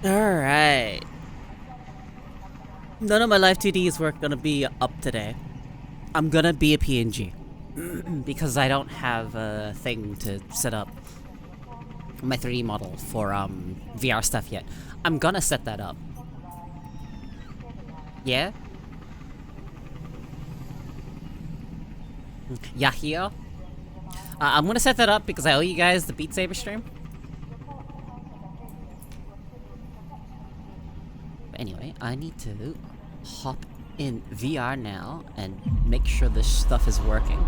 Alright. None of my live 2Ds were gonna be up today. I'm gonna be a PNG. Because I don't have a thing to set up my 3D model for VR stuff yet. I'm gonna set that up. Yeah? Yahio? I'm gonna set that up because I owe you guys the Beat Saber stream. But anyway, I need to hop in VR now and make sure this stuff is working.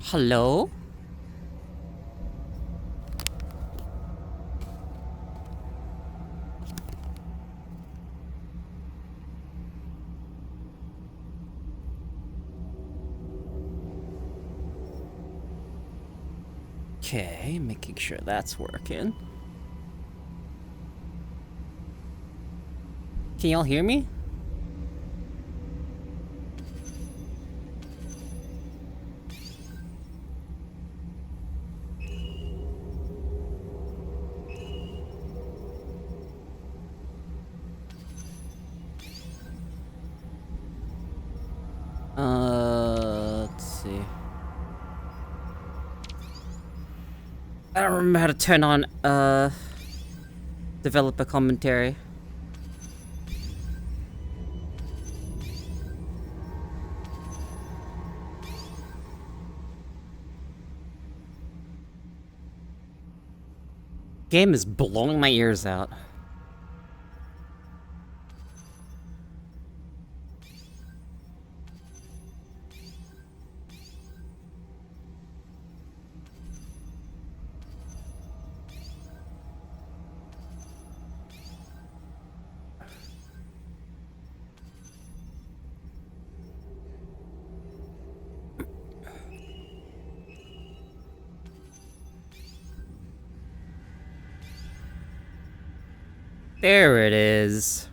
Hello? Okay, making sure that's working. Can y'all hear me? Let's see. I don't remember how to turn on, developer commentary. Game is blowing my ears out. There it is.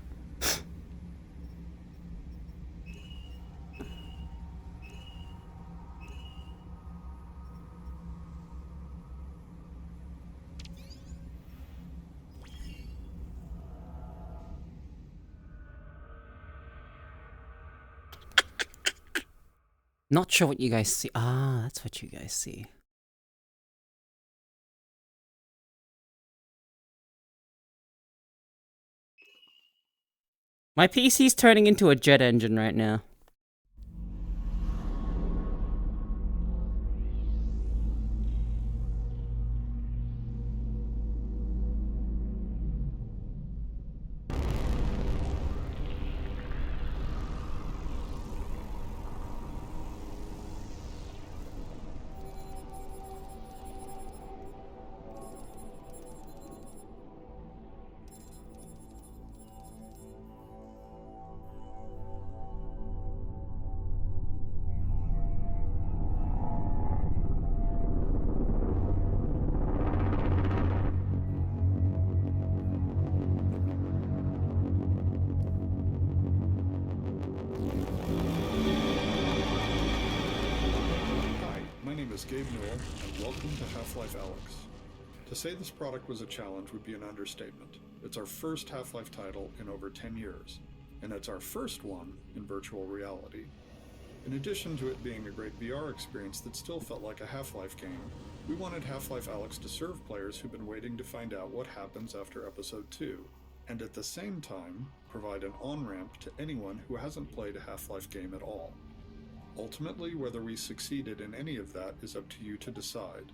Not sure what you guys see. Ah, that's what you guys see. My PC's turning into a jet engine right now. Gabe Newell, and welcome to Half-Life Alyx. To say this product was a challenge would be an understatement. It's our first Half-Life title in over 10 years, and it's our first one in virtual reality. In addition to it being a great VR experience that still felt like a Half-Life game, we wanted Half-Life Alyx to serve players who've been waiting to find out what happens after Episode 2, and at the same time, provide an on-ramp to anyone who hasn't played a Half-Life game at all. Ultimately, whether we succeeded in any of that is up to you to decide.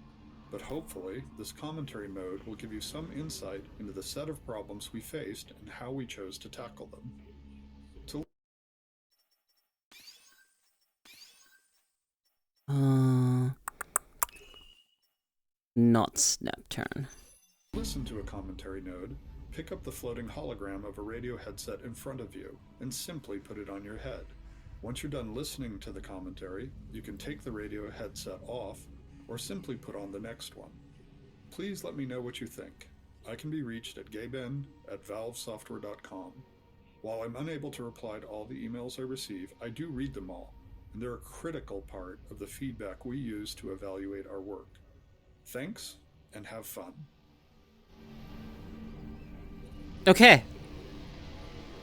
But hopefully, this commentary mode will give you some insight into the set of problems we faced and how we chose to tackle them. Not snap turn. Listen to a commentary node, pick up the floating hologram of a radio headset in front of you, and simply put it on your head. Once you're done listening to the commentary, you can take the radio headset off, or simply put on the next one. Please let me know what you think. I can be reached at gaben@valvesoftware.com. While I'm unable to reply to all the emails I receive, I do read them all, and they're a critical part of the feedback we use to evaluate our work. Thanks, and have fun. Okay.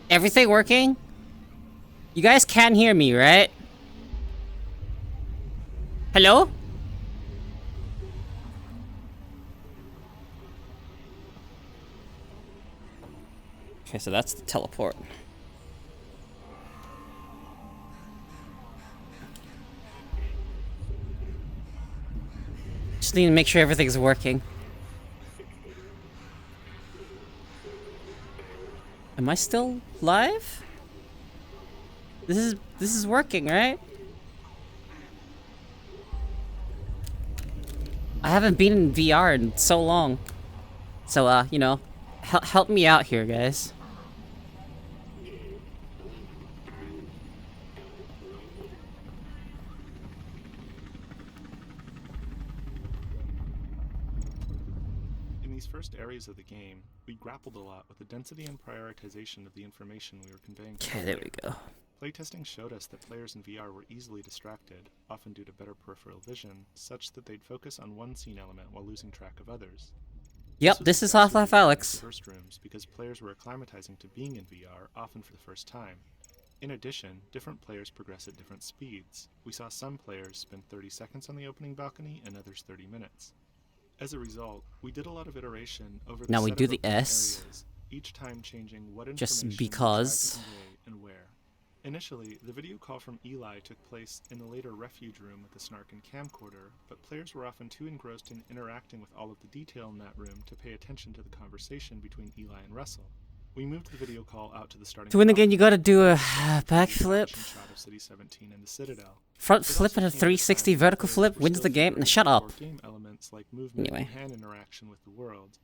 Everything working? You guys can hear me, right? Hello? Okay, so that's the teleport. Just need to make sure everything's working. Am I still live? This is working, right? I haven't been in VR in so long. So, you know, help me out here, guys. these first areas of the game, we grappled a lot with the density and prioritization of the information we were conveying to the Okay, there we player. go. Playtesting showed us that players in VR were easily distracted, often due to better peripheral vision, such that they'd focus on one scene element while losing track of others. Yep, this is Half-Life Alyx. First rooms because players were acclimatizing to being in VR, often for the first time. In addition, different players progress at different speeds. We saw some players spend 30 seconds on the opening balcony and others 30 minutes. As a result, we did a lot of iteration over the Now we set do of the open S. areas, each time changing what Just information because. we tried to convey and where. Initially, the video call from Eli took place in the later refuge room with the Snark and camcorder, but players were often too engrossed in interacting with all of the detail in that room to pay attention to the conversation between Eli and Russell. We moved the video call out to the starting. To win the game, you gotta do a balcony, backflip, shot of City 17 and the Citadel. front flip, and a 360 vertical flip wins the game. Now shut up. Game elements like movement Anyway. and hand interaction with the world.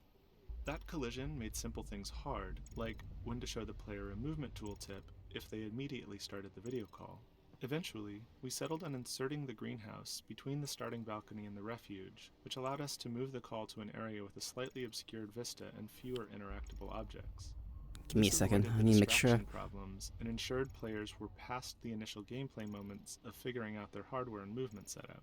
That collision made simple things hard, like when to show the player a movement tooltip if they immediately started the video call. Eventually, we settled on inserting the greenhouse between the starting balcony and the refuge, which allowed us to move the call to an area with a slightly obscured vista and fewer interactable objects. Give me a This second. avoided I the need to make sure. distraction problems and ensured players were past the initial gameplay moments of figuring out their hardware and movement setup.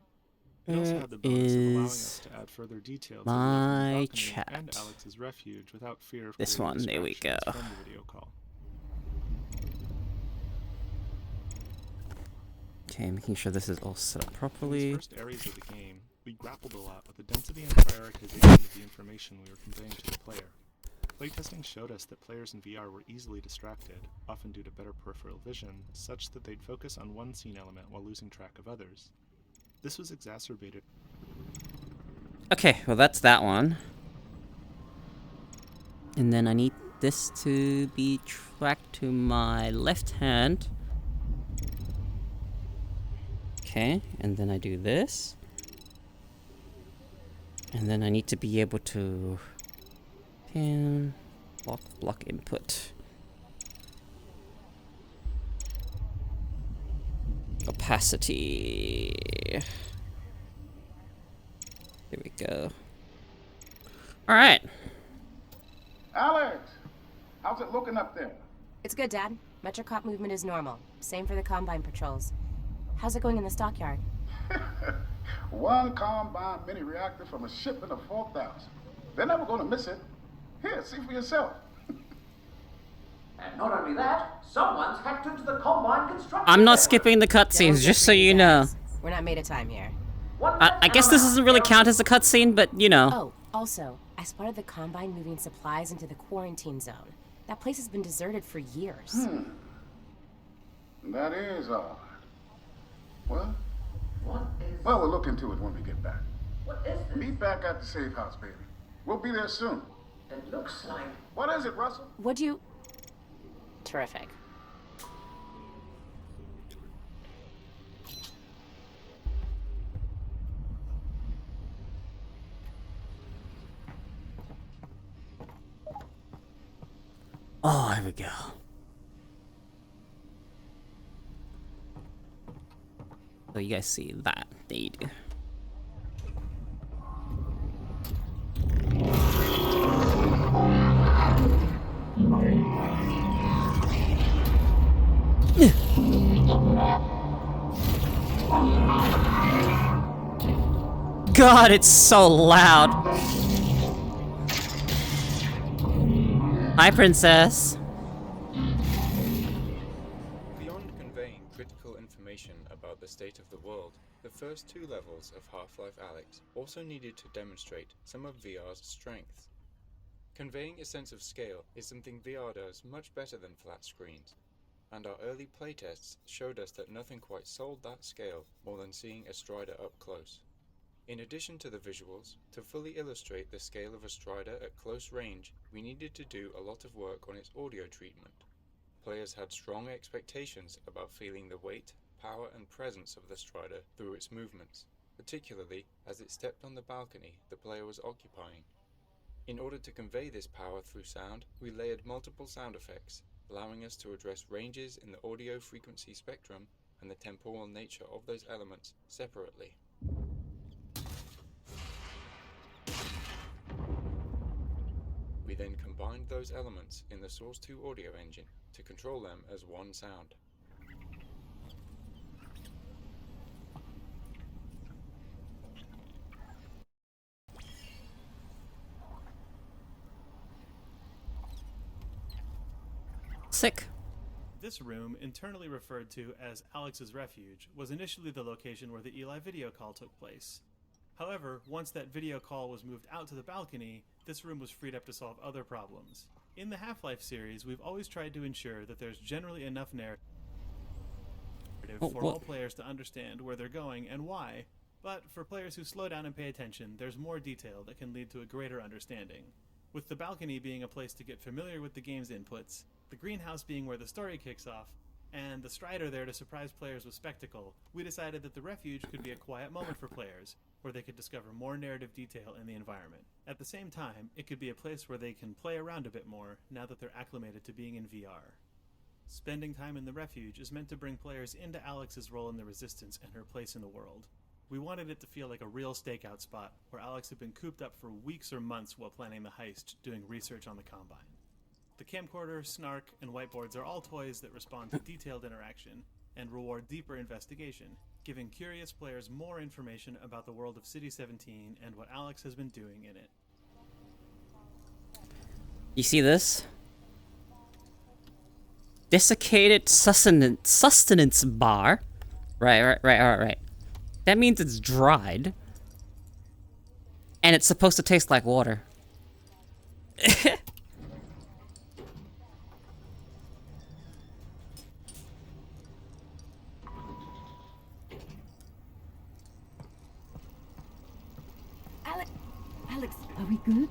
It also had the bonus of allowing us to add further detail to the my balcony chat. and Alex's refuge without fear of This creating one, there we distractions go. from the video call. Okay, making sure this is all set up In these properly. first areas of the game, we grappled a lot with the density and prioritization of the information we were conveying to the player. Playtesting showed us that players in VR were easily distracted, often due to better peripheral vision, such that they'd focus on one scene element while losing track of others. This was exacerbated. Okay, well that's that one. And then I need this to be tracked to my left hand. Okay, and then I do this. And then I need to be able to pin block input. Opacity. There we go. Alright. Alyx, how's it looking up there? It's good, Dad. Metrocop movement is normal. Same for the Combine patrols. How's it going in the stockyard? One Combine mini reactor from a shipment of 4,000. They're never going to miss it. Here, see for yourself. And not only that, someone's hacked into the Combine construction. I'm not network. skipping the cutscenes, Don't just get so greedy, you know. guys. We're not made of time here. I guess this doesn't really count as a cutscene, but you know. Oh, also, I spotted the Combine moving supplies into the quarantine zone. That place has been deserted for years. That is odd. What? What is... Well, we'll look into it when we get back. What is this? Meet back at the safe house, baby. We'll be there soon. It looks like... What is it, Russell? Would you... Terrific. Oh, here we go. So you guys see that? There you do. God, it's so loud. Hi, princess. Beyond conveying critical information about the state of the world, the first two levels of Half-Life Alyx also needed to demonstrate some of VR's strengths. Conveying a sense of scale is something VR does much better than flat screens, and our early playtests showed us that nothing quite sold that scale more than seeing a Strider up close. In addition to the visuals, to fully illustrate the scale of a Strider at close range, we needed to do a lot of work on its audio treatment. Players had strong expectations about feeling the weight, power and presence of the Strider through its movements, particularly as it stepped on the balcony the player was occupying. In order to convey this power through sound, we layered multiple sound effects, allowing us to address ranges in the audio frequency spectrum and the temporal nature of those elements separately. We then combined those elements in the Source 2 audio engine to control them as one sound. Sick. This room, internally referred to as Alyx's Refuge, was initially the location where the Eli video call took place. However, once that video call was moved out to the balcony, this room was freed up to solve other problems. In the Half-Life series, we've always tried to ensure that there's generally enough narrative for all players to understand where they're going and why, but for players who slow down and pay attention, there's more detail that can lead to a greater understanding. With the balcony being a place to get familiar with the game's inputs, the greenhouse being where the story kicks off, and the Strider there to surprise players with spectacle, we decided that the Refuge could be a quiet moment for players, where they could discover more narrative detail in the environment. At the same time, it could be a place where they can play around a bit more now that they're acclimated to being in VR. Spending time in the Refuge is meant to bring players into Alyx's role in the Resistance and her place in the world. We wanted it to feel like a real stakeout spot, where Alyx had been cooped up for weeks or months while planning the heist, doing research on the Combine. The camcorder, snark, and whiteboards are all toys that respond to detailed interaction and reward deeper investigation, giving curious players more information about the world of City 17 and what Alyx has been doing in it. You see this? Desiccated sustenance bar. Right. That means it's dried. And it's supposed to taste like water. Alyx, are we good?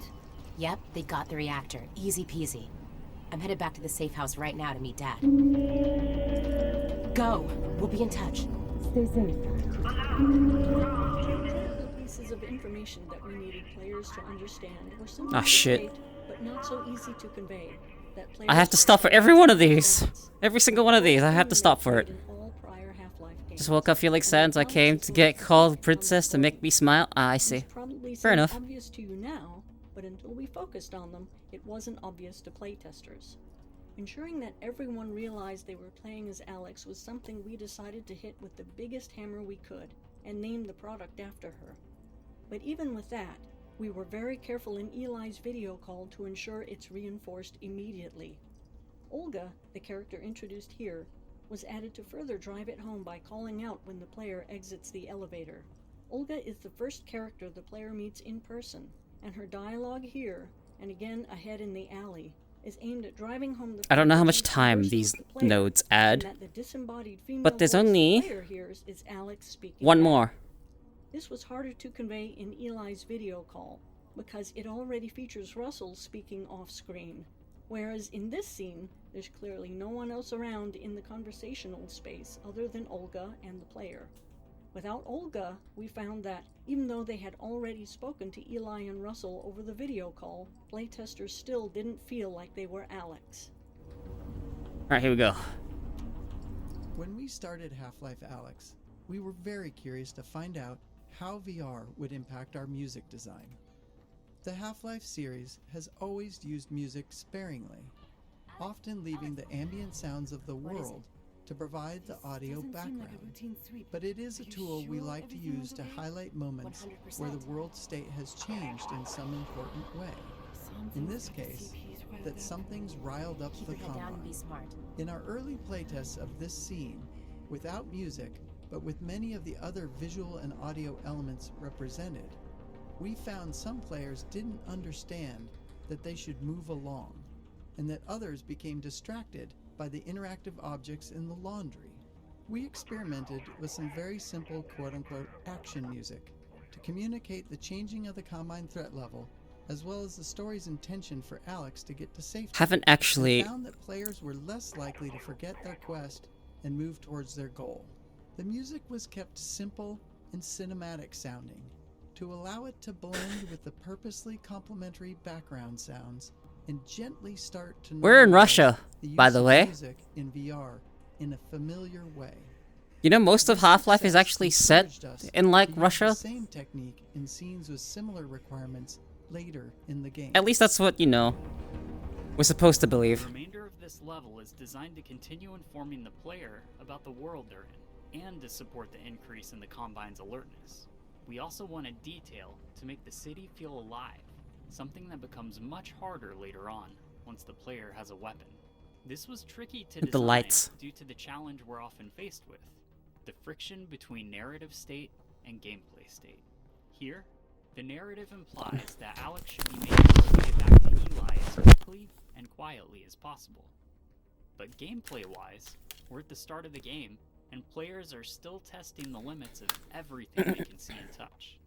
Yep, they got the reactor. Easy peasy. I'm headed back to the safe house right now to meet Dad. Go! We'll be in touch. Stay safe. The pieces of information that we needed players to understand were simple to shit. state, but not so easy to convey. That I have to stop for every one of these. Every single one of these, I have to stop for it. Just woke up feeling sad, so I came to get called Princess to make me smile. Ah, I see. Fair enough. Obvious to you now, but until we focused on them, it wasn't obvious to playtesters. Ensuring that everyone realized they were playing as Alyx was something we decided to hit with the biggest hammer we could, and name the product after her. But even with that, we were very careful in Eli's video call to ensure it's reinforced immediately. Olga, the character introduced here, was added to further drive it home by calling out when the player exits the elevator. Olga is the first character the player meets in person, and her dialogue here, and again ahead in the alley, is aimed at driving home the I don't know how much time these nodes add, but there's only one more. This was harder to convey in Eli's video call, because it already features Russell speaking off-screen, whereas in this scene, there's clearly no one else around in the conversational space other than Olga and the player. Without Olga, we found that, even though they had already spoken to Eli and Russell over the video call, playtesters still didn't feel like they were Alyx. Alright, here we go. When we started Half-Life Alyx, we were very curious to find out how VR would impact our music design. The Half-Life series has always used music sparingly, often leaving the ambient sounds of the world to provide the audio background. But it is a tool we like to use to highlight moments where the world state has changed in some important way. In this case, that something's riled up the Combine. In our early playtests of this scene, without music, but with many of the other visual and audio elements represented, we found some players didn't understand that they should move along, and that others became distracted by the interactive objects in the laundry. We experimented with some very simple quote-unquote action music to communicate the changing of the Combine threat level, as well as the story's intention for Alyx to get to safety. Haven't actually... We found that players were less likely to forget their quest and move towards their goal. The music was kept simple and cinematic sounding to allow it to blend with the purposely complementary background sounds and gently start to We're in Russia, by the way. Music in VR in a familiar way. You know, most of Half-Life is actually set in, like, Russia. The same technique in scenes with similar requirements later in the game. At least that's what, you know, we're supposed to The believe. remainder of this level is designed to continue informing the player about the world they're in, and to support the increase in the Combine's alertness. We also wanted detail to make the city feel alive, something that becomes much harder later on, once the player has a weapon. This was tricky to The design lights. due to the challenge we're often faced with, the friction between narrative state and gameplay state. Here, the narrative implies that Alyx should be made to get back to Eli as quickly and quietly as possible. But gameplay-wise, we're at the start of the game, and players are still testing the limits of everything they can see and touch.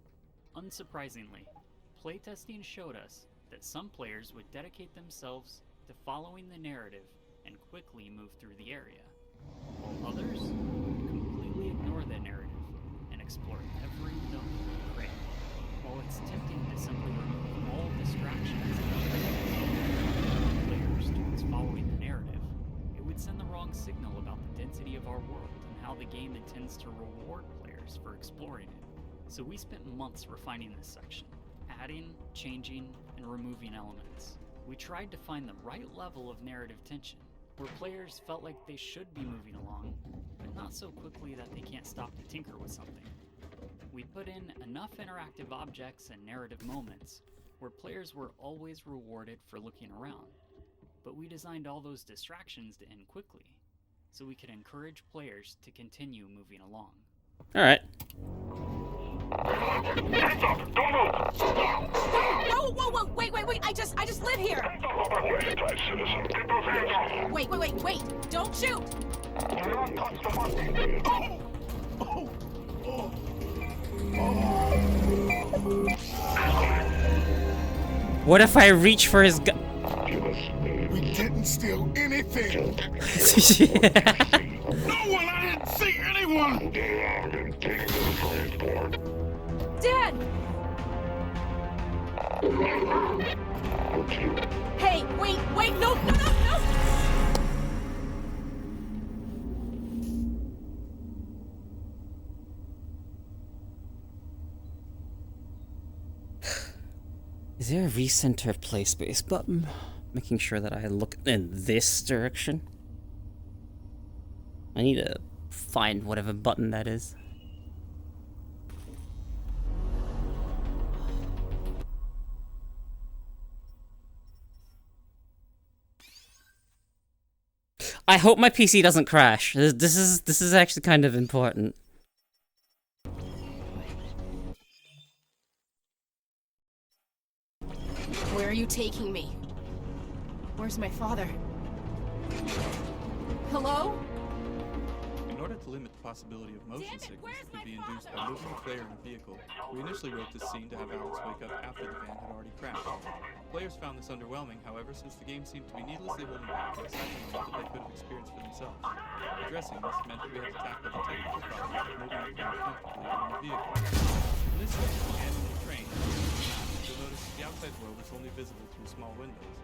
Unsurprisingly, playtesting showed us that some players would dedicate themselves to following the narrative and quickly move through the area, while others would completely ignore the narrative and explore every nook and cranny. While it's tempting to simply remove all distractions and players towards following the narrative, it would send the wrong signal about the density of our world and how the game intends to reward players for exploring it. So we spent months refining this section, adding, changing, and removing elements. We tried to find the right level of narrative tension, where players felt like they should be moving along, but not so quickly that they can't stop to tinker with something. We put in enough interactive objects and narrative moments where players were always rewarded for looking around, but we designed all those distractions to end quickly, so we could encourage players to continue moving along. Alright. Whoa, wait, I just live here. Wait, don't shoot. What if I reach for his gun? We didn't steal anything. No one, I didn't see anyone. Dad! Hey, wait, no! Is there a recenter play space button? Making sure that I look in this direction. I need to find whatever button that is. I hope my PC doesn't crash. This is actually kind of important. Where are you taking me? Where's my father? Hello? In order to limit the possibility of motion sickness that could be induced by moving the player in a vehicle, we initially wrote this scene to have Alyx wake up after the van had already crashed. Players found this underwhelming, however, since the game seemed to be needlessly holding back an exciting moment that they couldn't experience for themselves. Addressing this meant that we had to tackle the technical problem of moving the player comfortably in the vehicle. In this section, and in the train, you'll notice the outside world is only visible through small windows.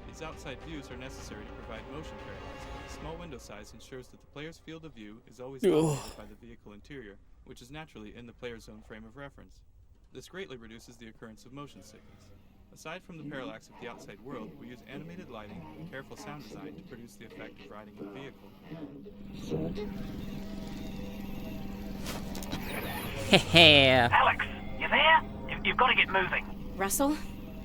These outside views are necessary to provide motion paralysis. The small window size ensures that the player's field of view is always dominated by the vehicle interior, which is naturally in the player's own frame of reference. This greatly reduces the occurrence of motion sickness. Aside from the parallax of the outside world, we use animated lighting and careful sound design to produce the effect of riding in a vehicle. Alyx, you there? You've got to get moving. Russell?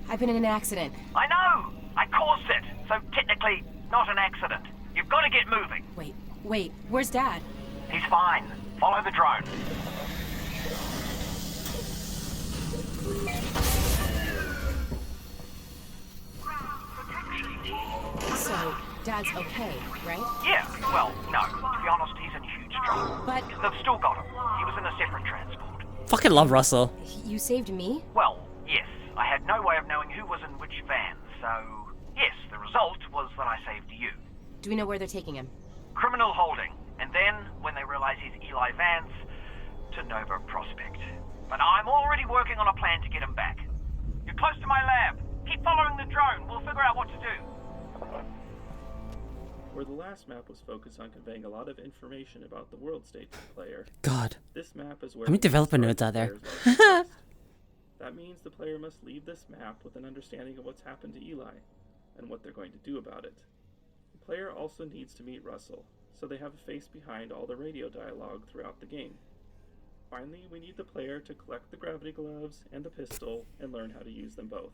I've been in an accident. I know! I caused it, so technically not an accident. You've got to get moving. Wait, where's Dad? He's fine. Follow the drone. So, Dad's okay, right? Yeah, well, no. To be honest, he's in huge trouble. But They've still got him. He was in a separate transport. Fucking love Russell. you saved me? Well, yes. I had no way of knowing who was in which van, so yes, the result was that I saved you. Do we know where they're taking him? Criminal holding, and then, when they realize he's Eli Vance, to Nova Prospect. But I'm already working on a plan to get him back. You're close to my lab. Keep following the drone. We'll figure out what to do. Where the last map was focused on conveying a lot of information about the world state to the player. God. This map is where How many developer nodes are there? That means the player must leave this map with an understanding of what's happened to Eli, and what they're going to do about it. The player also needs to meet Russell, so they have a face behind all the radio dialogue throughout the game. Finally, we need the player to collect the gravity gloves and the pistol and learn how to use them both.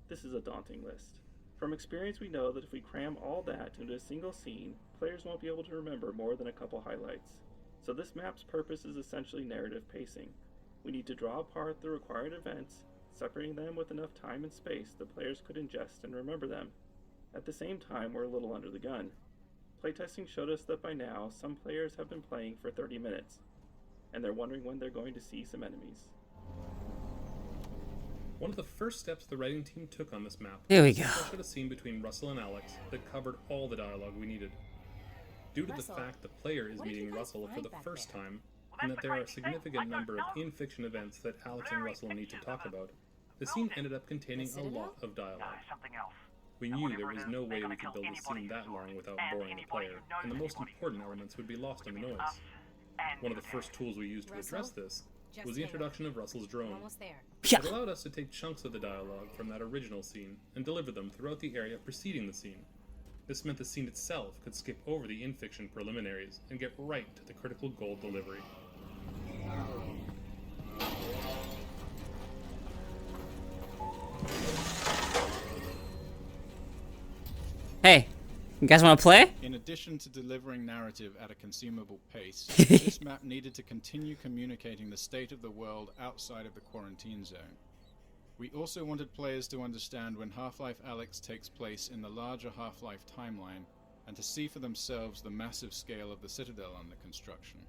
This is a daunting list. From experience, we know that if we cram all that into a single scene, players won't be able to remember more than a couple highlights. So this map's purpose is essentially narrative pacing. We need to draw apart the required events, separating them with enough time and space the players could ingest and remember them. At the same time, we're a little under the gun. Playtesting showed us that by now, some players have been playing for 30 minutes, and they're wondering when they're going to see some enemies. One of the first steps the writing team took on this map Here we was to go. flesh out a scene between Russell and Alyx that covered all the dialogue we needed. Due to Russell, the fact the player is what did you meeting guys Russell for find the back first there? time, and that there are a significant number of in-fiction events that Alyx and Russell need to talk about, the scene ended up containing a lot of dialogue. Something else. We knew there was no way we could build a scene that long without boring the player, and the most important elements would be lost in the noise. One of the first tools we used to address this was the introduction of Russell's drone. Almost there. Yeah. It allowed us to take chunks of the dialogue from that original scene and deliver them throughout the area preceding the scene. This meant the scene itself could skip over the in-fiction preliminaries and get right to the critical goal delivery. Hey, you guys want to play? In addition to delivering narrative at a consumable pace, this map needed to continue communicating the state of the world outside of the quarantine zone. We also wanted players to understand when Half-Life Alyx takes place in the larger Half-Life timeline, and to see for themselves the massive scale of the Citadel under construction.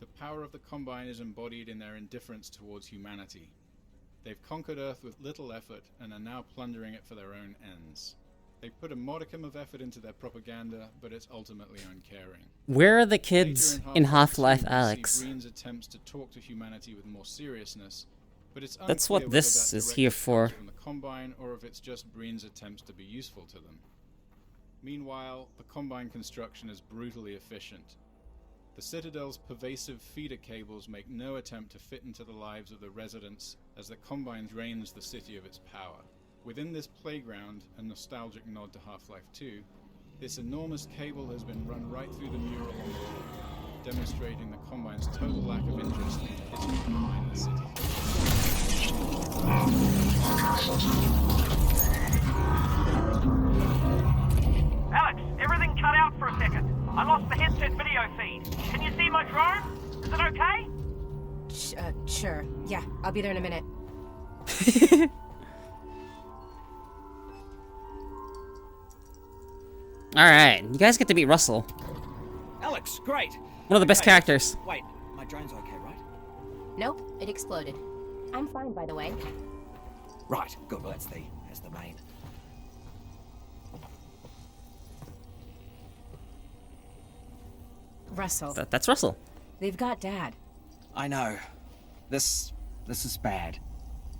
The power of the Combine is embodied in their indifference towards humanity. They've conquered Earth with little effort and are now plundering it for their own ends. They put a modicum of effort into their propaganda, but it's ultimately uncaring. Where are the kids in Half-Life 2, we Alyx? see Breen's attempts to talk to humanity with more seriousness, but it's That's unclear what this whether that is directly here comes for. from the Combine or if it's just Breen's attempts to be useful to them. Meanwhile, the Combine construction is brutally efficient. The Citadel's pervasive feeder cables make no attempt to fit into the lives of the residents as the Combine drains the city of its power. Within this playground, a nostalgic nod to Half-Life 2, this enormous cable has been run right through the mural on the wall, demonstrating the Combine's total lack of interest in the history behind the city. Alyx, everything cut out for a second. I lost the headset video feed. Can you see my drone? Is it okay? Sure. Yeah, I'll be there in a minute. Alright, you guys get to meet Russell. Alyx, great. One of the best Okay, characters. Wait, my drone's okay, right? Nope, it exploded. I'm fine, by the way. Right, good. Well, that's the main. Russell. That's Russell. They've got Dad. I know. This is bad.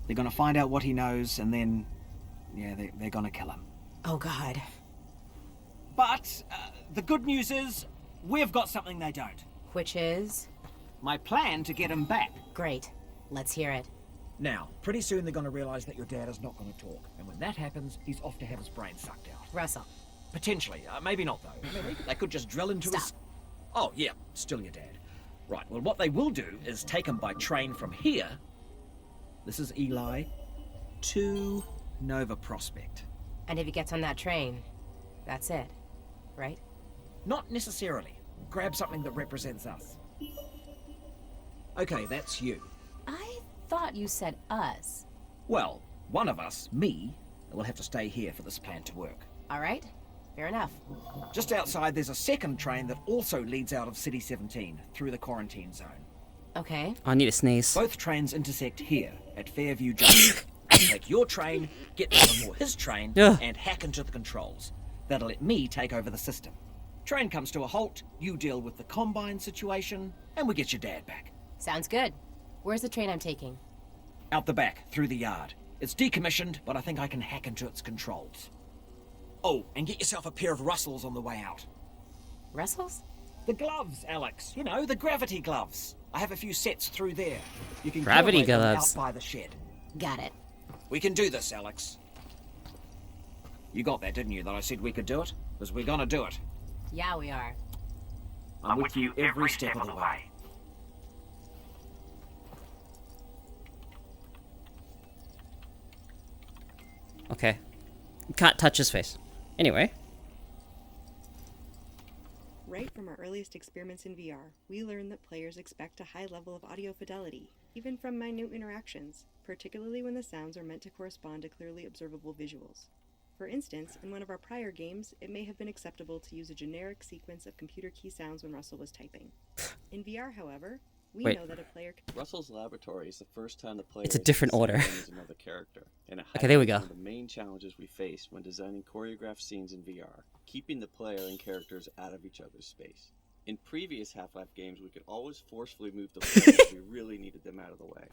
They're gonna find out what he knows, and then, yeah, they're gonna kill him. Oh, God. But the good news is, we've got something they don't. Which is? My plan to get him back. Great. Let's hear it. Now, pretty soon they're gonna realize that your dad is not gonna talk, and when that happens, he's off to have his brain sucked out. Russell. Potentially. Maybe not, though. Maybe they could just drill into his... Oh, yeah, still your dad. Right, well, what they will do is take him by train from here, this is Eli, to Nova Prospect. And if he gets on that train, that's it, right? Not necessarily. Grab something that represents us. Okay, that's you. I thought you said us. Well, one of us, me, will have to stay here for this plan to work. All right, fair enough. Just outside, there's a second train that also leads out of City 17 through the quarantine zone. Okay. I need a sneeze. Both trains intersect here at Fairview Junction. Take your train, get there before his train, and hack into the controls. That'll let me take over the system. Train comes to a halt, you deal with the Combine situation, and we get your dad back. Sounds good. Where's the train I'm taking? Out the back, through the yard. It's decommissioned, but I think I can hack into its controls. Oh, and get yourself a pair of Russells on the way out. Russells? The gloves, Alyx. You know, the gravity gloves. I have a few sets through there. You can Gravity get away from gloves. out by the shed. Got it. We can do this, Alyx. You got that, didn't you, that I said we could do it? Because we're gonna do it. Yeah, we are. I'm with you every step of the way. Okay. Can't touch his face. Anyway. Right from our earliest experiments in VR, we learned that players expect a high level of audio fidelity, even from minute interactions, particularly when the sounds are meant to correspond to clearly observable visuals. For instance, in one of our prior games, it may have been acceptable to use a generic sequence of computer key sounds when Russell was typing. In VR, however, we know that a player can... Russell's laboratory is the first time the player It's a different order. as another character, and it Okay, there we highlights go. one of the main challenges we face when designing choreographed scenes in VR, keeping the player and characters out of each other's space. In previous Half-Life games, we could always forcefully move the players if we really needed them out of the way.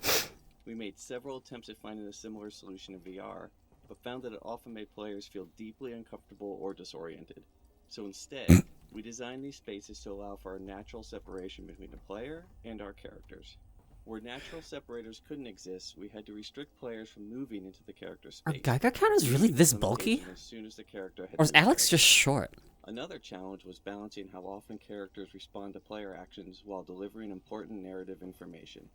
We made several attempts at finding a similar solution in VR, but found that it often made players feel deeply uncomfortable or disoriented. So instead, we designed these spaces to allow for a natural separation between the player and our characters. Where natural separators couldn't exist, we had to restrict players from moving into the character's Are space. Geiger counters really this bulky? As soon as the character had Or is moved Alyx just short? Another challenge was balancing how often characters respond to player actions while delivering important narrative information.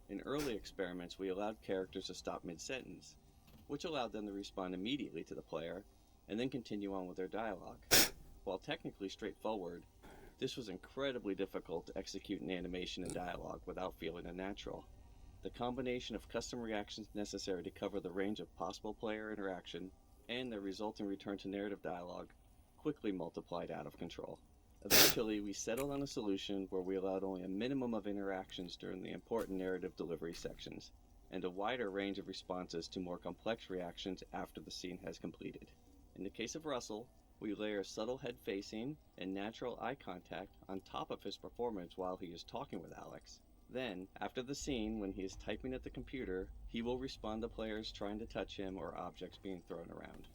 In early experiments, we allowed characters to stop mid-sentence, which allowed them to respond immediately to the player, and then continue on with their dialogue. While technically straightforward, this was incredibly difficult to execute in animation and dialogue without feeling unnatural. The combination of custom reactions necessary to cover the range of possible player interaction and the resulting return to narrative dialogue quickly multiplied out of control. Eventually, we settled on a solution where we allowed only a minimum of interactions during the important narrative delivery sections, and a wider range of responses to more complex reactions after the scene has completed. In the case of Russell, we layer subtle head facing and natural eye contact on top of his performance while he is talking with Alyx. Then, after the scene, when he is typing at the computer, he will respond to players trying to touch him or objects being thrown around.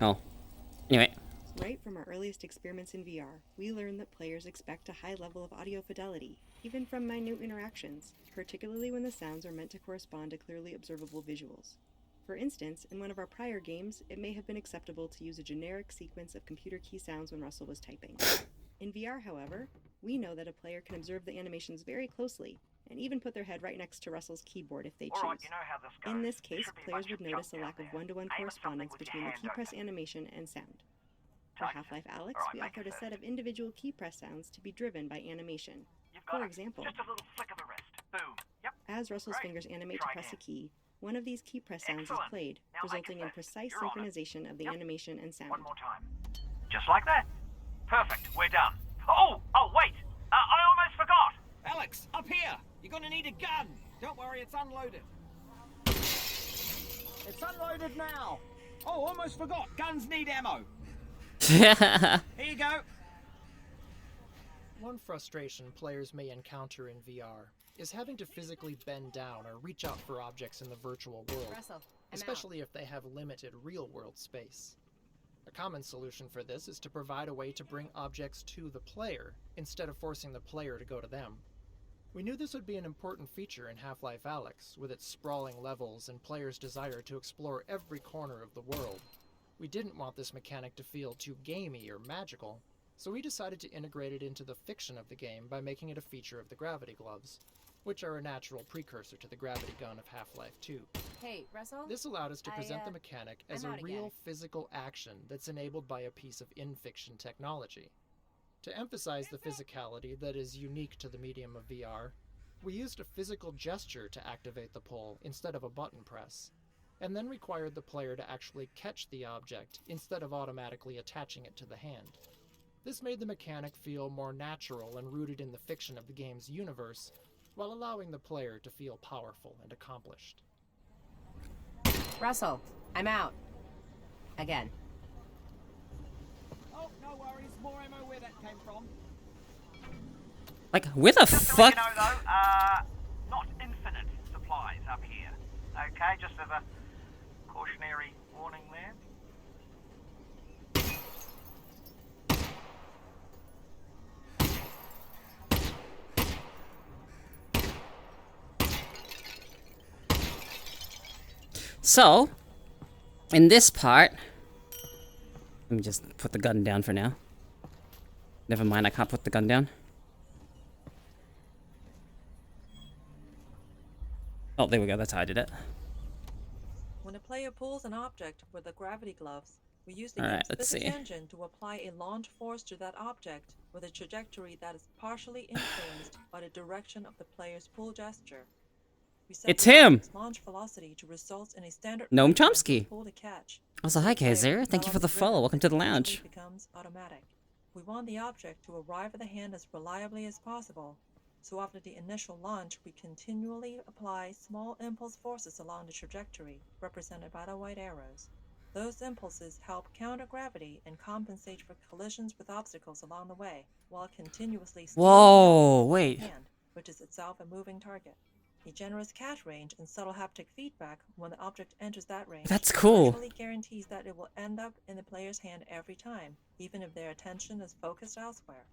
Oh. Anyway. Right from our earliest experiments in VR, we learned that players expect a high level of audio fidelity, even from minute interactions, particularly when the sounds are meant to correspond to clearly observable visuals. For instance, in one of our prior games, it may have been acceptable to use a generic sequence of computer key sounds when Russell was typing. In VR, however, we know that a player can observe the animations very closely, and even put their head right next to Russell's keyboard if they choose. Alright, you know how this goes. In this There case, should be a players bunch would of notice a junk lack down of there. one-to-one Aim at correspondence something with between your the key hand press open. animation and sound. For Touch. Half-Life Alyx, Alright, we make authored it a set first. of individual key press sounds to be driven by animation. You've got For it. example, Just a little flick of the wrist. Boom. Yep. as Russell's Great. fingers animate Try to press a again. key, one of these key press sounds is Excellent. played, Now make resulting it in first. precise You're on it. synchronization of the Yep. animation and sound. One more time. Just like that. Perfect. We're done. Oh, wait. I almost forgot. Alyx, up here! You're gonna need a gun! Don't worry, it's unloaded. It's unloaded now! Oh, almost forgot. Guns need ammo. Here you go. One frustration players may encounter in VR is having to physically bend down or reach out for objects in the virtual world, Russell, I'm especially if they have limited real-world space. A common solution for this is to provide a way to bring objects to the player, instead of forcing the player to go to them. We knew this would be an important feature in Half-Life Alyx, with its sprawling levels and players' desire to explore every corner of the world. We didn't want this mechanic to feel too gamey or magical, so we decided to integrate it into the fiction of the game by making it a feature of the gravity gloves, which are a natural precursor to the gravity gun of Half-Life 2. Hey, Russell? This allowed us to present the mechanic as a I'm out real again. physical action that's enabled by a piece of in-fiction technology. To emphasize the physicality that is unique to the medium of VR, we used a physical gesture to activate the pull instead of a button press, and then required the player to actually catch the object instead of automatically attaching it to the hand. This made the mechanic feel more natural and rooted in the fiction of the game's universe, while allowing the player to feel powerful and accomplished. Russell, I'm out. Again. Oh, no worries. More ammo where that came from. Like, where the Just to fuck? let you know, though, not infinite supplies up here. Okay, just as a cautionary warning there. So, in this part, let me just put the gun down for now. Never mind, I can't put the gun down. Oh, there we go, that's how I did it. When a player pulls an object with the gravity gloves, we use the Alright, game's let's physics see. engine to apply a launch force to that object with a trajectory that is partially influenced by the direction of the player's pull gesture. We set It's the him! object's launch velocity to result in a standard Noam motion Chomsky. pull to catch. Also, hi Kaiser, thank you for the follow, welcome to the lounge. Becomes automatic. We want the object to arrive at the hand as reliably as possible, so after the initial launch, we continually apply small impulse forces along the trajectory, represented by the white arrows. Those impulses help counter gravity and compensate for collisions with obstacles along the way, while continuously Whoa, wait. the hand, which is itself a moving target. A generous catch range and subtle haptic feedback when the object enters that range That's cool. virtually guarantees that it will end up in the player's hand every time, even if their attention is focused elsewhere.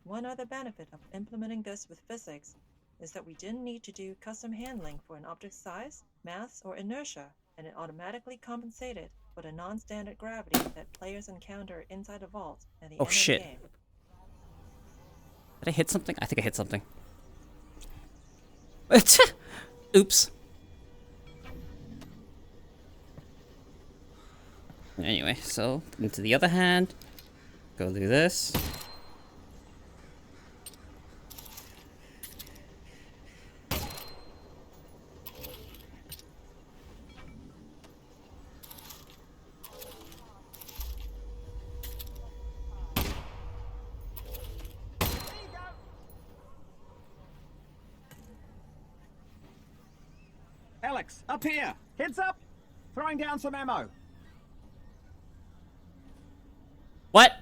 One other benefit of implementing this with physics is that we didn't need to do custom handling for an object's size, mass, or inertia, and it automatically compensated for the non-standard gravity that players encounter inside the vault at the end shit. of the game. Did I hit something? I think I hit something. Oops. Anyway, so into the other hand, go do this. Alyx, up here! Heads up! Throwing down some ammo. What?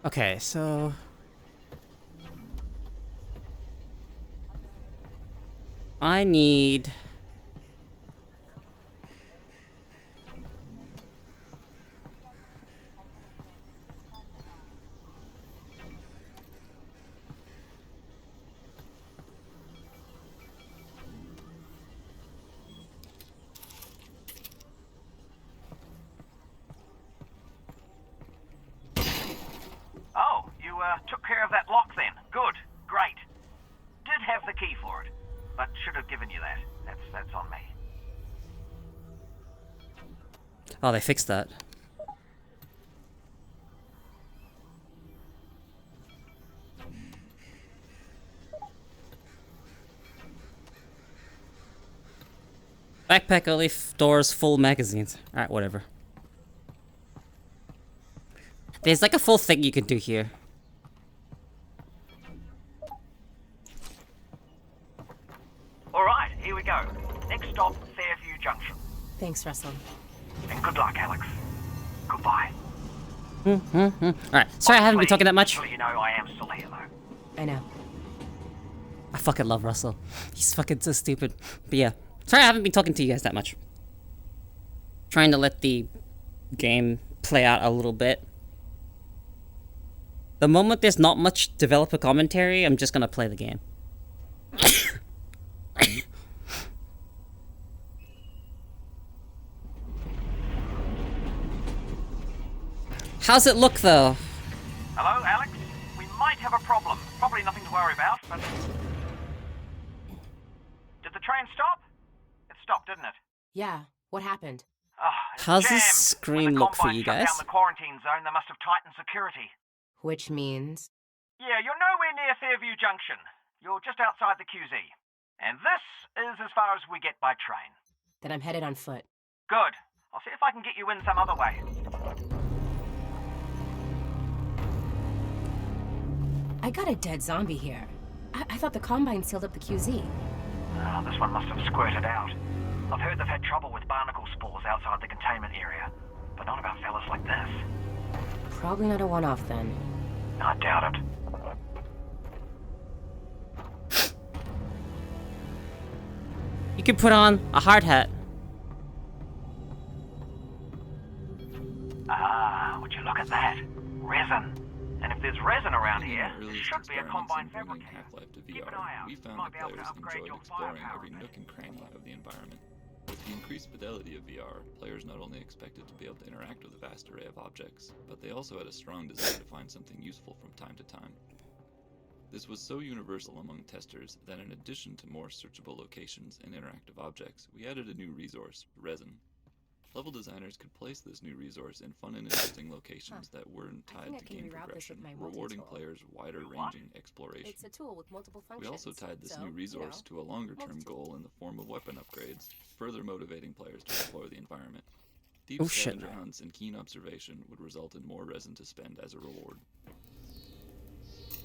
Okay, so I need Oh, you took care of that lock then. Good. Great. Did have the key for it, but should have given you that. That's on me. Oh, they fixed that. Backpack only stores full magazines. Alright, whatever. There's like a full thing you can do here. Alright, here we go. Next stop, Fairview Junction. Thanks, Russell. And good luck, Alyx. Goodbye. Alright, sorry I haven't been talking that much. So you know I am still here, though. I know. I fucking love Russell. He's fucking so stupid. But yeah, sorry I haven't been talking to you guys that much. Trying to let the game play out a little bit. The moment there's not much developer commentary, I'm just gonna play the game. How's it look though? Hello, Alyx? We might have a problem. Probably nothing to worry about, but... Did the train stop? It stopped, didn't it? Yeah, what happened? How's this screen look for you guys? Down the quarantine zone, they must have tightened security. Which means? Yeah, you're nowhere near Fairview Junction. You're just outside the QZ. And this is as far as we get by train. Then I'm headed on foot. Good. I'll see if I can get you in some other way. I got a dead zombie here. I thought the Combine sealed up the QZ. Oh, this one must have squirted out. I've heard they've had trouble with barnacle spores outside the containment area, but not about fellas like this. Probably not a one-off then. I doubt it. You could put on a hard hat. Ah, would you look at that? Resin. And if there's resin around here, there should be a Combine fabricator. Half-Life to Keep an VR, eye out. we found Might that be able to players upgrade enjoyed your exploring firepower every a bit. nook and cranny of the environment. With the increased fidelity of VR, players not only expected to be able to interact with a vast array of objects, but they also had a strong desire to find something useful from time to time. This was so universal among testers that in addition to more searchable locations and interactive objects, we added a new resource, resin. Level designers could place this new resource in fun and interesting locations that weren't tied to game progression, rewarding players wider-ranging exploration. It's a tool with multiple We functions. also tied this new resource to a longer-term goal in the form of weapon upgrades, further motivating players to explore the environment. Deep scavenger hunts and keen observation would result in more resin to spend as a reward.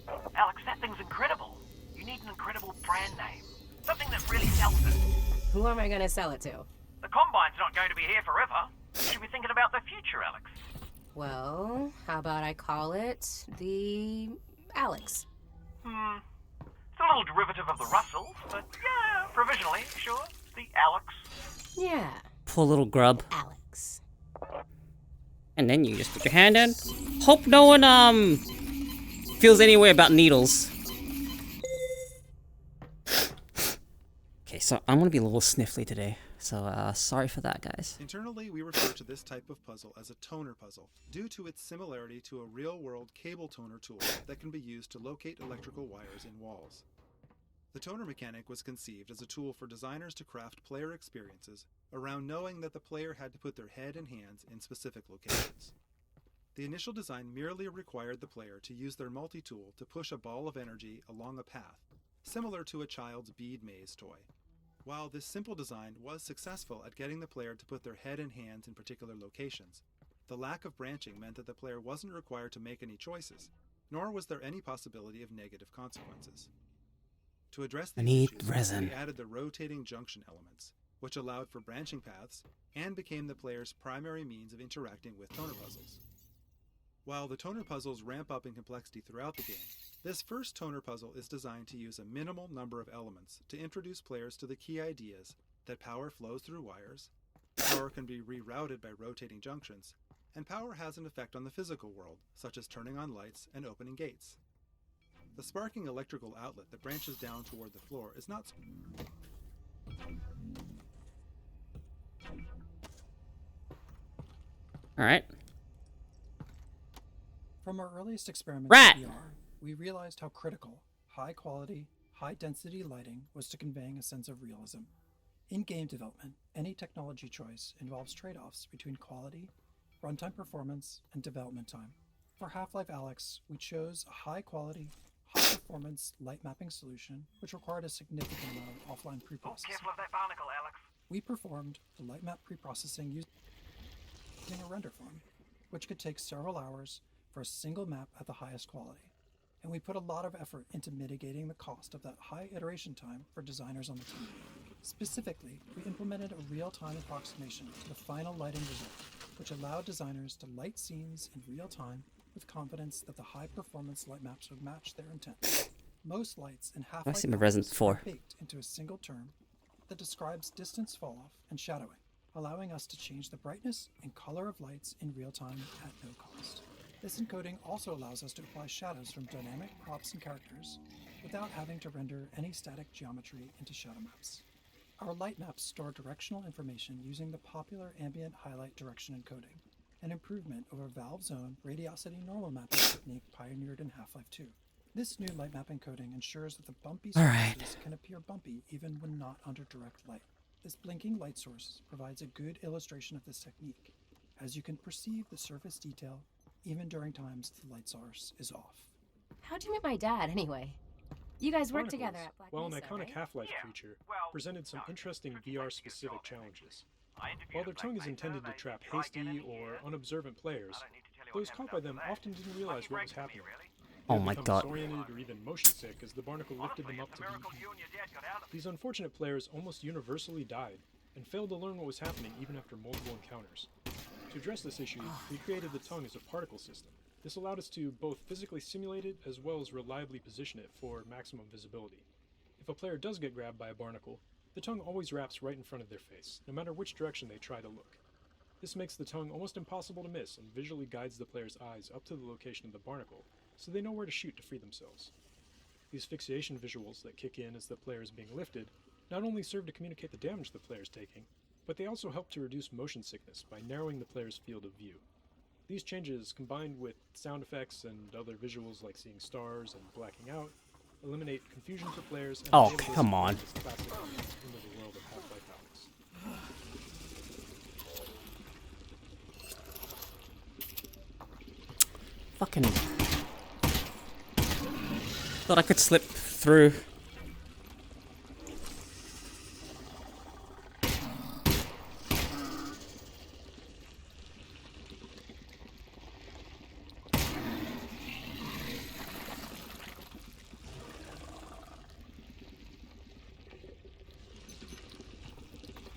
Alyx, that thing's incredible. You need an incredible brand name. Something that really sells it. Who am I going to sell it to? The Combine's not going to be here forever. You should be thinking about the future, Alyx. Well, how about I call it the Alyx? It's a little derivative of the Russells, but yeah, provisionally, sure. The Alyx. Yeah. Poor little grub. Alyx. And then you just put your hand in. Hope no one feels any way about needles. Okay, so I'm gonna be a little sniffly today. So, sorry for that, guys. Internally, we refer to this type of puzzle as a toner puzzle, due to its similarity to a real-world cable toner tool that can be used to locate electrical wires in walls. The toner mechanic was conceived as a tool for designers to craft player experiences around knowing that the player had to put their head and hands in specific locations. The initial design merely required the player to use their multi-tool to push a ball of energy along a path, similar to a child's bead maze toy. While this simple design was successful at getting the player to put their head and hands in particular locations, the lack of branching meant that the player wasn't required to make any choices, nor was there any possibility of negative consequences. To address these issues, we added the rotating junction elements, which allowed for branching paths and became the player's primary means of interacting with toner puzzles. While the toner puzzles ramp up in complexity throughout the game, this first toner puzzle is designed to use a minimal number of elements to introduce players to the key ideas that power flows through wires, power can be rerouted by rotating junctions, and power has an effect on the physical world, such as turning on lights and opening gates. The sparking electrical outlet that branches down toward the floor is not... Alright. From our earliest experiments in VR, we realized how critical high-quality, high-density lighting was to conveying a sense of realism. In game development, any technology choice involves trade-offs between quality, runtime performance, and development time. For Half-Life Alyx, we chose a high-quality, high-performance light mapping solution, which required a significant amount of offline pre-processing. Careful of that barnacle, Alyx. We performed the light map pre-processing using a render farm, which could take several hours for a single map at the highest quality. And we put a lot of effort into mitigating the cost of that high iteration time for designers on the team. Specifically, we implemented a real-time approximation to the final lighting result, which allowed designers to light scenes in real time with confidence that the high-performance light maps would match their intent. Most lights in Half-Life I've seen my Resin Alyx before. are baked into a single term that describes distance fall-off and shadowing, allowing us to change the brightness and color of lights in real time at no cost. This encoding also allows us to apply shadows from dynamic props and characters without having to render any static geometry into shadow maps. Our light maps store directional information using the popular ambient highlight direction encoding, an improvement over Valve's own radiosity normal mapping technique pioneered in Half-Life 2. This new light map encoding ensures that the bumpy surfaces can appear bumpy even when not under direct light. This blinking light source provides a good illustration of this technique, as you can perceive the surface detail even during times the light source is off. How'd you meet my dad, anyway? You guys worked Barnacles, together at Black while an Mesa, iconic right? Half-Life creature, presented some interesting VR-specific challenges. While their tongue is intended to trap hasty or unobservant players, those caught by them often didn't realize what was happening. Oh They my become God. disoriented or even motion sick as the barnacle lifted them up to be eaten. These unfortunate players almost universally died and failed to learn what was happening even after multiple encounters. To address this issue, we created the tongue as a particle system. This allowed us to both physically simulate it as well as reliably position it for maximum visibility. If a player does get grabbed by a barnacle, the tongue always wraps right in front of their face, no matter which direction they try to look. This makes the tongue almost impossible to miss and visually guides the player's eyes up to the location of the barnacle, so they know where to shoot to free themselves. These fixation visuals that kick in as the player is being lifted not only serve to communicate the damage the player is taking, but they also help to reduce motion sickness by narrowing the player's field of view. These changes, combined with sound effects and other visuals like seeing stars and blacking out, eliminate confusion for players and Oh, enable this come on. glorious classic into the world of Half-Life Alyx. Fucking... Thought I could slip through.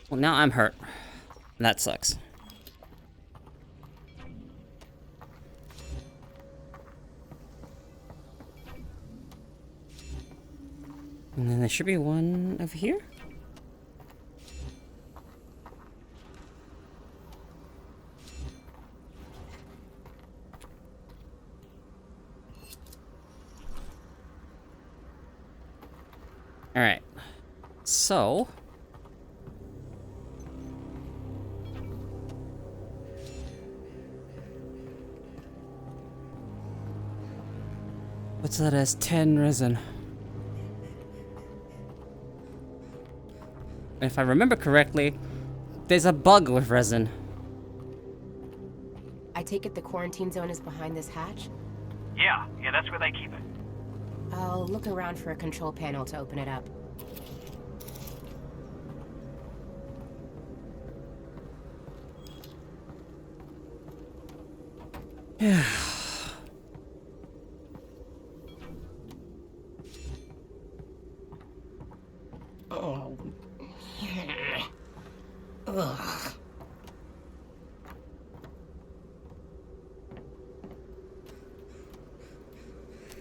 Well, now I'm hurt. That sucks. And then there should be one over here? Alright. So... what's that as? 10 resin. If I remember correctly, there's a bug with resin. I take it the quarantine zone is behind this hatch? Yeah, that's where they keep it. I'll look around for a control panel to open it up. Oh. Ugh.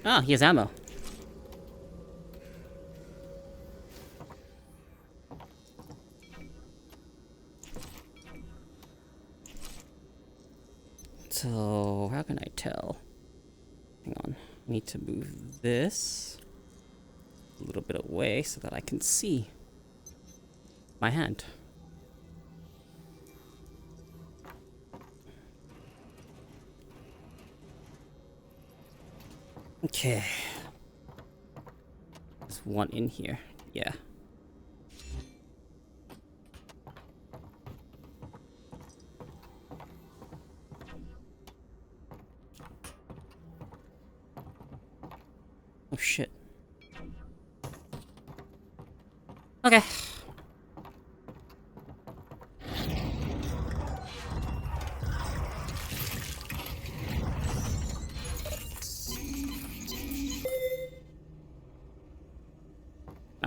Ah, he has ammo. So, how can I tell? Hang on. I need to move this a little bit away so that I can see my hand. Okay. There's one in here. Yeah. Oh shit. Okay.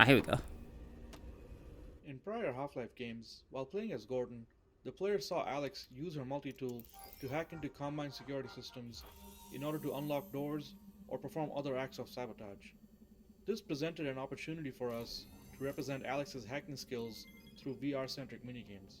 Here we go. In prior Half-Life games, while playing as Gordon, the player saw Alyx use her multi-tool to hack into Combine security systems in order to unlock doors or perform other acts of sabotage. This presented an opportunity for us to represent Alyx's hacking skills through VR-centric minigames.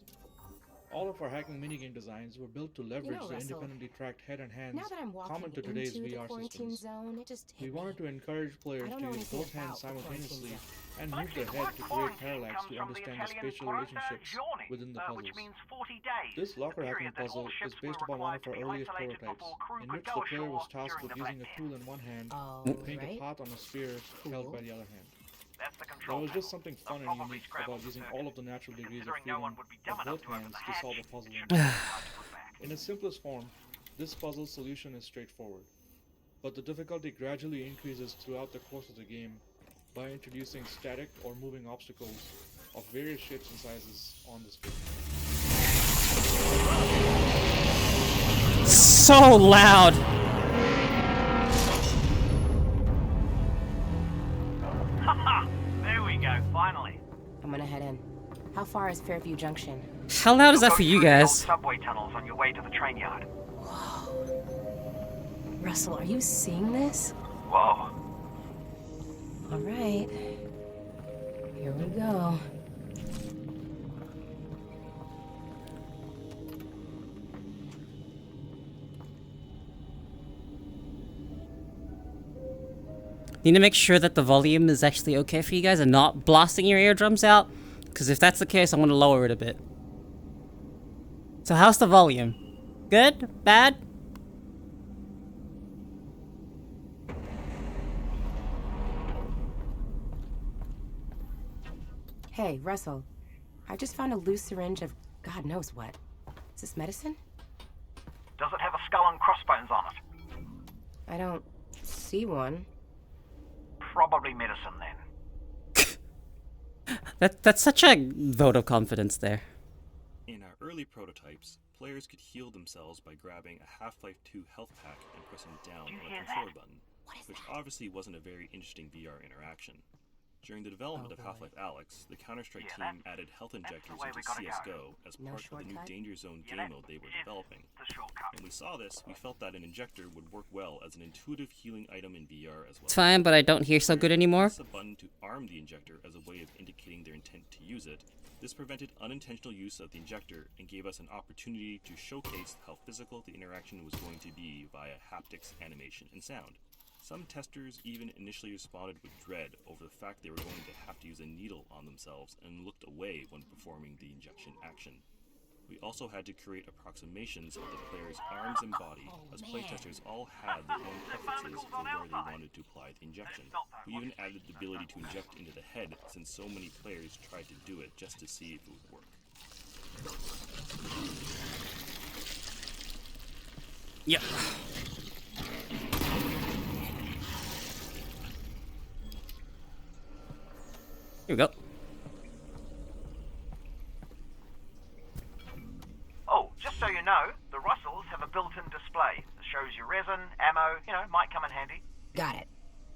All of our hacking minigame designs were built to leverage the Russell, independently tracked head and hands now that I'm walking common to today's into the VR quarantine systems. zone, it just hit We wanted to encourage players I don't to know use anything both hands about the quarantine simultaneously zone. and move their head to create parallax to understand the spatial relationships within the puzzles. Which means 40 days. This locker hacking period that puzzle all is ships based were upon one of our required to be earliest isolated prototypes, before crew in could which go the player was ashore tasked with during using the a tool in one hand Oh, to paint a right. pot on a sphere held by the other hand. That's the There control was just panel. something fun and Probably unique scrambled about the using circuit. all of the natural degrees of Considering no freedom one would be dumb of enough both to open hands the to solve a hatch, puzzle it in should be one. hard to put back. In its simplest form, this puzzle solution is straightforward, but the difficulty gradually increases throughout the course of the game by introducing static or moving obstacles of various shapes and sizes on the screen. So loud. There we go, finally. I'm gonna head in. How far is Fairview Junction? How loud is that for you Through the old guys? subway tunnels on your way to the train yard. Russell, are you seeing this? Whoa. All right. Here we go. Need to make sure that the volume is actually okay for you guys and not blasting your eardrums out. Because if that's the case, I'm going to lower it a bit. So how's the volume? Good? Bad? Hey, Russell. I just found a loose syringe of God knows what. Is this medicine? Does it have a skull and crossbones on it? I don't see one. Probably medicine then. That's such a vote of confidence there. In our early prototypes, players could heal themselves by grabbing a Half-Life 2 health pack and pressing down on a control button, which obviously wasn't a very interesting VR interaction. During the development of Half-Life Alyx, the Counter-Strike team added health injectors into CSGO as part of the new Danger Zone game mode they were developing. When we saw this, we felt that an injector would work well as an intuitive healing item in VR as well. It's fine, but I don't hear so good anymore. Press a button to arm the injector as a way of indicating their intent to use it. This prevented unintentional use of the injector and gave us an opportunity to showcase how physical the interaction was going to be via haptics, animation, and sound. Some testers even initially responded with dread over the fact they were going to have to use a needle on themselves and looked away when performing the injection action. We also had to create approximations of the player's arms and body, as playtesters all had their own preferences for where they wanted to apply the injection. We even added the ability to inject into the head, since so many players tried to do it just to see if it would work. Yeah. Here we go. Oh, just so you know, the Russells have a built-in display that shows your resin, ammo, might come in handy. Got it.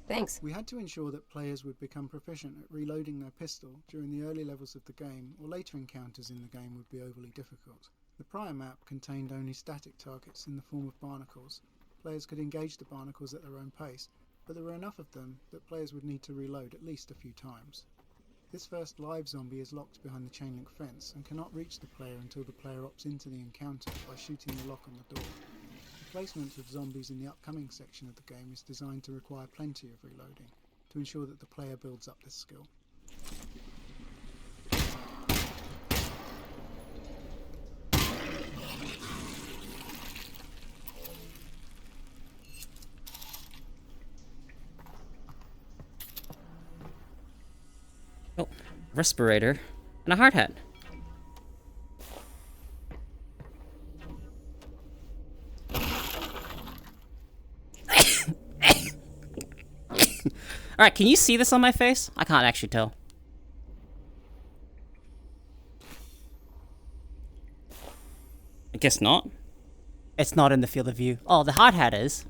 Thanks. We had to ensure that players would become proficient at reloading their pistol during the early levels of the game, or later encounters in the game would be overly difficult. The prior map contained only static targets in the form of barnacles. Players could engage the barnacles at their own pace, but there were enough of them that players would need to reload at least a few times. This first live zombie is locked behind the chain link fence and cannot reach the player until the player opts into the encounter by shooting the lock on the door. The placement of zombies in the upcoming section of the game is designed to require plenty of reloading, to ensure that the player builds up this skill. Oh, respirator and a hard hat. Alright, can you see this on my face? I can't actually tell. I guess not. It's not in the field of view. Oh, the hard hat is.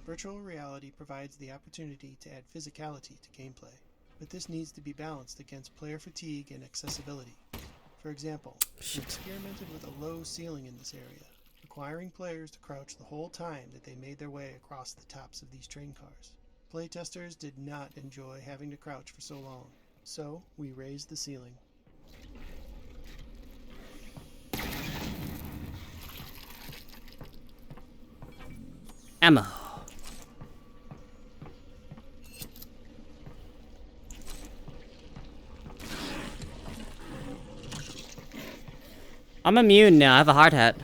Virtual reality provides the opportunity to add physicality to gameplay, but this needs to be balanced against player fatigue and accessibility. For example, we experimented with a low ceiling in this area, requiring players to crouch the whole time that they made their way across the tops of these train cars. Playtesters did not enjoy having to crouch for so long, so we raised the ceiling. Ammo. I'm immune now, I have a hard hat.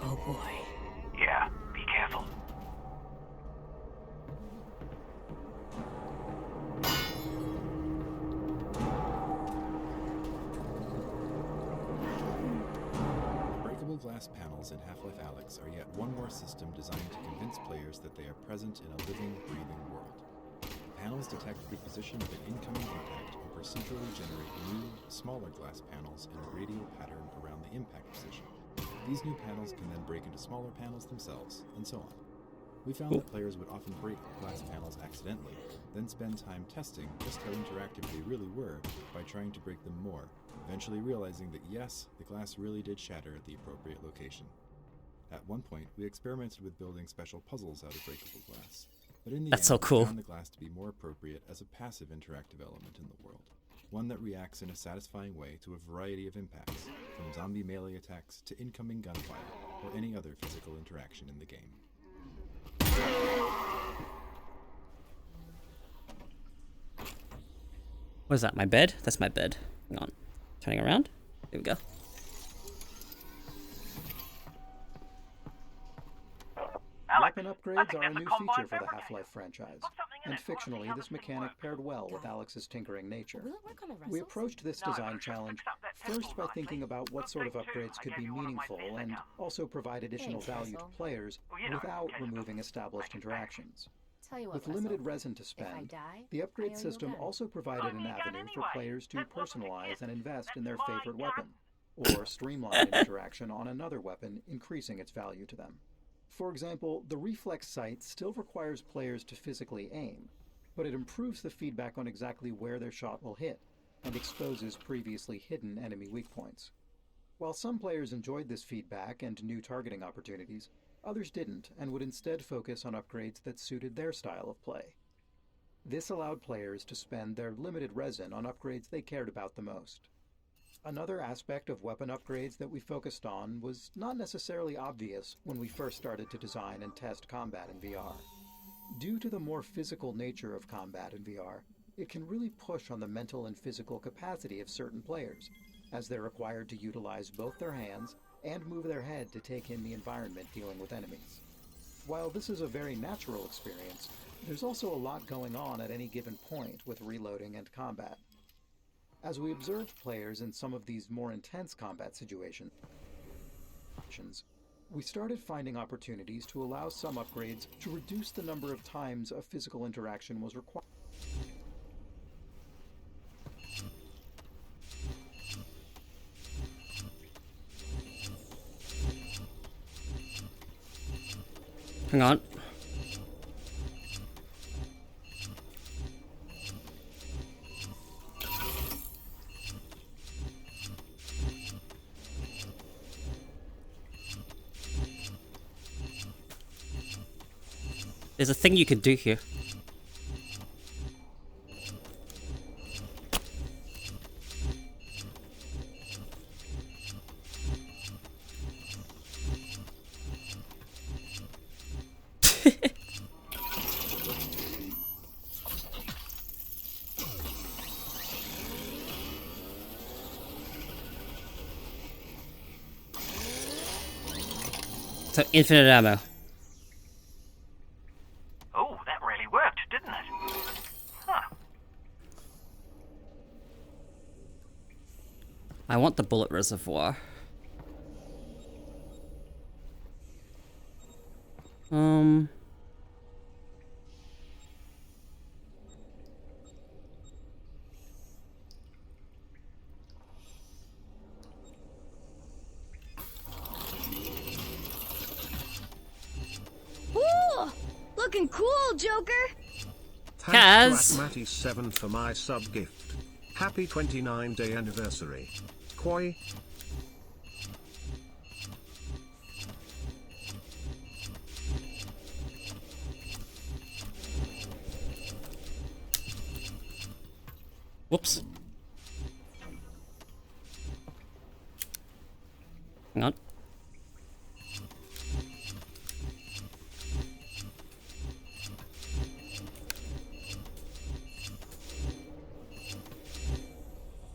Oh boy. Yeah, be careful. Breakable glass panels in Half-Life Alyx are yet one more system designed to convince players that they are present in a living, breathing world. The panels detect the position of an incoming impact and procedurally generate new, smaller glass panels in a radial pattern around the impact position. These new panels can then break into smaller panels themselves, and so on. We found that players would often break glass panels accidentally, then spend time testing just how interactive they really were by trying to break them more, eventually realizing that yes, the glass really did shatter at the appropriate location. At one point, we experimented with building special puzzles out of breakable glass. But in the That's end, so cool. we found the glass to be more appropriate as a passive interactive element in the world. one that reacts in a satisfying way to a variety of impacts, from zombie melee attacks to incoming gunfire, or any other physical interaction in the game. What is that, my bed? That's my bed. Hang on. Turning around. There we go. Weapon upgrades are a new feature for the Half-Life franchise, and fictionally this mechanic paired well with Alyx's tinkering nature. We approached this design challenge first by thinking about what sort of upgrades could be meaningful and also provide additional value to players without removing established interactions. With limited resin to spend, the upgrade system also provided an avenue for players to personalize and invest in their favorite weapon, or streamline an interaction on another weapon, increasing its value to them. For example, the reflex sight still requires players to physically aim, but it improves the feedback on exactly where their shot will hit, and exposes previously hidden enemy weak points. While some players enjoyed this feedback and new targeting opportunities, others didn't, and would instead focus on upgrades that suited their style of play. This allowed players to spend their limited resin on upgrades they cared about the most. Another aspect of weapon upgrades that we focused on was not necessarily obvious when we first started to design and test combat in VR. Due to the more physical nature of combat in VR, it can really push on the mental and physical capacity of certain players, as they're required to utilize both their hands and move their head to take in the environment dealing with enemies. While this is a very natural experience, there's also a lot going on at any given point with reloading and combat. As we observed players in some of these more intense combat situations, we started finding opportunities to allow some upgrades to reduce the number of times a physical interaction was required. Hang on. There's a thing you can do here. So infinite ammo. Oh, that really worked, didn't it? Huh. I want the bullet reservoir. Ooh, looking cool, Joker. Kaz. Matty7 for my sub gift. Happy 29-day anniversary. Koi. Whoops. Hang on.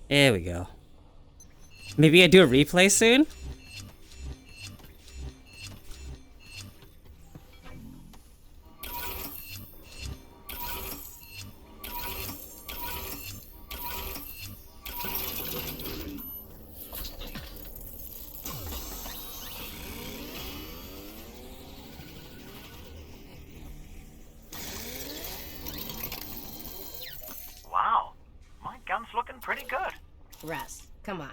There we go. Maybe I do a replay soon? Wow, my gun's looking pretty good. Russ, come on.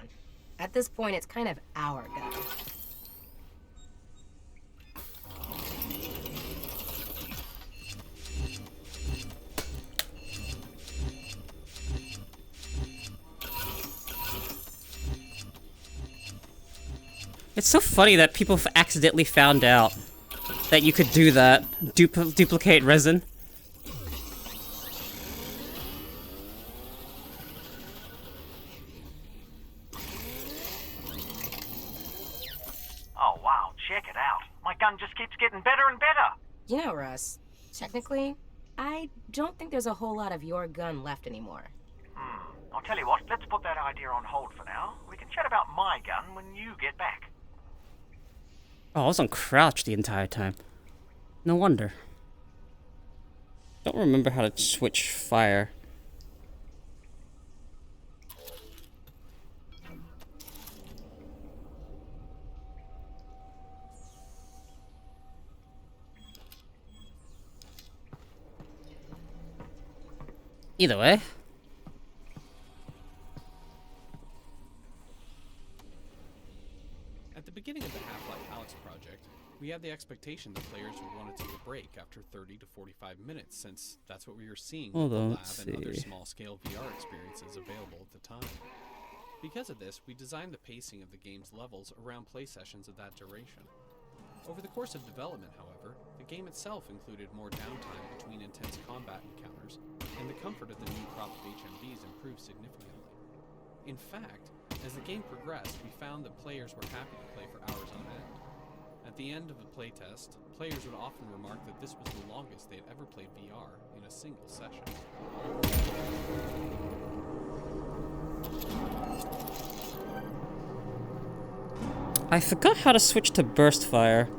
At this point, it's kind of our gun. It's so funny that people accidentally found out that you could do that. Duplicate resin. You know, Russ, technically, I don't think there's a whole lot of your gun left anymore. I'll tell you what, let's put that idea on hold for now. We can chat about my gun when you get back. Oh, I was on crouch the entire time. No wonder. Don't remember how to switch fire. Either way. At the beginning of the Half-Life Alyx project, we had the expectation that players would want to take a break after 30 to 45 minutes, since that's what we were seeing with the lab and other small-scale VR experiences available at the time. Because of this, we designed the pacing of the game's levels around play sessions of that duration. Over the course of development, however, the game itself included more downtime between intense combat encounters, and the comfort of the new crop of HMVs improved significantly. In fact, as the game progressed, we found that players were happy to play for hours on end. At the end of the playtest, players would often remark that this was the longest they had ever played VR in a single session. I forgot how to switch to burst fire.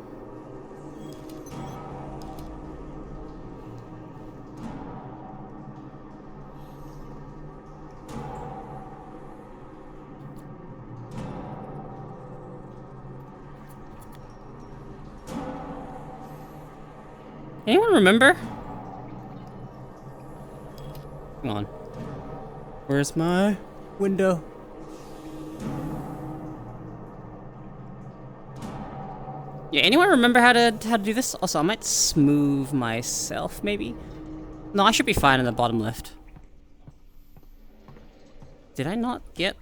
Anyone remember? Hang on. Where's my window? Yeah, anyone remember how to do this? Also, I might smooth myself, maybe? No, I should be fine in the bottom left. Did I not get...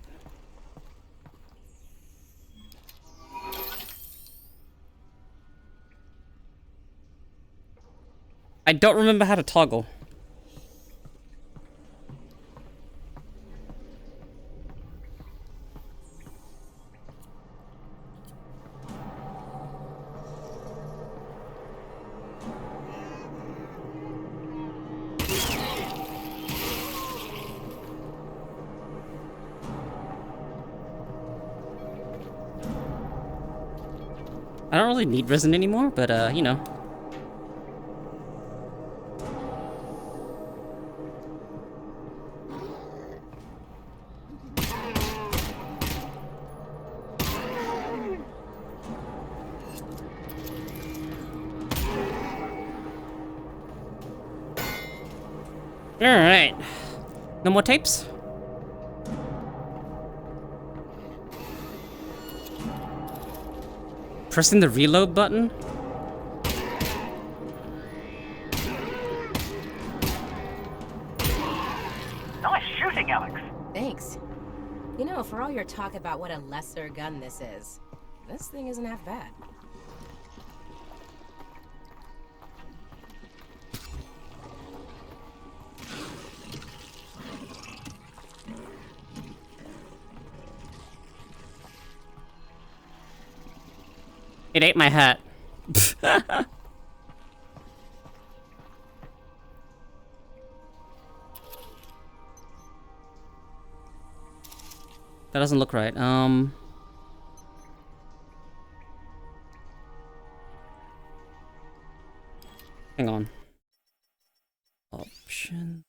I don't remember how to toggle. I don't really need resin anymore, but you know. Alright. No more tapes? Pressing the reload button? Nice shooting, Alyx. Thanks. You know, for all your talk about what a lesser gun this is, this thing isn't half bad. It ate my hat. That doesn't look right. Hang on. Option.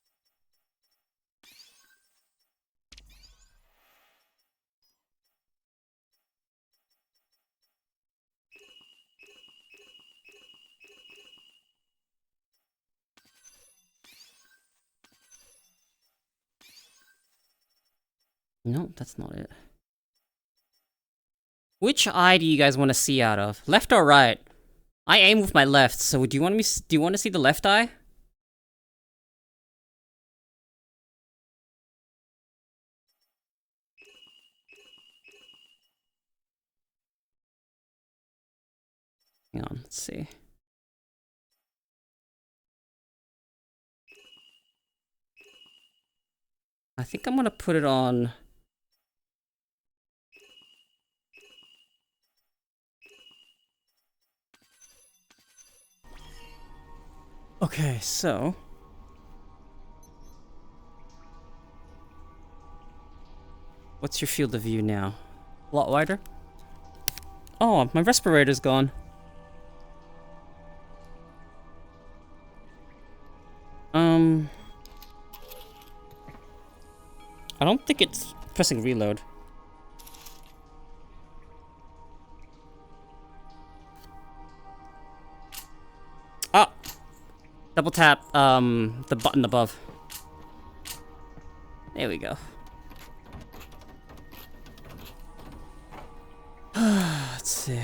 No, that's not it. Which eye do you guys want to see out of? Left or right? I aim with my left, so do you want to see the left eye? Hang on, let's see. I think I'm gonna put it on. Okay, so... What's your field of view now? A lot wider? Oh, my respirator's gone. I don't think it's pressing reload. Ah! Double tap, the button above. There we go. Let's see.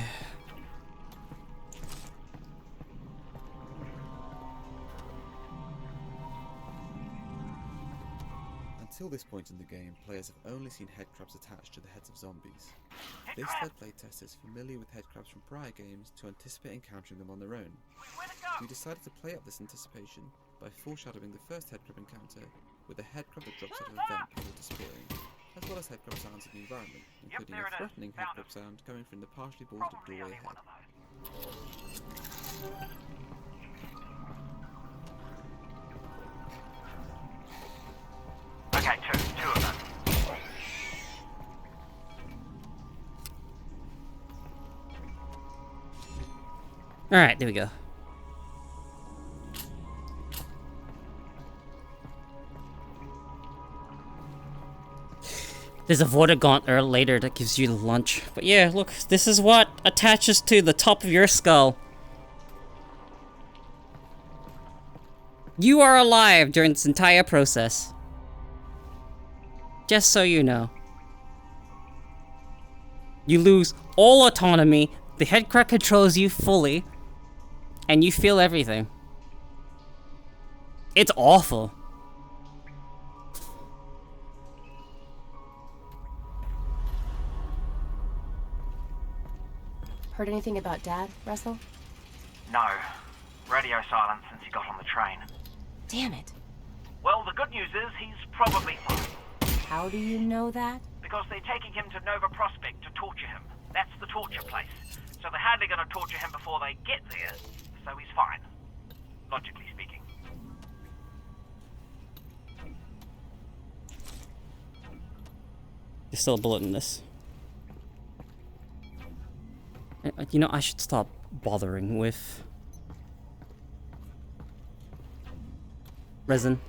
Until this point in the game, players have only seen headcrabs attached to the heads of zombies. This led playtesters familiar with headcrabs from prior games to anticipate encountering them on their own. We decided to play up this anticipation by foreshadowing the first headcrab encounter with a headcrab that drops out of a vent before disappearing, as well as headcrab sounds in the environment, including a threatening headcrab sound coming from the partially boarded up doorway ahead. Okay, two of them. Alright, there we go. There's a VOD gauntlet later that gives you lunch. But yeah, look, this is what attaches to the top of your skull. You are alive during this entire process. Just so you know. You lose all autonomy, the headcrab controls you fully, and you feel everything. It's awful. Heard anything about Dad, Russell? No. Radio silence since he got on the train. Damn it. Well, the good news is he's probably fine. How do you know that? Because they're taking him to Nova Prospect to torture him. That's the torture place. So they're hardly going to torture him before they get there. So he's fine. Logically speaking. There's still a bullet in this. You know, I should stop bothering with resin.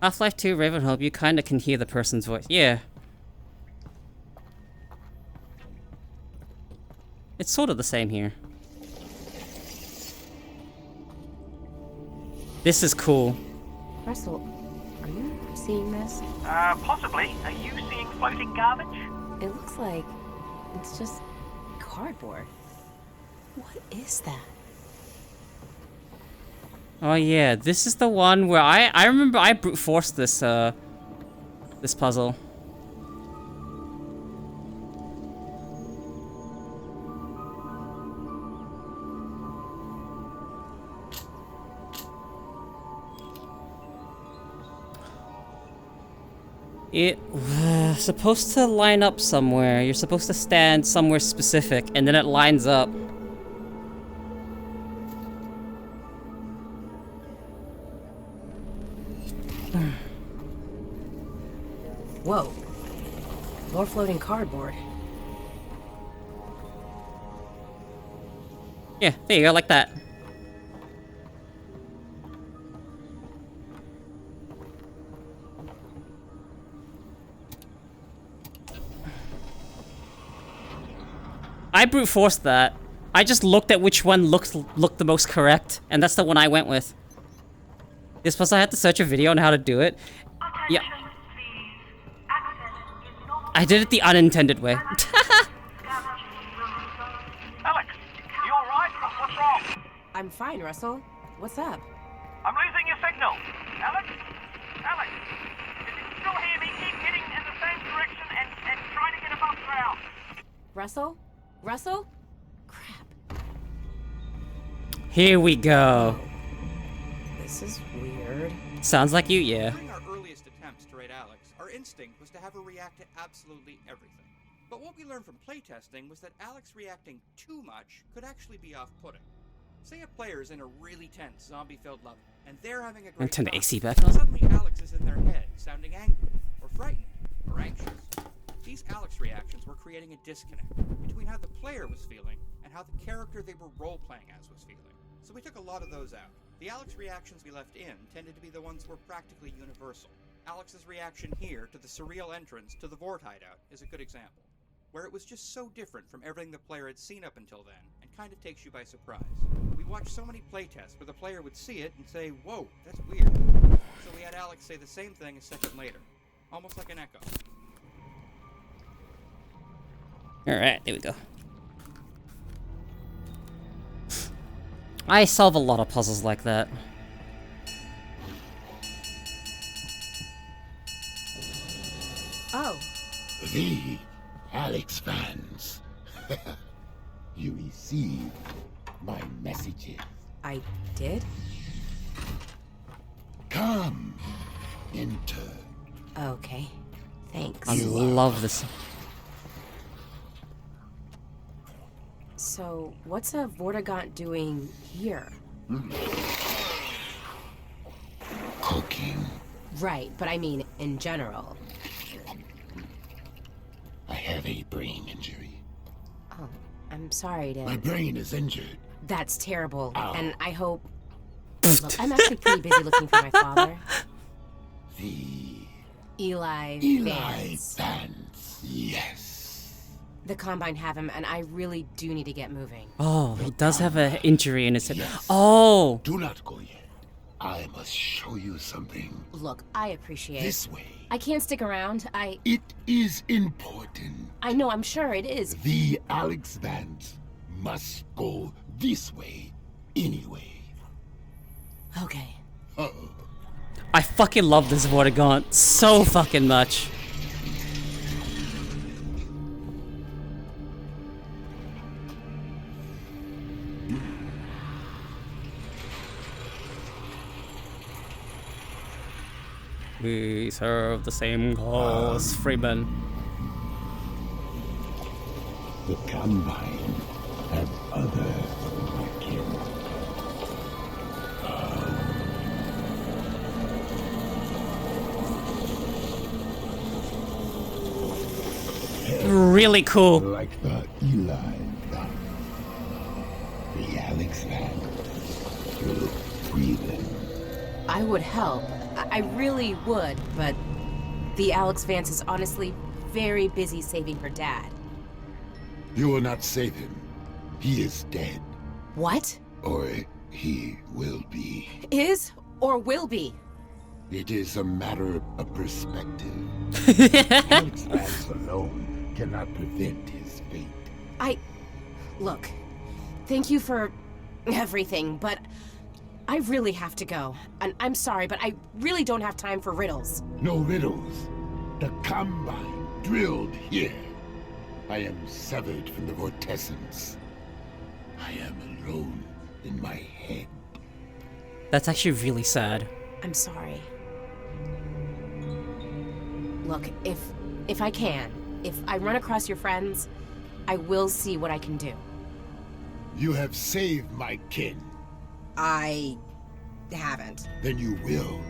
Half-Life 2 Ravenholm, you kinda can hear the person's voice. Yeah. It's sort of the same here. This is cool. Russell, are you seeing this? Possibly. Are you seeing floating garbage? It looks like it's just cardboard. What is that? Oh yeah, this is the one where I remember I brute forced this this puzzle. It was supposed to line up somewhere. You're supposed to stand somewhere specific, and then it lines up. Whoa. More floating cardboard. Yeah, there you go, like that. I brute forced that. I just looked at which one looked the most correct, and that's the one I went with. This plus I had to search a video on how to do it. Yeah. I did it the unintended way. Alyx, you alright? What's wrong? I'm fine, Russell. What's up? I'm losing your signal. Alyx? Alyx? If you can still hear me, keep heading in the same direction and try to get above ground. Russell? Russell? Crap. Here we go. This is weird. Sounds like you, yeah. During our earliest attempts to raid Alyx, our instinct was to have her react to absolutely everything. But what we learned from playtesting was that Alyx reacting too much could actually be off-putting. Say a player is in a really tense, zombie-filled level, and they're having a great turn time. the AC back on. Suddenly Alyx is in their head, sounding angry, or frightened, or anxious. These Alyx reactions were creating a disconnect between how the player was feeling and how the character they were role-playing as was feeling. So we took a lot of those out. The Alyx reactions we left in tended to be the ones that were practically universal. Alyx's reaction here to the surreal entrance to the Vort hideout is a good example, where it was just so different from everything the player had seen up until then, and kind of takes you by surprise. We watched so many playtests where the player would see it and say, "Whoa, that's weird." So we had Alyx say the same thing a second later, almost like an echo. Alright, there we go. I solve a lot of puzzles like that. Oh. The Alyx fans. You received my messages. I did? Come, enter. Okay. Thanks. I love this. So, what's a Vortigaunt doing here? Cooking. Right, but I mean, in general. I have a brain injury. Oh, I'm sorry to... My brain is injured. That's terrible, Ow. and I hope... Look, I'm actually pretty busy looking for my father. Eli Vance. Vance, yes. The Combine have him, and I really do need to get moving. Oh, he does have an injury in his head. Yes. Oh! Do not go yet. I must show you something. Look, I appreciate This way. I can't stick around. It is important. I know, I'm sure it is. The Alyx Vance must go this way anyway. Okay. I fucking love this Vortigaunt so fucking much. We serve the same cause, Freeman. The Combine have other kin. Really cool. Like the Eli Vance. The Alyx Vance will free them. I would help. I really would, but the Alyx Vance is honestly very busy saving her dad. You will not save him. He is dead. What? Or he will be. Is or will be? It is a matter of perspective. Alyx Vance alone cannot prevent his fate. Look, thank you for everything, but I really have to go. And I'm sorry, but I really don't have time for riddles. No riddles. The Combine drilled here. I am severed from the vortessence. I am alone in my head. That's actually really sad. I'm sorry. Look, if I can, if I run across your friends, I will see what I can do. You have saved my kin. I haven't. Then you will.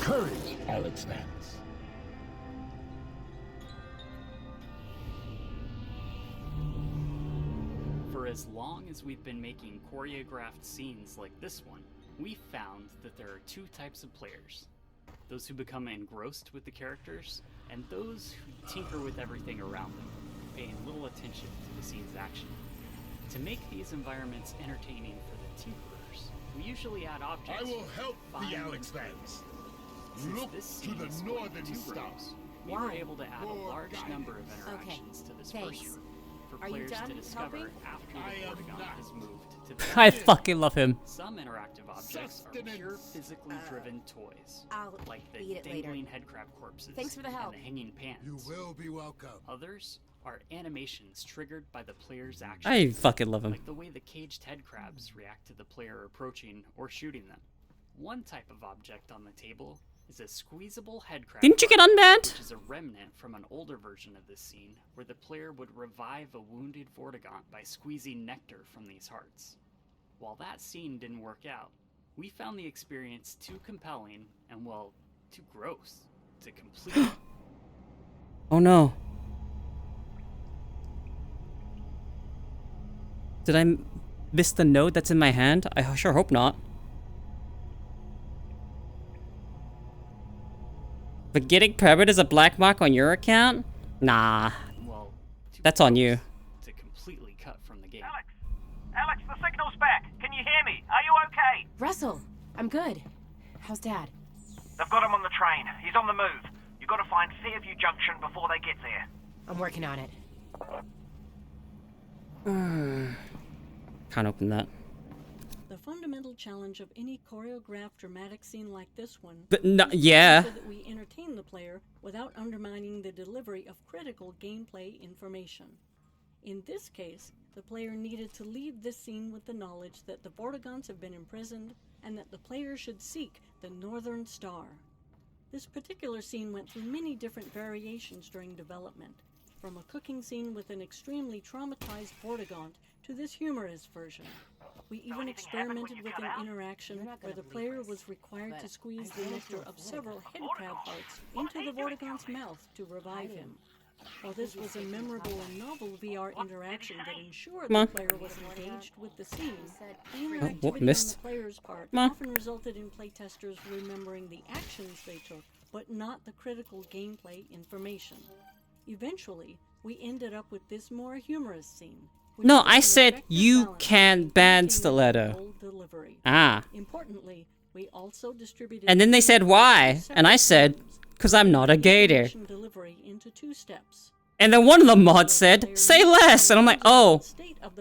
Courage, Alyx Vance. For as long as we've been making choreographed scenes like this one, we've found that there are two types of players. Those who become engrossed with the characters, and those who tinker with everything around them, paying little attention to the scene's action. To make these environments entertaining for the tinkerers, we usually add objects. I will help find the and Alyx play. Vance. Since Look this to scene the is northern two star. rooms, we were able to add a large number of interactions to this thanks. first room for Are you players done to discover helping? after the Vortigaunt has moved to the I fucking love him. Some interactive objects are pure physically driven toys, like the eat it later. dangling headcrab corpses Thanks for the help. and the hanging pans. You will be welcome. Others are animations triggered by the player's actions. I fucking love him. Like the way the caged head crabs react to the player approaching or shooting them. One type of object on the table is a squeezable head crab. Didn't you get unbanned? Which is a remnant from an older version of this scene where the player would revive a wounded Vortigaunt by squeezing nectar from these hearts. While that scene didn't work out, we found the experience too compelling and, well, too gross to complete. Oh no. Did I miss the node that's in my hand? I sure hope not. But getting pervert is a black mark on your account? Nah. Well, that's on you. To completely cut from the game. Alex, the signal's back. Can you hear me? Are you okay? Russell, I'm good. How's Dad? They've got him on the train. He's on the move. You've got to find Fairview Junction before they get there. I'm working on it. Can't open that. The fundamental challenge of any choreographed dramatic scene like this one But no, is to yeah. ensure that we entertain the player without undermining the delivery of critical gameplay information. In this case, the player needed to leave this scene with the knowledge that the Vortigaunts have been imprisoned and that the player should seek the Northern Star. This particular scene went through many different variations during development, from a cooking scene with an extremely traumatized Vortigaunt to this humorous version. We even experimented with an interaction where the player was required to squeeze the nectar of several head crab hearts into the Vortigaunt's mouth to revive him. While this was a memorable and novel VR interaction that ensured the player was engaged with the scene, the interactivity on the player's part often resulted in playtesters remembering the actions they took, but not the critical gameplay information. Eventually, we ended up with this more humorous scene. No, I said you can ban Stiletto. Ah. Importantly, we also distributed And then they said why? And I said, because I'm not a gator. delivery into 2 steps. And then one of the mods said, say less! And I'm like, oh,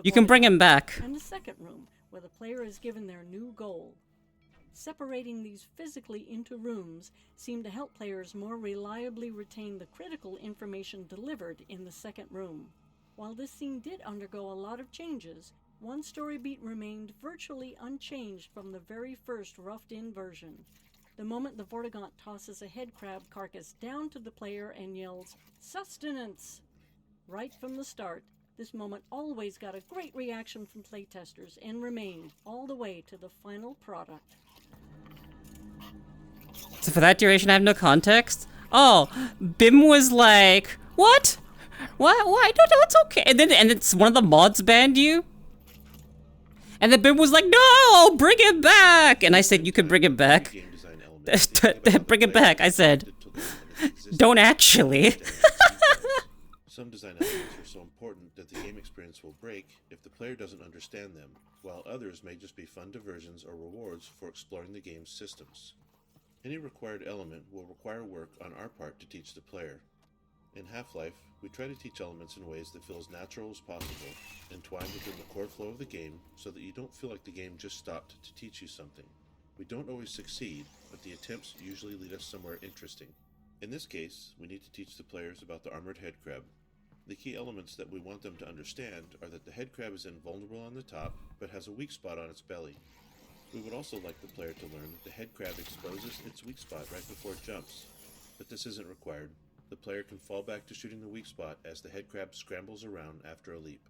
you can bring him back. And the second room, where the player is given their new goal. Separating these physically into rooms seemed to help players more reliably retain the critical information delivered in the second room. While this scene did undergo a lot of changes, one story beat remained virtually unchanged from the very first roughed-in version. The moment the Vortigaunt tosses a head crab carcass down to the player and yells, "Sustenance!" Right from the start, this moment always got a great reaction from playtesters and remained all the way to the final product. So for that duration, I have no context? Oh, Bim was like, what? Why? No, it's okay. And then it's one of the mods banned you? And then Bim was like, no, bring it back! And I said, you can bring it back. Bring it back, I said. Don't actually. Some design elements are so important that the game experience will break if the player doesn't understand them, while others may just be fun diversions or rewards for exploring the game's systems. Any required element will require work on our part to teach the player. In Half-Life, we try to teach elements in ways that feel as natural as possible, entwined within the core flow of the game so that you don't feel like the game just stopped to teach you something. We don't always succeed, but the attempts usually lead us somewhere interesting. In this case, we need to teach the players about the armored headcrab. The key elements that we want them to understand are that the headcrab is invulnerable on the top, but has a weak spot on its belly. We would also like the player to learn that the headcrab exposes its weak spot right before it jumps, but this isn't required. The player can fall back to shooting the weak spot as the headcrab scrambles around after a leap.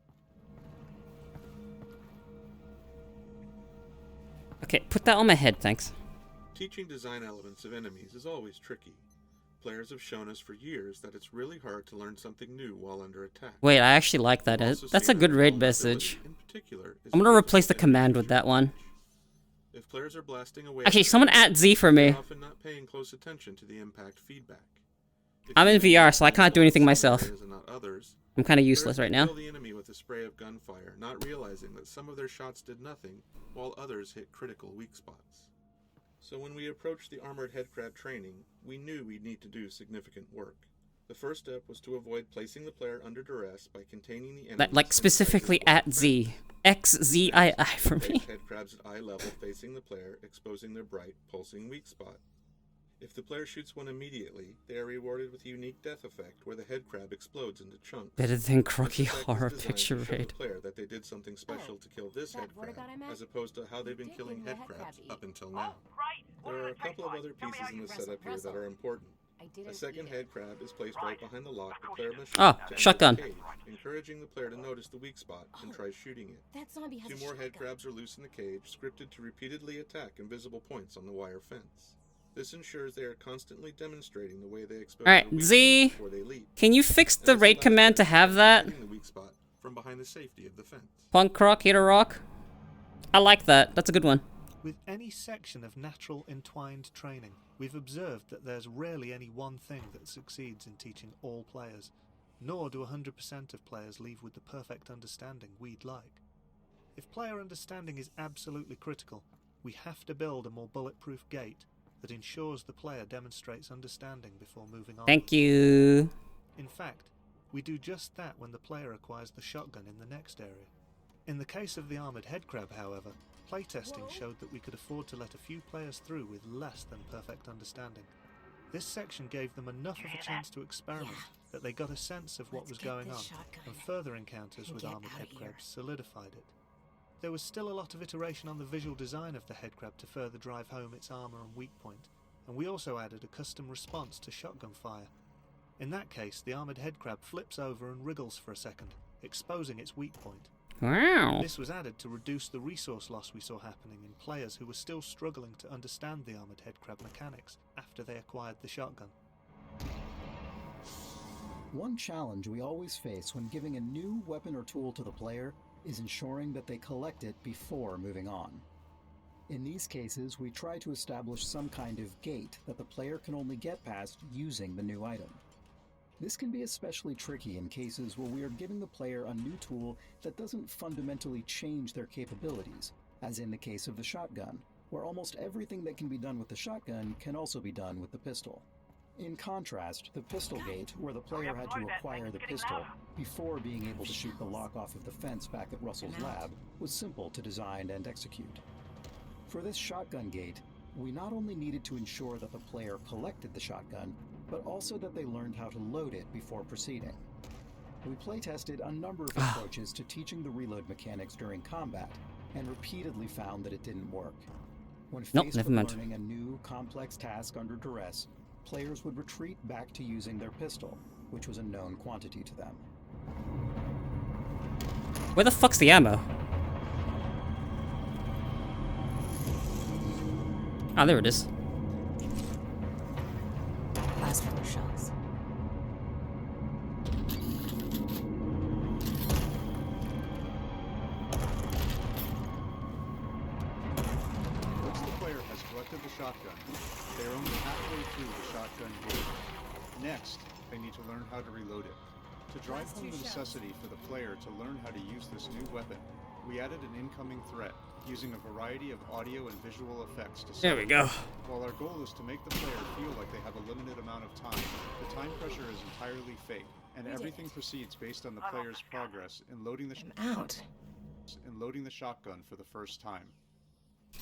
Okay, put that on my head, thanks. Teaching design elements of enemies is always tricky. Players have shown us for years that it's really hard to learn something new while under attack. Wait, I actually like that. That's a good raid message. I'm gonna replace the command with that one. If players are blasting away, Actually, someone at Z for me. they're often not paying close attention to the impact feedback. I'm in VR, so I can't do anything myself. And not others, I'm kind of useless right now. kill the enemy with a spray of gunfire, not realizing that some of their shots did nothing, while others hit critical weak spots. So when we approached the armored headcrab training, we knew we'd need to do significant work. The first step was to avoid placing the player under duress by containing the enemy. Like specifically at Z. XZII for me. Headcrabs at eye level facing the player, exposing their bright, pulsing weak spot. If the player shoots one immediately, they are rewarded with a unique death effect where the head crab explodes into chunks. Better than Crocky This effect horror is designed picture to show raid. the player that they did something special to kill this head crab, as opposed to how they've been killing head crabs up until now. There are a couple of other pieces in the setup here that are important. A second head crab is placed right behind the lock the player must shoot Ah, to enter shotgun. the cage, encouraging the player to notice the weak spot and try shooting it. That zombie has 2 more head crabs are loose in the cage, scripted to repeatedly attack invisible points on the wire fence. This ensures they are constantly demonstrating the way they expose Alright, their weak Z, spots before they leap. can you fix And the this raid allows command to players have that? hitting the weak spot from behind the safety of the fence. Punk Croc, hit a rock? I like that. That's a good one. With any section of natural entwined training, we've observed that there's rarely any one thing that succeeds in teaching all players, nor do 100% of players leave with the perfect understanding we'd like. If player understanding is absolutely critical, we have to build a more bulletproof gate that ensures the player demonstrates understanding before moving on. Thank you. In fact, we do just that when the player acquires the shotgun in the next area. In the case of the armoured headcrab, however, playtesting showed that we could afford to let a few players through with less than perfect understanding. This section gave them enough of a chance to experiment that they got a sense of what was going on, and further encounters with armoured headcrabs solidified it. There was still a lot of iteration on the visual design of the headcrab to further drive home its armour and weak point, and we also added a custom response to shotgun fire. In that case, the armoured headcrab flips over and wriggles for a second, exposing its weak point. Wow. This was added to reduce the resource loss we saw happening in players who were still struggling to understand the armoured headcrab mechanics after they acquired the shotgun. One challenge we always face when giving a new weapon or tool to the player is ensuring that they collect it before moving on. In these cases, we try to establish some kind of gate that the player can only get past using the new item. This can be especially tricky in cases where we are giving the player a new tool that doesn't fundamentally change their capabilities, as in the case of the shotgun, where almost everything that can be done with the shotgun can also be done with the pistol. In contrast, the pistol gate, where the player had to acquire the pistol before being able to shoot the lock off of the fence back at Russell's lab, was simple to design and execute. For this shotgun gate, we not only needed to ensure that the player collected the shotgun, but also that they learned how to load it before proceeding. We playtested a number of approaches to teaching the reload mechanics during combat, and repeatedly found that it didn't work. When faced with learning a new, complex task under duress, players would retreat back to using their pistol, which was a known quantity to them. Where the fuck's the ammo? Ah, there it is. Plasma shells. Once the player has collected the shotgun, they are only halfway through the shotgun gate. Next, they need to learn how to reload it. To drive home the necessity for the player to learn how to use this new weapon, we added an incoming threat, using a variety of audio and visual effects to There we go. While our goal is to make the player feel like they have a limited amount of time, the time pressure is entirely fake, and everything proceeds based on the player's progress in loading the shotgun for the first time.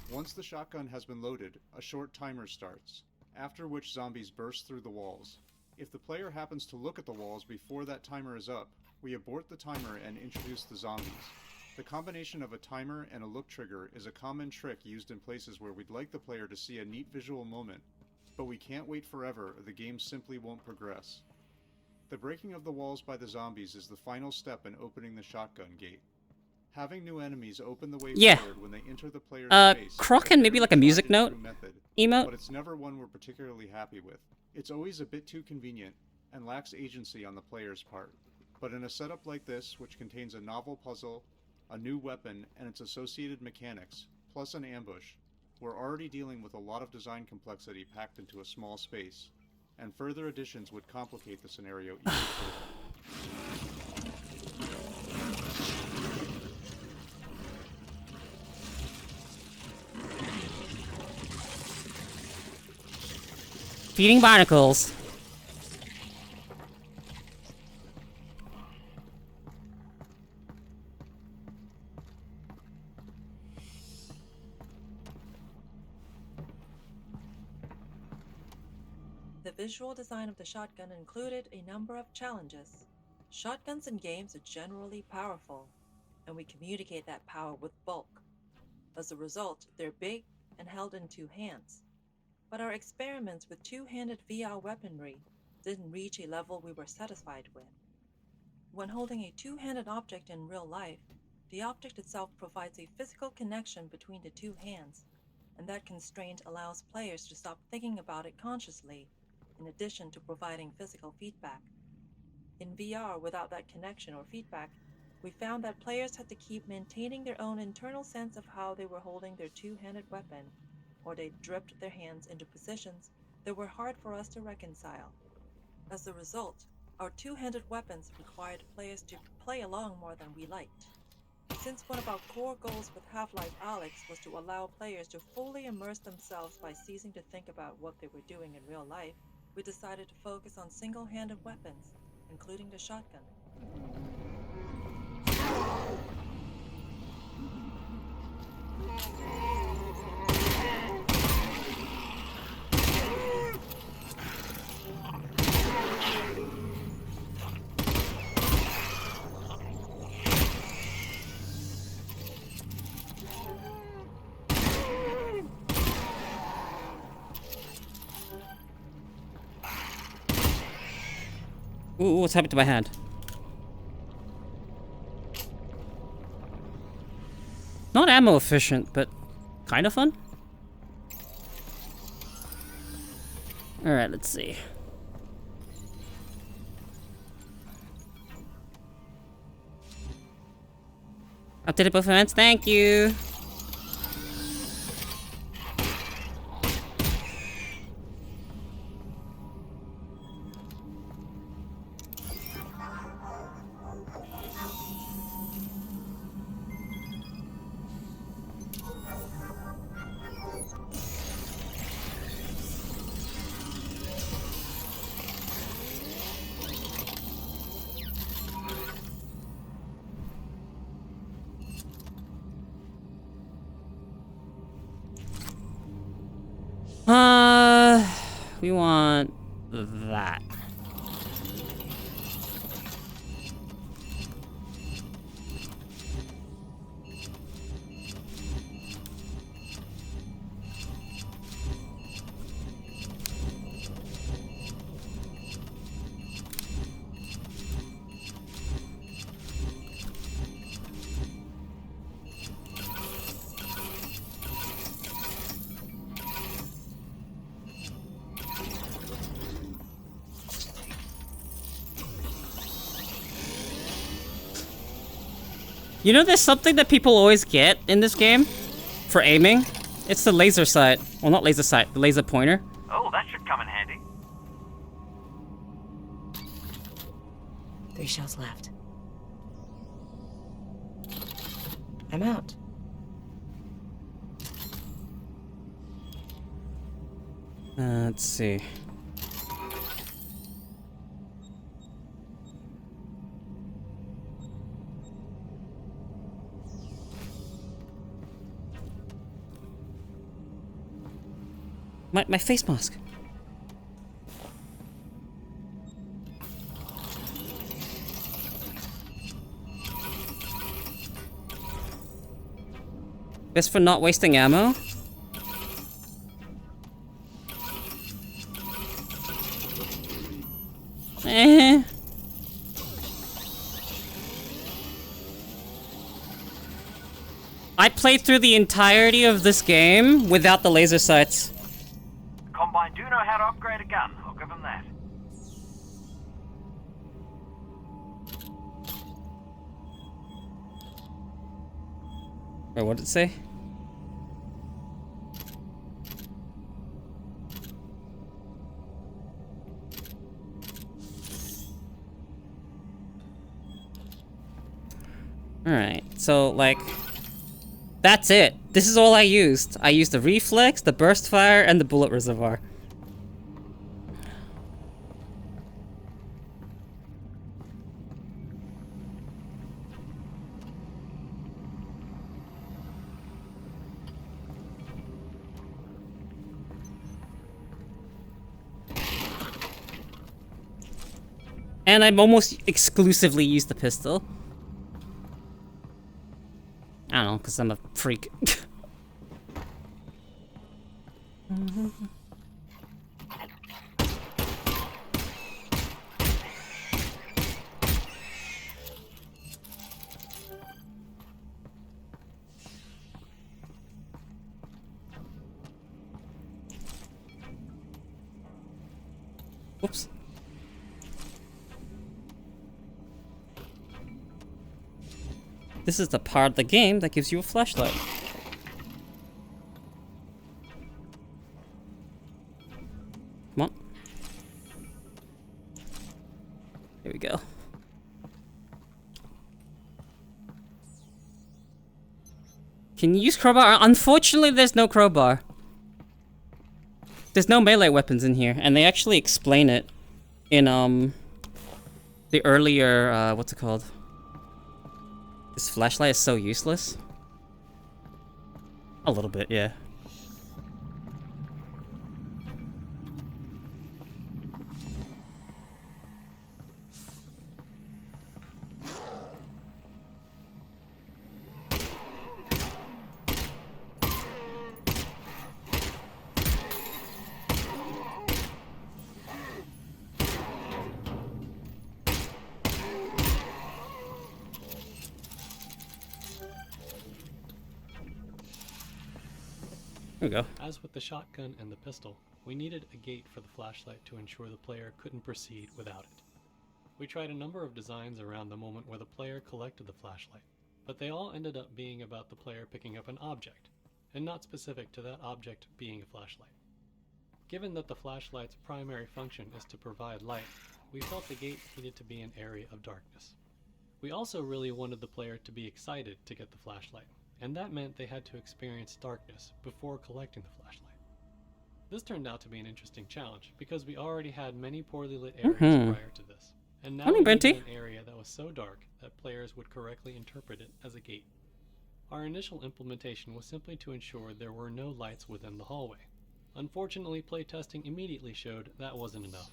Once the shotgun has been loaded, a short timer starts, after which zombies burst through the walls. If the player happens to look at the walls before that timer is up, we abort the timer and introduce the zombies. The combination of a timer and a look trigger is a common trick used in places where we'd like the player to see a neat visual moment, but we can't wait forever or the game simply won't progress. The breaking of the walls by the zombies is the final step in opening the shotgun gate. Having new enemies open the way forward when they enter the player's space. Croc and maybe like a music note emote. But it's never one we're particularly happy with. It's always a bit too convenient and lacks agency on the player's part. But in a setup like this, which contains a novel puzzle, a new weapon, and its associated mechanics, plus an ambush, we're already dealing with a lot of design complexity packed into a small space, and further additions would complicate the scenario even further. Feeding barnacles. visual design of the shotgun included a number of challenges. Shotguns in games are generally powerful, and we communicate that power with bulk. As a result, they're big and held in two hands. But our experiments with two-handed VR weaponry didn't reach a level we were satisfied with. When holding a two-handed object in real life, the object itself provides a physical connection between the two hands, and that constraint allows players to stop thinking about it consciously, in addition to providing physical feedback. In VR, without that connection or feedback, we found that players had to keep maintaining their own internal sense of how they were holding their two-handed weapon, or they dripped their hands into positions that were hard for us to reconcile. As a result, our two-handed weapons required players to play along more than we liked. Since one of our core goals with Half-Life Alyx was to allow players to fully immerse themselves by ceasing to think about what they were doing in real life, we decided to focus on single-handed weapons, including the shotgun. Ooh, what's happened to my hand? Not ammo efficient, but kind of fun. Alright, let's see. Updated performance, thank you. We want that. You know, there's something that people always get in this game for aiming. It's the laser sight. Well, not laser sight, the laser pointer. Oh, that should come in handy. 3 shells left. I'm out. Let's see. My face mask. Best for not wasting ammo. I played through the entirety of this game without the laser sights. Combine do know how to upgrade a gun, I'll give them that. Wait, what did it say? Alright, so, like, that's it. This is all I used. I used the reflex, the burst fire, and the bullet reservoir. And I've almost exclusively used the pistol. I don't know, because I'm a freak. Whoops. This is the part of the game that gives you a flashlight. Come on. Here we go. Can you use crowbar? Unfortunately, there's no crowbar. There's no melee weapons in here, and they actually explain it in the earlier what's it called? This flashlight is so useless. A little bit, yeah. There we go. As with the shotgun and the pistol, we needed a gate for the flashlight to ensure the player couldn't proceed without it. We tried a number of designs around the moment where the player collected the flashlight, but they all ended up being about the player picking up an object, and not specific to that object being a flashlight. Given that the flashlight's primary function is to provide light, we felt the gate needed to be an area of darkness. We also really wanted the player to be excited to get the flashlight, and that meant they had to experience darkness before collecting the flashlight. This turned out to be an interesting challenge, because we already had many poorly lit areas prior to this, and now we needed an area that was so dark that players would correctly interpret it as a gate. Our initial implementation was simply to ensure there were no lights within the hallway. Unfortunately, playtesting immediately showed that wasn't enough.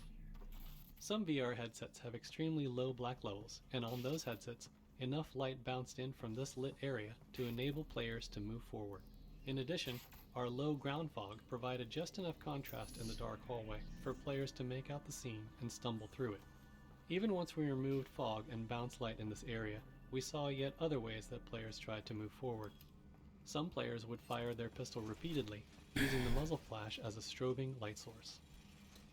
Some VR headsets have extremely low black levels, and on those headsets, enough light bounced in from this lit area to enable players to move forward. In addition, our low ground fog provided just enough contrast in the dark hallway for players to make out the scene and stumble through it. Even once we removed fog and bounce light in this area, we saw yet other ways that players tried to move forward. Some players would fire their pistol repeatedly, using the muzzle flash as a strobing light source.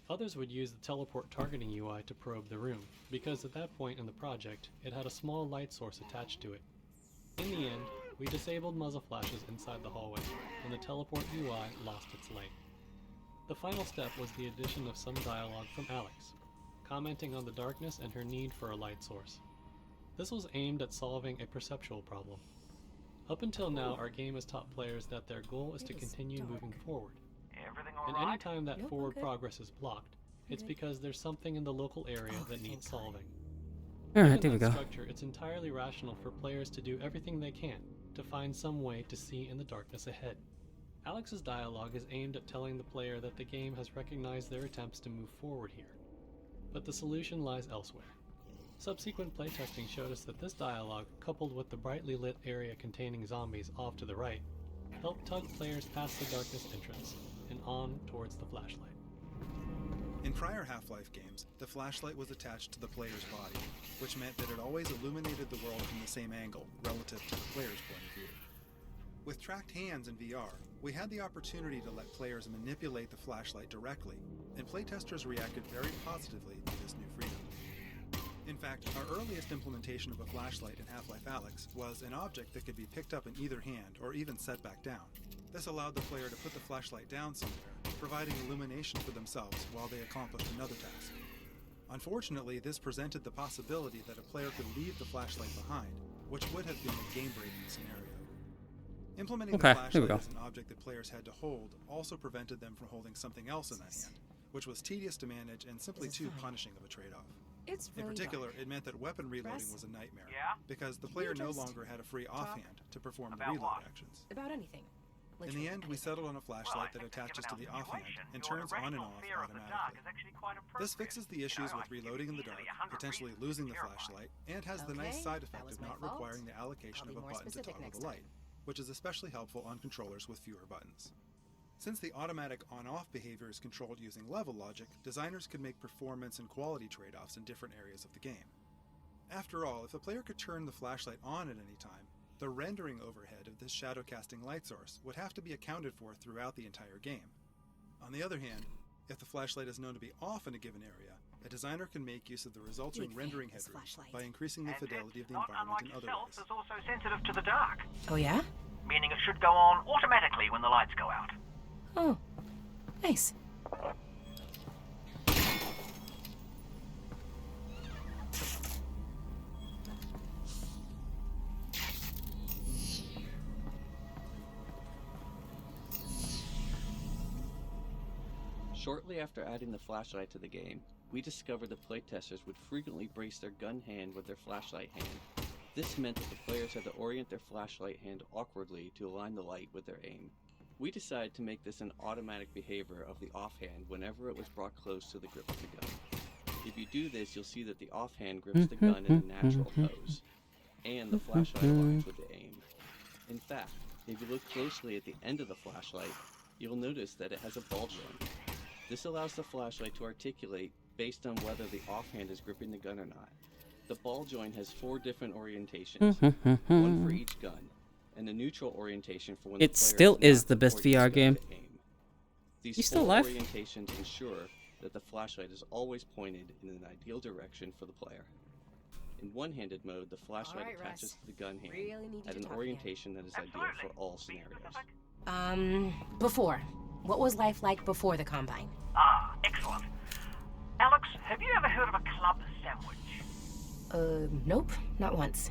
Others would use the teleport targeting UI to probe the room, because at that point in the project, it had a small light source attached to it. In the end, we disabled muzzle flashes inside the hallway, and the teleport UI lost its light. The final step was the addition of some dialogue from Alyx, commenting on the darkness and her need for a light source. This was aimed at solving a perceptual problem. Up until now, our game has taught players that their goal is to continue moving forward. And any time that forward progress is blocked, it's because there's something in the local area that needs solving. Alright, there we go. Structure, it's entirely rational for players to do everything they can to find some way to see in the darkness ahead. Alyx's dialogue is aimed at telling the player that the game has recognized their attempts to move forward here, but the solution lies elsewhere. Subsequent playtesting showed us that this dialogue, coupled with the brightly lit area containing zombies off to the right, helped tug players past the darkness entrance and on towards the flashlight. In prior Half-Life games, the flashlight was attached to the player's body, which meant that it always illuminated the world from the same angle relative to the player's point of view. With tracked hands in VR, we had the opportunity to let players manipulate the flashlight directly, and playtesters reacted very positively to this new freedom. In fact, our earliest implementation of a flashlight in Half-Life Alyx was an object that could be picked up in either hand or even set back down. This allowed the player to put the flashlight down somewhere, providing illumination for themselves while they accomplished another task. Unfortunately, this presented the possibility that a player could leave the flashlight behind, which would have been a game-breaking scenario. Implementing the flashlight as an object that players had to hold also prevented them from holding something else in that hand, which was tedious to manage and simply too punishing of a trade-off. In particular, it meant that weapon reloading was a nightmare, because the player no longer had a free offhand to perform the reload actions. About anything. In the end, we settled on a flashlight that attaches to the offhand and turns on and off automatically. This fixes the issues with reloading in the dark, potentially losing the flashlight, and has the nice side effect of not requiring the allocation of a button to toggle the light, which is especially helpful on controllers with fewer buttons. Since the automatic on-off behavior is controlled using level logic, designers could make performance and quality trade-offs in different areas of the game. After all, if a player could turn the flashlight on at any time, the rendering overhead of this shadow-casting light source would have to be accounted for throughout the entire game. On the other hand, if the flashlight is known to be off in a given area, a designer can make use of the resulting rendering headroom by increasing the fidelity of the environment in other ways. It's also sensitive to the dark, Oh, yeah? meaning it should go on automatically when the lights go out. Oh, nice. Shortly after adding the flashlight to the game, we discovered the playtesters would frequently brace their gun hand with their flashlight hand. This meant that the players had to orient their flashlight hand awkwardly to align the light with their aim. We decided to make this an automatic behavior of the offhand whenever it was brought close to the grip of the gun. If you do this, you'll see that the offhand grips the gun in a natural pose, and the flashlight aligns with the aim. In fact, if you look closely at the end of the flashlight, you'll notice that it has a ball joint. This allows the flashlight to articulate based on whether the offhand is gripping the gun or not. The ball joint has 4 different orientations, one for each gun, and a neutral orientation for when It the player still is is the best VR game. These You still 4 alive? orientations ensure that the flashlight is always pointed in an ideal direction for the player. In one-handed mode, the flashlight Alright, attaches Russ. to the gun hand Really need you at to an talk orientation that is ideal for all scenarios. Before. What was life like before the Combine? Ah, excellent. Alyx, have you ever heard of a club sandwich? Nope, not once.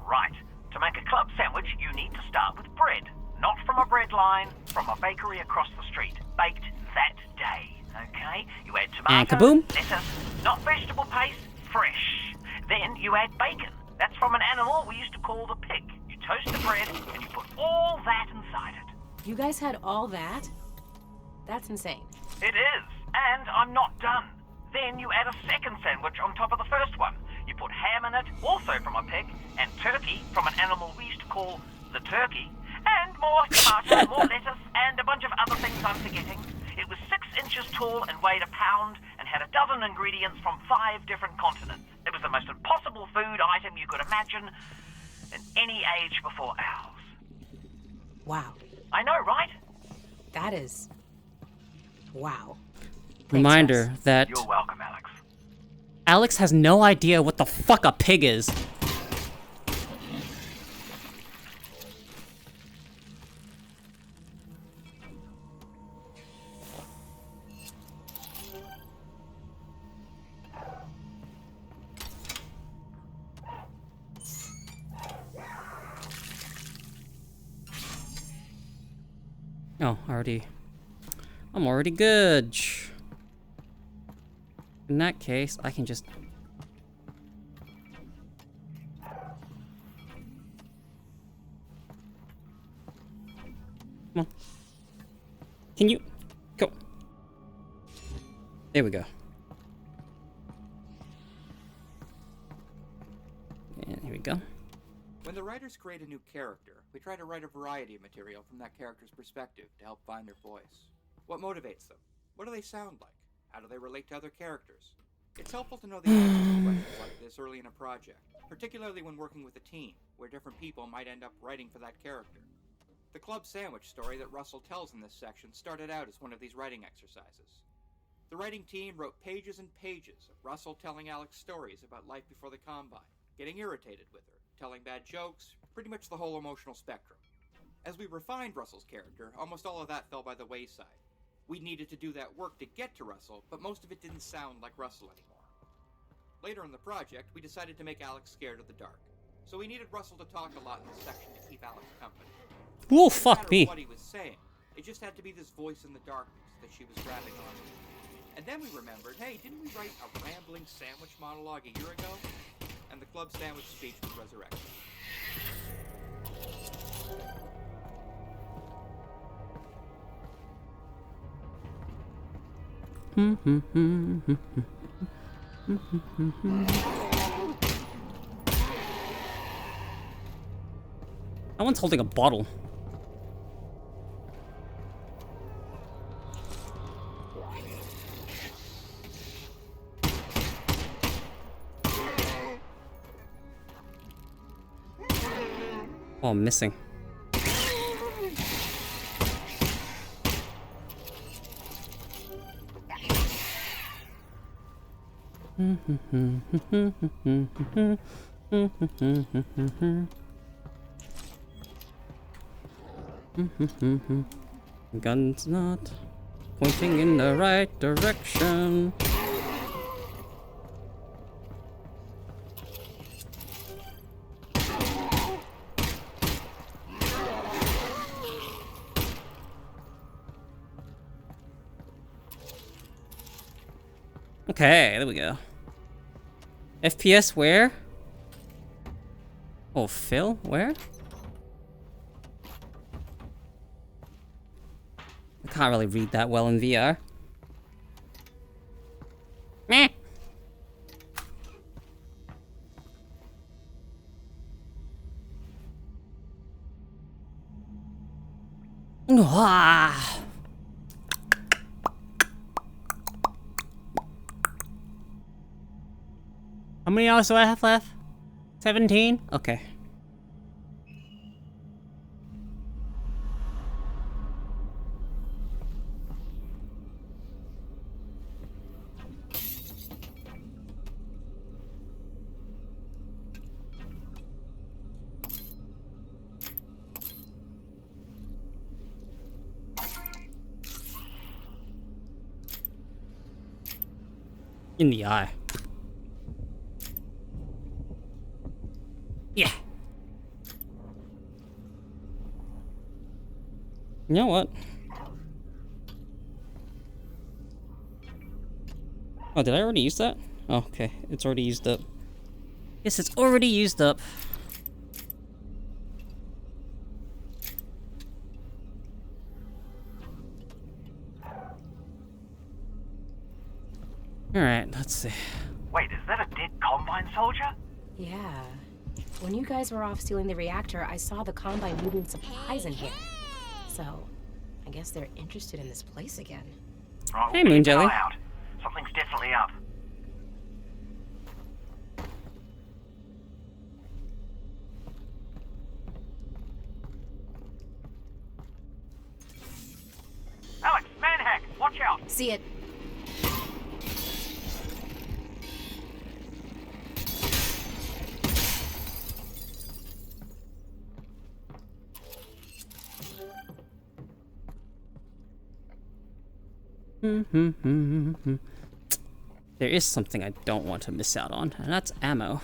Right. To make a club sandwich, you need to start with bread. Not from a bread line, from a bakery across the street. Baked that day, okay? You add And tomato, kaboom. lettuce, not vegetable paste, fresh. Then you add bacon. That's from an animal we used to call the pig. You toast the bread, and you put all that inside it. You guys had all that? That's insane. It is, and I'm not done. Then you add a second sandwich on top of the first one. You put ham in it, also from a pig, and turkey from an animal we used to call the turkey, and more tomato, more lettuce, and a bunch of other things I'm forgetting. It was 6 inches tall and weighed a pound, and had a dozen ingredients from 5 different continents. It was the most impossible food item you could imagine in any age before ours. Wow. I know, right? That is... wow. Reminder that You're welcome, Alyx. Alyx has no idea what the fuck a pig is. Oh, I'm already good. In that case, I can just... Come on. Can you... Go. There we go. And here we go. When the writers create a new character, we try to write a variety of material from that character's perspective to help find their voice. What motivates them? What do they sound like? How do they relate to other characters? It's helpful to know the answers to questions like this early in a project, particularly when working with a team, where different people might end up writing for that character. The club sandwich story that Russell tells in this section started out as one of these writing exercises. The writing team wrote pages and pages of Russell telling Alyx stories about life before the Combine, getting irritated with her, telling bad jokes, pretty much the whole emotional spectrum. As we refined Russell's character, almost all of that fell by the wayside. We needed to do that work to get to Russell, but most of it didn't sound like Russell anymore. Later in the project, we decided to make Alyx scared of the dark. So we needed Russell to talk a lot in this section to keep Alyx company. Oh, fuck me. What he was saying, it just had to be this voice in the darkness that she was grabbing on. And then we remembered, hey, didn't we write a rambling sandwich monologue a year ago? And the club sandwich speech was resurrected. Someone's holding a bottle. Oh, I'm missing. Gun's not pointing in the right direction. Okay, there we go. FPS where? Oh, Phil, where? I can't really read that well in VR. Meh. Ah. How many hours do I have left? 17? Okay. In the eye. Yeah. You know what? Oh, did I already use that? Oh, okay. It's already used up. Yes, it's already used up. Alright, let's see. Wait, is that a dead Combine soldier? Yeah. When you guys were off stealing the reactor, I saw the Combine moving supplies in here. So, I guess they're interested in this place again. Right, Hey, Moon Jelly. out. Something's definitely up. Alyx, manhack, watch out. See it. There is something I don't want to miss out on, and that's ammo.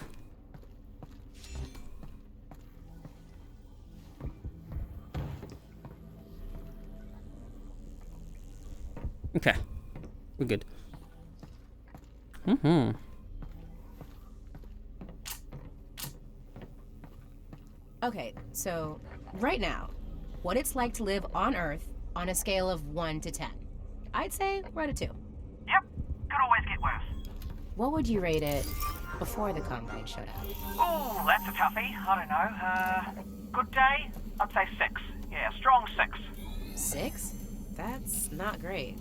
Okay, we're good. Okay, so right now, what it's like to live on Earth on a scale of 1 to 10. I'd say we're at a 2. Yep, could always get worse. What would you rate it before the Combine showed up? Oh, that's a toughie. I don't know. Good day? I'd say 6. Yeah, strong 6. 6? That's not great.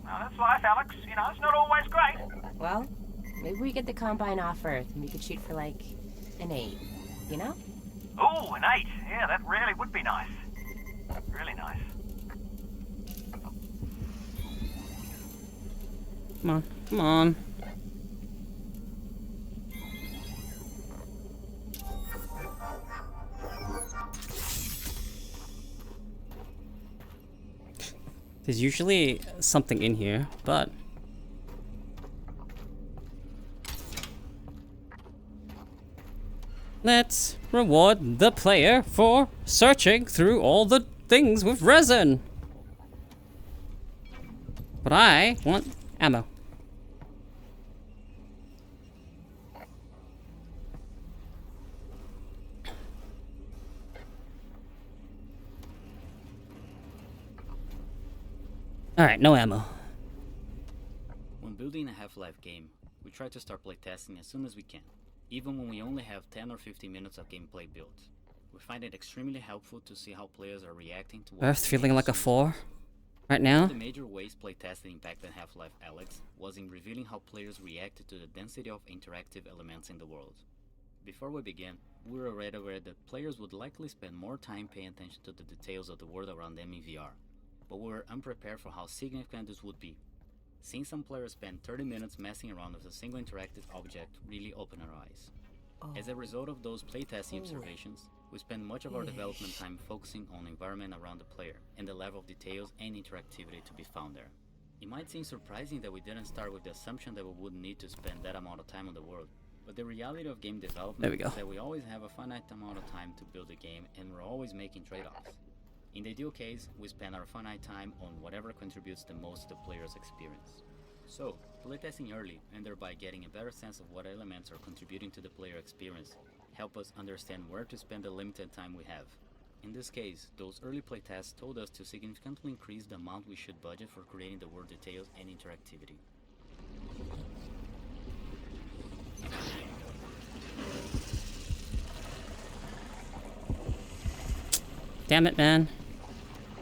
Well, that's life, Alyx. You know, it's not always great. Well, maybe we get the Combine off Earth and we could shoot for like an 8, you know? Oh, an 8. Yeah, that really would be nice. Really nice. Come on, come on. There's usually something in here, but... let's reward the player for searching through all the things with resin. But I want ammo. Alright, no ammo. building a Half-Life game, we try to start playtesting as soon as we can, even when we only have 10 or 15 minutes of gameplay built. We find it extremely helpful to see how players are reacting to what Earth feeling like a 4 right One now. of the major ways playtesting impacted Half-Life Alyx was in revealing how players reacted to the density of interactive elements in the world. Before we began, we were already aware that players would likely spend more time paying attention to the details of the world around them in VR, but we were unprepared for how significant this would be. Seeing some players spend 30 minutes messing around with a single interactive object really opened our eyes. As a result of those playtesting observations, we spend much of our development time focusing on the environment around the player and the level of details and interactivity to be found there. It might seem surprising that we didn't start with the assumption that we wouldn't need to spend that amount of time on the world, but the reality of game development is that we always have a finite amount of time to build a game and we're always making trade-offs. In the ideal case, we spend our finite time on whatever contributes the most to the player's experience. So, playtesting early and thereby getting a better sense of what elements are contributing to the player experience help us understand where to spend the limited time we have. In this case, those early playtests told us to significantly increase the amount we should budget for creating the world details and interactivity. Damn it, man.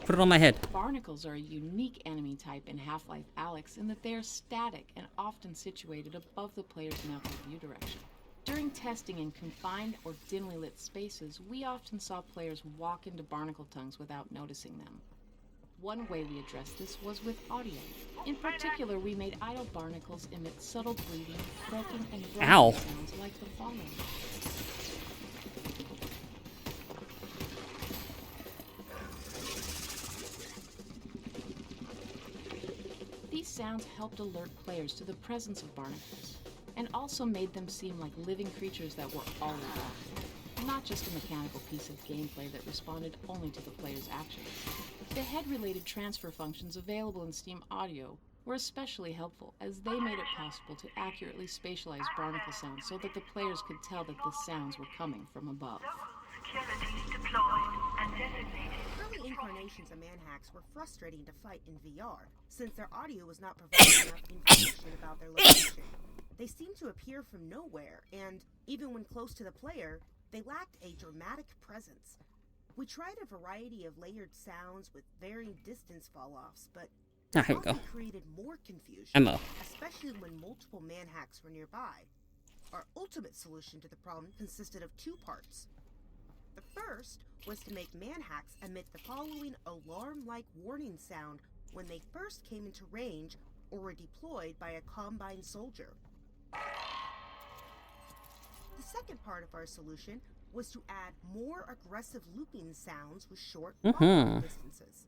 Put it on my head. Barnacles are a unique enemy type in Half-Life Alyx in that they are static and often situated above the player's map of view direction. During testing in confined or dimly lit spaces, we often saw players walk into barnacle tongues without noticing them. One way we addressed this was with audio. In particular, we made idle barnacles emit subtle breathing, croaking, and grunting sounds like the following. These sounds helped alert players to the presence of barnacles, and also made them seem like living creatures that were always active, not just a mechanical piece of gameplay that responded only to the player's actions. The head-related transfer functions available in Steam Audio were especially helpful, as they made it possible to accurately spatialize barnacle sounds so that the players could tell that the sounds were coming from above. Early incarnations of manhacks were frustrating to fight in VR, since their audio was not providing enough information about their location. They seemed to appear from nowhere, and even when close to the player, they lacked a dramatic presence. We tried a variety of layered sounds with varying distance fall-offs, but here we go. created more confusion, Ammo. especially when multiple manhacks were nearby. Our ultimate solution to the problem consisted of two parts. The first was to make manhacks emit the following alarm-like warning sound when they first came into range or were deployed by a combine soldier. The second part of our solution was to add more aggressive looping sounds with short fall-off distances.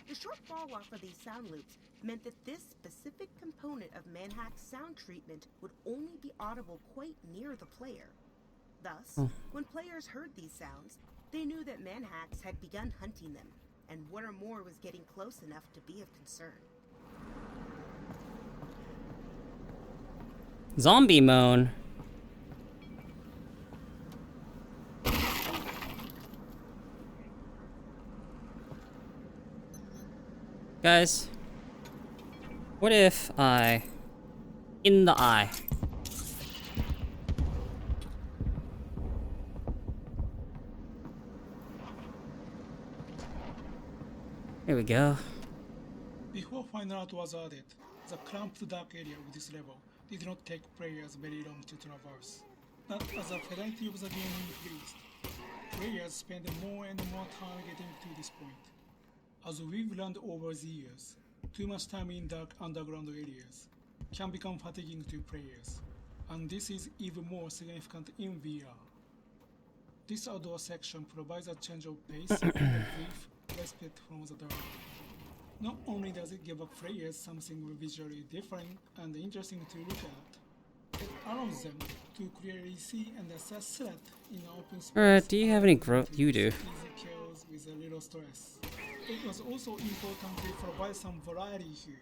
The short fall-off of these sound loops meant that this specific component of manhack's sound treatment would only be audible quite near the player. Thus, when players heard these sounds, they knew that manhacks had begun hunting them, and one or more was getting close enough to be of concern. Zombie moan. Guys, what if I... in the eye? Here we go. Before Final Art was added, the cramped dark area of this level did not take players very long to traverse. But as the variety of the game increased, players spent more and more time getting to this point. As we've learned over the years, too much time in dark underground areas can become fatiguing to players, and this is even more significant in VR. This outdoor section provides a change of pace and a brief respite from the dark. Not only does it give players something visually different and interesting to look at, it allows them to clearly see and assess threat in open space. Alright, do you have any growth? You do. Easy kills with a little stress. It was also important to provide some variety here,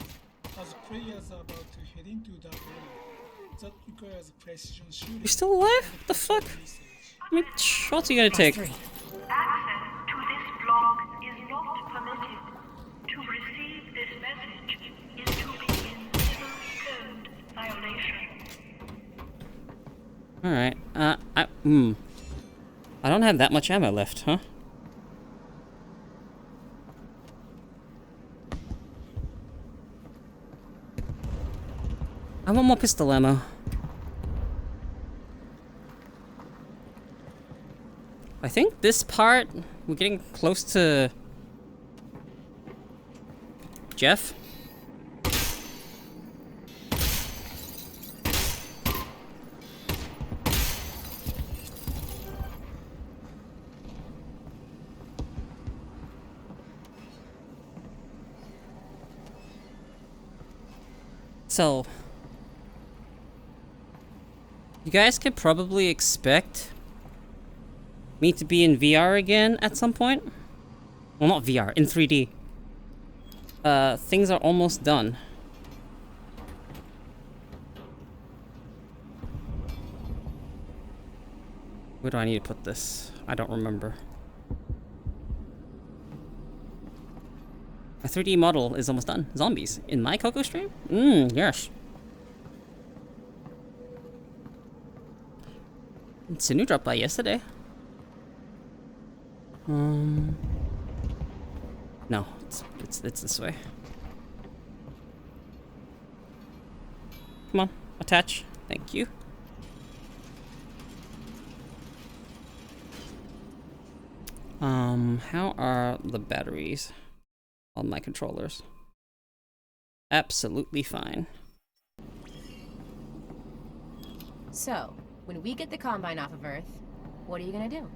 as players are about to head into dark area. That requires precision shooting. You still alive? What the fuck? How many shots are you gonna take? Access to this block is not permitted. To receive this Alright, I don't have that much ammo left, huh? I want more pistol ammo. I think this part, we're getting close to Jeff. So, you guys could probably expect me to be in VR again at some point. Well, not VR, in 3D. Things are almost done. Where do I need to put this? I don't remember. My 3D model is almost done. Zombies. In my Koeko stream? Yes. It's a new drop by yesterday. No, it's this way. Come on, attach. Thank you. How are the batteries on my controllers? Absolutely fine. So, when we get the Combine off of Earth, what are you gonna do?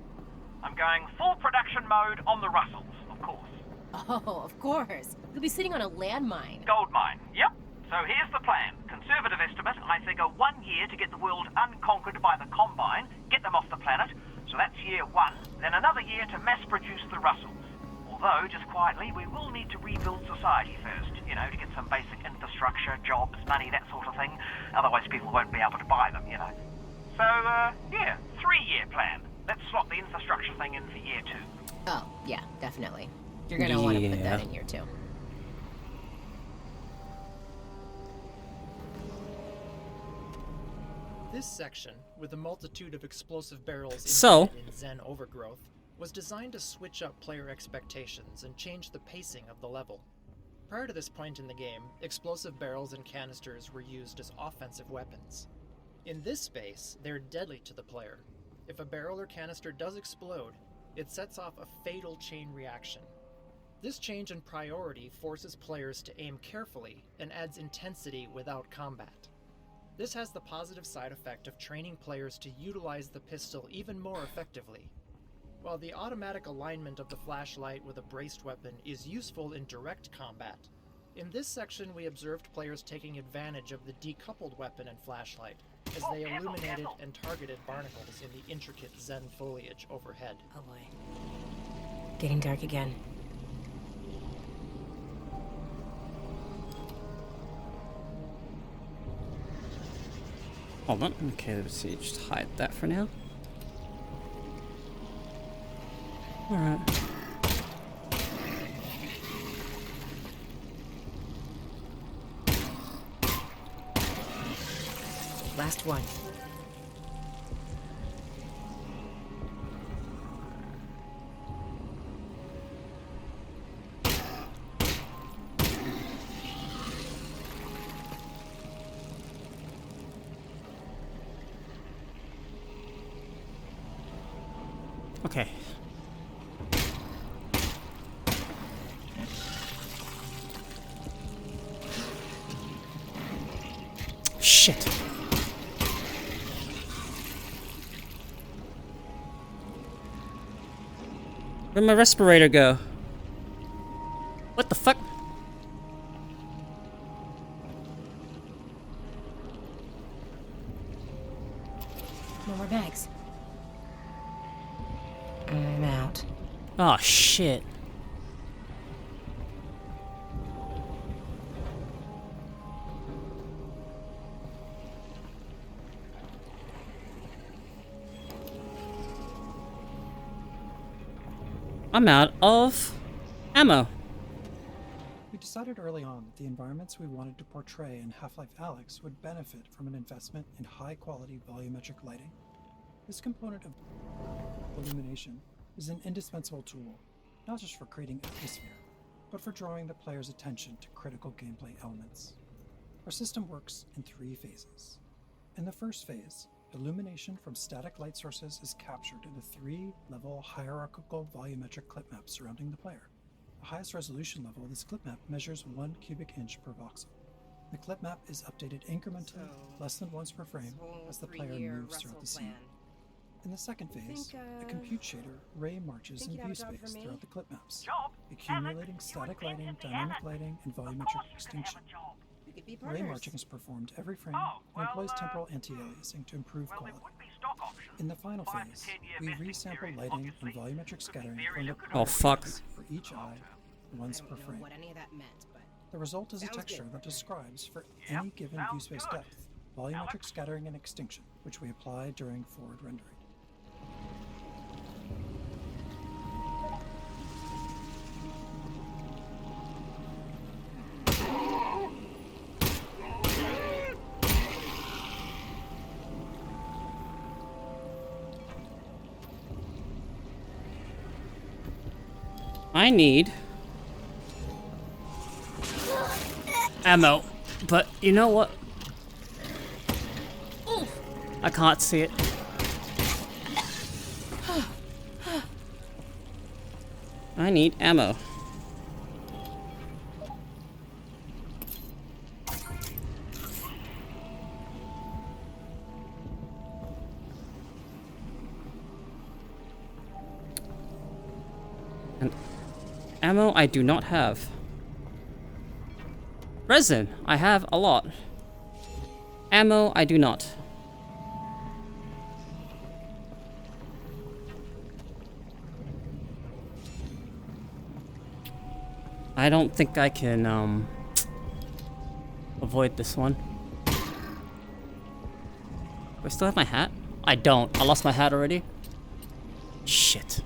I'm going full production mode on the Russells, of course. Oh, of course. You'll be sitting on a landmine. Gold mine, yep. So here's the plan. Conservative estimate, I figure 1 year to get the world unconquered by the Combine, get them off the planet. So that's year 1. Then another year to mass produce the Russells. Although, just quietly, we will need to rebuild society first, you know, to get some basic infrastructure, jobs, money, that sort of thing. Otherwise people won't be able to buy them, you know. So, yeah, 3-year plan. Let's slot the infrastructure thing in for year 2. Oh, yeah, definitely. You're gonna want to put that in year 2. This section, with a multitude of explosive barrels in Zen overgrowth, was designed to switch up player expectations and change the pacing of the level. Prior to this point in the game, explosive barrels and canisters were used as offensive weapons. In this space, they're deadly to the player. If a barrel or canister does explode, it sets off a fatal chain reaction. This change in priority forces players to aim carefully and adds intensity without combat. This has the positive side effect of training players to utilize the pistol even more effectively. While the automatic alignment of the flashlight with a braced weapon is useful in direct combat, in this section we observed players taking advantage of the decoupled weapon and flashlight as they illuminated and targeted barnacles in the intricate Zen foliage overhead. Oh boy. Getting dark again. Hold on. Okay, let's see. Just hide that for now. Alright. Last one. Okay. Shit. Where'd my respirator go? What the fuck? No more bags. I'm out. Oh shit. I'm out of ammo. We decided early on that the environments we wanted to portray in Half-Life Alyx would benefit from an investment in high-quality volumetric lighting. This component of illumination is an indispensable tool, not just for creating atmosphere, but for drawing the player's attention to critical gameplay elements. Our system works in 3 phases. In the first phase, illumination from static light sources is captured in a 3-level hierarchical volumetric clip map surrounding the player. The highest resolution level of this clip map measures 1 cubic inch per voxel. The clip map is updated incrementally, less than once per frame, as the player moves throughout the scene. In the second phase, a compute shader ray marches in view space throughout the clip maps, accumulating static lighting, dynamic lighting, and volumetric extinction. Ray marching is performed every frame and employs temporal anti-aliasing to improve quality. In the final phase, we resample lighting and volumetric scattering from the for each eye once per frame. The result is a texture that describes, for any given view space depth, volumetric scattering and extinction, which we apply during forward rendering. I need ammo, but you know what? I can't see it. I need ammo. And ammo I do not have. Resin, I have a lot. Ammo I do not. I don't think I can avoid this one. Do I still have my hat? I don't. I lost my hat already. Shit.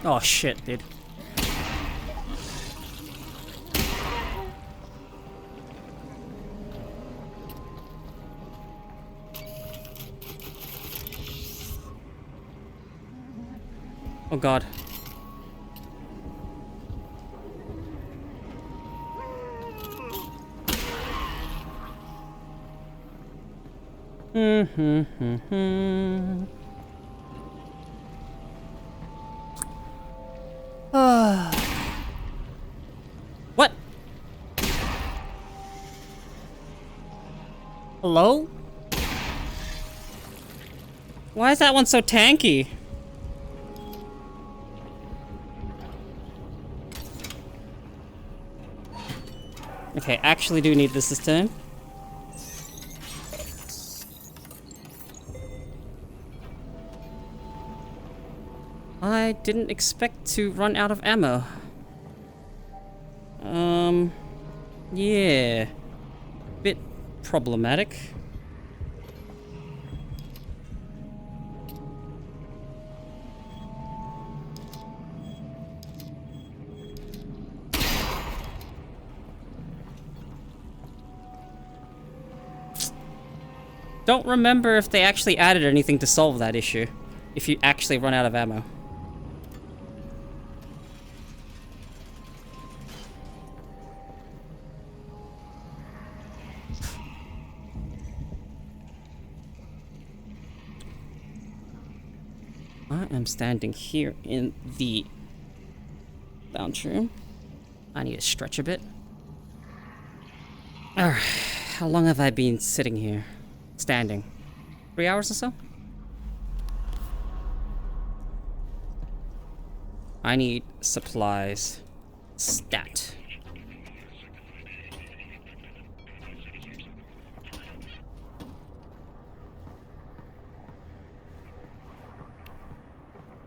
Oh shit, dude. Oh god. What? Hello? Why is that one so tanky? Okay, actually do need this time. I didn't expect to run out of ammo. Yeah. Bit problematic. Don't remember if they actually added anything to solve that issue. If you actually run out of ammo. I am standing here in the lounge room. I need to stretch a bit. Alright, how long have I been sitting here? Standing. 3 hours or so? I need supplies. Stat.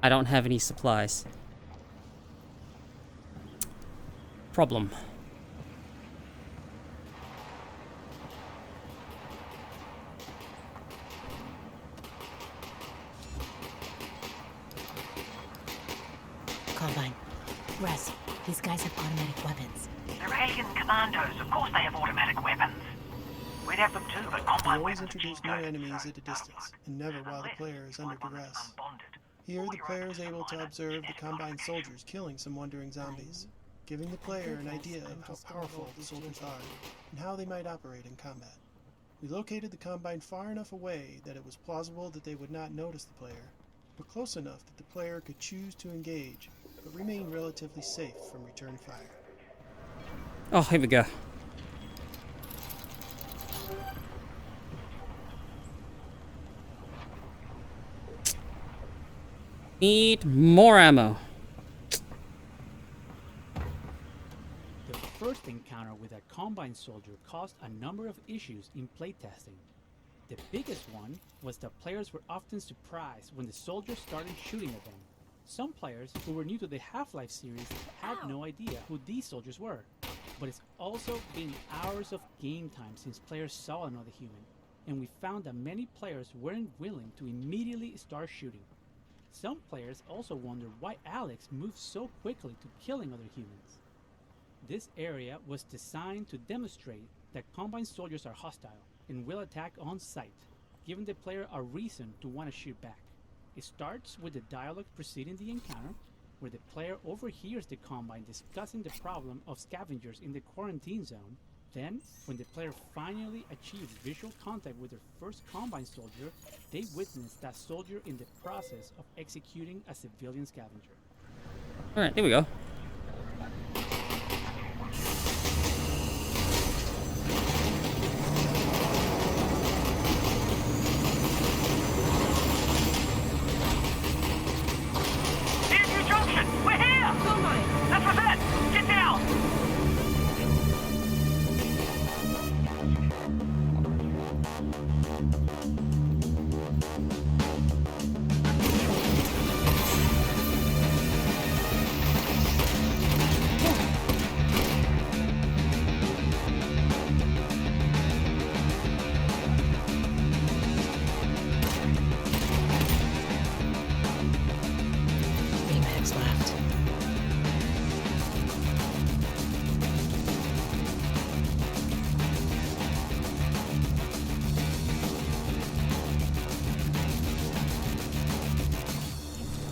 I don't have any supplies. Problem. guys have automatic weapons? They're alien commandos. Of course they have automatic weapons. We'd have them too, but We combine always weapons introduce new enemies at a distance, and never while the player is under duress. Here, the player is able to observe the Combine soldiers killing some wandering zombies, giving the player an idea of how powerful the soldiers are, and how they might operate in combat. We located the Combine far enough away that it was plausible that they would not notice the player, but close enough that the player could choose to engage, but remain relatively safe from return fire. Oh, here we go. Need more ammo. The first encounter with a Combine soldier caused a number of issues in playtesting. The biggest one was that players were often surprised when the soldiers started shooting at them. Some players who were new to the Half-Life series had no idea who these soldiers were. But it's also been hours of game time since players saw another human, and we found that many players weren't willing to immediately start shooting. Some players also wondered why Alyx moved so quickly to killing other humans. This area was designed to demonstrate that Combine soldiers are hostile and will attack on sight, giving the player a reason to want to shoot back. It starts with the dialogue preceding the encounter, where the player overhears the Combine discussing the problem of scavengers in the quarantine zone. Then, when the player finally achieves visual contact with their first Combine soldier, they witness that soldier in the process of executing a civilian scavenger. Alright, here we go.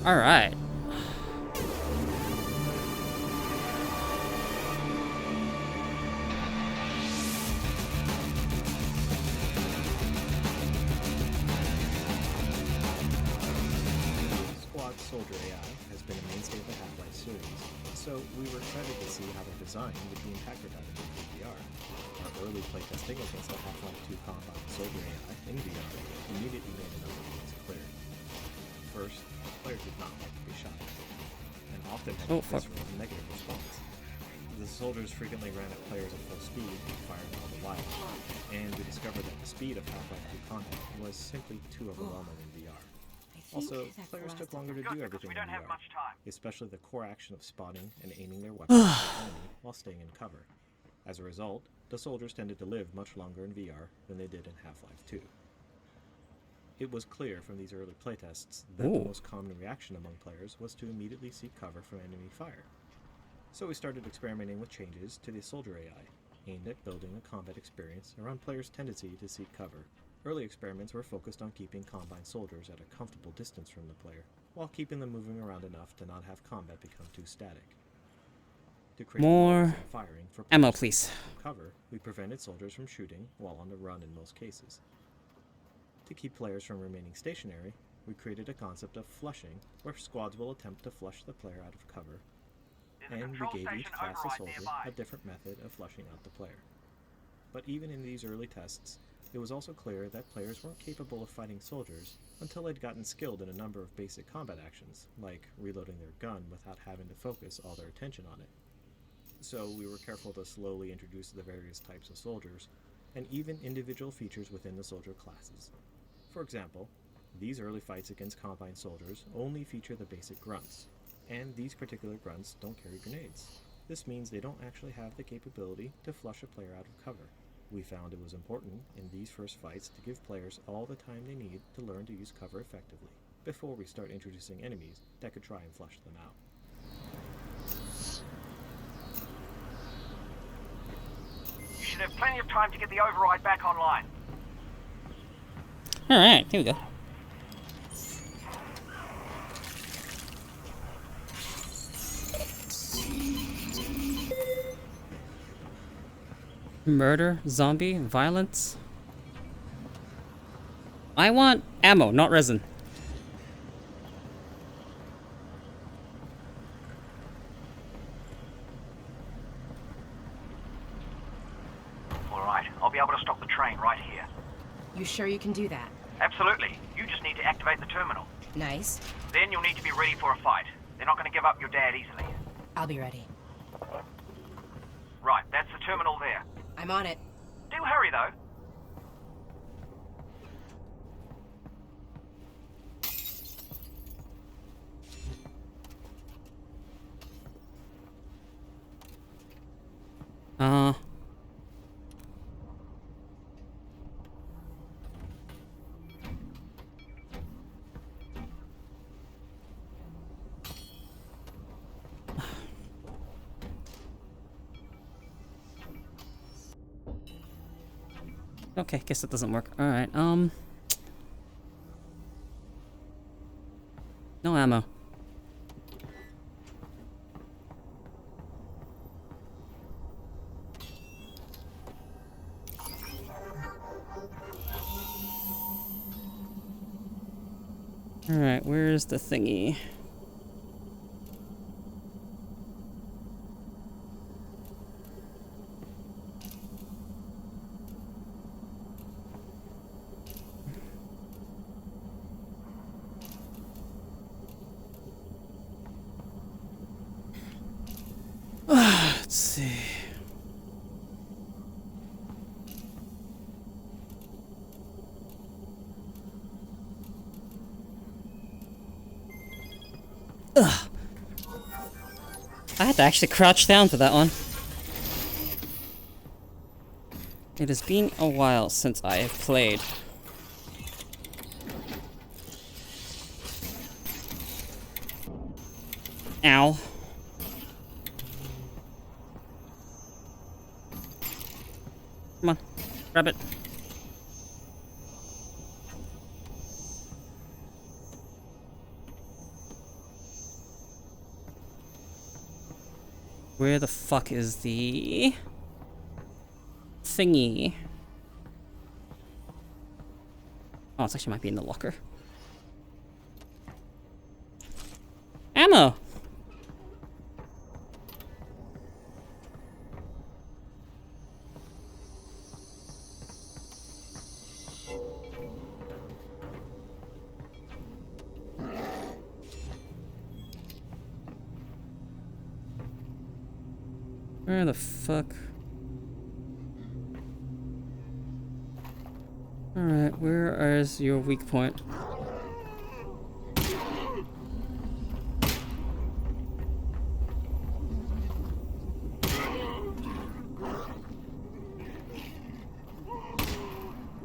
All right. Squad Soldier AI has been a mainstay of the Half-Life series, so we were excited to see how their design would be impacted by the game in VR. Our early playtesting against the Half-Life 2 Combine Soldier AI in VR immediately made a number of things clear. First, players did not like to be shot at, and often had a visceral negative response. The soldiers frequently ran at players at full speed and fired all the while, and we discovered that the speed of Half-Life 2 combat was simply too overwhelming in VR. Also, players took longer to do everything in VR, especially the core action of spotting and aiming their weapons at the enemy while staying in cover. As a result, the soldiers tended to live much longer in VR than they did in Half-Life 2. It was clear from these early playtests that the most common reaction among players was to immediately seek cover from enemy fire. So we started experimenting with changes to the Soldier AI, aimed at building a combat experience around players' tendency to seek cover. Early experiments were focused on keeping Combine soldiers at a comfortable distance from the player, while keeping them moving around enough to not have combat become too static. To create More firing for ammo, please. Cover, we prevented soldiers from shooting while on the run in most cases. To keep players from remaining stationary, we created a concept of flushing, where squads will attempt to flush the player out of cover, and we gave each class of soldier a different method of flushing out the player. But even in these early tests, it was also clear that players weren't capable of fighting soldiers until they'd gotten skilled in a number of basic combat actions, like reloading their gun without having to focus all their attention on it. So we were careful to slowly introduce the various types of soldiers, and even individual features within the soldier classes. For example, these early fights against Combine soldiers only feature the basic grunts, and these particular grunts don't carry grenades. This means they don't actually have the capability to flush a player out of cover. We found it was important in these first fights to give players all the time they need to learn to use cover effectively, before we start introducing enemies that could try and flush them out. should have plenty of time to get the override back online. Alright, here we go. Murder, zombie, violence. I want ammo, not resin. Alright, I'll be able to stop the train right here. You sure you can do that? Absolutely. You just need to activate the terminal. Nice. Then you'll need to be ready for a fight. They're not going to give up your dad easily. I'll be ready. Right, that's the terminal there. I'm on it. Do hurry, though. Okay, guess that doesn't work. Alright, no ammo. Alright, where's the thingy? Let's see. Ugh. I had to actually crouch down for that one. It has been a while since I have played. Ow. Come on, grab it. Where the fuck is the thingy? Oh, it actually might be in the locker. Ammo! Where the fuck? Alright, where is your weak point?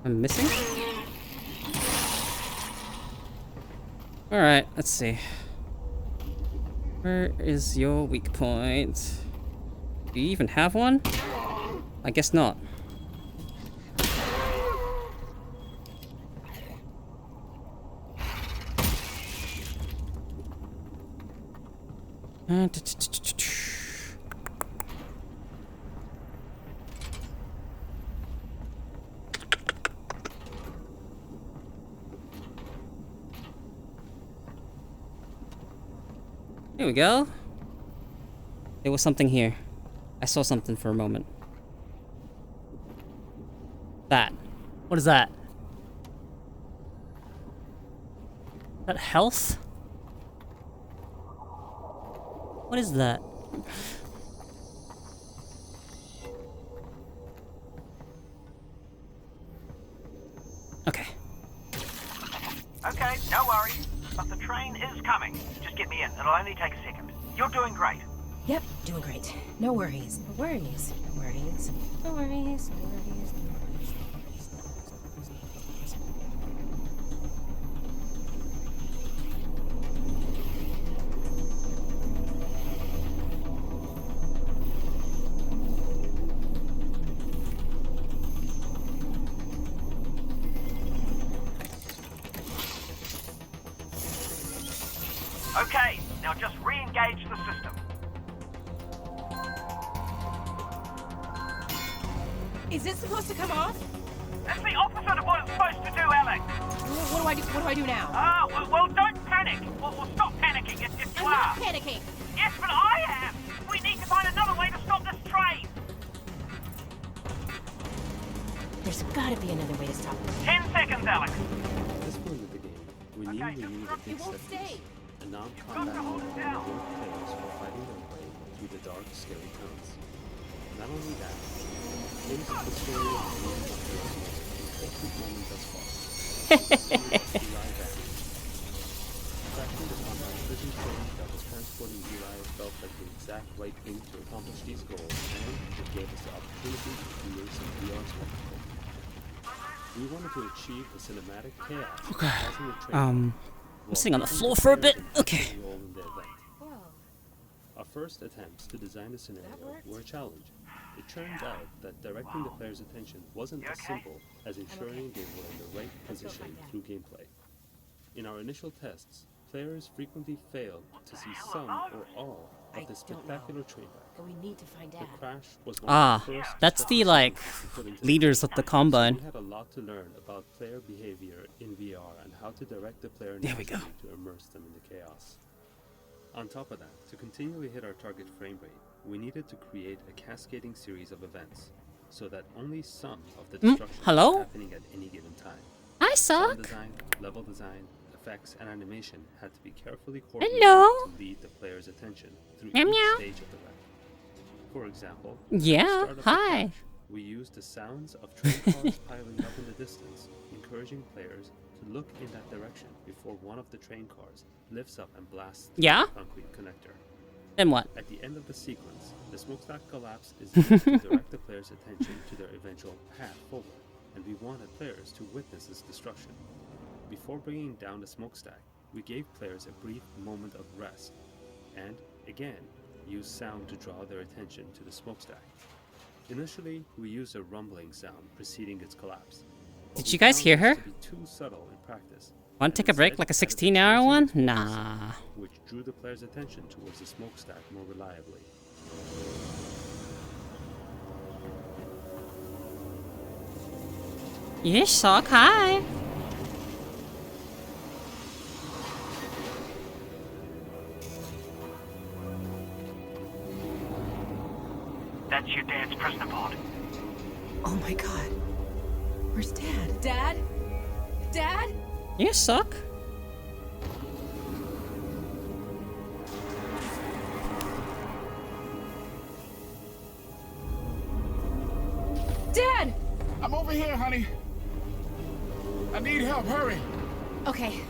I'm missing? Alright, let's see. Where is your weak point? Do you even have one? I guess not. Here we go. There was something here. I saw something for a moment. That. What is that? Is that health? What is that? Okay. Okay, no worries. But the train is coming. Just get me in. It'll only take a second. You're doing great. Yep, doing great. No worries. No worries. No worries. No worries. No worries. Is it supposed to come off? That's the opposite of what it's supposed to do, Alyx. What do I do? What do I do now? Well, don't panic. Well, stop panicking if you I'm are. not panicking. Yes, but I am. We need to find another way to stop this train. There's gotta be another way to stop it. 10 seconds, Alyx. At this point of the game, we knew we needed a big set piece, a non-combat mode where both players were fighting their way through the dark, scary tunnels. Not only that, things of the story of the movie were the most important moment thus far. Tracking the combat prison train that was transporting Eli felt like the exact right thing to accomplish these goals, and it gave us the opportunity to create some VR spectacle. We wanted to achieve the cinematic chaos. Okay. I'm sitting on the floor for a bit. Okay. Our first attempts to design the scenario were a challenge. It turns out that directing the player's attention wasn't as simple as ensuring they were in the right position through gameplay. In our initial tests, players frequently failed to see some or all of the spectacular train wreck. We need to find out. The crash was one of the first that's the like leaders of the combine. We had a lot to learn about player behavior in VR and how to direct the player There we go. to immerse them in the chaos. On top of that, to continually hit our target frame rate, we needed to create a cascading series of events so that only some of the destruction was happening at any given time. I Sound suck. design, level design, effects, and animation had to be carefully coordinated Hello. to lead the player's attention through Meow, each meow. stage of the wreck. For example, Yeah, at the start of the hi. crash, we used the sounds of train cars piling up in the distance, encouraging players to look in that direction before one of the train cars lifts up and blasts through Yeah? the concrete connector. Then what? At the end of the sequence, the smokestack collapse is used to direct the player's attention to their eventual path forward, and we wanted players to witness this destruction. Before bringing down the smokestack, we gave players a brief moment of rest, and, again, used sound to draw their attention to the smokestack. Initially, we used a rumbling sound preceding its collapse. but Did we you guys found hear this her? to be too subtle in practice. Want to take a break like a 16-hour one? Nah. Which drew the player's attention towards the smokestack more reliably. You suck. Hi. That's your dad's prisoner pod. Oh my god. Where's Dad? Dad? Dad? You suck. Dad! I'm over here, honey. I need help. Hurry. Okay.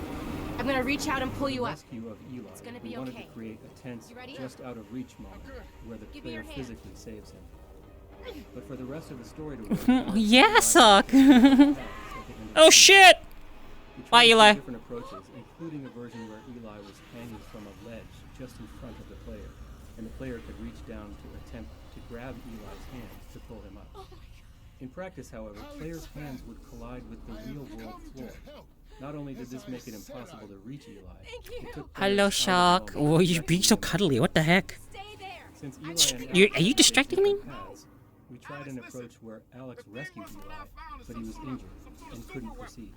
I'm gonna reach out and pull you up. Rescue of Eli. It's gonna We be wanted okay. to create a tense, You ready? just out of reach moment where the Give me player your hand. physically saves him. But for the rest of the story to work, Yeah, suck. Oh shit! we Bye, tried two Eli. different approaches, including a version where Eli was hanging from a ledge just in front of the player, and the player could reach down to attempt to grab Eli's hand to pull him up. In practice, however, players' hands would collide with the real-world floor. Not only did this make it impossible to reach Eli, it took Hello, players out Shark. of the moment Oh, you're being so cuddly. What the heck? Since Eli and You- Alex are you took distracting me? different paths, we tried an approach where Alex rescued Eli, but he was injured and couldn't proceed.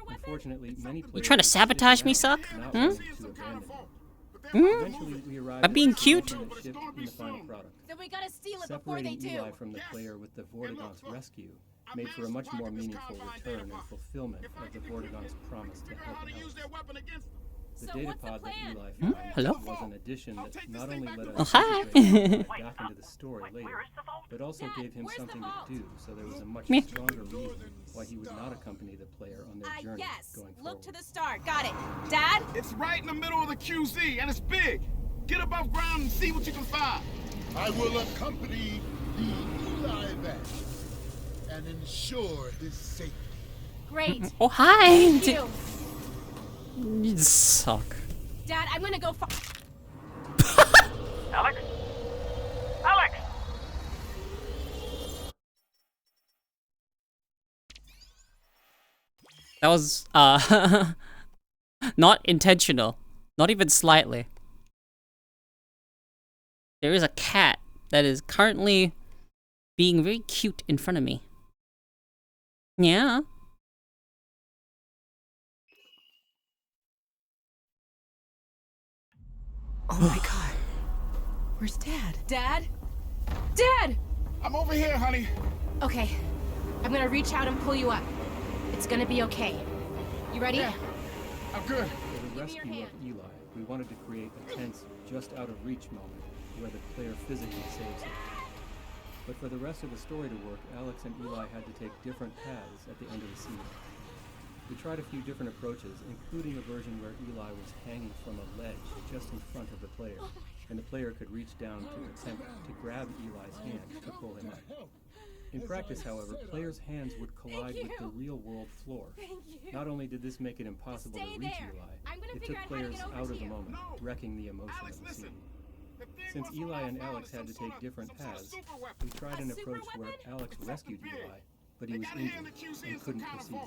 Unfortunately, many players You trying to sabotage me, Suck? not Hmm? wanting to abandon him. Hmm? Eventually, we arrived I'm at being a cute. solution that shipped in the final product. Then we gotta steal it before they Separating do. Eli from the player with the Vortigaunt's rescue made for a much more meaningful return and fulfillment of the Vortigaunt's promise to help Alex. The data pod that Eli found Hello? was an addition that not only let us Oh, hi. integrate Eli back into the story later, but also gave him something to do, so there was a much Me. stronger reason why he would not accompany the player on their journey Yes. going Look forward. to the start. Got it. Dad? It's right in the middle of the QZ, and it's big. Get above ground and see what you can find. I will accompany the Eli van and ensure his safety. Great. Oh, hi. Thank you. You suck. Dad, I'm gonna go. Alyx? Alyx! That was, not intentional. Not even slightly. There is a cat that is currently being very cute in front of me. Yeah. Oh my god. Where's Dad? Dad? Dad! I'm over here, honey. Okay. I'm gonna reach out and pull you up. It's gonna be okay. You ready? Yeah. I'm good. For the rescue of Eli, we wanted to create a tense, just out of reach moment where the player physically saves him. But for the rest of the story to work, Alyx and Eli had to take different paths at the end of the scene. We tried a few different approaches, including a version where Eli was hanging from a ledge just in front of the player, and the player could reach down to attempt to grab Eli's hand to pull him up. In practice, however, players' hands would collide with the real-world floor. Not only did this make it impossible to reach Eli, it took players out of the moment, wrecking the emotion of the scene. Since Eli and Alyx had to take different paths, we tried an approach where Alyx rescued Eli, but he was injured and couldn't proceed.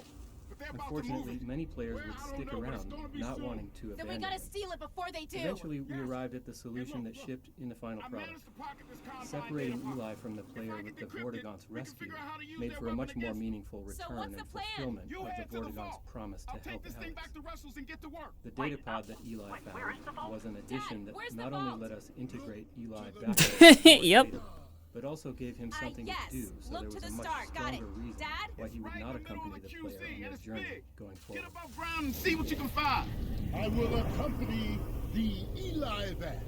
Unfortunately, many players would stick around, not wanting to abandon. Then we gotta steal it before they do. Eventually, we arrived at the solution that shipped in the final product. Separating Eli from the player with the Vortigaunt's rescue made for a much more meaningful return and fulfillment of the Vortigaunt's promise to help Alyx. The data pod that Eli found was an addition that not only let us integrate Eli back to the Yep. data, but also gave him something to do, so there was a much stronger reason why he would not accompany the player on his journey going forward. Get above ground and see what you can find. I will accompany the Eli Vance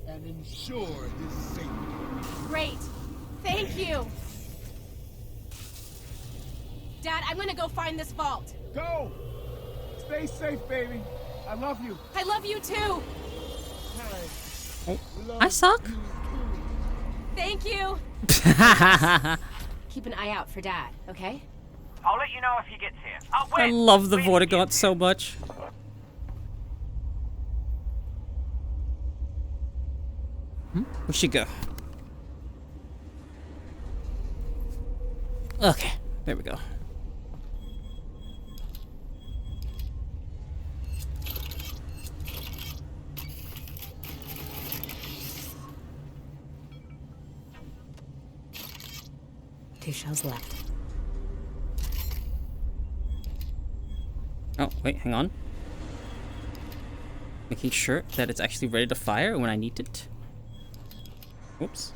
and ensure his safety. Great. Thank you. Dad, I'm gonna go find this vault. Go. Stay safe, baby. I love you. I love you too. I suck. Thank you. Keep an eye out for Dad, okay? I'll let you know if he gets here. Oh, I love the Vortigaunt so much. We should go. Okay, there we go. Two shells left. Oh, wait, hang on. Making sure that it's actually ready to fire when I need it. Oops.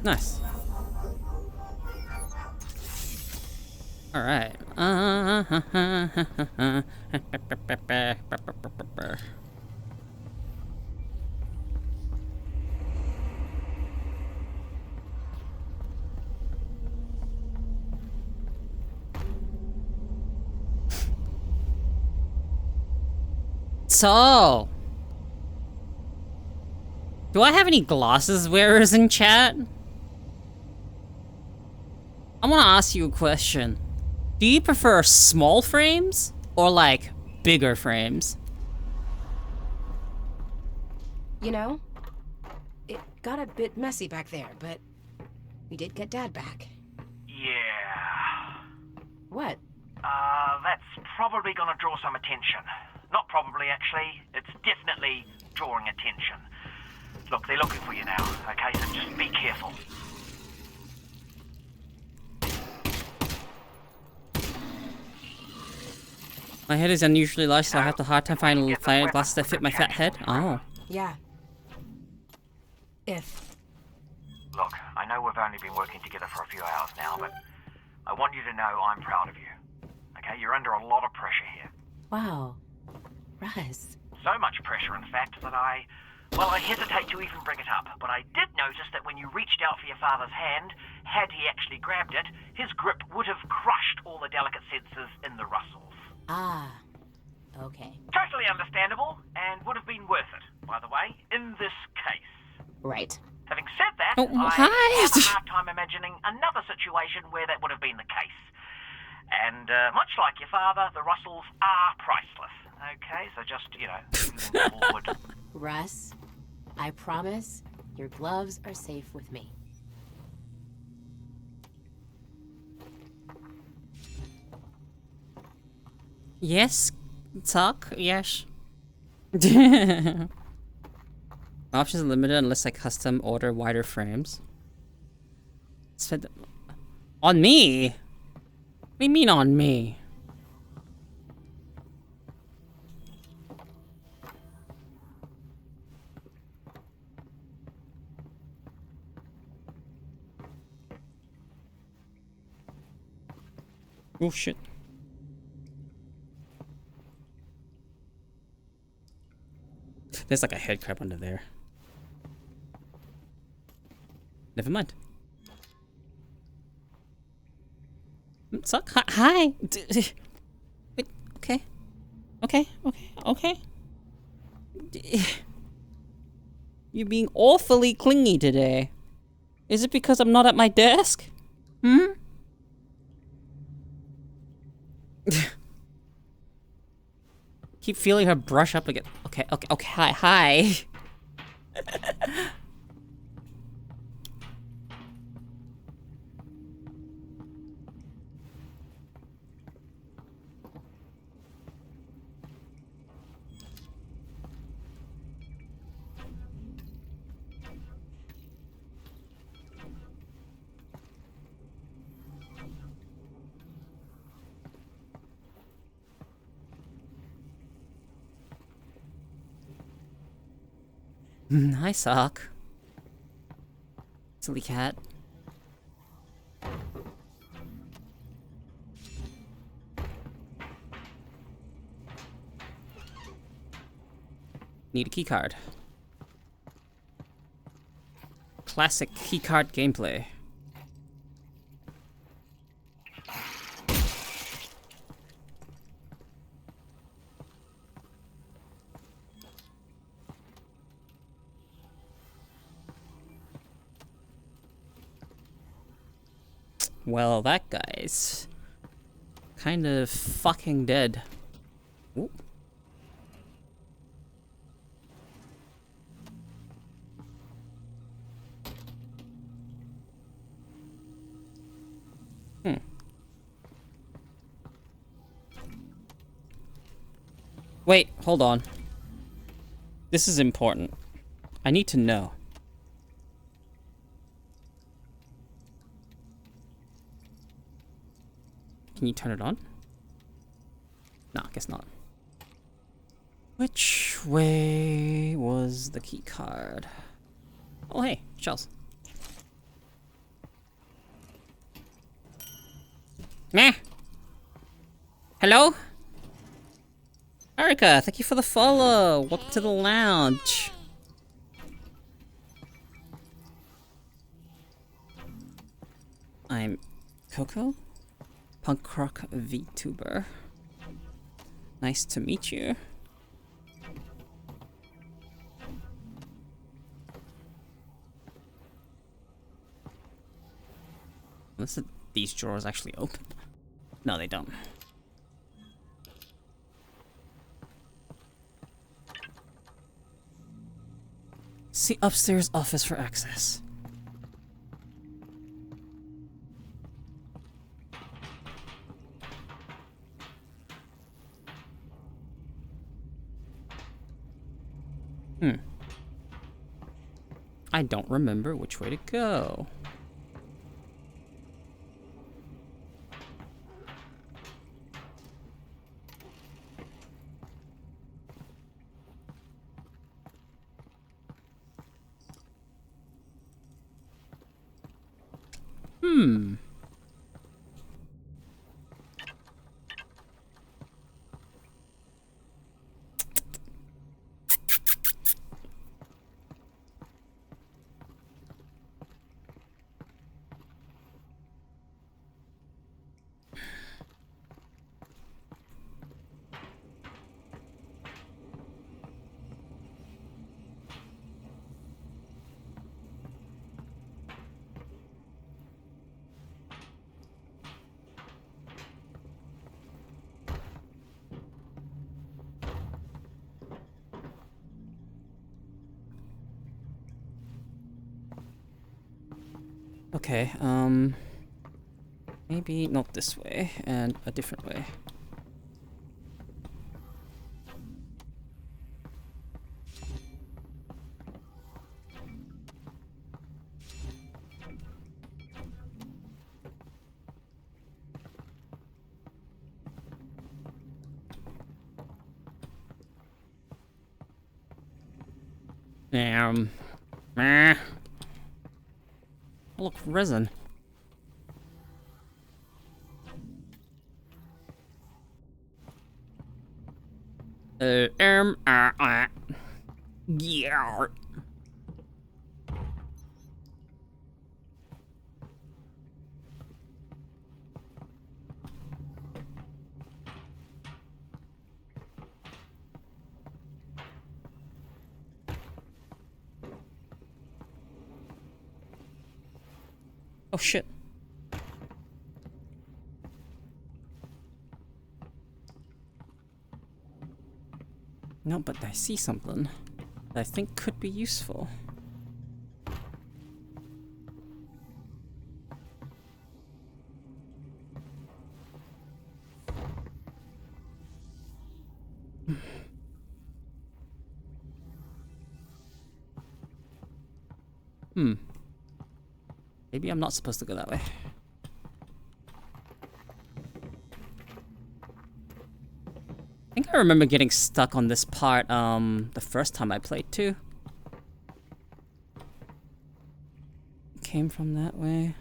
Nice. All right. So, do I have any glasses wearers in chat? I want to ask you a question. Do you prefer small frames or like bigger frames? You know, it got a bit messy back there, but we did get Dad back. Yeah. What? That's probably gonna draw some attention. Not probably, actually. It's definitely drawing attention. Look, they're looking for you now, okay? So just be careful. My head is unusually large, so I have a hard time finding fire glasses that fit my fat head. Oh. Yeah. If. Look, I know we've only been working together for a few hours now, but I want you to know I'm proud of you. Okay? You're under a lot of pressure here. Wow. Russ. So much pressure, in fact, that I hesitate to even bring it up. But I did notice that when you reached out for your father's hand, had he actually grabbed it, his grip would have crushed all the delicate sensors in the Russells. Ah. Okay. Totally understandable, and would have been worth it, by the way, in this case. Right. Having said that, Oh, I hi. have a hard time imagining another situation where that would have been the case. And much like your father, the Russells are priceless. Okay, so just, moving forward. Russ, I promise your gloves are safe with me. Yes, talk. Yes. Options limited unless I custom order wider frames. Spend on me. What do you mean on me? Oh shit. There's like a head crab under there. Never mind. Suck. Hi. Wait, okay. Okay. You're being awfully clingy today. Is it because I'm not at my desk? Hmm? Keep feeling her brush up again. Okay, hi. Hi, Sock. Silly cat. Need a keycard. Classic keycard gameplay. Well, that guy's kind of fucking dead. Ooh. Wait, hold on. This is important. I need to know. Can you turn it on? Nah, I guess not. Which way was the key card? Oh, hey, shells. Meh. Hello? Erica, thank you for the follow. Welcome to the lounge. I'm Koeko, punk rock VTuber. Nice to meet you. Unless these drawers actually open. No, they don't. See upstairs office for access. I don't remember which way to go. Okay, maybe not this way, and a different way. Meh. Oh, look, resin. Yeah. Oh shit. No, but I see something that I think could be useful. Maybe I'm not supposed to go that way. I think I remember getting stuck on this part, the first time I played too. Came from that way.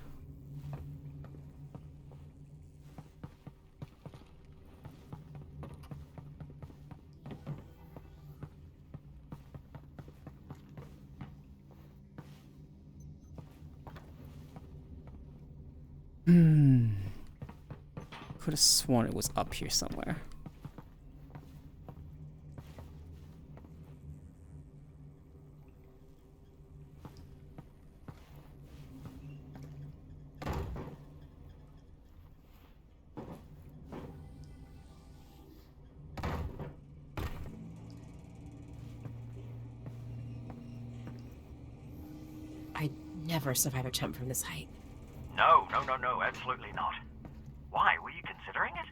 Could have sworn it was up here somewhere. I'd never survive a jump from this height. No, absolutely not. Why, were you considering it?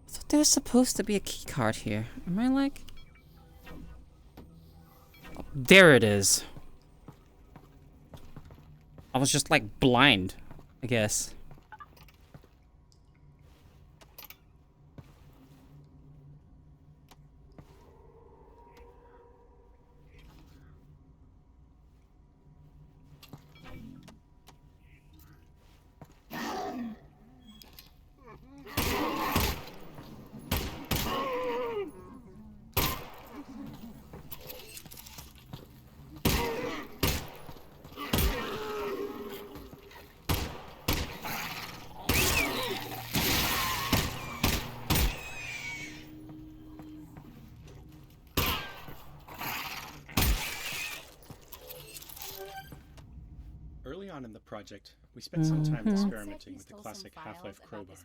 I thought there was supposed to be a key card here. Am I like... Oh, there it is. I was just like blind, I guess. Early on in the project, we spent some time experimenting with the classic Half-Life crowbar.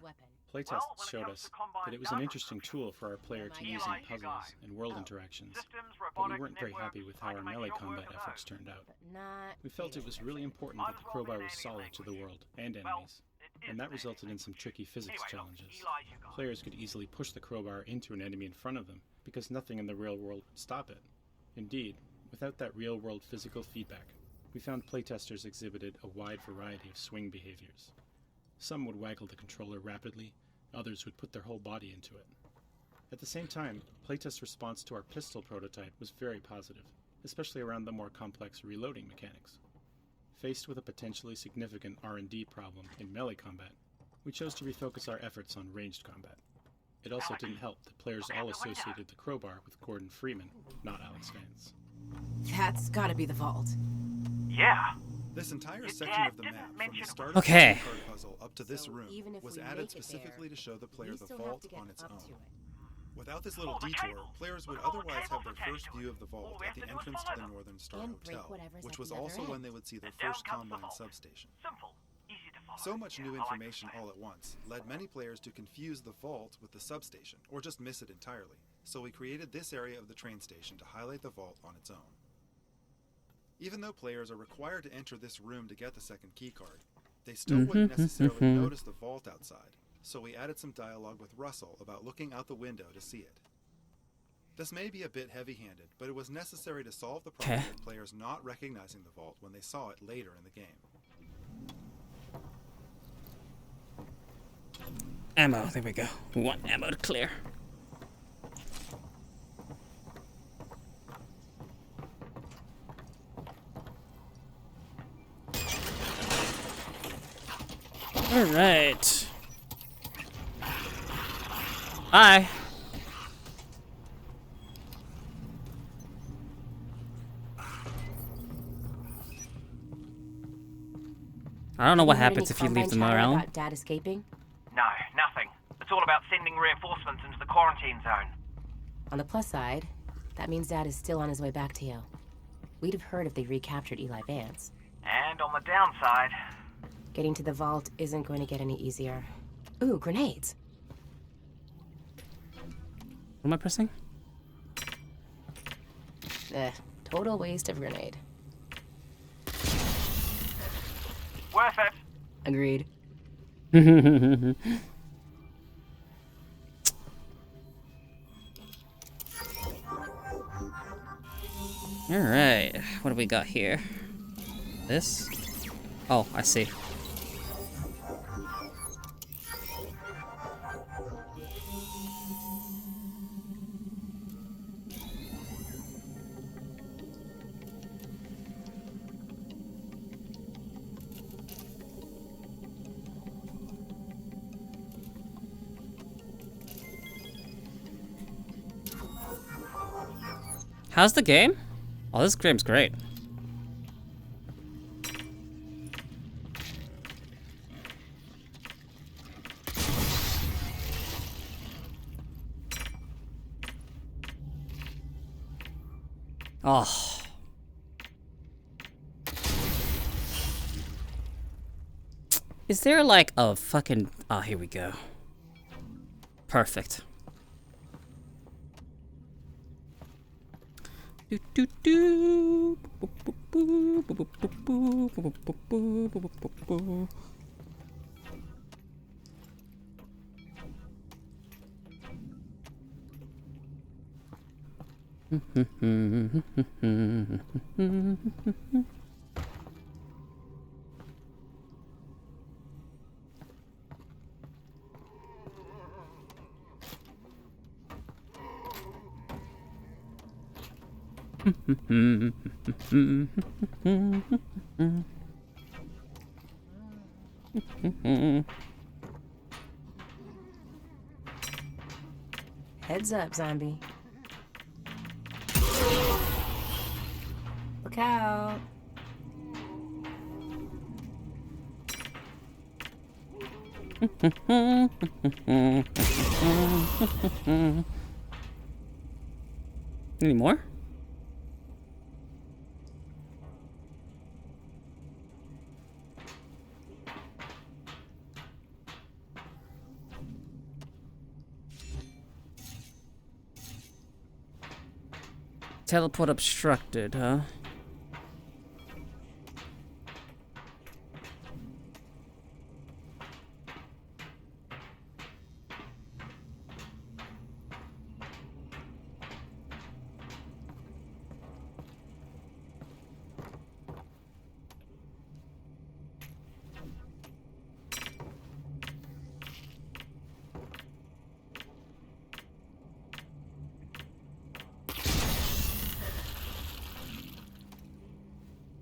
Playtests showed us that it was an interesting tool for our player to use in puzzles and world interactions, but we weren't very happy with how our melee combat efforts turned out. We felt it was really important that the crowbar was solid to the world and enemies, and that resulted in some tricky physics challenges. Players could easily push the crowbar into an enemy in front of them, because nothing in the real world would stop it. Indeed, without that real-world physical feedback, we found playtesters exhibited a wide variety of swing behaviors. Some would waggle the controller rapidly, others would put their whole body into it. At the same time, playtest response to our pistol prototype was very positive, especially around the more complex reloading mechanics. Faced with a potentially significant R&D problem in melee combat, we chose to refocus our efforts on ranged combat. It also didn't help that players all associated the crowbar with Gordon Freeman, not Alyx Vance. That's gotta be the vault. Yeah. This entire section of the map, from the start Okay. of the card puzzle up to this room, even if was we added make it specifically there, to show the player we the still have vault to get on its up own. to it. Without this little detour, players would otherwise have their first view of the vault at the entrance to the Northern Star Hotel, which was also when they would see their first Combine substation. So much new information all at once led many players to confuse the vault with the substation, or just miss it entirely, so we created this area of the train station to highlight the vault on its own. Even though players are required to enter this room to get the second keycard, they still wouldn't necessarily notice the vault outside, so we added some dialogue with Russell about looking out the window to see it. This may be a bit heavy-handed, but it was necessary to solve the problem of players not recognizing the vault when they saw it later in the game. Ammo, there we go. We want ammo to clear. Alright. Bye. I don't know what happens if you leave them around. About Dad escaping? No, nothing. It's all about sending reinforcements into the quarantine zone. On the plus side, that means Dad is still on his way back to you. We'd have heard if they recaptured Eli Vance. And on the downside... Getting to the vault isn't going to get any easier. Ooh, grenades. What am I pressing? Total waste of grenade. Worth it. Agreed. Alright, what do we got here? This? Oh, I see. How's the game? Oh, this game's great. Oh. Is there like a fucking... Oh, here we go. Perfect. Do do do. Heads up, zombie. Look out. Any more? Teleport obstructed, huh?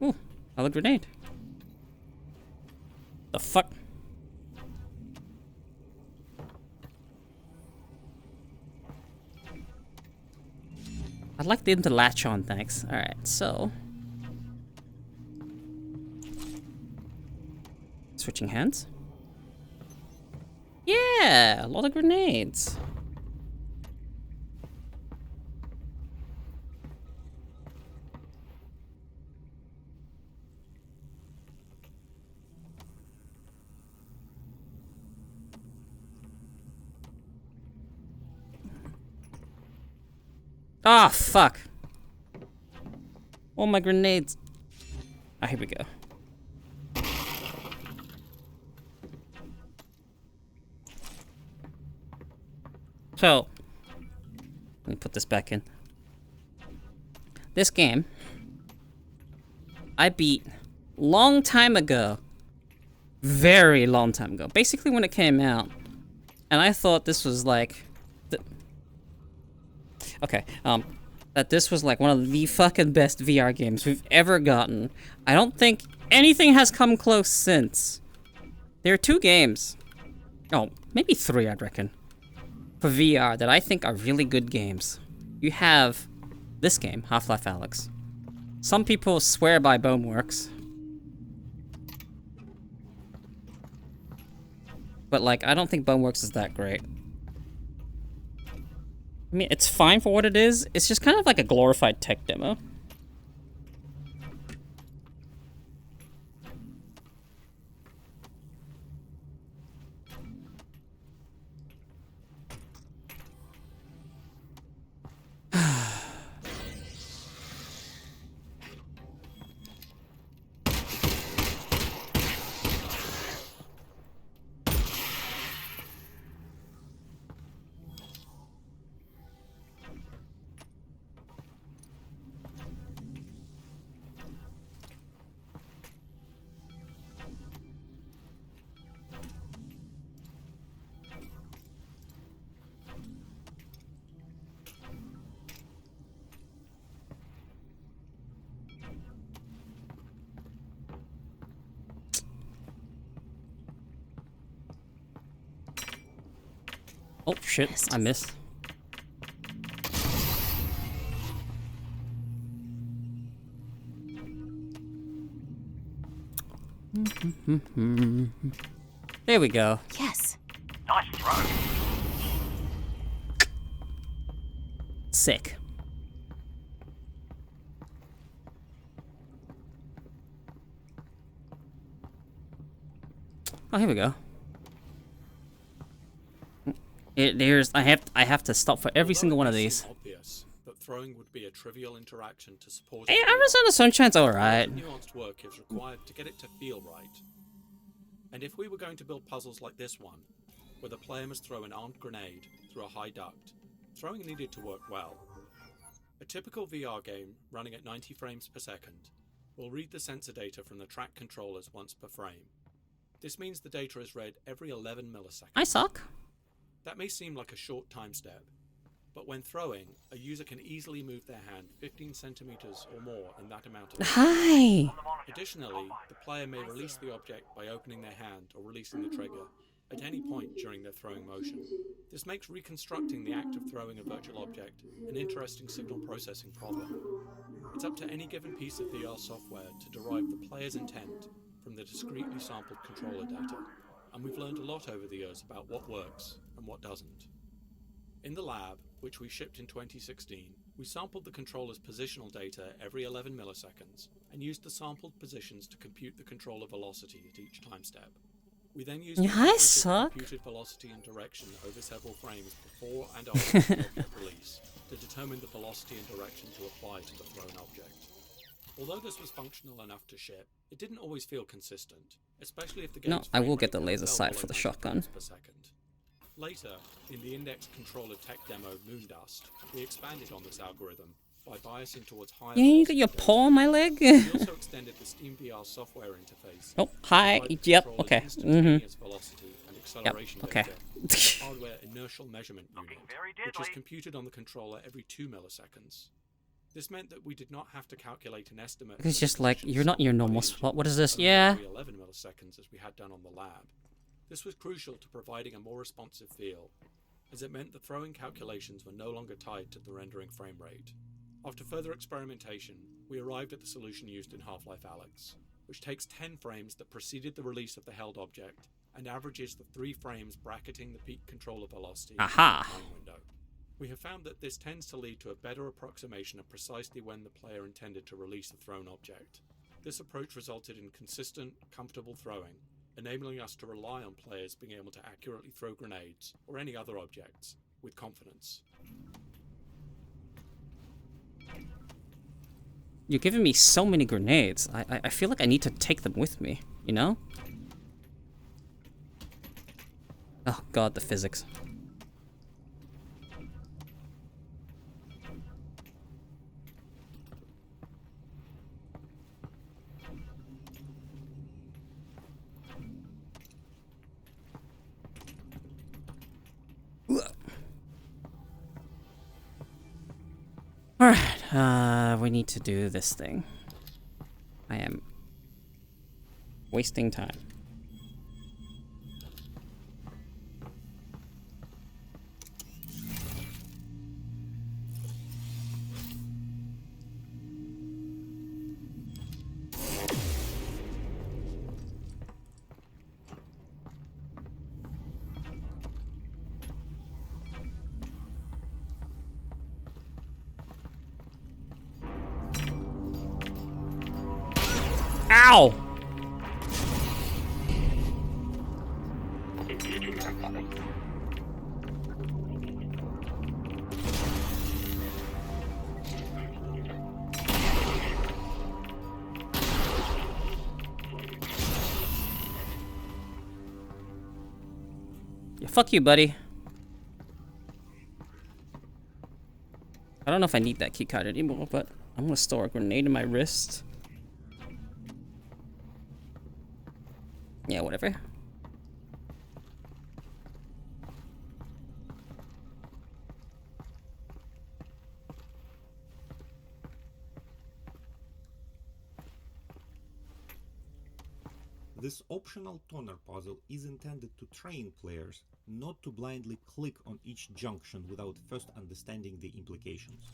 Ooh, another grenade. The fuck? I'd like them to latch on, thanks. Alright, so... Switching hands? Yeah, a lot of grenades. Ah, fuck. All my grenades. Ah, here we go. So, let me put this back in. This game, I beat long time ago. Very long time ago. Basically when it came out. And I thought this was like... that this was like one of the fucking best VR games we've ever gotten. I don't think anything has come close since. There are 2 games. Oh, maybe 3, I'd reckon. For VR that I think are really good games. You have this game, Half-Life Alyx. Some people swear by Boneworks. But like, I don't think Boneworks is that great. I mean, it's fine for what it is. It's just kind of like a glorified tech demo. Oh shit, I missed. There we go. Yes. Nice throw. Sick. Oh, here we go. I have to stop for every single one of these. Obvious that throwing would be a trivial interaction to support. Hey, Arizona Sunshine's alright. Nuanced work is required to get it to feel right. And if we were going to build puzzles like this one, where the player must throw an armed grenade through a high duct, throwing needed to work well. A typical VR game running at 90 frames per second will read the sensor data from the track controllers once per frame. This means the data is read every 11 milliseconds. I suck. That may seem like a short time step, but when throwing, a user can easily move their hand 15 centimeters or more in that amount of time. Hi. Additionally, the player may release the object by opening their hand or releasing the trigger at any point during their throwing motion. This makes reconstructing the act of throwing a virtual object an interesting signal processing problem. It's up to any given piece of VR software to derive the player's intent from the discretely sampled controller data, and we've learned a lot over the years about what works and what doesn't. In the lab, which we shipped in 2016, we sampled the controller's positional data every 11 milliseconds and used the sampled positions to compute the controller velocity at each time step. We then used the computed velocity and direction over several frames before and after the object release to determine the velocity and direction to apply to the thrown object. Although this was functional enough to ship, it didn't always feel consistent, especially if the game's I will get the laser sight for the shotgun. Later, in the Index controller tech demo Moondust, we expanded on this algorithm by biasing towards higher. Yeah, you got your paw on my leg. We also extended the Steam VR software interface. Oh, hi. Yep. Okay. Velocity and acceleration yep. Okay. data, hardware inertial measurement unit, which is computed on the controller every 2 milliseconds. This meant that we did not have to calculate an estimate. It's just like you're not in your normal spot. What is this? Yeah. Every 11 milliseconds, as we had done on the lab. This was crucial to providing a more responsive feel, as it meant the throwing calculations were no longer tied to the rendering frame rate. After further experimentation, we arrived at the solution used in Half-Life Alyx, which takes 10 frames that preceded the release of the held object and averages the 3 frames bracketing the peak controller velocity in the time window. We have found that this tends to lead to a better approximation of precisely when the player intended to release a thrown object. This approach resulted in consistent, comfortable throwing, enabling us to rely on players being able to accurately throw grenades or any other objects with confidence. You're giving me so many grenades. I feel like I need to take them with me, you know? Oh god, the physics. Alright, we need to do this thing. I am wasting time. Ow! Yeah, fuck you, buddy. I don't know if I need that keycard anymore, but I'm gonna store a grenade in my wrist. Yeah, whatever. This optional toner puzzle is intended to train players not to blindly click on each junction without first understanding the implications.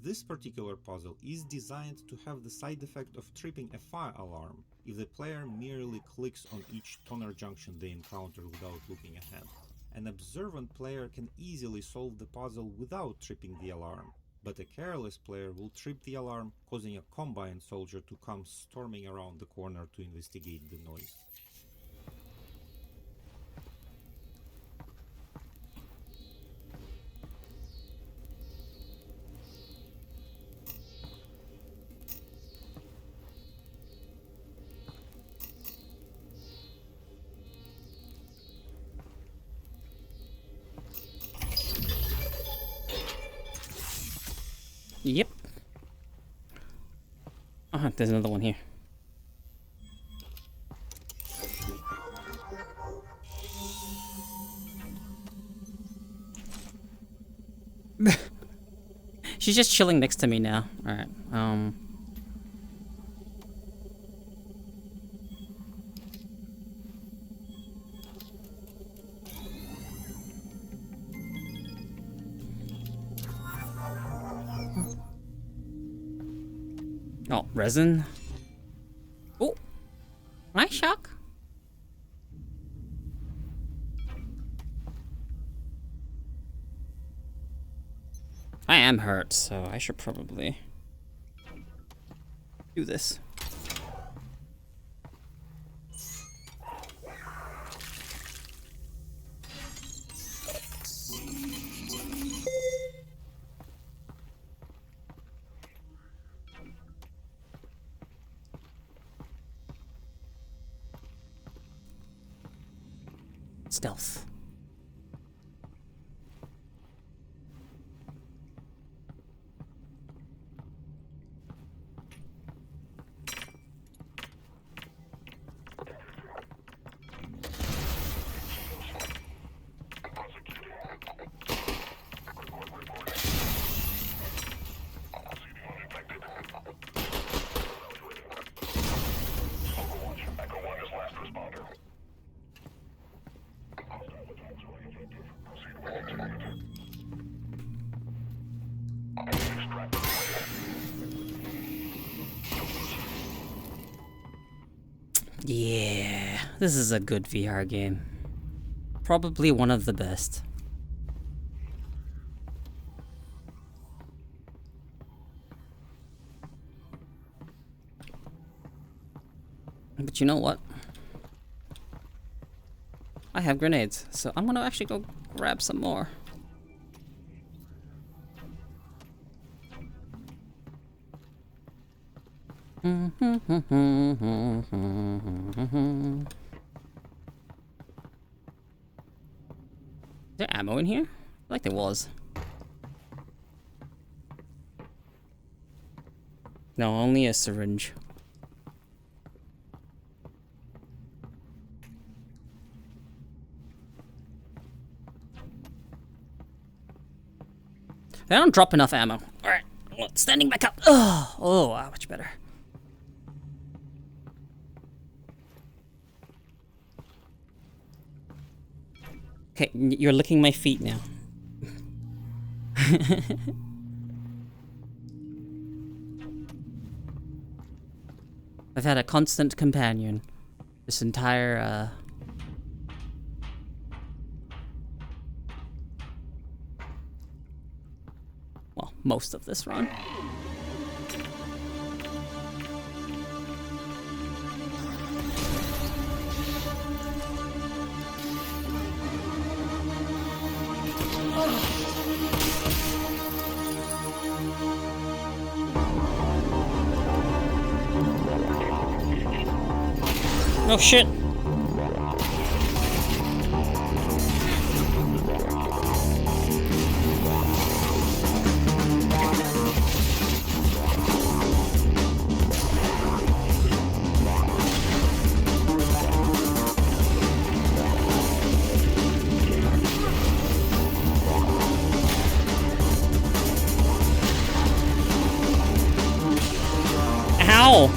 This particular puzzle is designed to have the side effect of tripping a fire alarm if the player merely clicks on each toner junction they encounter without looking ahead. An observant player can easily solve the puzzle without tripping the alarm, but a careless player will trip the alarm, causing a combine soldier to come storming around the corner to investigate the noise. Yep. There's another one here. She's just chilling next to me now. Alright, oh, resin. Oh, nice shock. I am hurt, so I should probably do this. Stealth. Yeah, this is a good VR game. Probably one of the best. But you know what? I have grenades, so I'm gonna actually go grab some more. Is there ammo in here? I feel like there was. No, only a syringe. They don't drop enough ammo. Alright, standing back up. Oh, wow, much better. Okay, you're licking my feet now. I've had a constant companion this entire, well, most of this run. Oh shit. Ow!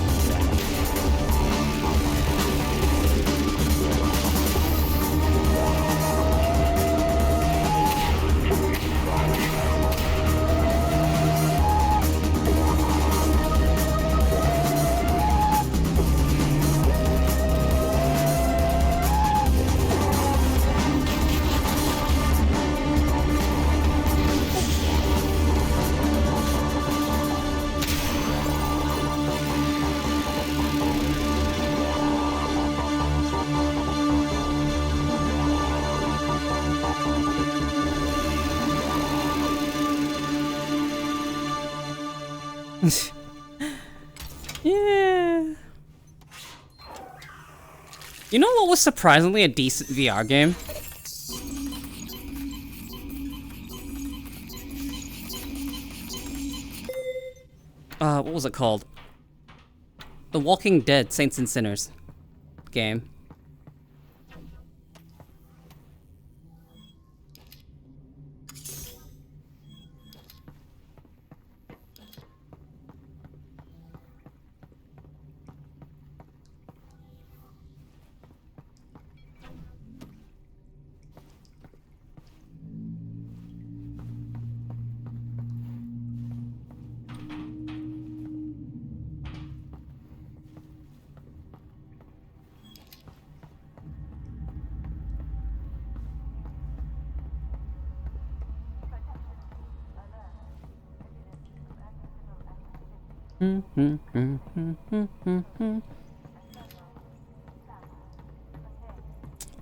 Yeah. You know what was surprisingly a decent VR game? What was it called? The Walking Dead Saints and Sinners game.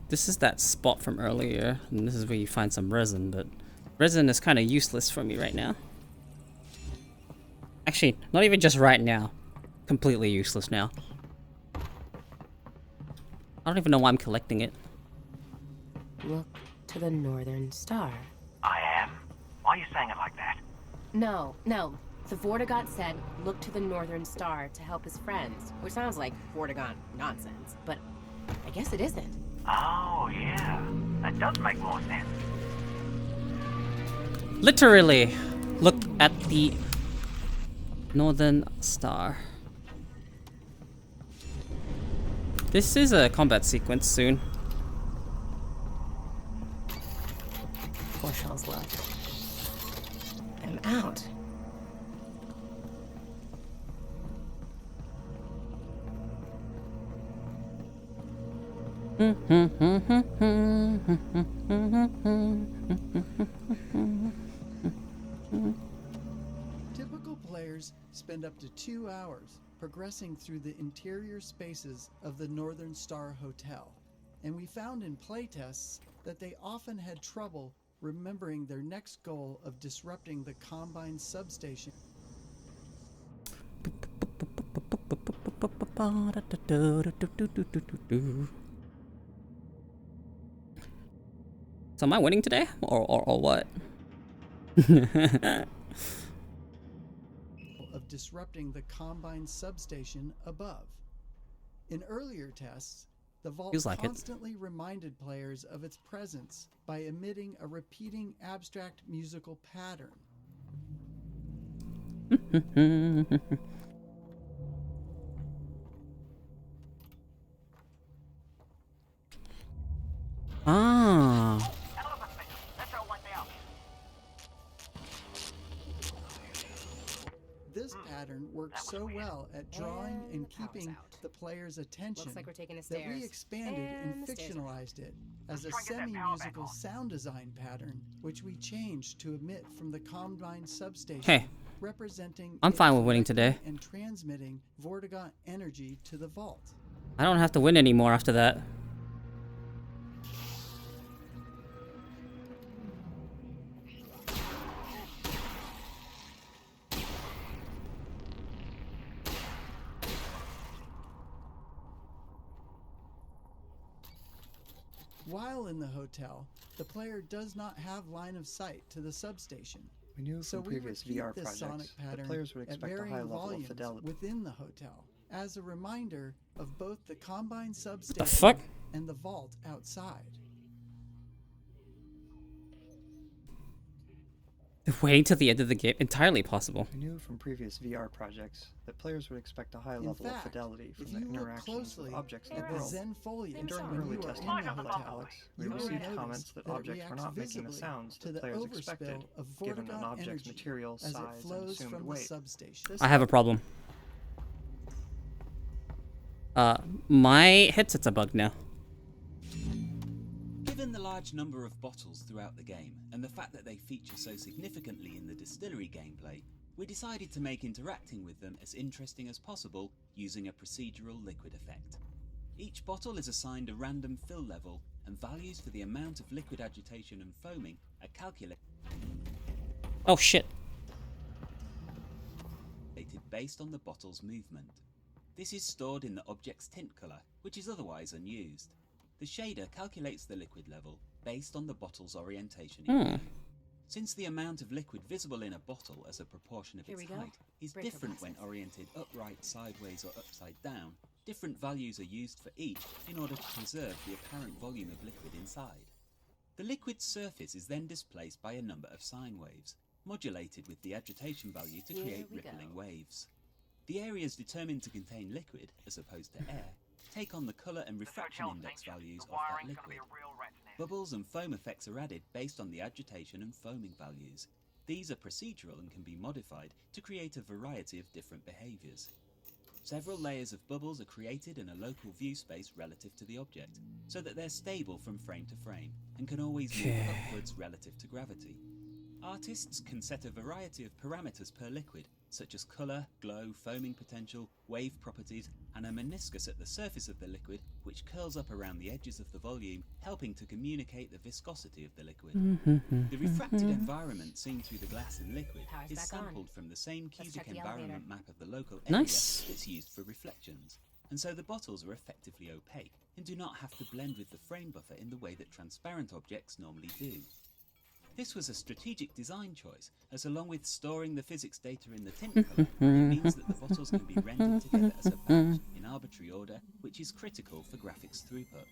This is that spot from earlier, and this is where you find some resin, but resin is kind of useless for me right now. Actually, not even just right now. Completely useless now. I don't even know why I'm collecting it. Look to the northern star. I am? Why are you saying it like that? No. The Vortigaunt said, look to the northern star to help his friends, which sounds like Vortigaunt nonsense, but I guess it isn't. Oh, yeah. That does make more sense. Literally, look at the northern star. This is a combat sequence soon. 4 shells left. I'm out. Typical players spend up to 2 hours progressing through the interior spaces of the Northern Star Hotel, and we found in playtests that they often had trouble remembering their next goal of disrupting the Combine substation. So am I winning today, or what? Of disrupting the Combine substation above. In earlier tests, the vault constantly reminded players of its presence by emitting a repeating abstract musical pattern. Ah. This pattern worked so well at drawing and keeping the player's attention Looks like we're taking the that we stairs. expanded and fictionalized it as a semi-musical sound design pattern, which we changed to emit from the Combine substation. Hey, representing I'm fine it with winning today. and transmitting Vortigaunt energy to the vault. I don't have to win anymore after that. While in the hotel, the player does not have line of sight to the substation. We knew So from we previous repeat VR this projects sonic that pattern players would at expect a varying high level of volumes fidelity. within the hotel, as a reminder of both the Combine substation fuck? and the vault outside. Waiting till the end of the game, entirely possible. We knew from previous VR projects that players would expect a high In level of fact, fidelity from if the you look interactions closely with objects in at the the world. Zen foliage During when early you are testing in with the Alex, hotel, we you will received notice comments that that it objects were reacts not making the visibly sounds to that the players expected, overspill of given an Vortigaunt object's energy material, as it size, and flows assumed from the weight. substation. I have a problem. My headset's a bug now. Given the large number of bottles throughout the game, and the fact that they feature so significantly in the distillery gameplay, we decided to make interacting with them as interesting as possible using a procedural liquid effect. Each bottle is assigned a random fill level, and values for the amount of liquid agitation and foaming are calculated Oh shit. based on the bottle's movement. This is stored in the object's tint color, which is otherwise unused. The shader calculates the liquid level based on the bottle's orientation in game. Since the amount of liquid visible in a bottle as a proportion of its height is different when oriented upright, sideways, or upside down, different values are used for each in order to preserve the apparent volume of liquid inside. The liquid's surface is then displaced by a number of sine waves, modulated with the agitation value to create rippling waves. The areas determined to contain liquid, as opposed to air, take on the colour and refraction index values of that liquid. Bubbles and foam effects are added based on the agitation and foaming values. These are procedural and can be modified to create a variety of different behaviours. Several layers of bubbles are created in a local view space relative to the object, so that they're stable from frame to frame and can always move upwards relative to gravity. Artists can set a variety of parameters per liquid, such as colour, glow, foaming potential, wave properties, and a meniscus at the surface of the liquid which curls up around the edges of the volume, helping to communicate the viscosity of the liquid. The refracted environment seen through the glass and liquid is sampled from the same cubic environment map of the local area that's used for reflections, and so the bottles are effectively opaque and do not have to blend with the frame buffer in the way that transparent objects normally do. This was a strategic design choice, as along with storing the physics data in the tint colour, it means that the bottles can be rendered together as a batch in arbitrary order, which is critical for graphics throughput.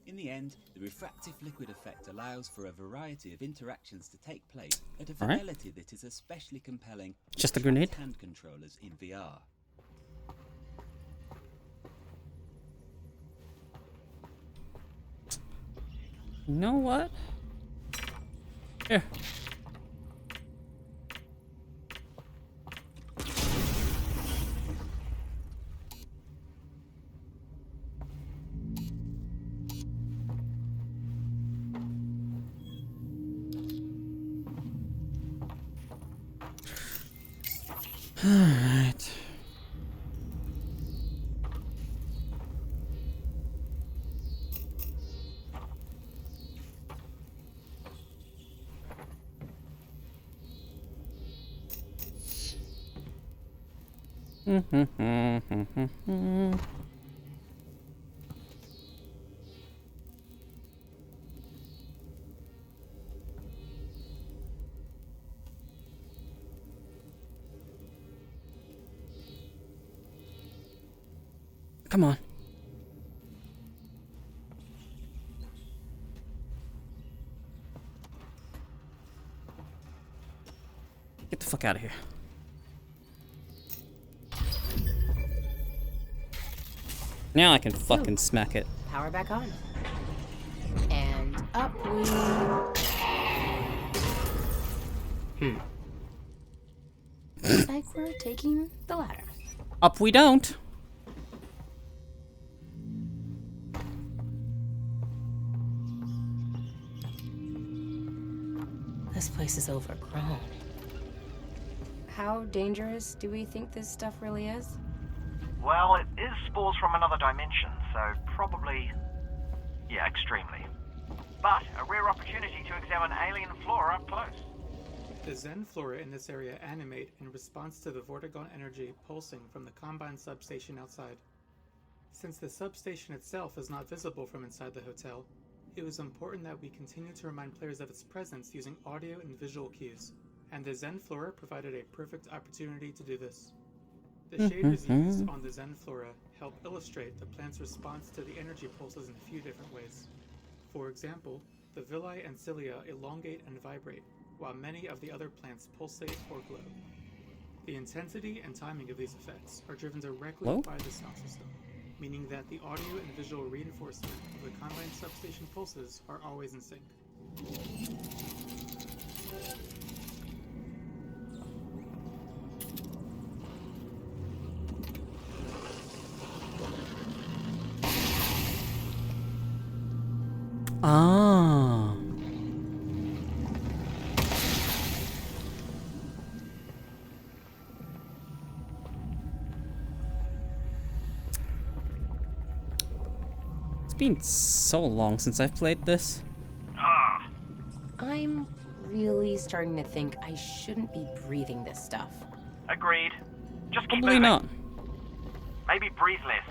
In the end, the refractive liquid effect allows for a variety of interactions to take place at a fidelity that is especially compelling Just a grenade? hand controllers in VR. You know what? Here. All right. Come on. Get the fuck out of here. Now I can fucking smack it. Power back on. And up we... Looks like we're taking the ladder. Up we don't. This place is overgrown. How dangerous do we think this stuff really is? Well, it is spores from another dimension, so probably... yeah, extremely. But a rare opportunity to examine alien flora up close. The Zen flora in this area animate in response to the Vortigaunt energy pulsing from the Combine substation outside. Since the substation itself is not visible from inside the hotel, it was important that we continue to remind players of its presence using audio and visual cues, and the Zen flora provided a perfect opportunity to do this. The shaders used on the Zen flora help illustrate the plant's response to the energy pulses in a few different ways. For example, the villi and cilia elongate and vibrate, while many of the other plants pulsate or glow. The intensity and timing of these effects are driven directly by the sound system, meaning that the audio and visual reinforcement of the Combine substation pulses are always in sync. Ah. It's been so long since I've played this. I'm really starting to think I shouldn't be breathing this stuff. Agreed. Just keep Probably moving. not. Maybe breathe less.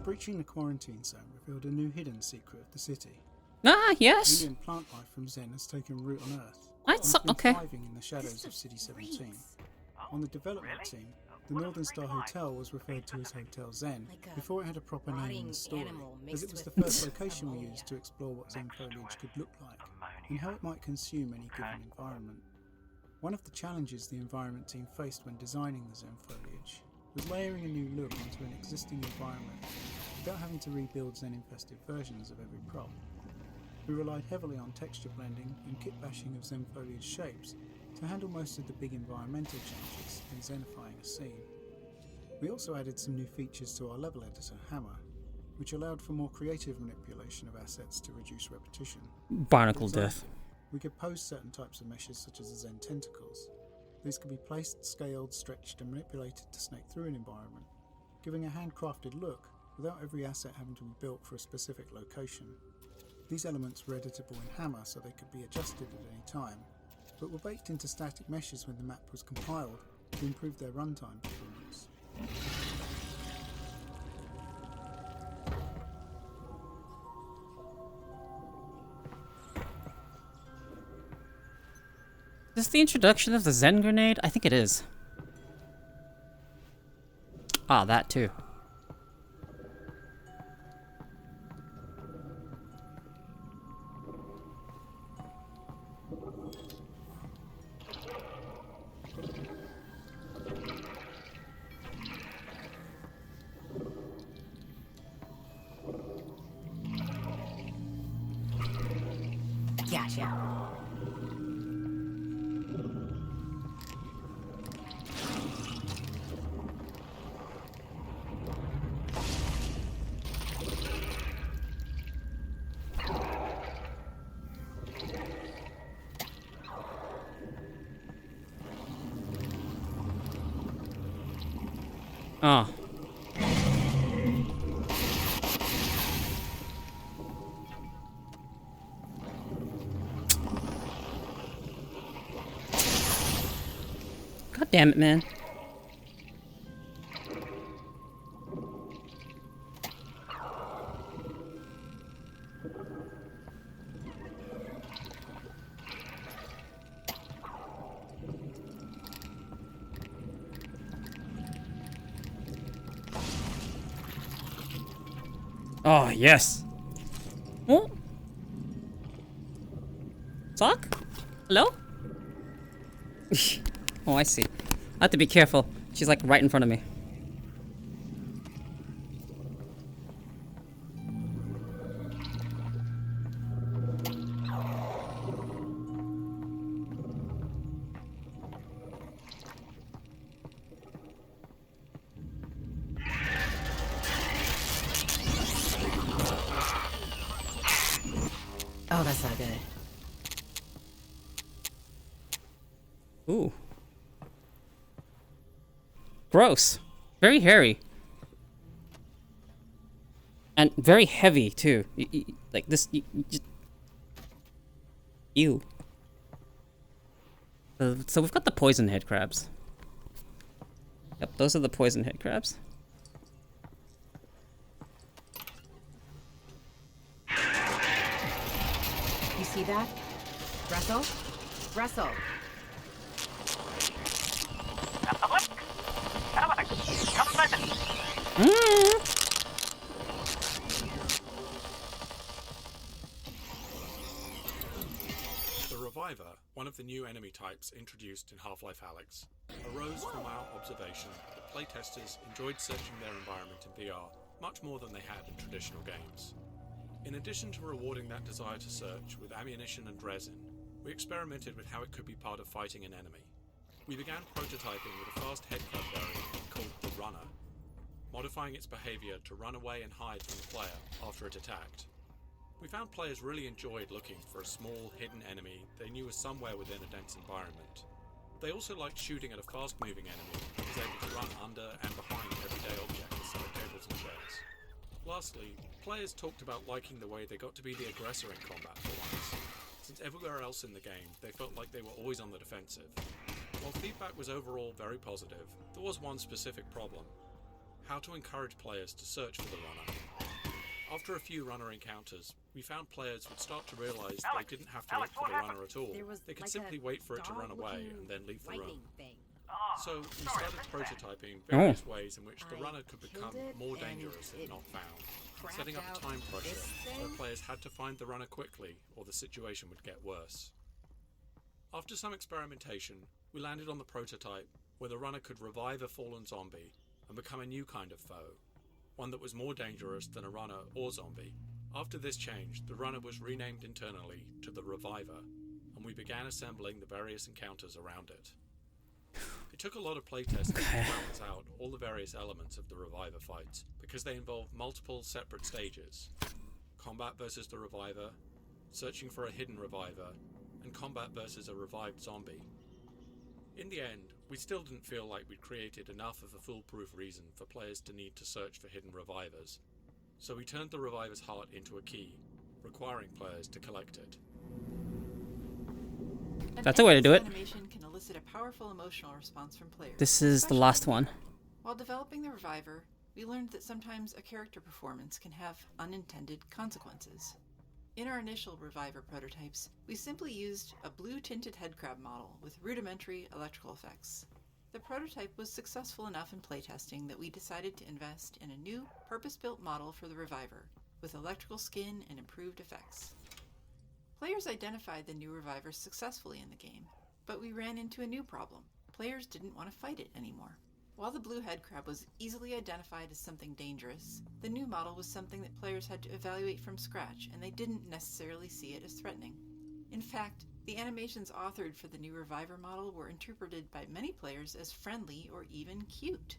Breaching the quarantine zone revealed a new hidden secret of the city. Ah, yes. Alien plant life from Zen has taken root on Earth. What? It's been Okay. thriving in the shadows of City 17. On the development team, the Northern Star Hotel was referred to as Hotel Zen before it had a proper name in the story, as it was the first location we used to explore what Zen foliage could look like and how it might consume any given environment. One of the challenges the environment team faced when designing the Zen foliage was layering a new look onto an existing environment without having to rebuild Zen-infested versions of every prop. We relied heavily on texture blending and kit bashing of Zen foliage shapes to handle most of the big environmental changes in Zenifying a scene. We also added some new features to our level editor, Hammer, which allowed for more creative manipulation of assets to reduce repetition. Barnacle For example, death. We could pose certain types of meshes such as the Zen tentacles. These could be placed, scaled, stretched and manipulated to snake through an environment, giving a handcrafted look without every asset having to be built for a specific location. These elements were editable in Hammer so they could be adjusted at any time, but were baked into static meshes when the map was compiled to improve their runtime performance. Is this the introduction of the Zen grenade? I think it is. Ah, that too. Gotcha. Ah. damn it, man. Oh, yes. Oh. Sock? Hello? Oh, I see. I have to be careful. She's like right in front of me. Oh, that's not good. Ooh. Gross. Very hairy. And very heavy, too. Like this... just... Ew. So we've got the poison head crabs. Yep, those are the poison head crabs. You see that? Russell? Russell! Alyx, come a minute. The Reviver, one of the new enemy types introduced in Half-Life Alyx, arose from our observation that playtesters enjoyed searching their environment in VR much more than they had in traditional games. In addition to rewarding that desire to search with ammunition and resin, we experimented with how it could be part of fighting an enemy. We began prototyping with a fast headcrab variant called the Runner, modifying its behavior to run away and hide from the player after it attacked. We found players really enjoyed looking for a small, hidden enemy they knew was somewhere within a dense environment. They also liked shooting at a fast-moving enemy that was able to run under and behind everyday objects like tables and chairs. Lastly, players talked about liking the way they got to be the aggressor in combat for once, since everywhere else in the game they felt like they were always on the defensive. While feedback was overall very positive, there was one specific problem: how to encourage players to search for the runner. After a few runner encounters, we found players would start to realize they didn't have to look for the runner at all. They could simply wait for it to run away and then leave the room. So we started prototyping various ways in which the runner could become more dangerous if not found, setting up a time pressure where players had to find the runner quickly or the situation would get worse. After some experimentation, we landed on the prototype where the runner could revive a fallen zombie and become a new kind of foe, one that was more dangerous than a runner or zombie. After this change, the runner was renamed internally to the Reviver, and we began assembling the various encounters around it. It took a lot of playtesting to balance out all the various elements of the Reviver fights, because they involve multiple separate stages: combat versus the Reviver, searching for a hidden Reviver, and combat versus a revived zombie. In the end, we still didn't feel like we'd created enough of a foolproof reason for players to need to search for hidden revivers, so we turned the Reviver's heart into a key, requiring players to collect it. That's a way to do it. Animation can elicit a powerful emotional response from players. This is the last one. While developing the Reviver, we learned that sometimes a character performance can have unintended consequences. In our initial Reviver prototypes, we simply used a blue-tinted headcrab model with rudimentary electrical effects. The prototype was successful enough in playtesting that we decided to invest in a new, purpose-built model for the Reviver, with electrical skin and improved effects. Players identified the new Reviver successfully in the game, but we ran into a new problem. Players didn't want to fight it anymore. While the blue headcrab was easily identified as something dangerous, the new model was something that players had to evaluate from scratch, and they didn't necessarily see it as threatening. In fact, the animations authored for the new Reviver model were interpreted by many players as friendly or even cute.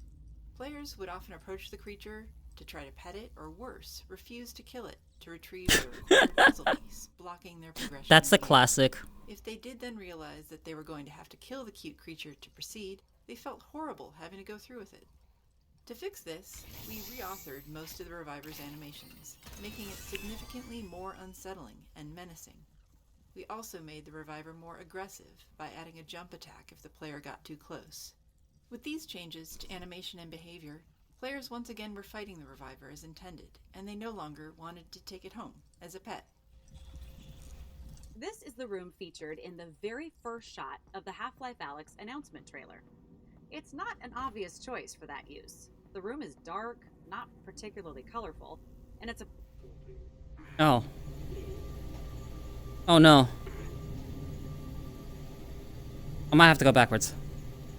Players would often approach the creature to try to pet it, or worse, refuse to kill it to retrieve their puzzle piece, blocking their progression. That's the classic. If they did then realize that they were going to have to kill the cute creature to proceed, they felt horrible having to go through with it. To fix this, we reauthored most of the Reviver's animations, making it significantly more unsettling and menacing. We also made the Reviver more aggressive by adding a jump attack if the player got too close, With these changes to animation and behavior, players once again were fighting the reviver as intended, and they no longer wanted to take it home as a pet. This is the room featured in the very first shot of the Half-Life Alyx announcement trailer. It's not an obvious choice for that use. The room is dark, not particularly colorful, and it's a... Oh. Oh no. I might have to go backwards.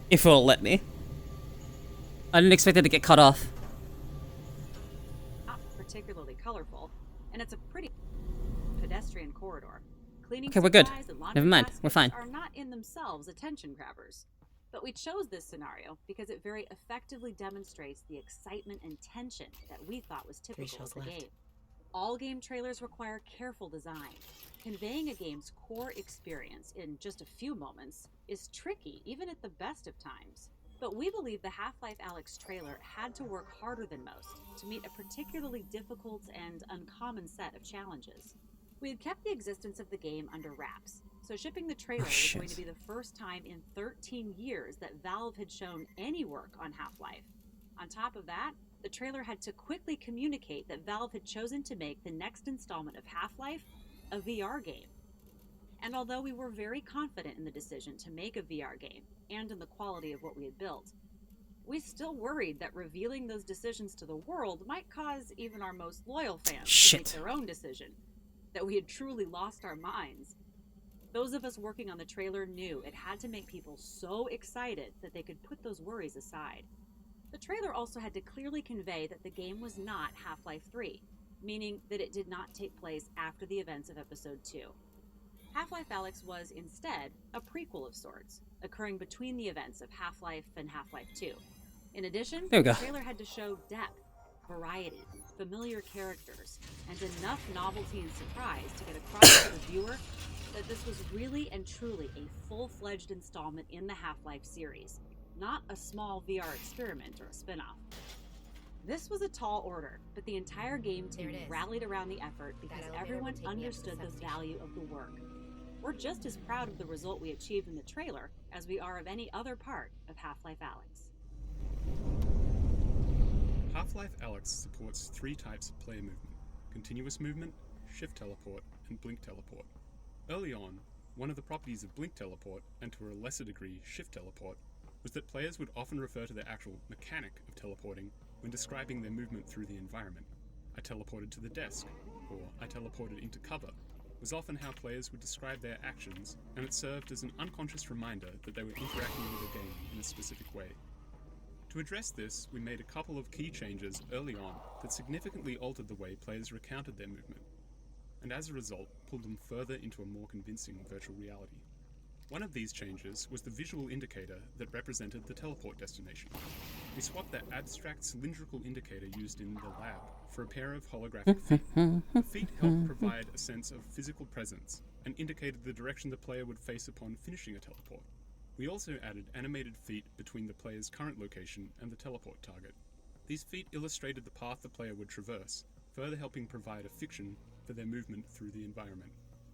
If it'll let me. I didn't expect it to get cut off. Not particularly colorful, and it's a pretty pedestrian corridor. Cleaning Okay, we're good. supplies and laundry Never mind. We're baskets fine. are not in themselves attention grabbers. But we chose this scenario because it very effectively demonstrates the excitement and tension that we thought was typical of the game. All game trailers require careful design. Conveying a game's core experience in just a few moments is tricky, even at the best of times. But we believe the Half-Life Alyx trailer had to work harder than most to meet a particularly difficult and uncommon set of challenges. We had kept the existence of the game under wraps, so shipping the trailer was going to be the first time in 13 years that Valve had shown any work on Half-Life. On top of that, the trailer had to quickly communicate that Valve had chosen to make the next installment of Half-Life a VR game. And although we were very confident in the decision to make a VR game, and in the quality of what we had built, we still worried that revealing those decisions to the world might cause even our most loyal fans to make their own decision, that we had truly lost our minds. Those of us working on the trailer knew it had to make people so excited that they could put those worries aside. The trailer also had to clearly convey that the game was not Half-Life 3, meaning that it did not take place after the events of Episode 2. Half-Life Alyx was, instead, a prequel of sorts, occurring between the events of Half-Life and Half-Life 2. In addition, the trailer had to show depth, variety, familiar characters, and enough novelty and surprise to get across to the viewer that this was really and truly a full-fledged installment in the Half-Life series, not a small VR experiment or a spin-off. This was a tall order, but the entire game team rallied around the effort because everyone understood the value of the work. We're just as proud of the result we achieved in the trailer as we are of any other part of Half-Life Alyx. Half-Life Alyx supports 3 types of player movement: continuous movement, shift teleport, and blink teleport. Early on, one of the properties of blink teleport, and to a lesser degree shift teleport, was that players would often refer to the actual mechanic of teleporting when describing their movement through the environment. I teleported to the desk, or I teleported into cover, was often how players would describe their actions, and it served as an unconscious reminder that they were interacting with the game in a specific way. To address this, we made a couple of key changes early on that significantly altered the way players recounted their movement, and as a result, pulled them further into a more convincing virtual reality. One of these changes was the visual indicator that represented the teleport destination. We swapped that abstract cylindrical indicator used in the lab for a pair of holographic feet. The feet helped provide a sense of physical presence and indicated the direction the player would face upon finishing a teleport. We also added animated feet between the player's current location and the teleport target. These feet illustrated the path the player would traverse, further helping provide a fiction for their movement through the environment.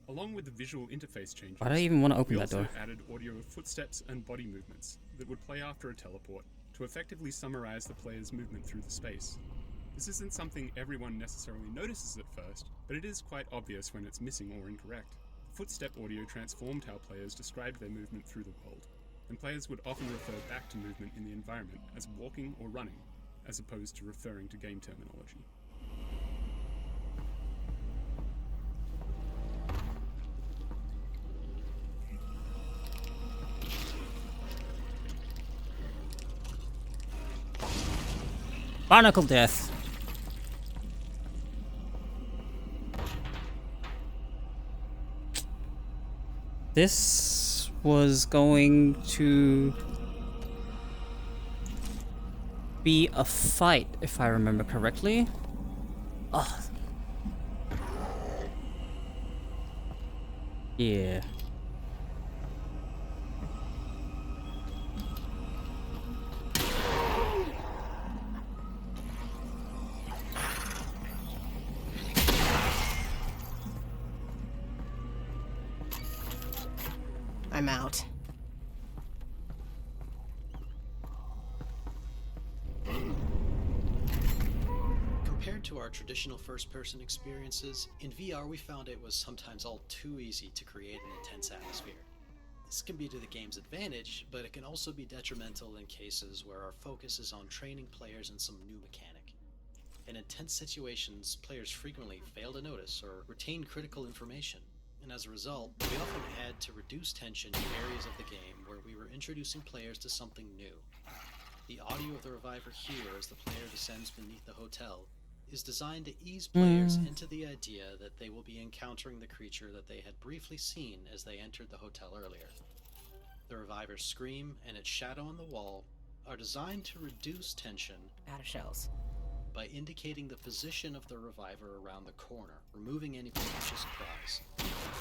Along with the visual interface changes, why do I even want to open that door? We also added audio of footsteps and body movements that would play after a teleport to effectively summarize the player's movement through the space. This isn't something everyone necessarily notices at first, but it is quite obvious when it's missing or incorrect. Footstep audio transformed how players described their movement through the world, and players would often refer back to movement in the environment as walking or running, as opposed to referring to game terminology. Barnacle death. This was going to be a fight, if I remember correctly. Oh. Yeah. I'm out. to our traditional first-person experiences, in VR we found it was sometimes all too easy to create an intense atmosphere. This can be to the game's advantage, but it can also be detrimental in cases where our focus is on training players in some new mechanic. In intense situations, players frequently fail to notice or retain critical information, and as a result, we often had to reduce tension in areas of the game where we were introducing players to something new. The audio of the reviver here as the player descends beneath the hotel is designed to ease players into the idea that they will be encountering the creature that they had briefly seen as they entered the hotel earlier. The reviver's scream and its shadow on the wall are designed to reduce tension out of shells by indicating the position of the reviver around the corner, removing any potential surprise,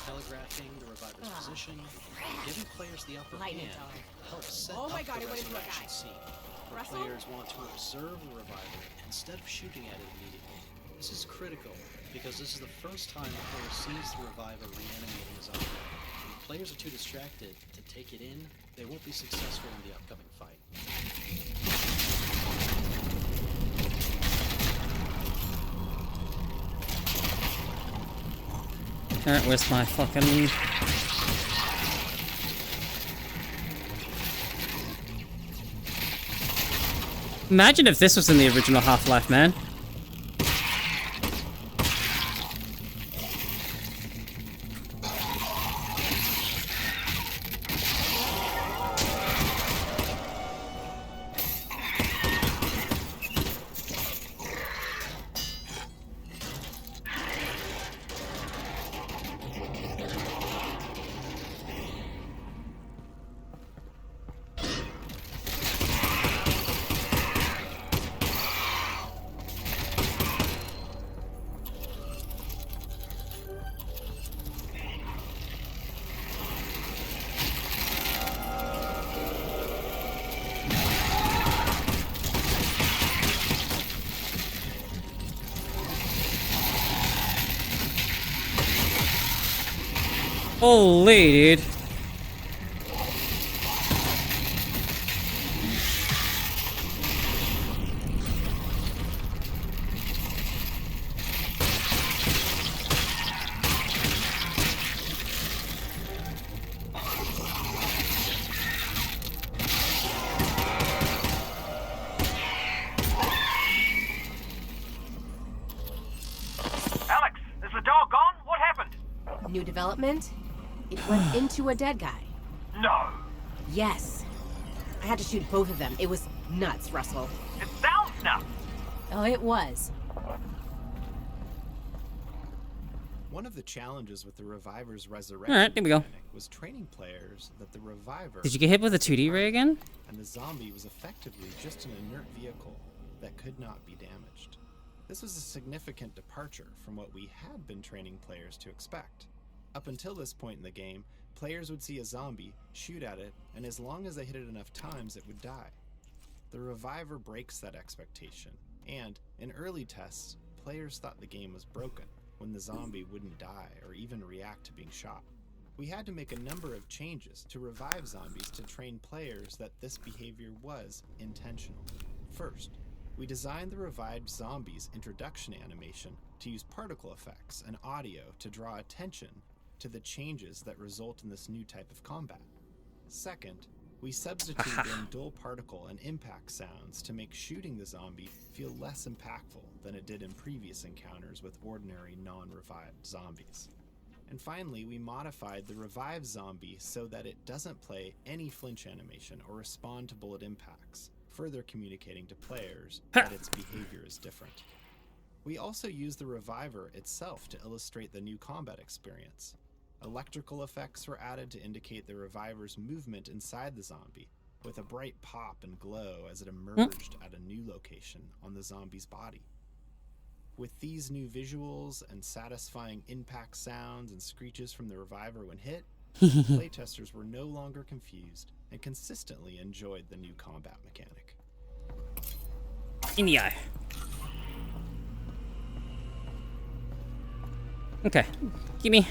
telegraphing the reviver's position, and giving players the upper hand helps set up the resurrection scene, where players want to observe the reviver instead of shooting at it immediately. This is critical because this is the first time the player sees the reviver reanimating a zombie. If players are too distracted to take it in, they won't be successful in the upcoming fight. Alright, where's my fucking... Imagine if this was in the original Half-Life, man. Holy, dude. Alyx, is the dog gone? What happened? New development? It went into a dead guy. No. Yes. I had to shoot both of them. It was nuts, Russell. It sounds nuts. Oh, it was. One of the challenges with the reviver's resurrection Alright, here we go. mechanic was training players that the reviver... Did you get hit with a 2D ray again? And the zombie was effectively just an inert vehicle that could not be damaged. This was a significant departure from what we had been training players to expect. Up until this point in the game, players would see a zombie, shoot at it, and as long as they hit it enough times, it would die. The reviver breaks that expectation, and in early tests, players thought the game was broken when the zombie wouldn't die or even react to being shot. We had to make a number of changes to revive zombies to train players that this behavior was intentional. First, we designed the revived zombies' introduction animation to use particle effects and audio to draw attention to the changes that result in this new type of combat. Second, we substituted in dull particle and impact sounds to make shooting the zombie feel less impactful than it did in previous encounters with ordinary non-revived zombies. And finally, we modified the revived zombie so that it doesn't play any flinch animation or respond to bullet impacts, further communicating to players that its behavior is different. We also used the reviver itself to illustrate the new combat experience. Electrical effects were added to indicate the reviver's movement inside the zombie, with a bright pop and glow as it emerged at a new location on the zombie's body. With these new visuals and satisfying impact sounds and screeches from the reviver when hit, playtesters were no longer confused and consistently enjoyed the new combat mechanic. In the eye. Okay, gimme.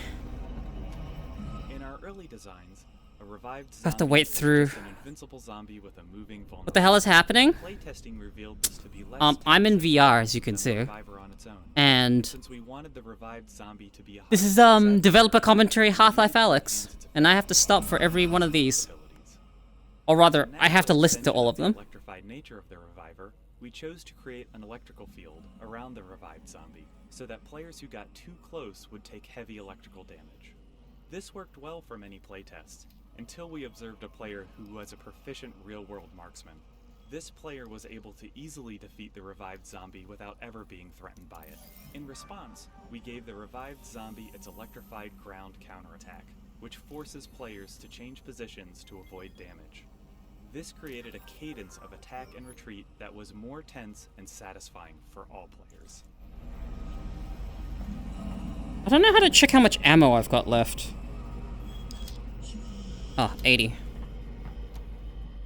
In our early designs, A revived I have to wait through. an invincible zombie with a moving What the hell is happening? Playtesting revealed this to be less I'm in VR, as you can see, and since we wanted the revived zombie to be a this is developer commentary Half-Life Alyx, and I have to stop for every one of these, or rather, I have to listen to all of them. The electrified nature of the reviver, we chose to create an electrical field around the revived zombie, so that players who got too close would take heavy electrical damage. This worked well for many playtests, until we observed a player who was a proficient real-world marksman. This player was able to easily defeat the revived zombie without ever being threatened by it. In response, we gave the revived zombie its electrified ground counterattack, which forces players to change positions to avoid damage. This created a cadence of attack and retreat that was more tense and satisfying for all players. I don't know how to check how much ammo I've got left. Oh, 80.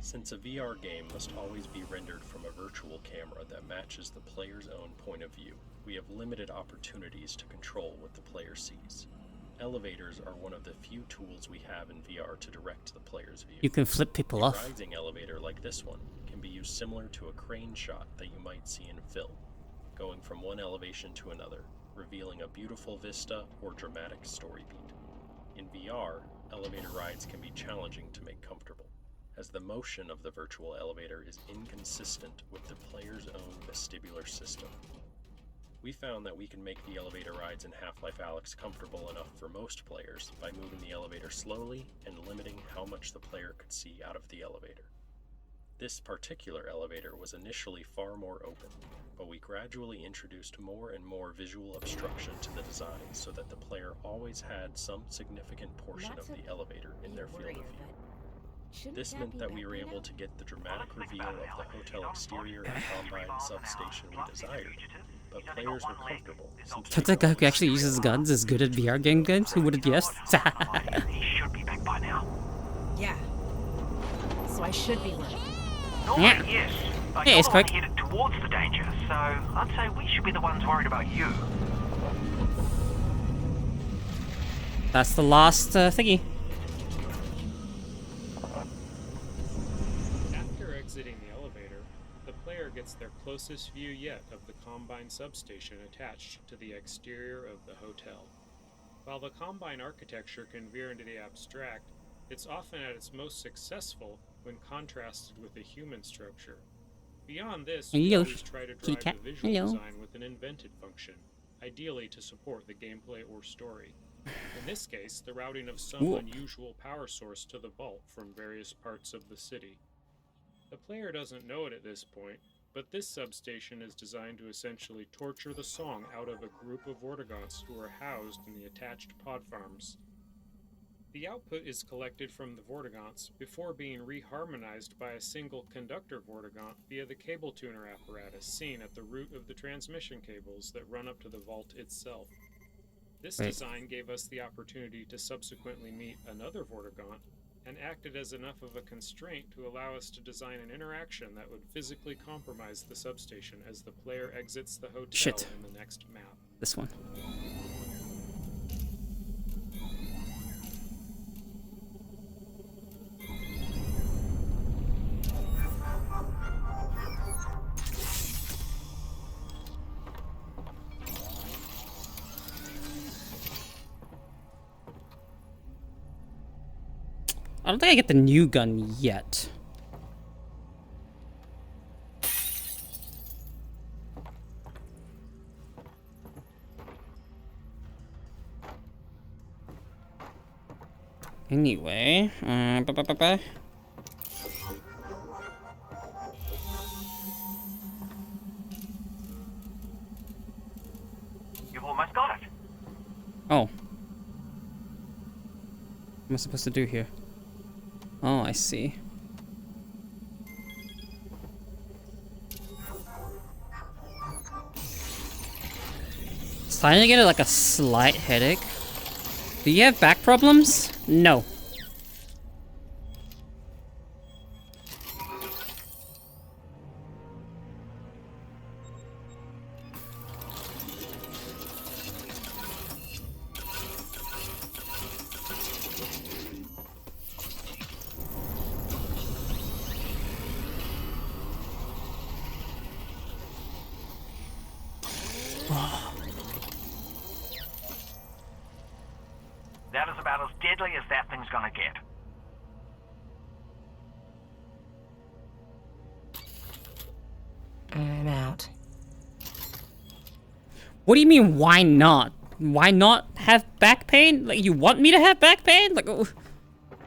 Since a VR game must always be rendered from a virtual camera that matches the player's own point of view, we have limited opportunities to control what the player sees. Elevators are one of the few tools we have in VR to direct the player's view. You can flip people off. A rising elevator like this one can be used similar to a crane shot that you might see in film, going from one elevation to another, revealing a beautiful vista or dramatic story beat. In VR, elevator rides can be challenging to make comfortable, as the motion of the virtual elevator is inconsistent with the player's own vestibular system. We found that we can make the elevator rides in Half-Life Alyx comfortable enough for most players by moving the elevator slowly and limiting how much the player could see out of the elevator. This particular elevator was initially far more open, but we gradually introduced more and more visual obstruction to the design so that the player always had some significant portion of the elevator in their field of view. This meant that we were able to get the dramatic reveal of the hotel exterior and combine substation we desired, but players were comfortable. But that guy who actually uses guns is good at VR games? Who would have guessed? He should be back by now. Yeah. So I should be late. Normally, yes. But Yeah, you're it's the one quick. headed towards the danger, so I'd say we should be the ones worried about you. That's the last thingy. After exiting the elevator, the player gets their closest view yet of the Combine substation attached to the exterior of the hotel. While the Combine architecture can veer into the abstract, it's often at its most successful when contrasted with the human structure. Beyond this, we Hello, always try to kitty drive cat. the visual Hello. design with an invented function, ideally to support the gameplay or story. In this case, the routing of some Ooh. unusual power source to the vault from various parts of the city. The player doesn't know it at this point, but this substation is designed to essentially torture the song out of a group of Vortigaunts who are housed in the attached pod farms. The output is collected from the Vortigaunts before being reharmonized by a single conductor Vortigaunt via the cable tuner apparatus seen at the root of the transmission cables that run up to the vault itself. This Wait. design gave us the opportunity to subsequently meet another Vortigaunt, and acted as enough of a constraint to allow us to design an interaction that would physically compromise the substation as the player exits the hotel Shit. in the next map. This one. I don't think I get the new gun yet. Anyway, You've almost got it. Oh. What am I supposed to do here? Oh, I see. Starting to get like a slight headache. Do you have back problems? No. deadly as that thing's gonna get. I'm out. What do you mean, why not? Why not have back pain? Like, you want me to have back pain? Like,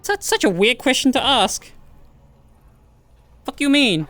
that's such a weird question to ask. Fuck you mean?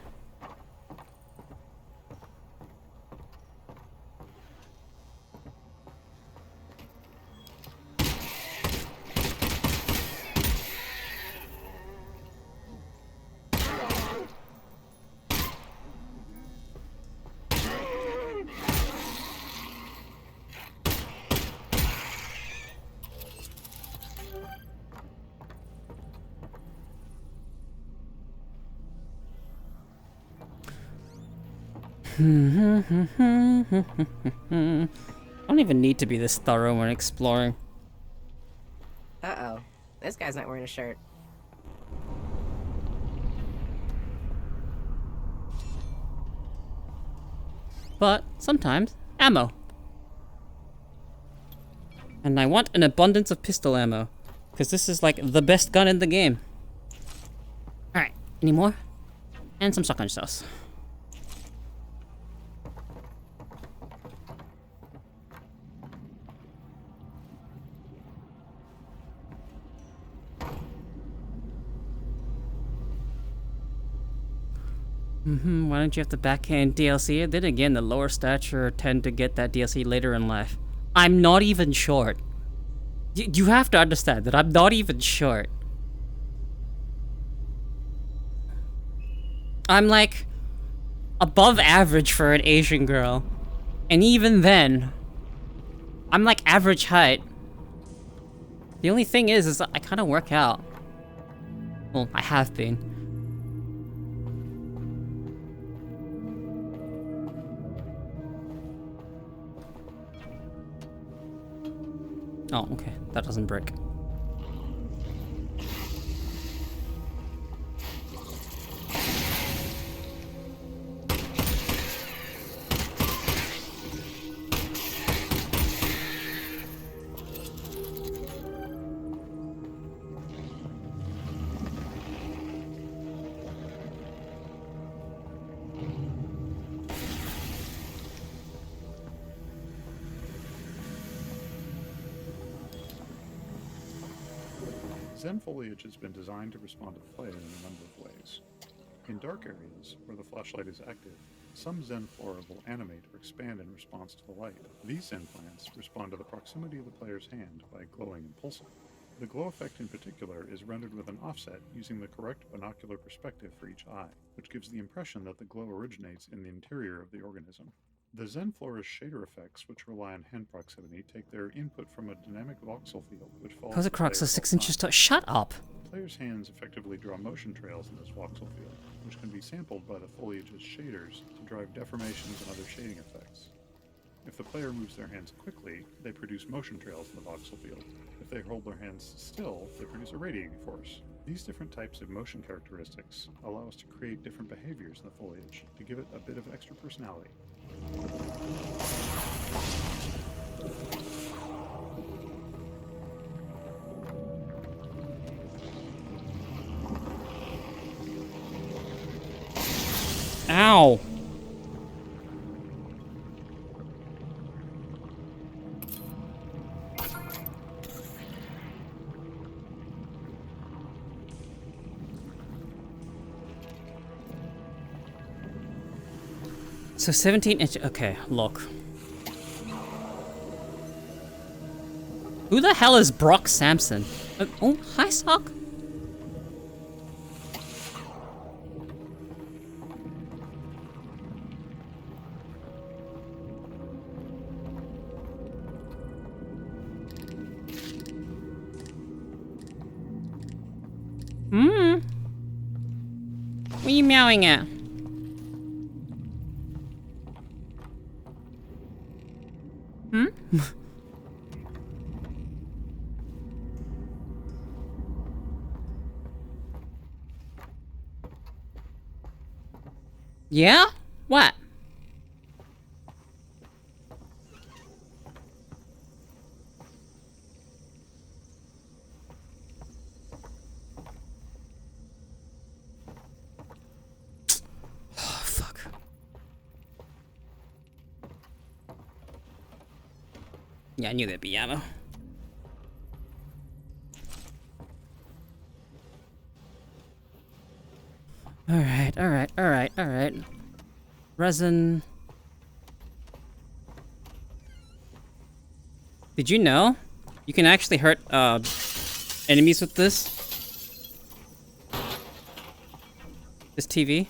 I don't even need to be this thorough when exploring. Uh-oh. This guy's not wearing a shirt. But sometimes, ammo. And I want an abundance of pistol ammo, because this is like the best gun in the game. Alright, any more? And some shotgun shells. Why don't you have the backhand DLC? Then again, the lower stature tend to get that DLC later in life. I'm not even short. You have to understand that I'm not even short. I'm like above average for an Asian girl. And even then, I'm like average height. The only thing is I kind of work out. Well, I have been. Oh, okay. That doesn't break. Zen foliage has been designed to respond to play in a number of ways. In dark areas, where the flashlight is active, some Zen flora will animate or expand in response to the light. These Zen plants respond to the proximity of the player's hand by glowing and pulsing. The glow effect in particular is rendered with an offset using the correct binocular perspective for each eye, which gives the impression that the glow originates in the interior of the organism. The Zen Flora's shader effects, which rely on hand proximity, take their input from a dynamic voxel field, which follows How's a Croc so 6 inches tall? Shut up! Players' hands effectively draw motion trails in this voxel field, which can be sampled by the foliage's shaders to drive deformations and other shading effects. If the player moves their hands quickly, they produce motion trails in the voxel field. If they hold their hands still, they produce a radiating force. These different types of motion characteristics allow us to create different behaviors in the foliage to give it a bit of extra personality. Ow! So 17 inches. Okay, look. Who the hell is Brock Sampson? Oh, hi, Sock. What are you meowing at? Yeah? What? Yeah, I knew there'd be ammo. Alright. Resin. Did you know you can actually hurt enemies with this? This TV?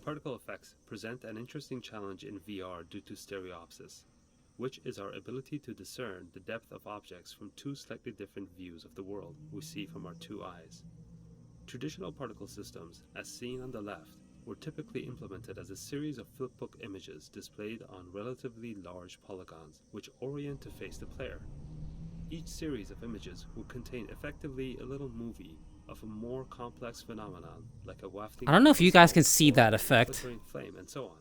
Particle effects present an interesting challenge in VR due to stereopsis, which is our ability to discern the depth of objects from two slightly different views of the world we see from our two eyes. Traditional particle systems, as seen on the left, were typically implemented as a series of flipbook images displayed on relatively large polygons, which orient to face the player. Each series of images would contain effectively a little movie of a more complex phenomenon, like a wafting. I don't know if you guys can see that effect. Flickering flame, and so on.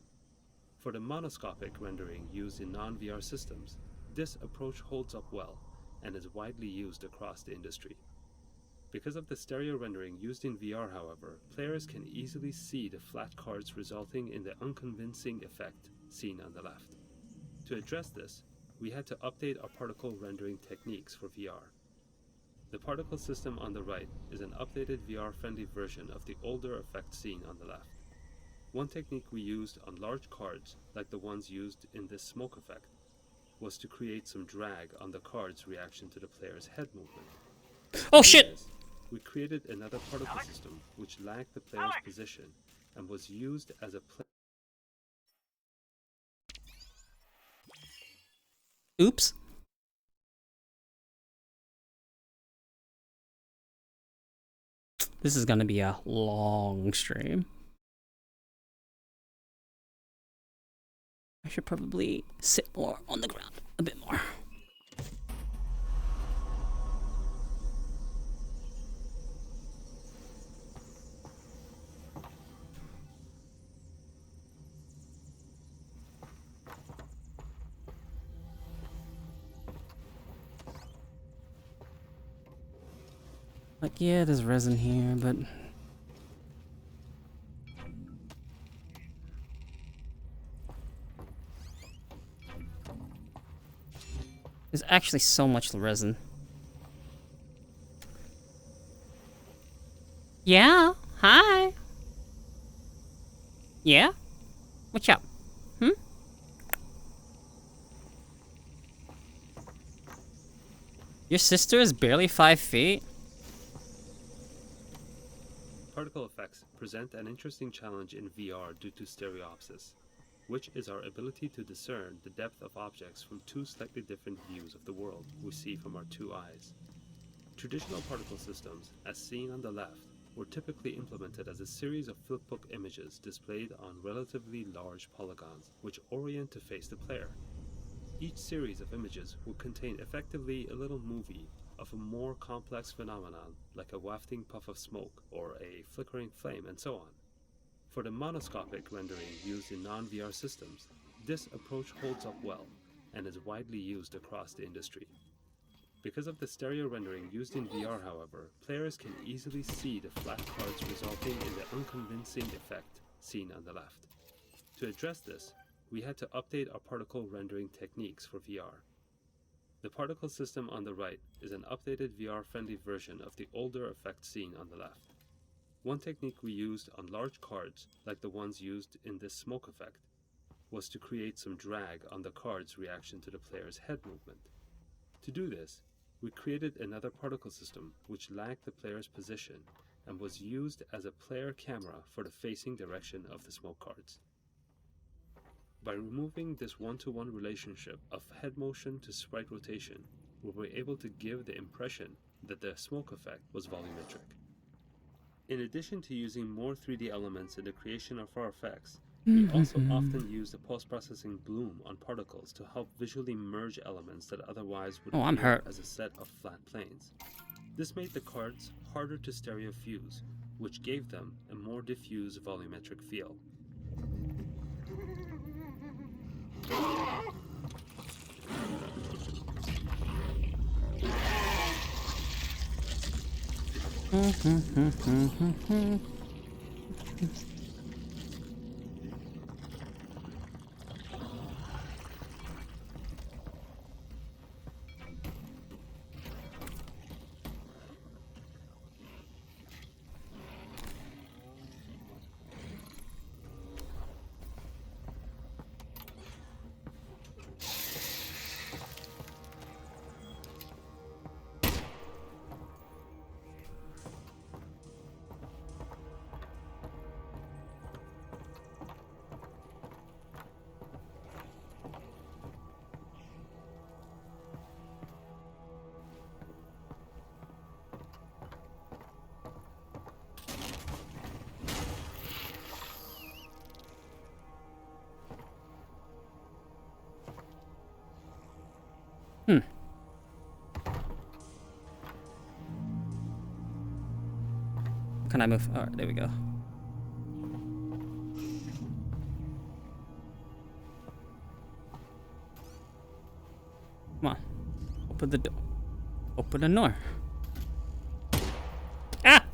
For the monoscopic rendering used in non-VR systems, this approach holds up well and is widely used across the industry. Because of the stereo rendering used in VR, however, players can easily see the flat cards, resulting in the unconvincing effect seen on the left. To address this, we had to update our particle rendering techniques for VR. The particle system on the right is an updated VR-friendly version of the older effect seen on the left. One technique we used on large cards, like the ones used in this smoke effect, was to create some drag on the card's reaction to the player's head movement. Oh shit! We created another particle system which lagged the player's position and was used as a Oops. This is gonna be a long stream. I should probably sit more on the ground a bit more. Like, yeah, there's resin here, but there's actually so much resin. Yeah, hi. Yeah? What's up? Your sister is barely 5 feet? Particle effects present an interesting challenge in VR due to stereopsis, which is our ability to discern the depth of objects from two slightly different views of the world we see from our two eyes. Traditional particle systems, as seen on the left, were typically implemented as a series of flipbook images displayed on relatively large polygons, which orient to face the player. Each series of images would contain effectively a little movie of a more complex phenomenon, like a wafting puff of smoke or a flickering flame, and so on. For the monoscopic rendering used in non-VR systems, this approach holds up well and is widely used across the industry. Because of the stereo rendering used in VR, however, players can easily see the flat cards, resulting in the unconvincing effect seen on the left. To address this, we had to update our particle rendering techniques for VR. The particle system on the right is an updated VR-friendly version of the older effect seen on the left. One technique we used on large cards, like the ones used in this smoke effect, was to create some drag on the card's reaction to the player's head movement. To do this, we created another particle system which lagged the player's position and was used as a player camera for the facing direction of the smoke cards. By removing this one-to-one relationship of head motion to sprite rotation, we were able to give the impression that the smoke effect was volumetric. In addition to using more 3D elements in the creation of our effects, we also often use the post-processing bloom on particles to help visually merge elements that otherwise would appear as a set of flat planes. This made the cards harder to stereo fuse, which gave them a more diffuse volumetric feel. Can I move? Alright, there we go. Come on. Open the door. Open the door. Ah!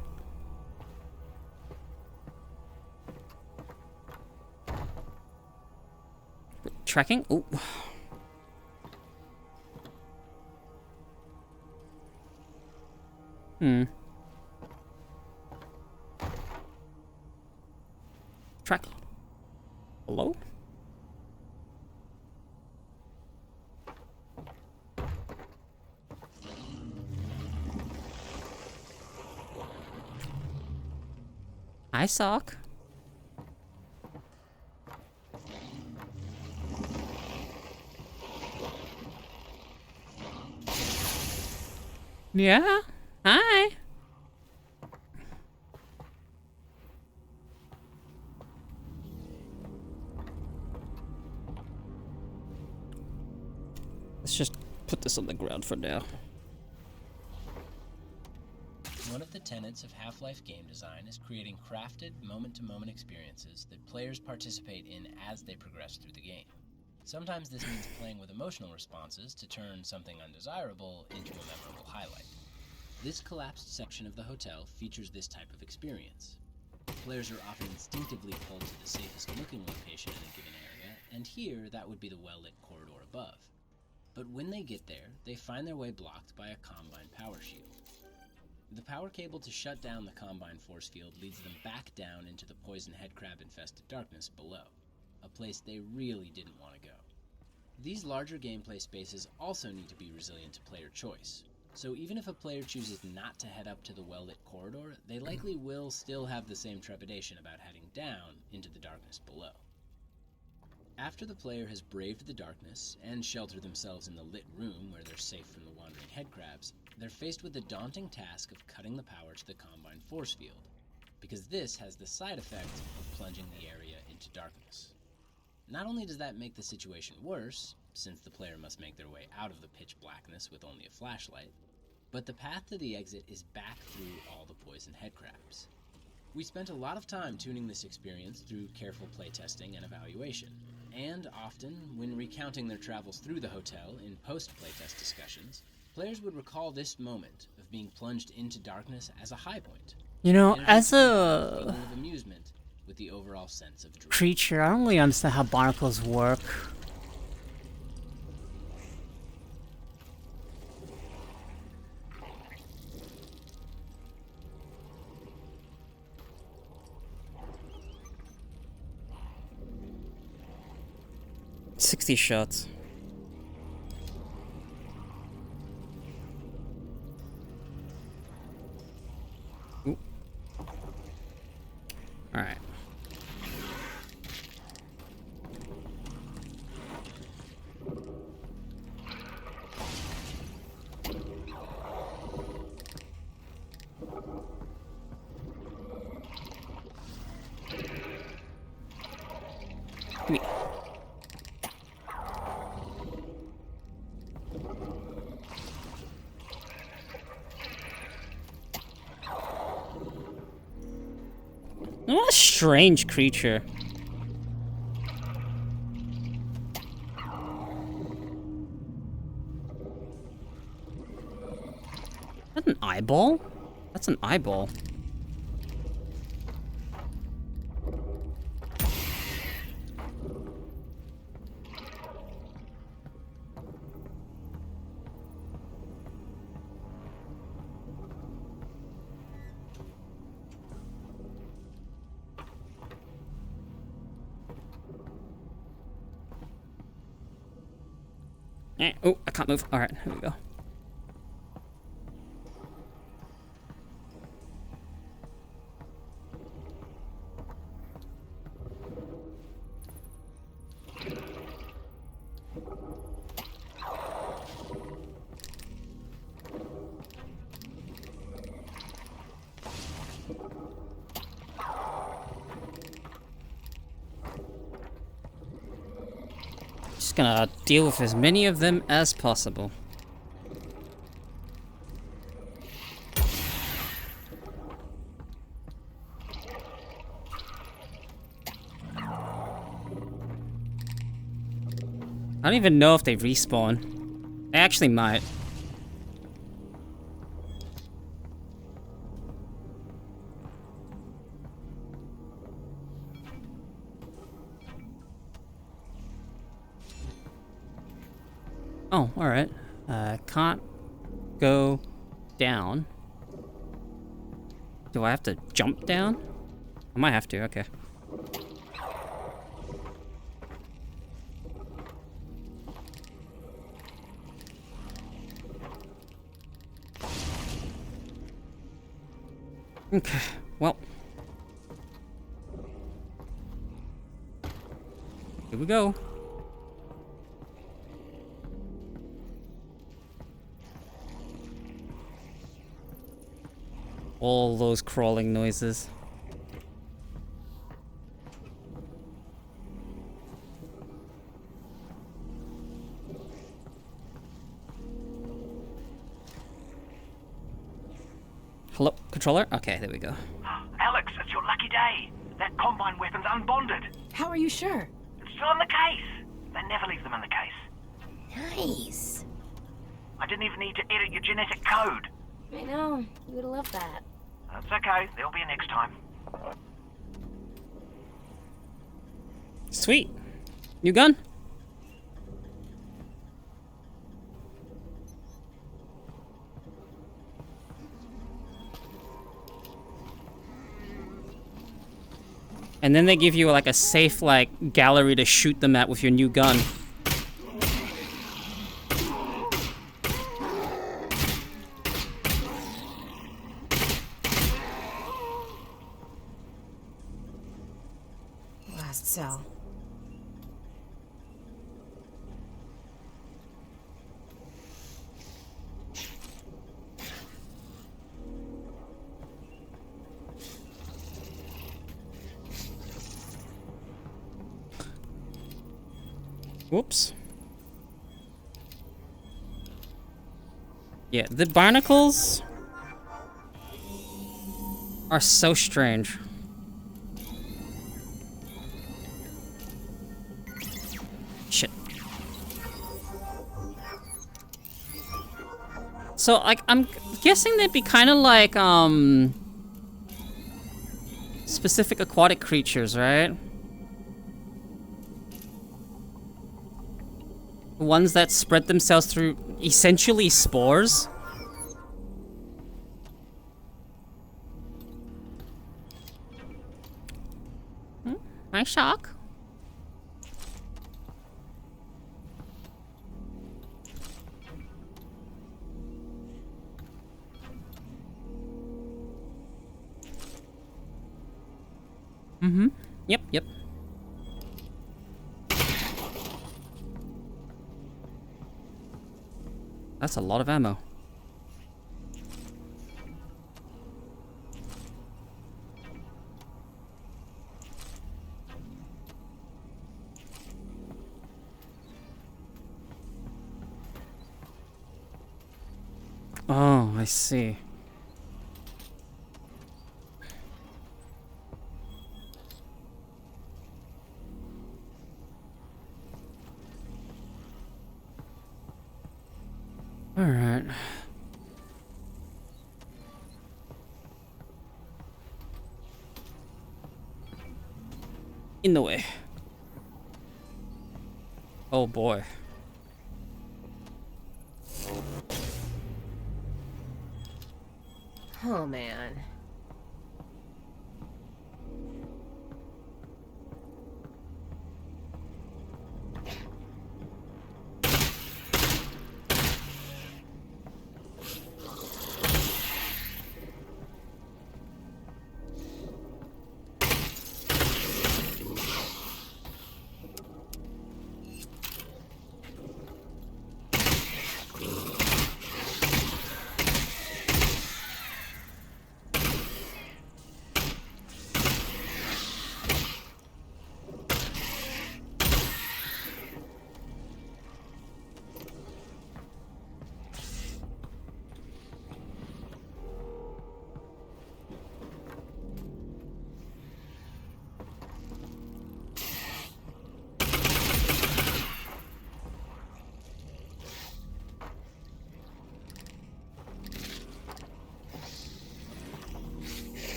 Tracking? Oh. Track. Hello? Hi, Sock. Yeah? Hi. Let's just put this on the ground for now. One of the tenets of Half-Life game design is creating crafted, moment-to-moment experiences that players participate in as they progress through the game. Sometimes this means playing with emotional responses to turn something undesirable into a memorable highlight. This collapsed section of the hotel features this type of experience. Players are often instinctively pulled to the safest looking location in a given area, and here that would be the well-lit corridor above. But when they get there, they find their way blocked by a Combine power shield. The power cable to shut down the Combine force field leads them back down into the poison headcrab-infested darkness below, a place they really didn't want to go. These larger gameplay spaces also need to be resilient to player choice, so even if a player chooses not to head up to the well-lit corridor, they likely will still have the same trepidation about heading down into the darkness below. After the player has braved the darkness and sheltered themselves in the lit room where they're safe from the wandering headcrabs, they're faced with the daunting task of cutting the power to the Combine force field, because this has the side effect of plunging the area into darkness. Not only does that make the situation worse, since the player must make their way out of the pitch blackness with only a flashlight, but the path to the exit is back through all the poison headcrabs. We spent a lot of time tuning this experience through careful playtesting and evaluation, and often, when recounting their travels through the hotel in post-playtest discussions, players would recall this moment of being plunged into darkness as a high point. You know, as a of amusement with the overall sense of dread. creature, I don't really understand how barnacles work. $60 shots. Ooh. All right. Me. What a strange creature. Is that an eyeball? That's an eyeball. Oh, I can't move. Alright, here we go. Just gonna deal with as many of them as possible. I don't even know if they respawn. They actually might. Oh, alright. Can't go down. Do I have to jump down? I might have to, okay. Okay, well. Here we go. All those crawling noises. Hello, controller? Okay, there we go. Alyx, it's your lucky day. That Combine weapon's unbonded. How are you sure? It's still in the case. They never leave them in the case. Nice. I didn't even need to edit your genetic code. I know. You would love that. That's okay. There'll be a next time. Sweet. New gun? And then they give you like a safe like gallery to shoot them at with your new gun. Last cell. Whoops. Yeah, the barnacles are so strange. Shit. So, like, I'm guessing they'd be kind of like, specific aquatic creatures, right? Ones that spread themselves through essentially spores. Nice shark. Mm-hmm. Yep, yep. That's a lot of ammo. Oh, I see. All right. in the way. Oh boy. Oh man.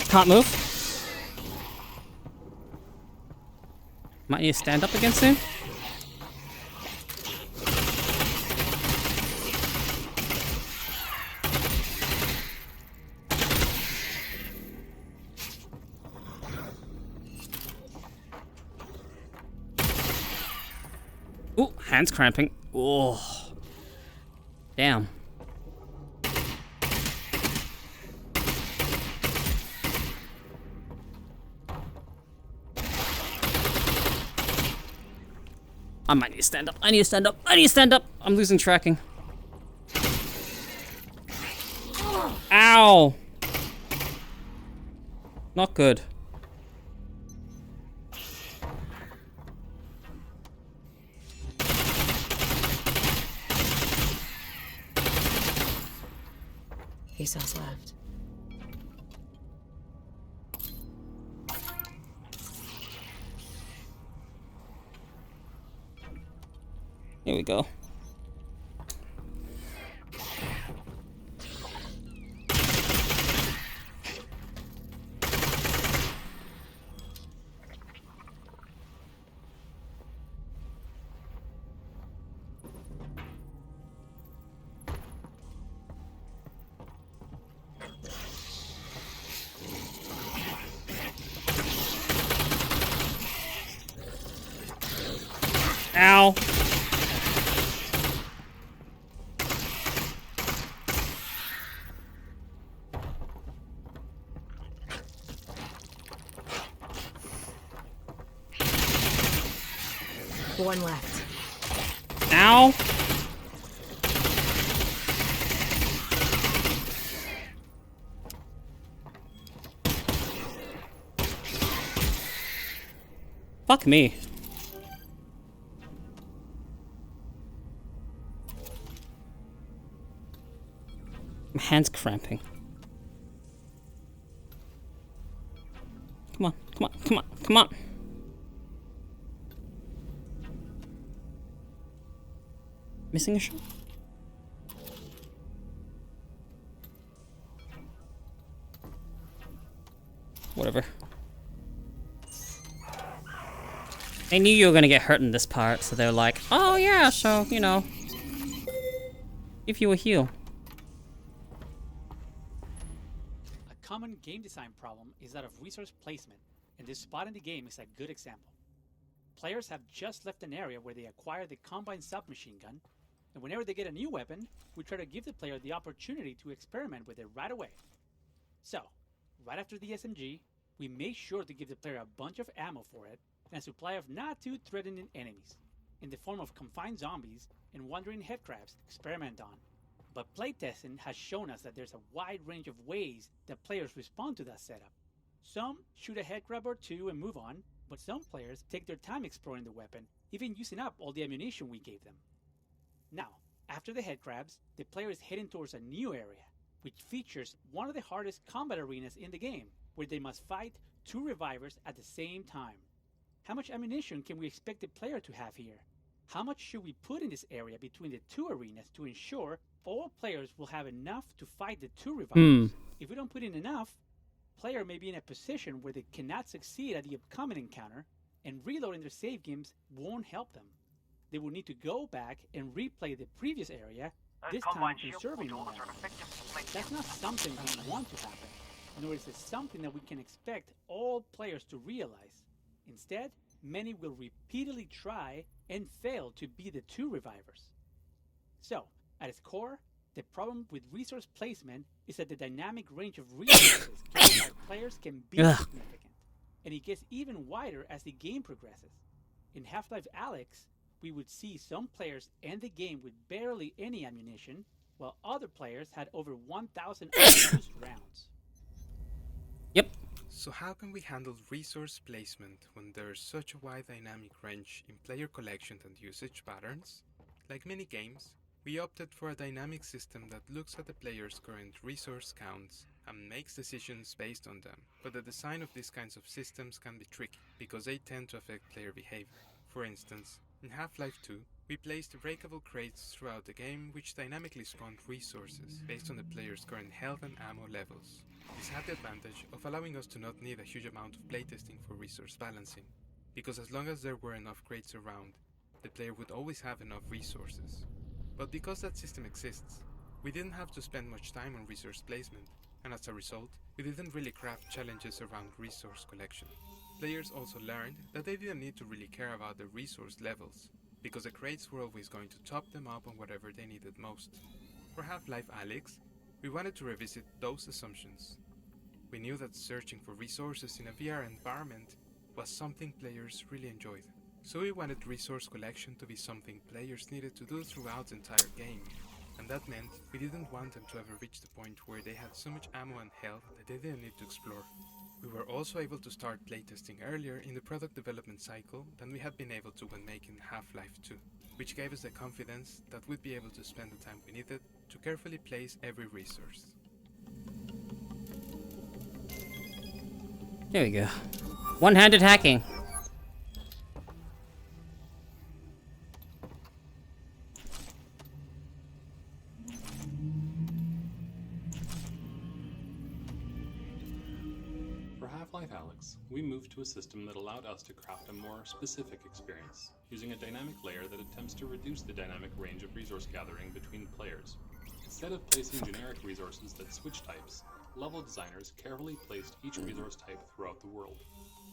Can't move. Might need to stand up against him. Ooh, hands cramping. Oh, damn. I might need to stand up. I need to stand up. I need to stand up. I'm losing tracking. Ow. Not good. He cells left. Here we go. Ow. One left. Ow. Fuck me. My hand's cramping. Come on, come on, come on, come on. Missing a shot? Whatever. They knew you were gonna get hurt in this part, so they're like, oh yeah, so, you know, give you a heal. A common game design problem is that of resource placement, and this spot in the game is a good example. Players have just left an area where they acquire the Combine submachine gun, and whenever they get a new weapon, we try to give the player the opportunity to experiment with it right away. So, right after the SMG, we make sure to give the player a bunch of ammo for it, and a supply of not too threatening enemies, in the form of confined zombies and wandering headcrabs to experiment on. But playtesting has shown us that there's a wide range of ways that players respond to that setup. Some shoot a headcrab or two and move on, but some players take their time exploring the weapon, even using up all the ammunition we gave them. Now, after the headcrabs, the player is heading towards a new area, which features one of the hardest combat arenas in the game, where they must fight 2 revivers at the same time. How much ammunition can we expect the player to have here? How much should we put in this area between the 2 arenas to ensure all players will have enough to fight the 2 revivers? If we don't put in enough, player may be in a position where they cannot succeed at the upcoming encounter, and reloading their save games won't help them. They will need to go back and replay the previous area, this time conserving morale. That's not something we want to happen, nor is it something that we can expect all players to realize. Instead, many will repeatedly try and fail to be the 2 revivers. So, at its core, the problem with resource placement is that the dynamic range of resources given by players can be significant, and it gets even wider as the game progresses. In Half-Life Alyx, we would see some players end the game with barely any ammunition, while other players had over 1,000 unused rounds. Yep. So how can we handle resource placement when there's such a wide dynamic range in player collection and usage patterns? Like many games, we opted for a dynamic system that looks at the player's current resource counts and makes decisions based on them. But the design of these kinds of systems can be tricky, because they tend to affect player behavior. For instance, in Half-Life 2, we placed breakable crates throughout the game which dynamically spawned resources based on the player's current health and ammo levels. This had the advantage of allowing us to not need a huge amount of playtesting for resource balancing, because as long as there were enough crates around, the player would always have enough resources. But because that system exists, we didn't have to spend much time on resource placement, and as a result, we didn't really craft challenges around resource collection. Players also learned that they didn't need to really care about the resource levels, because the crates were always going to top them up on whatever they needed most. For Half-Life Alyx, we wanted to revisit those assumptions. We knew that searching for resources in a VR environment was something players really enjoyed. So we wanted resource collection to be something players needed to do throughout the entire game, and that meant we didn't want them to ever reach the point where they had so much ammo and health that they didn't need to explore. We were also able to start playtesting earlier in the product development cycle than we had been able to when making Half-Life 2, which gave us the confidence that we'd be able to spend the time we needed to carefully place every resource. There we go. One-handed hacking. For Half-Life Alyx, we moved to a system that allowed us to craft a more specific experience, using a dynamic layer that attempts to reduce the dynamic range of resource gathering between players. Instead of placing generic resources that switch types, level designers carefully placed each resource type throughout the world.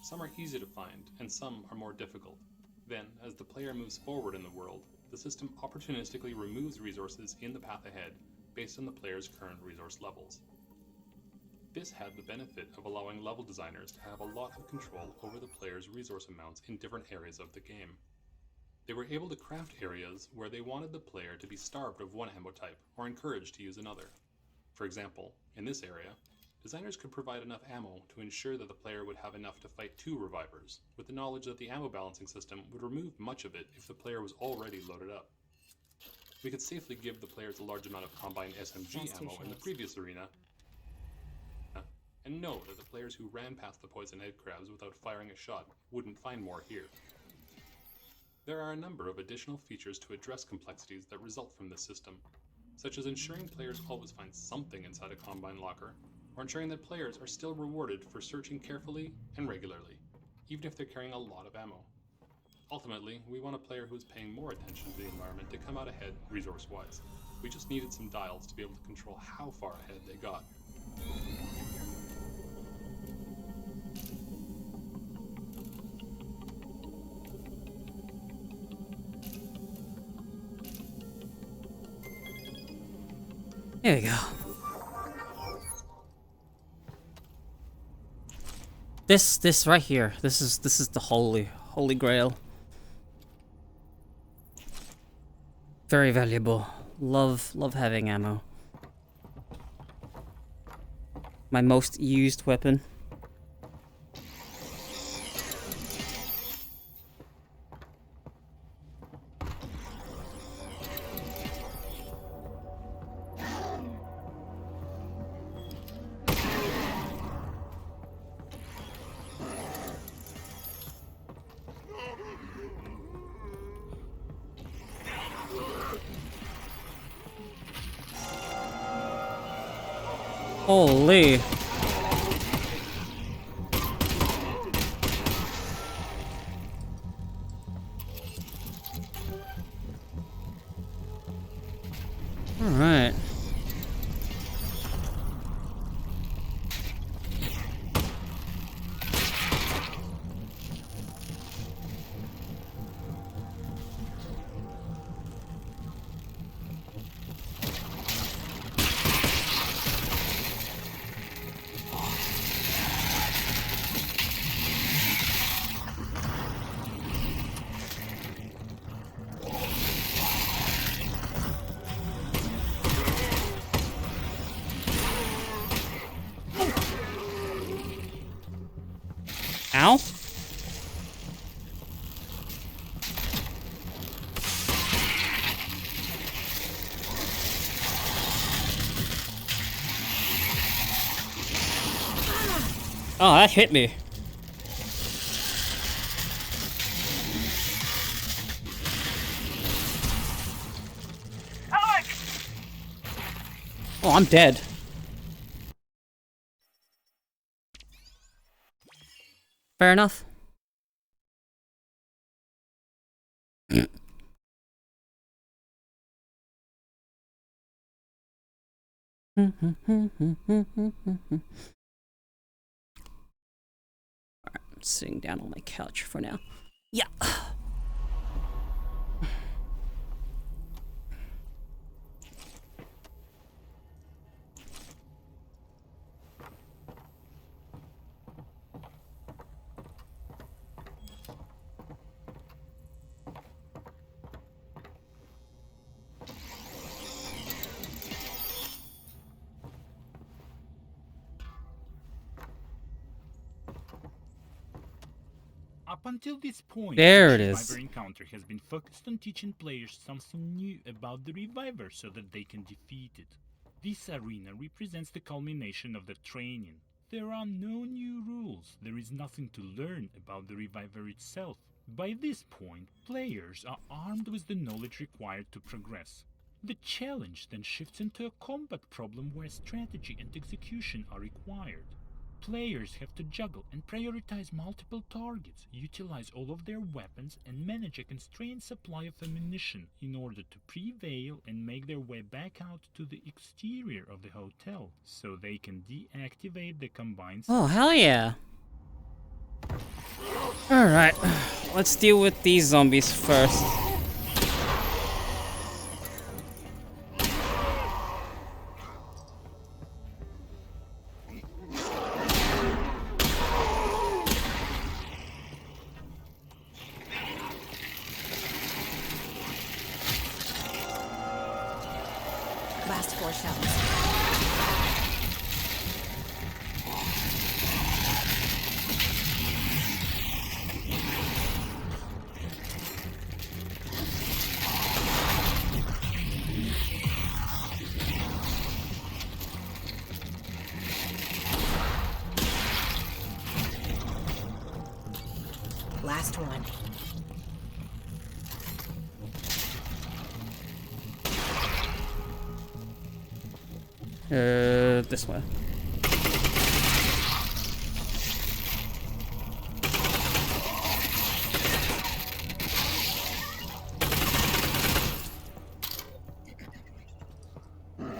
Some are easy to find, and some are more difficult. Then, as the player moves forward in the world, the system opportunistically removes resources in the path ahead based on the player's current resource levels. This had the benefit of allowing level designers to have a lot of control over the player's resource amounts in different areas of the game. They were able to craft areas where they wanted the player to be starved of one ammo type or encouraged to use another. For example, in this area, designers could provide enough ammo to ensure that the player would have enough to fight 2 revivers, with the knowledge that the ammo balancing system would remove much of it if the player was already loaded up. We could safely give the players a large amount of combined SMG ammo in the previous arena, and know that the players who ran past the poison head crabs without firing a shot wouldn't find more here. There are a number of additional features to address complexities that result from this system, such as ensuring players always find something inside a Combine locker, or ensuring that players are still rewarded for searching carefully and regularly, even if they're carrying a lot of ammo. Ultimately, we want a player who is paying more attention to the environment to come out ahead resource-wise. We just needed some dials to be able to control how far ahead they got. There we go. This right here. This is the holy grail. Very valuable. Love having ammo. My most used weapon. Holy. All right. Ow. Oh, that hit me. Alyx! Oh, I'm dead. Fair enough. Alright, I'm sitting down on my couch for now. Yeah. Up until this point, There it the is. Reviver encounter has been focused on teaching players something new about the Reviver so that they can defeat it. This arena represents the culmination of the training. There are no new rules, there is nothing to learn about the Reviver itself. By this point, players are armed with the knowledge required to progress. The challenge then shifts into a combat problem where strategy and execution are required. Players have to juggle and prioritize multiple targets, utilize all of their weapons, and manage a constrained supply of ammunition in order to prevail and make their way back out to the exterior of the hotel, so they can deactivate the combined... Oh, hell yeah. Alright, let's deal with these zombies first. Last 4 shells. Last one. This way.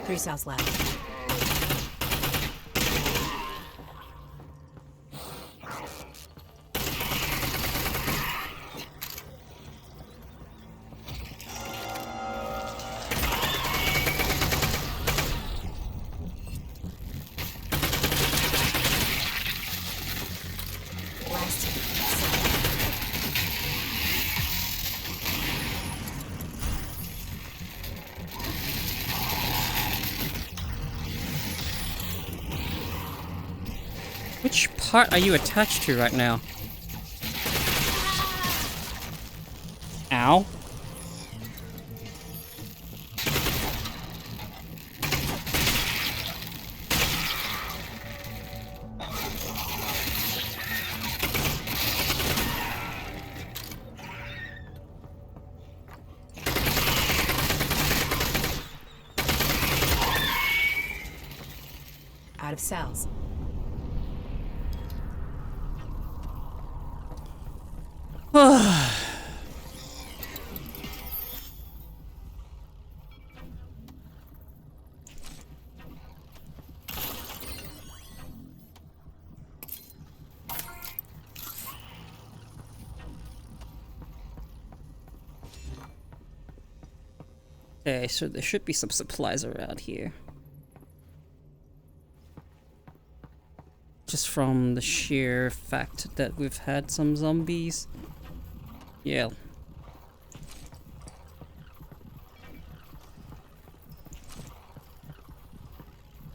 Three cells left. Which part are you attached to right now? Ow. of cells. Okay, so there should be some supplies around here. Just from the sheer fact that we've had some zombies. Yeah.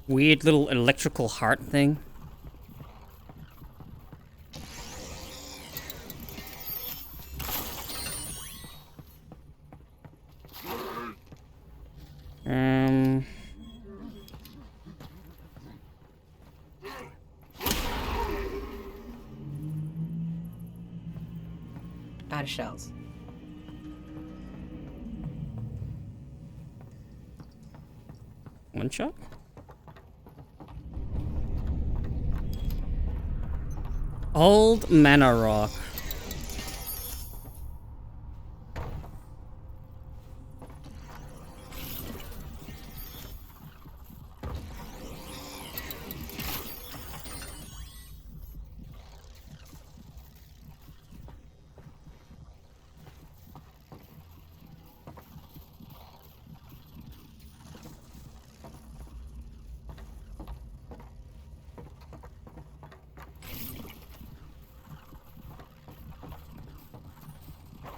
Weird little electrical heart thing. Out of shells. One shot? Old Mana Rock.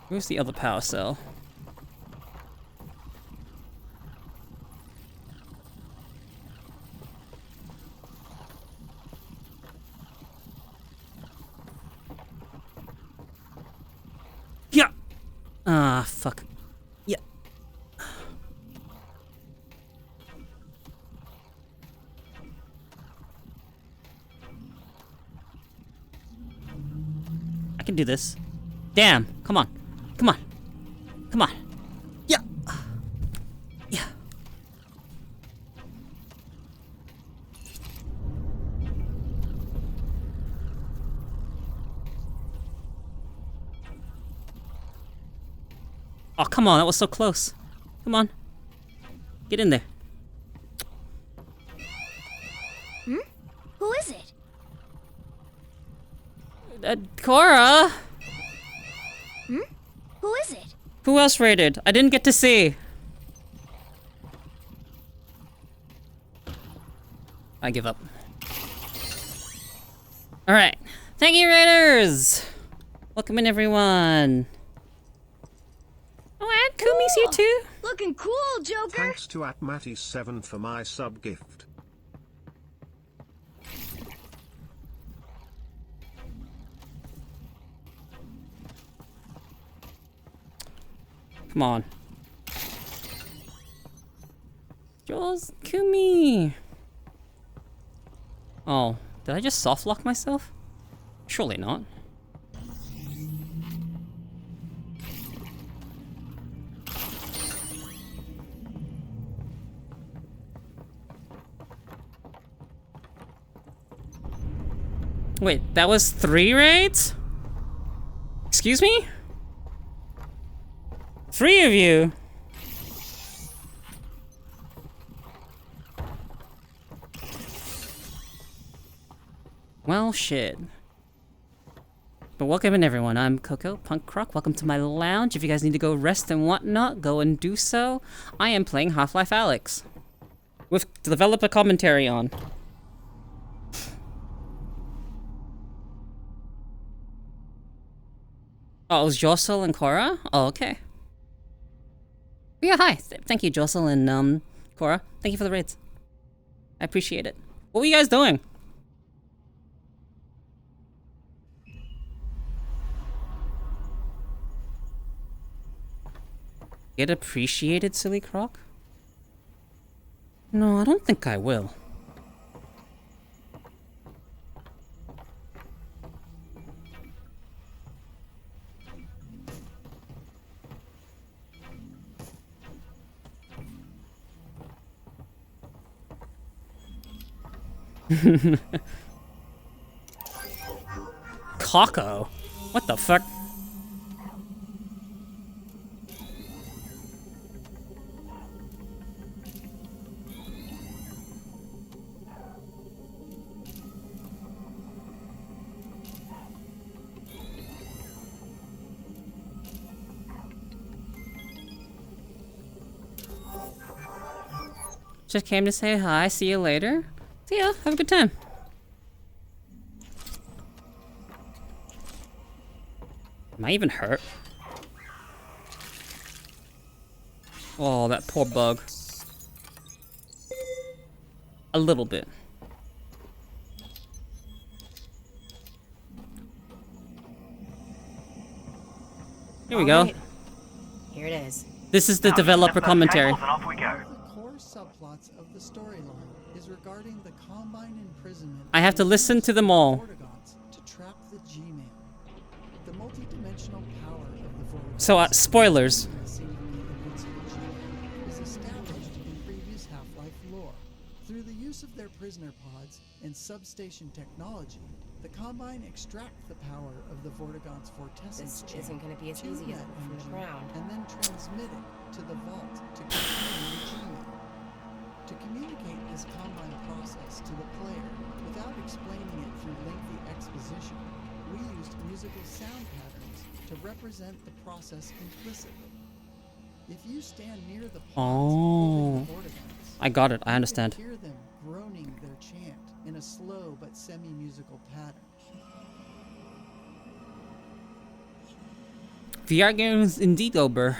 Where's the other power cell? Yeah! Ah, fuck. Yeah. I can do this. Damn, come on. Come on. Come on. Yeah. Yeah. Oh, come on. That was so close. Come on. Get in there. Hmm? Who is it? Cora? Hmm? Who is it? Who else raided? I didn't get to see. I give up. Alright. Thank you, Raiders! Welcome in, everyone. Oh, and Kumi's here too. Looking cool, Joker. Thanks to @Matty7 for my sub gift. Come on. Jules, Kumi. Oh, did I just soft lock myself? Surely not. Wait, that was 3 raids? Excuse me? 3 of you? Well, shit. But welcome in, everyone. I'm Koeko, Punk Croc. Welcome to my lounge. If you guys need to go rest and whatnot, go and do so. I am playing Half-Life Alyx with developer commentary on. Oh, it was Jocelyn and Cora? Oh, okay. Yeah, hi. Thank you, Jocelyn and Cora. Thank you for the raids. I appreciate it. What were you guys doing? Get appreciated, silly Croc? No, I don't think I will. Koeko? What the fuck? Just came to say hi, see you later. See ya, have a good time. Am I even hurt? Oh, that poor bug. A little bit. Here we go. Right. Here it is. This is the developer commentary. And off we go. The core subplots of the storyline is regarding the Combine imprisonment. I have to listen to them all. To trap the G-Man. The multi-dimensional power of the Vortigaunts. So, spoilers. Is established in previous Half-Life lore. Through the use of their prisoner pods and substation technology, the Combine extract the power of the Vortigaunts' Vortessence This chain isn't going to be as to easy as that from the energy ground. and then transmit it to the vault to continue the G-Man. To communicate this Combine process to the player without explaining it through lengthy exposition, we used musical sound patterns to represent the process implicitly. If you stand near the pods, I got it, I understand. you can hear them groaning their chant in a slow but semi-musical pattern. VR games indeed over.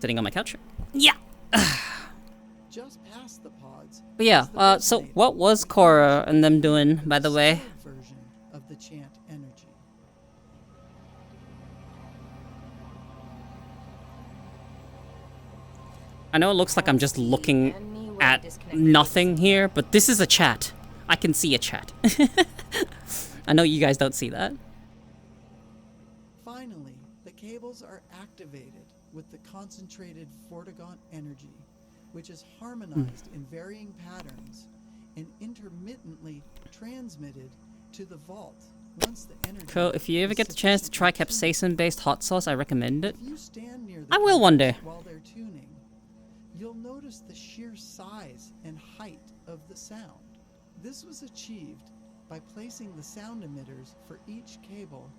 Sitting on my couch. Yeah. Just past the pods. But yeah, so what was Cora and them doing, by the way? Version of the chant energy. I know it looks like I'm just looking at nothing here, but this is a chat. I can see a chat. I know you guys don't see that. Finally, the cables are activated with the concentrated Vortigaunt energy, which is harmonized in varying patterns and intermittently transmitted to the vault. Once the energy Cool, if you ever get the chance to try capsaicin-based hot sauce, I recommend it. If you stand near the I will one day. cables while they're tuning, you'll notice the sheer size and height of the sound. This was achieved by placing the sound emitters for each cable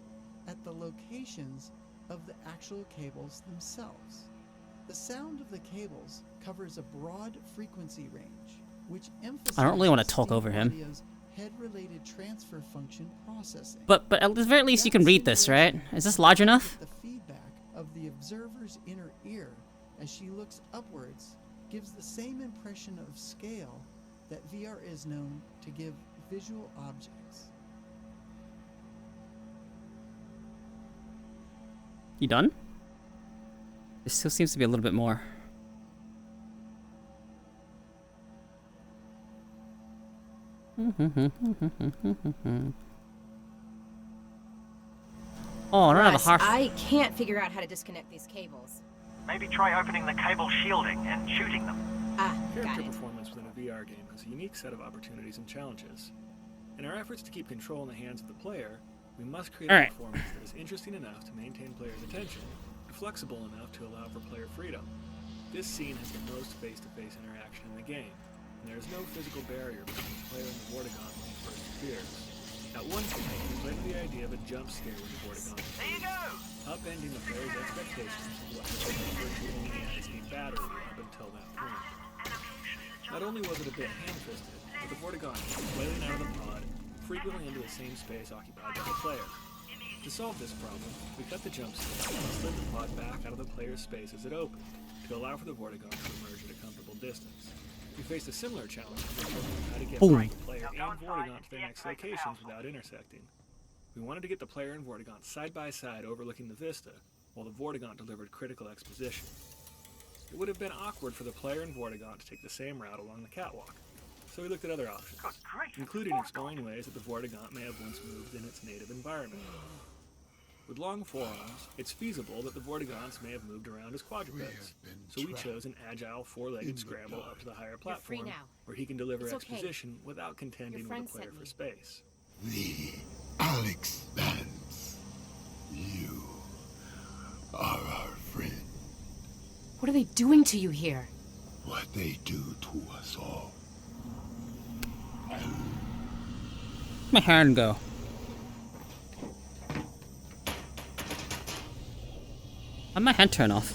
at the locations of the actual cables themselves. The sound of the cables covers a broad frequency range, which emphasizes I don't really want to talk over him. audio's head-related transfer function processing. But at the very least you can read this, right? Is this large enough? The feedback of the observer's inner ear as she looks upwards gives the same impression of scale that VR is known to give visual objects. You done? There still seems to be a little bit more. Oh, I don't have a Russ, heart. I can't figure out how to disconnect these cables. Maybe try opening the cable shielding and shooting them. Ah, Character performance within a VR game has a unique set of opportunities and challenges. In our efforts to keep control in the hands of the player, we must create a performance that is interesting enough to maintain players' attention, and flexible enough to allow for player freedom. This scene has the most face-to-face interaction in the game, and there is no physical barrier between the player and the Vortigaunt when he first appears. At one point, we played with the idea of a jump scare with the Vortigaunt, upending the player's expectations of what has been referred to only as a battery up until that point. Not only was it a bit ham-fisted, but the Vortigaunt came flailing out of the pod, frequently into the same space occupied by the player. To solve this problem, we cut the jump scare and slid the pod back out of the player's space as it opened, to allow for the Vortigaunt to emerge at a comfortable distance. We faced a similar challenge in determining how to get both the player and Vortigaunt to their next locations without intersecting. We wanted to get the player and Vortigaunt side by side overlooking the vista, while the Vortigaunt delivered critical exposition. It would have been awkward for the player and Vortigaunt to take the same route along the catwalk, so we looked at other options, including exploring ways that the Vortigaunt may have once moved in its native environment. With long forearms, it's feasible that the Vortigaunts may have moved around as quadrupeds. So we chose an agile, four-legged scramble up to the higher platform, where he can deliver exposition without contending with the player for space. The Alyx Vance. You are our friend. What are they doing to you here? What they do to us all. My hand go. How'd my hand turn off?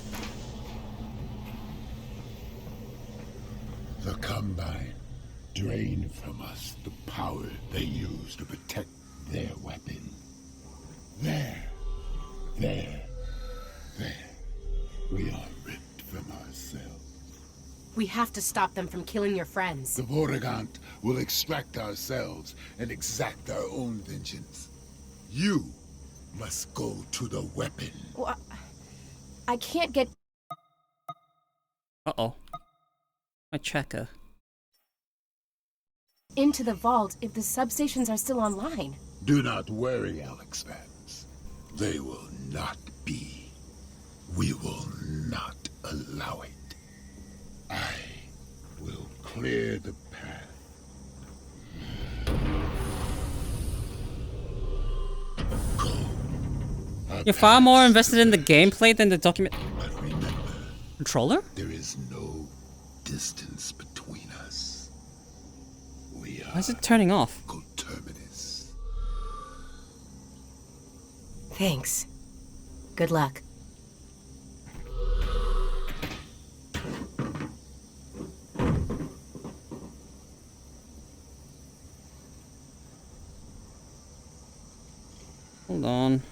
The Combine drain from us the power they use to protect their weapon. There. We are ripped from ourselves. We have to stop them from killing your friends. The Vortigaunt will extract ourselves and exact our own vengeance. You must go to the weapon. Well, I can't get... Uh-oh. My checker. into the vault if the substations are still online. Do not worry, Alyx Vance. They will not be. We will not allow it. I will clear the path. You're far more invested in the gameplay than the document. But remember, controller? There is no distance between us. We are Why is it turning off? coterminous. Thanks. Good luck. Hold on.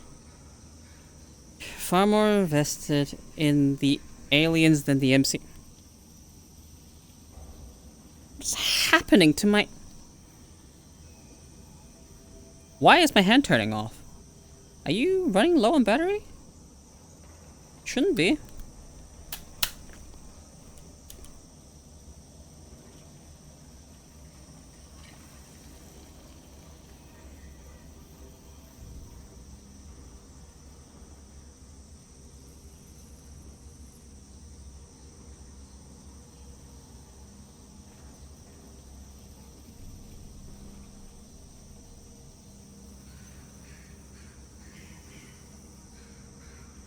Far more invested in the aliens than the MC. What's happening to my... Why is my hand turning off? Are you running low on battery? Shouldn't be.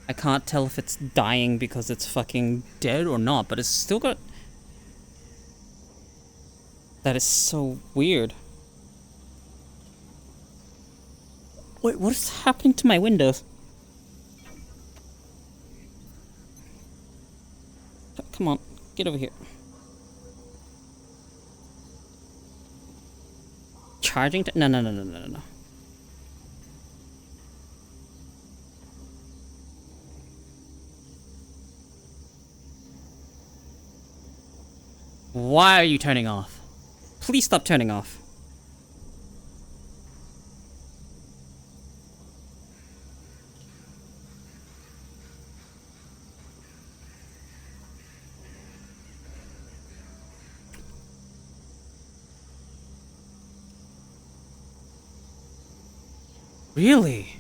I can't tell if it's dying because it's fucking dead or not, but it's still got... That is so weird. Wait, what is happening to my windows? Come on, get over here. Charging? No. Why are you turning off? Please stop turning off. Really?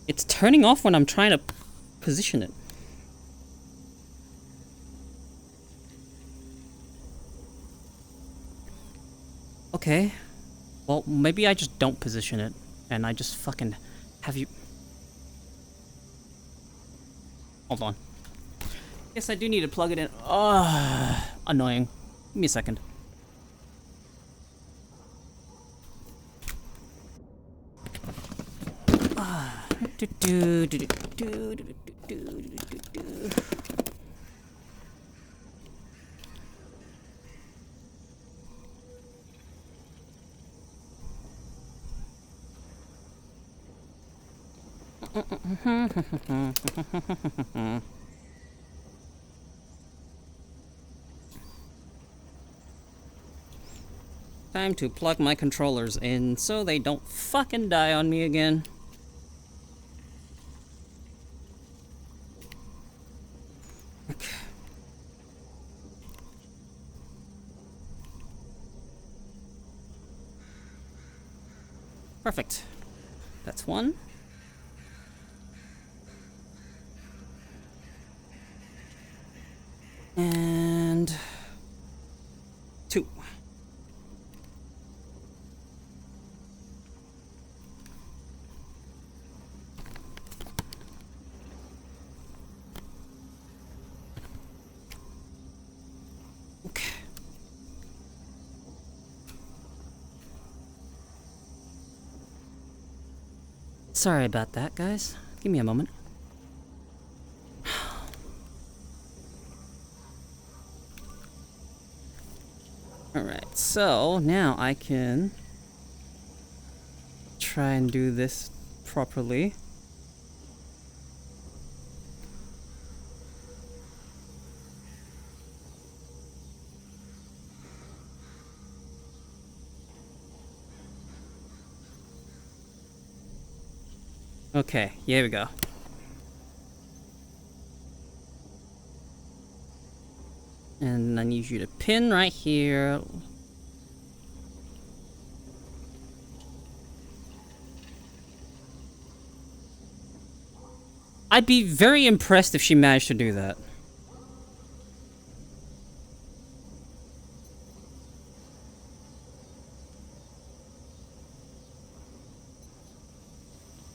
It's turning off when I'm trying to position it. Okay. Well, maybe I just don't position it, and I just fucking have you... Hold on. Guess I do need to plug it in. Annoying. Give me a second. Time to plug my controllers in so they don't fucking die on me again. Okay. Perfect. That's one. And two. Okay. Sorry about that, guys. Give me a moment. Alright, so now I can try and do this properly. Okay, here we go. And I need you to pin right here. I'd be very impressed if she managed to do that.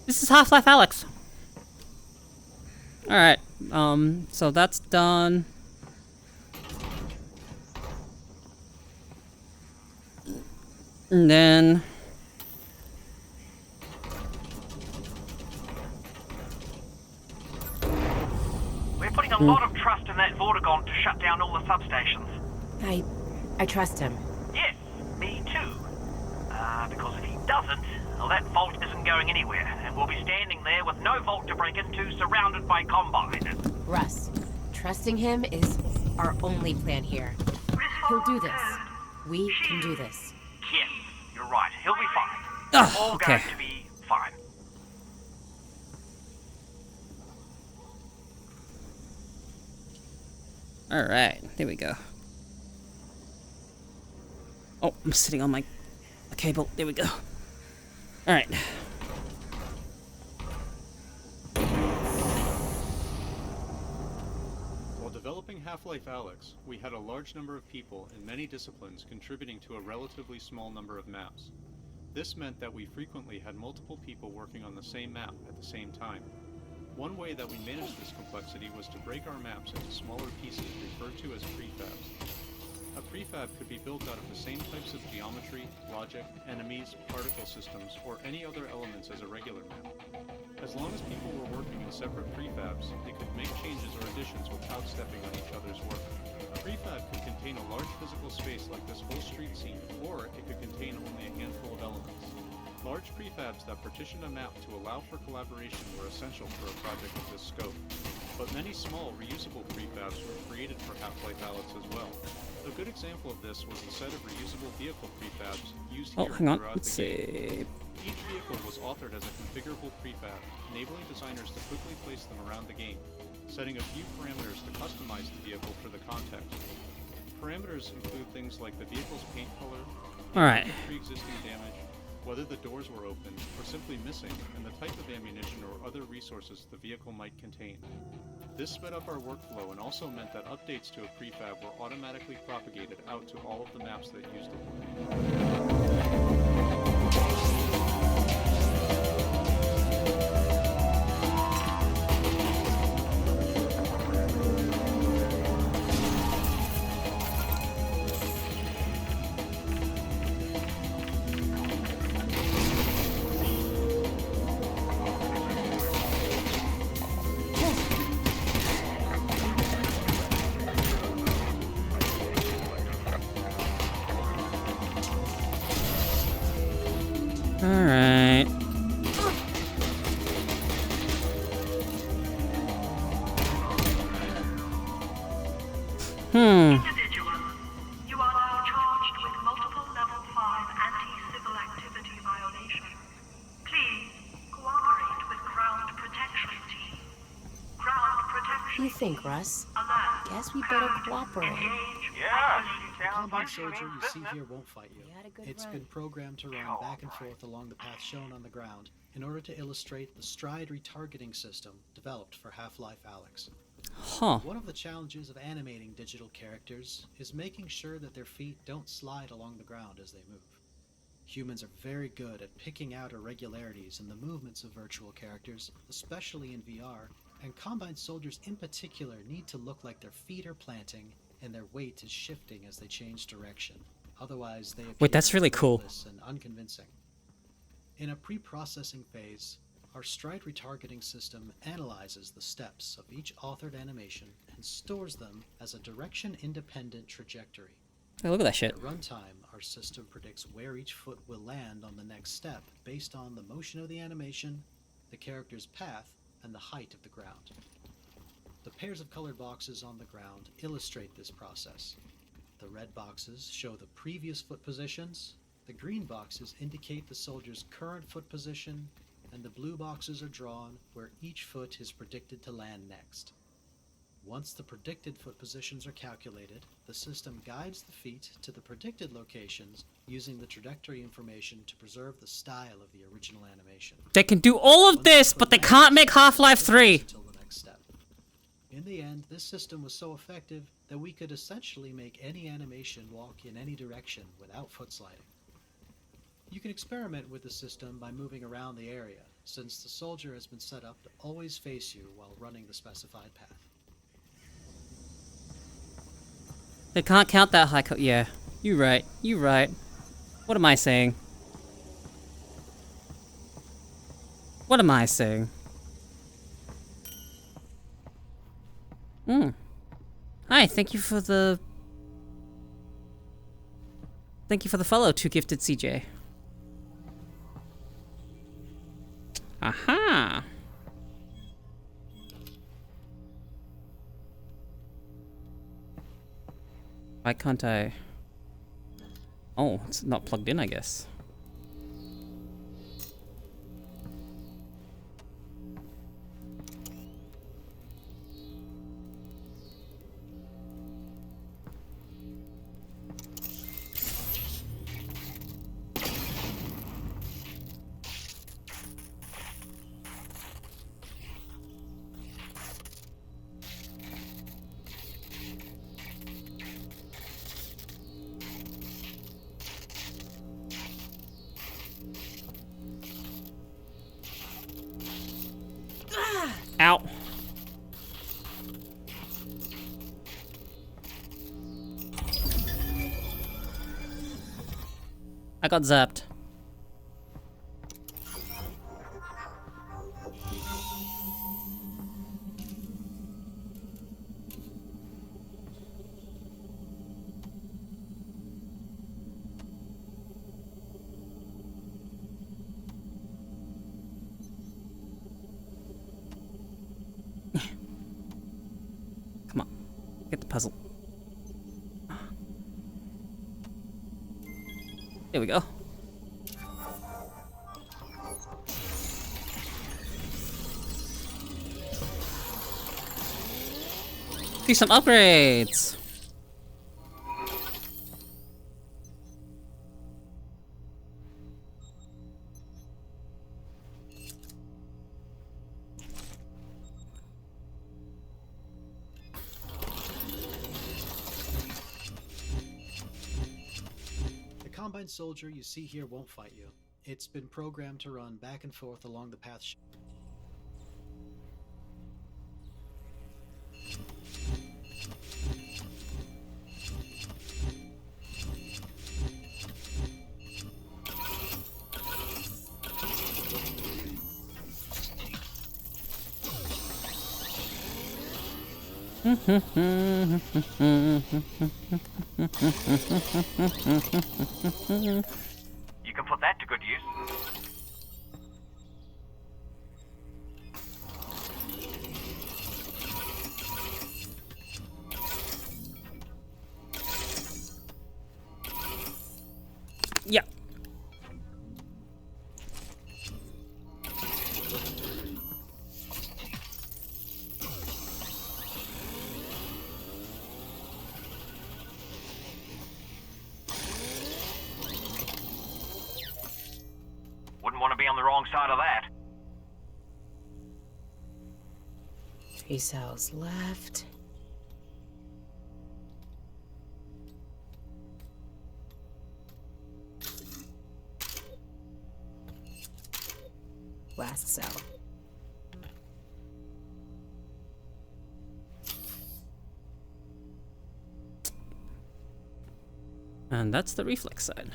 This is Half-Life Alyx. Alright, so that's done. And then... We're putting a lot of trust in that Vortigaunt to shut down all the substations. I trust him. Yes, me too. Because if he doesn't, well, that vault isn't going anywhere, and we'll be standing there with no vault to break into, surrounded by Combine. Russ, trusting him is our only plan here. He'll do this. We can do this. Yes, you're right. He'll be fine. Oh, all okay. going to be fine. Alright, there we go. Oh, I'm sitting on my cable. There we go. Alright. While developing Half-Life Alyx, we had a large number of people in many disciplines contributing to a relatively small number of maps. This meant that we frequently had multiple people working on the same map at the same time. One way that we managed this complexity was to break our maps into smaller pieces referred to as prefabs. A prefab could be built out of the same types of geometry, logic, enemies, particle systems, or any other elements as a regular map. As long as people were working in separate prefabs, they could make changes or additions without stepping on each other's work. A prefab could contain a large physical space like this whole street scene, or it could contain only a handful of elements. Large prefabs that partitioned a map to allow for collaboration were essential for a project of this scope, but many small, reusable prefabs were created for Half-Life Alyx as well. A good example of this was the set of reusable vehicle prefabs used here hang on. throughout Let's the game. see. Each vehicle was authored as a configurable prefab, enabling designers to quickly place them around the game, setting a few parameters to customize the vehicle for the context. Parameters include things like the vehicle's paint color, Alright. pre-existing damage, whether the doors were open or simply missing, and the type of ammunition or other resources the vehicle might contain. This sped up our workflow and also meant that updates to a prefab were automatically propagated out to all of the maps that used it. Alright. Individual, you are now charged with multiple level 5 anti-civil activity violations. Please cooperate with ground protection team. Ground protection. You think, Russ? Alert. Guess we better cooperate. Engage Yeah, The Combine Soldier you see here won't fight you. It's been programmed to run back and forth along the path shown on the ground in order to illustrate the stride retargeting system developed for Half-Life Alyx. Huh. One of the challenges of animating digital characters is making sure that their feet don't slide along the ground as they move. Humans are very good at picking out irregularities in the movements of virtual characters, especially in VR, and Combine Soldiers in particular need to look like their feet are planting and their weight is shifting as they change direction. Otherwise, they appear Wait, that's really cool. weightless and unconvincing. In a pre-processing phase, our stride retargeting system analyzes the steps of each authored animation and stores them as a direction-independent trajectory. Hey, look at that shit. At runtime, our system predicts where each foot will land on the next step based on the motion of the animation, the character's path, and the height of the ground. The pairs of colored boxes on the ground illustrate this process. The red boxes show the previous foot positions, the green boxes indicate the soldier's current foot position, and the blue boxes are drawn where each foot is predicted to land next. Once the predicted foot positions are calculated, the system guides the feet to the predicted locations using the trajectory information to preserve the style of the original animation. They can do all of this, but they can't make Half-Life 3. Until the next step. In the end, this system was so effective that we could essentially make any animation walk in any direction without foot sliding. You can experiment with the system by moving around the area, since the soldier has been set up to always face you while running the specified path. They can't count that high yeah, you right, you right. What am I saying? What am I saying? Hi, thank you for the follow, Two Gifted CJ. Aha! Why can't I? Oh, it's not plugged in, I guess. Ow. I got zapped. Come on, get the puzzle. There we go. Do some upgrades. The Combine Soldier you see here won't fight you. It's been programmed to run back and forth along the path. You can put that to good use. Yeah. the wrong side of that. 3 cells left. Last cell. And that's the reflex side.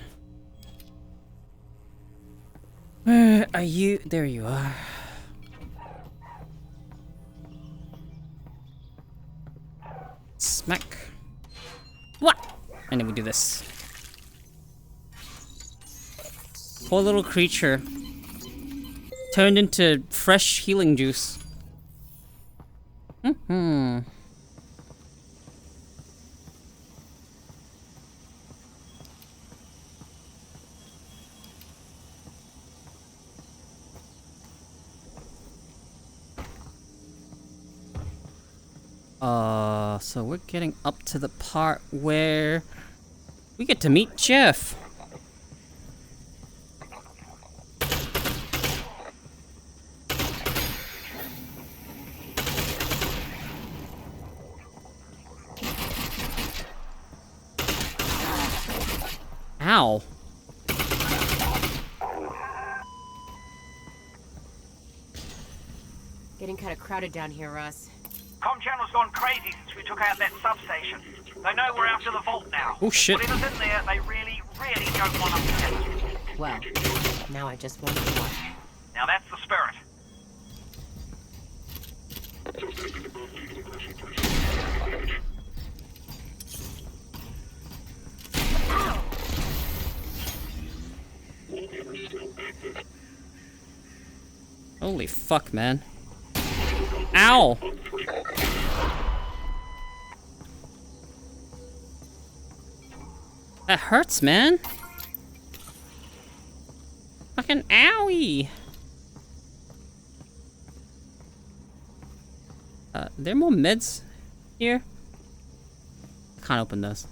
Where are you? There you are. Smack. What? And then we do this. Poor little creature. Turned into fresh healing juice. Hmm. So we're getting up to the part where we get to meet Jeff. Ow. Getting kind of crowded down here, Russ. Comm channel's gone crazy since we took out that substation. They know we're after the vault now. Oh shit. Whatever's in there, they really, really don't want us to get it. Well, now I just want more. Now that's the spirit. Holy fuck, man. Ow! That hurts, man. Fucking owie. There are more meds here? Can't open those.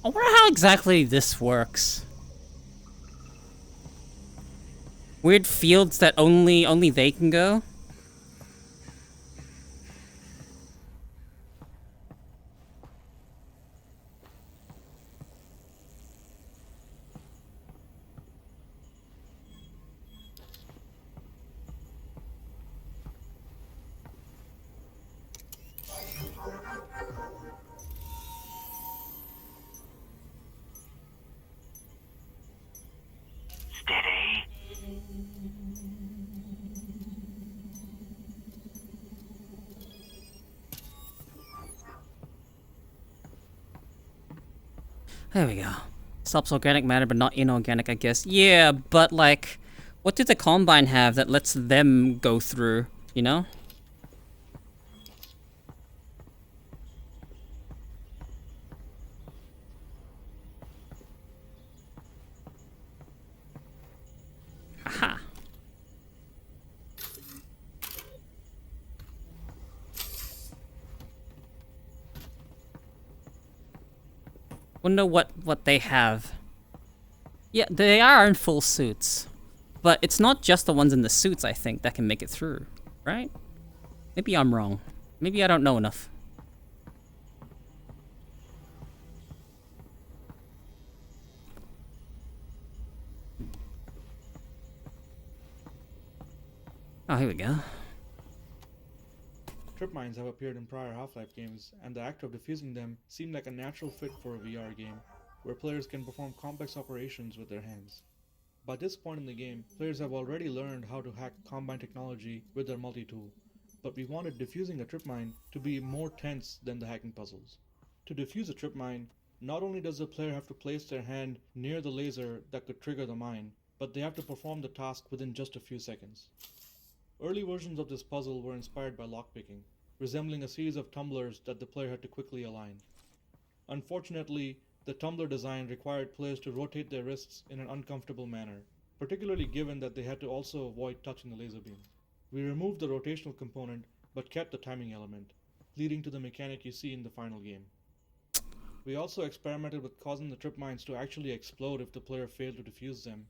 I wonder how exactly this works. Weird fields that only they can go? There we go. Stops organic matter, but not inorganic, I guess. Yeah, but like, what did the Combine have that lets them go through, you know? Aha. Wonder what they have. Yeah, they are in full suits. But it's not just the ones in the suits, I think, that can make it through, right? Maybe I'm wrong. Maybe I don't know enough. Oh, here we go. Trip mines have appeared in prior Half-Life games, and the act of defusing them seemed like a natural fit for a VR game, where players can perform complex operations with their hands. By this point in the game, players have already learned how to hack Combine technology with their multi-tool, but we wanted defusing a trip mine to be more tense than the hacking puzzles. To defuse a trip mine, not only does the player have to place their hand near the laser that could trigger the mine, but they have to perform the task within just a few seconds. Early versions of this puzzle were inspired by lockpicking, resembling a series of tumblers that the player had to quickly align. Unfortunately, the tumbler design required players to rotate their wrists in an uncomfortable manner, particularly given that they had to also avoid touching the laser beam. We removed the rotational component but kept the timing element, leading to the mechanic you see in the final game. We also experimented with causing the trip mines to actually explode if the player failed to defuse them,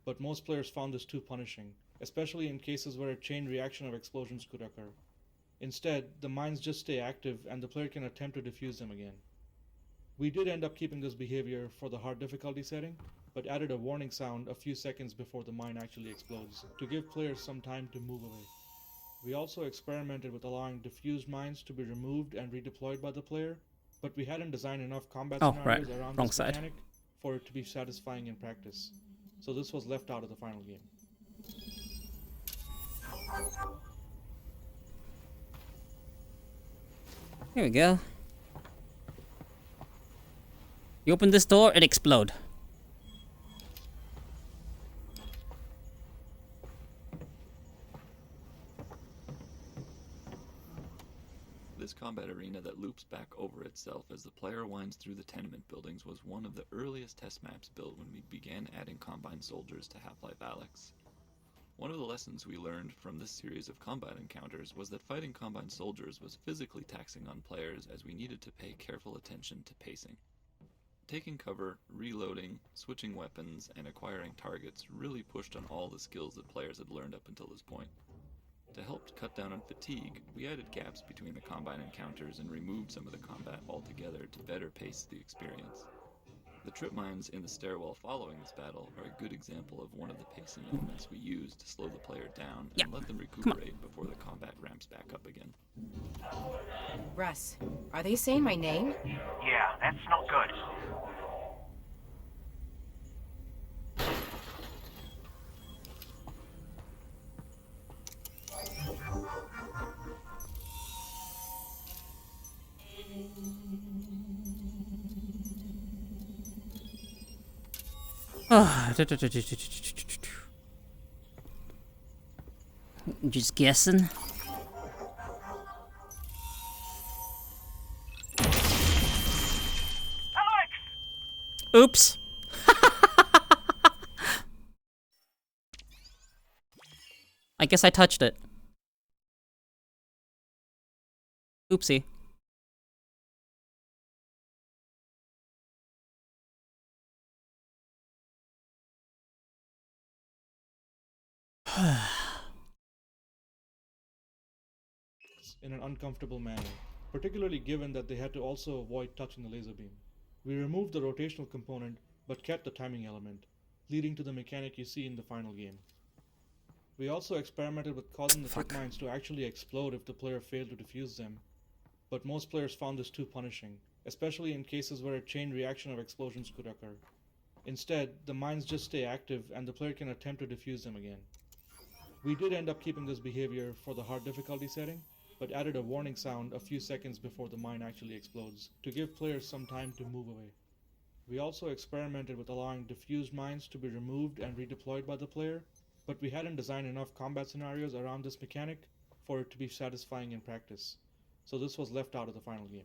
but most players found this too punishing, especially in cases where a chain reaction of explosions could occur. Instead, the mines just stay active and the player can attempt to defuse them again. We did end up keeping this behavior for the hard difficulty setting, but added a warning sound a few seconds before the mine actually explodes, to give players some time to move away. We also experimented with allowing diffused mines to be removed and redeployed by the player, but we hadn't designed enough combat scenarios around this mechanic for it to be satisfying in practice, so this was left out of the final game. Here we go. You open this door, it explode. This combat arena that loops back over itself as the player winds through the tenement buildings was one of the earliest test maps built when we began adding Combine soldiers to Half-Life Alyx. One of the lessons we learned from this series of combat encounters was that fighting Combine soldiers was physically taxing on players as we needed to pay careful attention to pacing. Taking cover, reloading, switching weapons, and acquiring targets really pushed on all the skills that players had learned up until this point. To help cut down on fatigue, we added gaps between the Combine encounters and removed some of the combat altogether to better pace the experience. The trip mines in the stairwell following this battle are a good example of one of the pacing elements we use to slow the player down and let them recuperate before the combat ramps back up again. Russ, are they saying my name? Yeah, that's not good. Just guessing. Alyx! Oops. I guess I touched it. Oopsie. In an uncomfortable manner, particularly given that they had to also avoid touching the laser beam. We removed the rotational component, but kept the timing element, leading to the mechanic you see in the final game. We also experimented with causing the trip mines to actually explode if the player failed to defuse them, but most players found this too punishing, especially in cases where a chain reaction of explosions could occur. Instead, the mines just stay active and the player can attempt to defuse them again. We did end up keeping this behavior for the hard difficulty setting, but added a warning sound a few seconds before the mine actually explodes, to give players some time to move away. We also experimented with allowing diffused mines to be removed and redeployed by the player, but we hadn't designed enough combat scenarios around this mechanic for it to be satisfying in practice, so this was left out of the final game.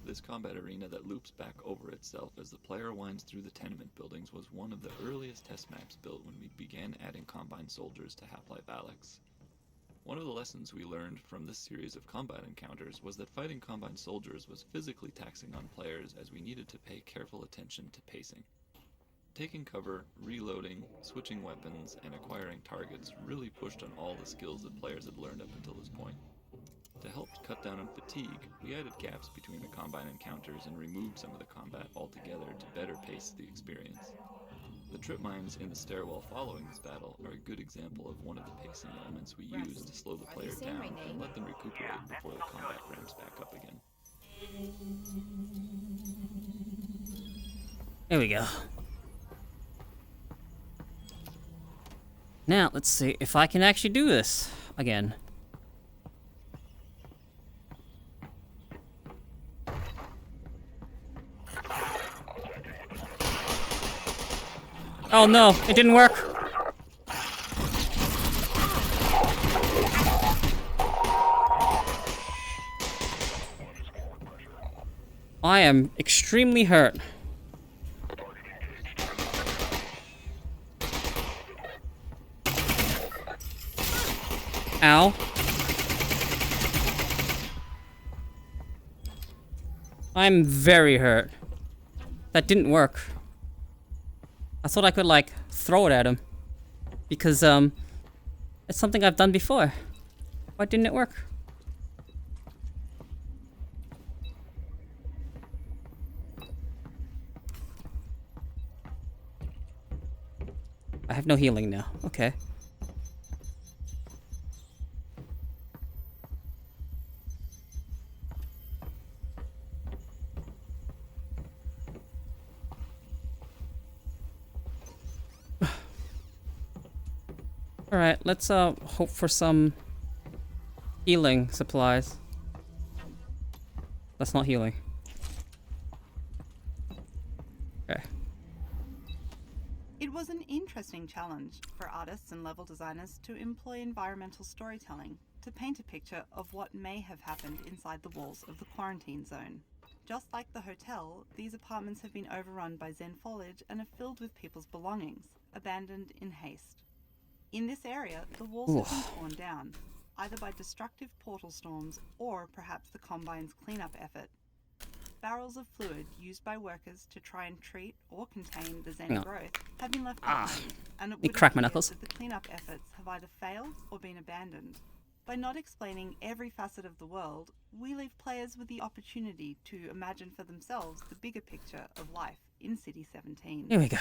This combat arena that loops back over itself as the player winds through the tenement buildings was one of the earliest test maps built when we began adding Combine soldiers to Half-Life Alyx. One of the lessons we learned from this series of combat encounters was that fighting Combine soldiers was physically taxing on players as we needed to pay careful attention to pacing. Taking cover, reloading, switching weapons, and acquiring targets really pushed on all the skills that players had learned up until this point. To help cut down on fatigue, we added gaps between the Combine encounters and removed some of the combat altogether to better pace the experience. The trip mines in the stairwell following this battle are a good example of one of the pacing elements we use to slow the player down and let them recuperate before the combat ramps back up again. There we go. Now, let's see if I can actually do this again. Oh no, it didn't work. I am extremely hurt. Ow. I'm very hurt. That didn't work. I thought I could, like, throw it at him. Because, it's something I've done before. Why didn't it work? I have no healing now. Okay. Alright, let's hope for some healing supplies. That's not healing. Okay. It was an interesting challenge for artists and level designers to employ environmental storytelling to paint a picture of what may have happened inside the walls of the quarantine zone. Just like the hotel, these apartments have been overrun by Zen foliage and are filled with people's belongings, abandoned in haste. In this area, the walls have been torn down, either by destructive portal storms or perhaps the Combine's cleanup effort. Barrels of fluid used by workers to try and treat or contain the Zen growth have been left behind, and it would crack my appear knuckles. that the cleanup efforts have either failed or been abandoned. By not explaining every facet of the world, we leave players with the opportunity to imagine for themselves the bigger picture of life in City 17. Here we go.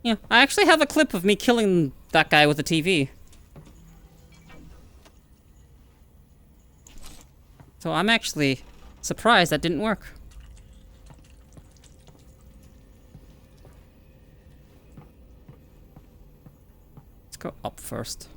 Yeah, I actually have a clip of me killing that guy with the TV. So I'm actually surprised that didn't work. Let's go up first.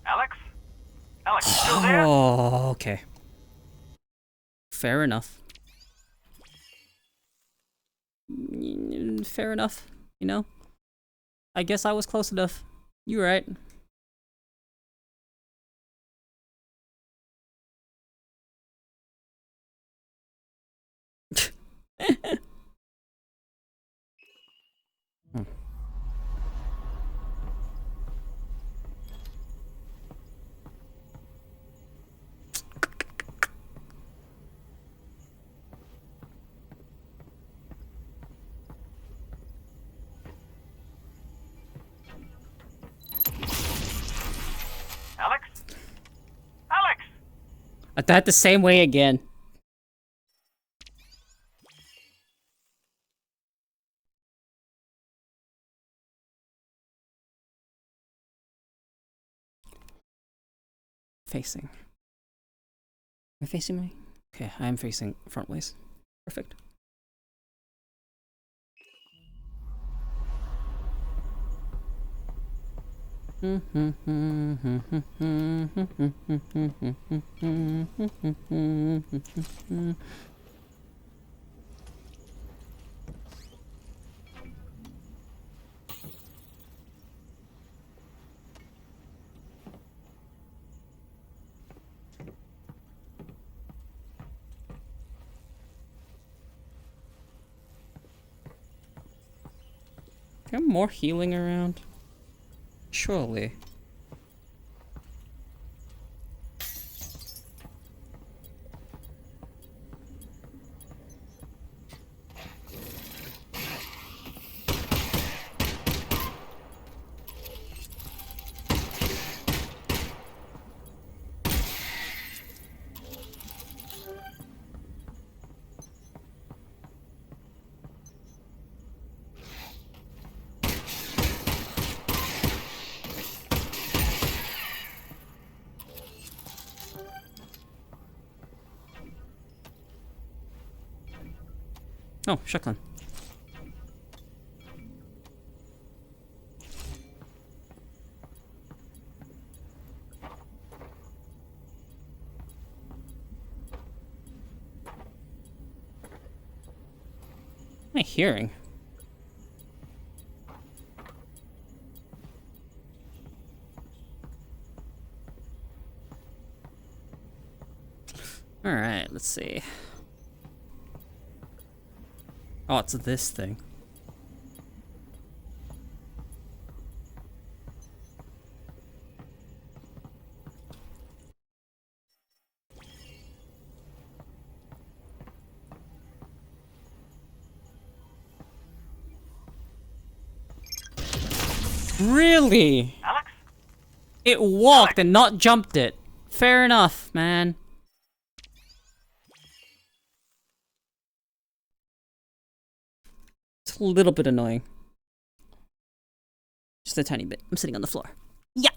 Alyx? Alyx, you still there? Oh, okay. Fair enough. Fair enough, you know? I guess I was close enough. You're right. Alyx? Alyx! I died the same way again. Facing. Am I facing me? Okay, I am facing frontways. Perfect. Is there more healing around? Surely. Oh, shotgun. What am I hearing? Alright, let's see. Oh, it's this thing. Really? Alyx? It walked and not jumped it. Fair enough, man. It's a little bit annoying. Just a tiny bit. I'm sitting on the floor. Yeah.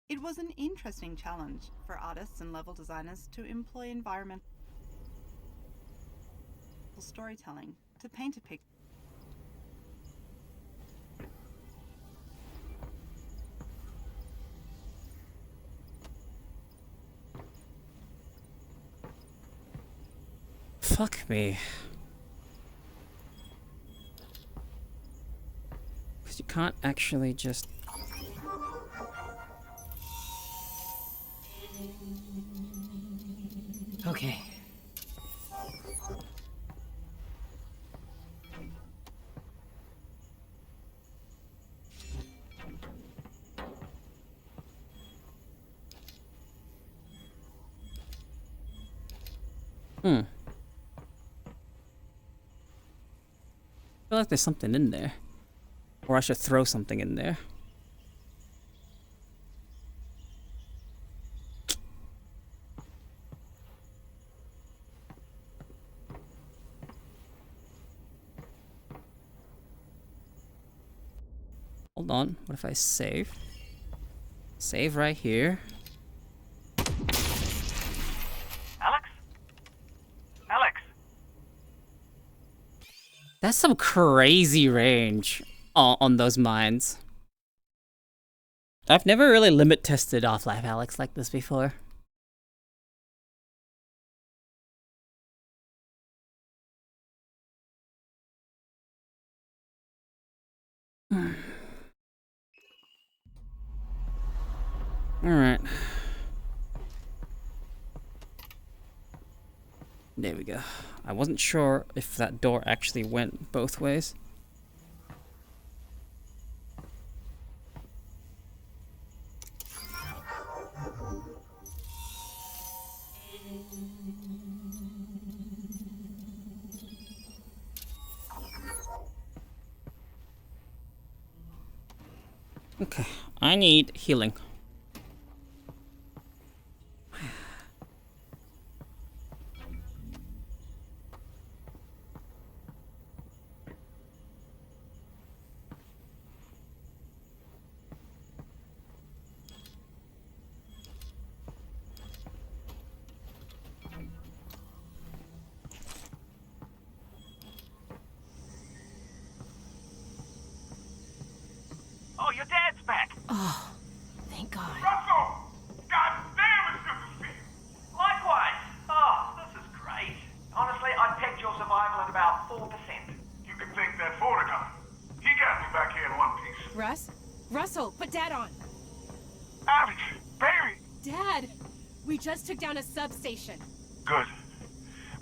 It was an interesting challenge for artists and level designers to employ environmental storytelling to paint a picture. Fuck me. Because you can't actually just... Okay. I feel like there's something in there. Or I should throw something in there. Hold on, what if I save? Save right here. Alyx? Alyx? That's some crazy range on those mines. I've never really limit tested Half-Life Alyx like this before. Alright. There we go. I wasn't sure if that door actually went both ways. Okay, I need healing. Oh, your dad's back. Oh, thank God. Russell! God damn, it's good to see you. Likewise. Oh, this is great. Honestly, I'd pegged your survival at about 4%. You can thank that Vortigern. He got me back here in one piece. Russ? Russell, put Dad on. Alyx, baby. Dad, we just took down a substation. Good.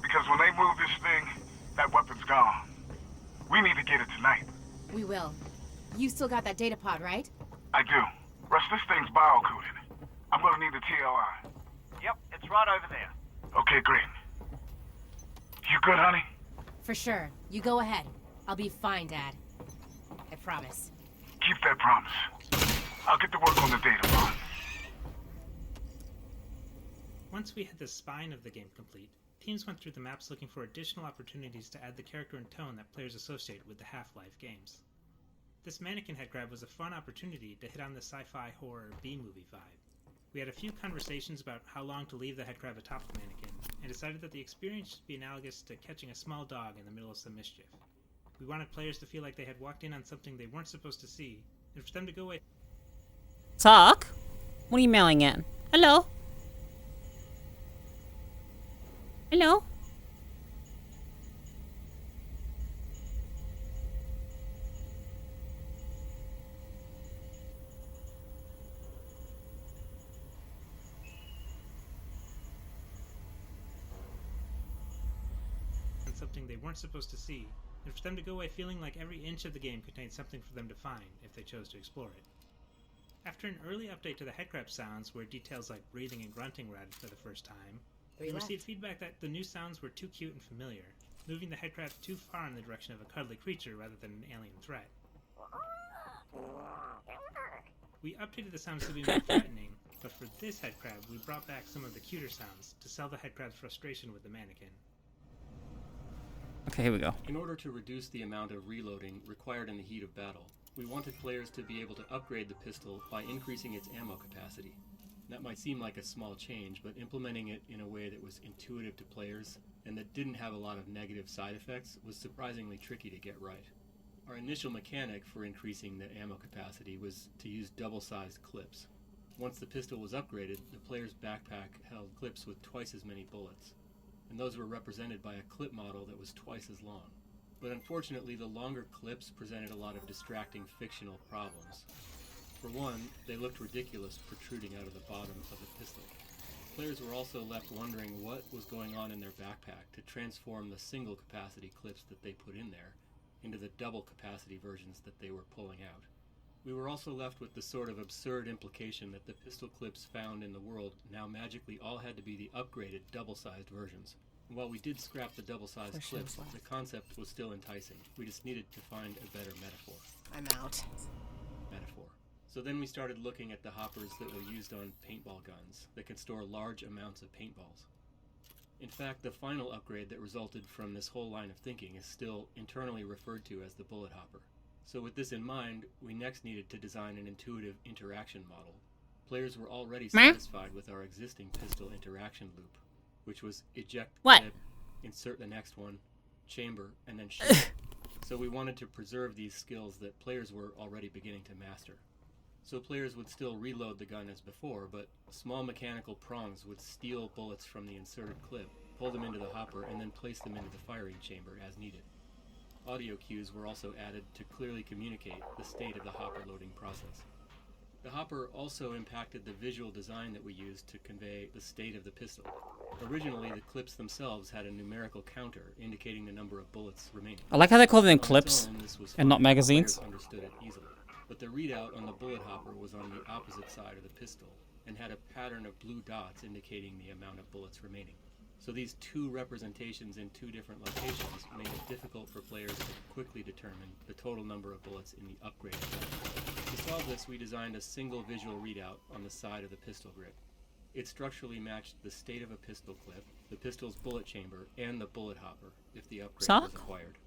Because when they move this thing, that weapon's gone. We need to get it tonight. We will. You still got that data pod, right? I do. Russ, this thing's biocoded. I'm gonna need the TLI. Yep, it's right over there. Okay, great. You good, honey? For sure. You go ahead. I'll be fine, Dad. I promise. Keep that promise. I'll get to work on the data pod. Once we had the spine of the game complete, teams went through the maps looking for additional opportunities to add the character and tone that players associate with the Half-Life games. This mannequin head grab was a fun opportunity to hit on the sci-fi horror B-movie vibe. We had a few conversations about how long to leave the head grab atop the mannequin, and decided that the experience should be analogous to catching a small dog in the middle of some mischief. We wanted players to feel like they had walked in on something they weren't supposed to see, and for them to go away. Talk? What are you mailing at? Hello? Hello? something they weren't supposed to see, and for them to go away feeling like every inch of the game contained something for them to find if they chose to explore it. After an early update to the headcrab sounds, where details like breathing and grunting were added for the first time, we received feedback that the new sounds were too cute and familiar, moving the headcrab too far in the direction of a cuddly creature rather than an alien threat. We updated the sounds to be more threatening, but for this headcrab, we brought back some of the cuter sounds to sell the headcrab's frustration with the mannequin. Okay, here we go. In order to reduce the amount of reloading required in the heat of battle, we wanted players to be able to upgrade the pistol by increasing its ammo capacity. That might seem like a small change, but implementing it in a way that was intuitive to players and that didn't have a lot of negative side effects was surprisingly tricky to get right. Our initial mechanic for increasing the ammo capacity was to use double-sized clips. Once the pistol was upgraded, the player's backpack held clips with twice as many bullets, and those were represented by a clip model that was twice as long. But unfortunately, the longer clips presented a lot of distracting fictional problems. For one, they looked ridiculous protruding out of the bottom of the pistol. Players were also left wondering what was going on in their backpack to transform the single capacity clips that they put in there into the double capacity versions that they were pulling out. We were also left with the sort of absurd implication that the pistol clips found in the world now magically all had to be the upgraded double-sized versions. And while we did scrap the double-sized clips, the concept was still enticing. We just needed to find a better metaphor. I'm out. Metaphor. So then we started looking at the hoppers that were used on paintball guns that can store large amounts of paintballs. In fact, the final upgrade that resulted from this whole line of thinking is still internally referred to as the bullet hopper. So with this in mind, we next needed to design an intuitive interaction model. Players were already satisfied with our existing pistol interaction loop, which was eject clip, insert the next one, chamber, and then shoot. So we wanted to preserve these skills that players were already beginning to master. So players would still reload the gun as before, but small mechanical prongs would steal bullets from the inserted clip, pull them into the hopper, and then place them into the firing chamber as needed. Audio cues were also added to clearly communicate the state of the hopper loading process. The hopper also impacted the visual design that we used to convey the state of the pistol. Originally, the clips themselves had a numerical counter indicating the number of bullets remaining. I like how they call them clips and not magazines. Players understood it easily. But the readout on the bullet hopper was on the opposite side of the pistol and had a pattern of blue dots indicating the amount of bullets remaining. So these two representations in two different locations made it difficult for players to quickly determine the total number of bullets in the upgraded gun. To solve this, we designed a single visual readout on the side of the pistol grip. It structurally matched the state of a pistol clip, the pistol's bullet chamber, and the bullet hopper if the upgrade was acquired.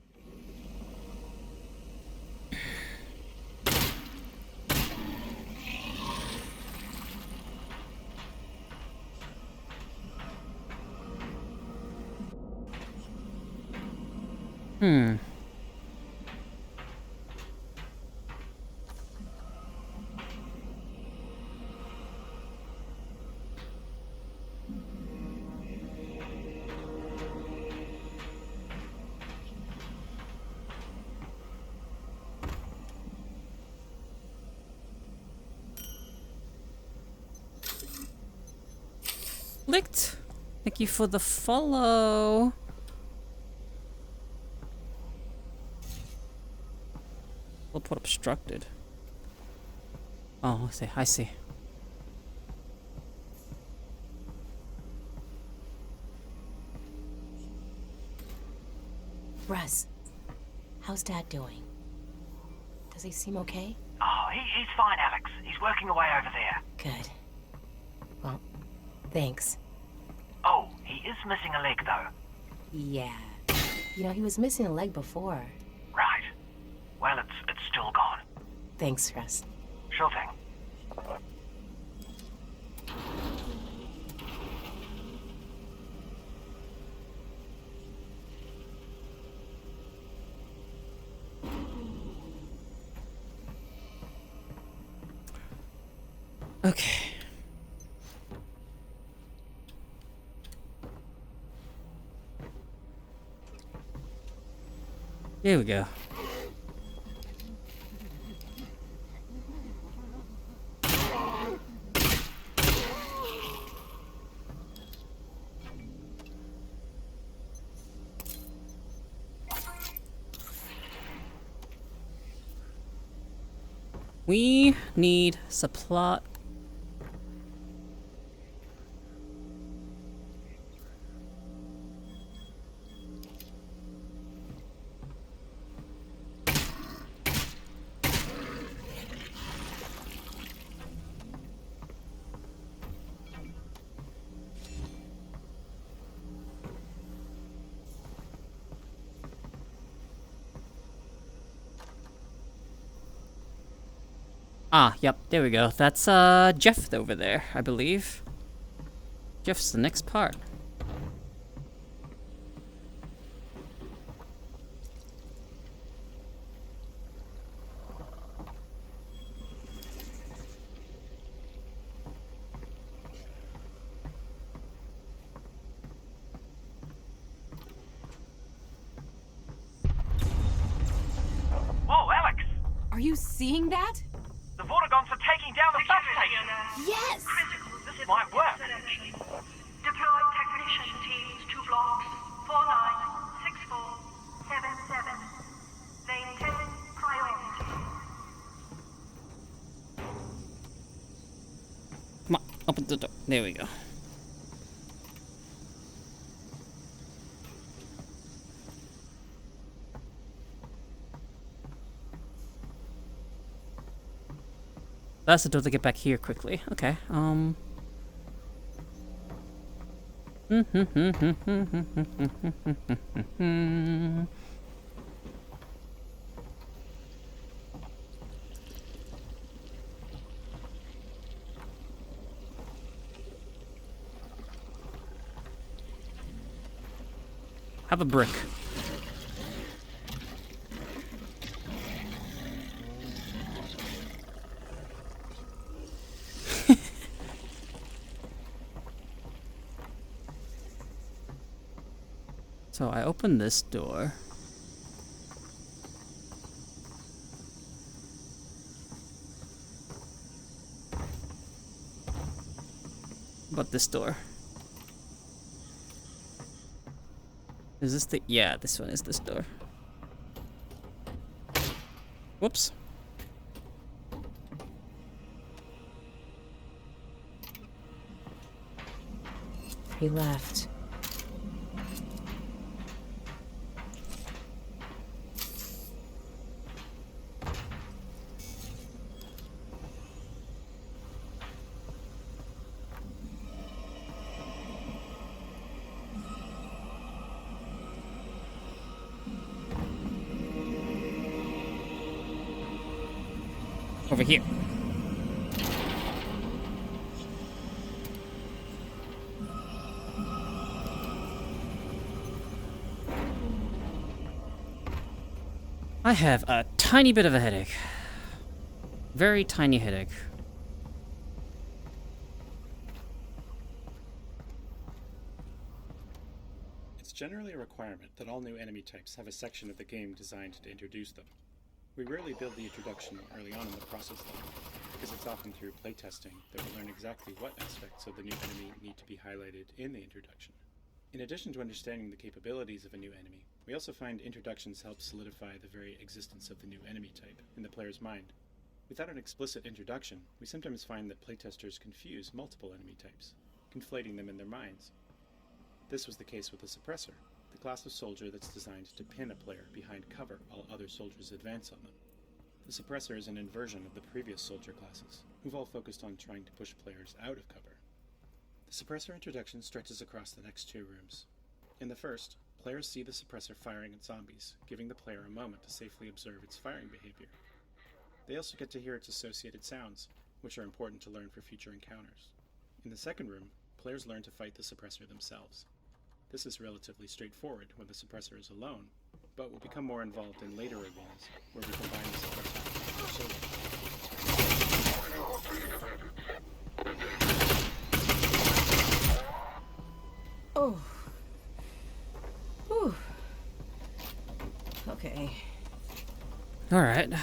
Licked. Thank you for the follow. We'll put obstructed. Oh, I see. Russ, how's Dad doing? Does he seem okay? Oh, he's fine, Alyx. He's working away over there. Good. Well, thanks. Oh, he is missing a leg, though. Yeah. You know, he was missing a leg before. Right. Well, it's still gone. Thanks, Russ. Sure thing. Okay. Here we go. We need supply. Ah, yep, there we go. That's Jeff over there, I believe. Jeff's the next part. Whoa, Alyx! Are you seeing that? The Vortigons are taking down the substation! Yes! This might work. Deploy technician teams to blocks 496477. Maintain priority. Come on, open the door. There we go. That's the door to get back here quickly. Okay, have a brick. So I open this door. But this door. Is this the... Yeah, this one is this door. Whoops. He left. Over here. I have a tiny bit of a headache. Very tiny headache. It's generally a requirement that all new enemy types have a section of the game designed to introduce them. We rarely build the introduction early on in the process though, because it's often through playtesting that we learn exactly what aspects of the new enemy need to be highlighted in the introduction. In addition to understanding the capabilities of a new enemy, we also find introductions help solidify the very existence of the new enemy type in the player's mind. Without an explicit introduction, we sometimes find that playtesters confuse multiple enemy types, conflating them in their minds. This was the case with the Suppressor, the class of soldier that's designed to pin a player behind cover while other soldiers advance on them. The Suppressor is an inversion of the previous soldier classes, who've all focused on trying to push players out of cover. The Suppressor introduction stretches across the next two rooms. In the first, players see the Suppressor firing at zombies, giving the player a moment to safely observe its firing behavior. They also get to hear its associated sounds, which are important to learn for future encounters. In the second room, players learn to fight the Suppressor themselves. This is relatively straightforward when the Suppressor is alone, but will become more involved in later arenas, where we combine the Suppressor with other soldiers. Oh. Whew. Okay. Alright.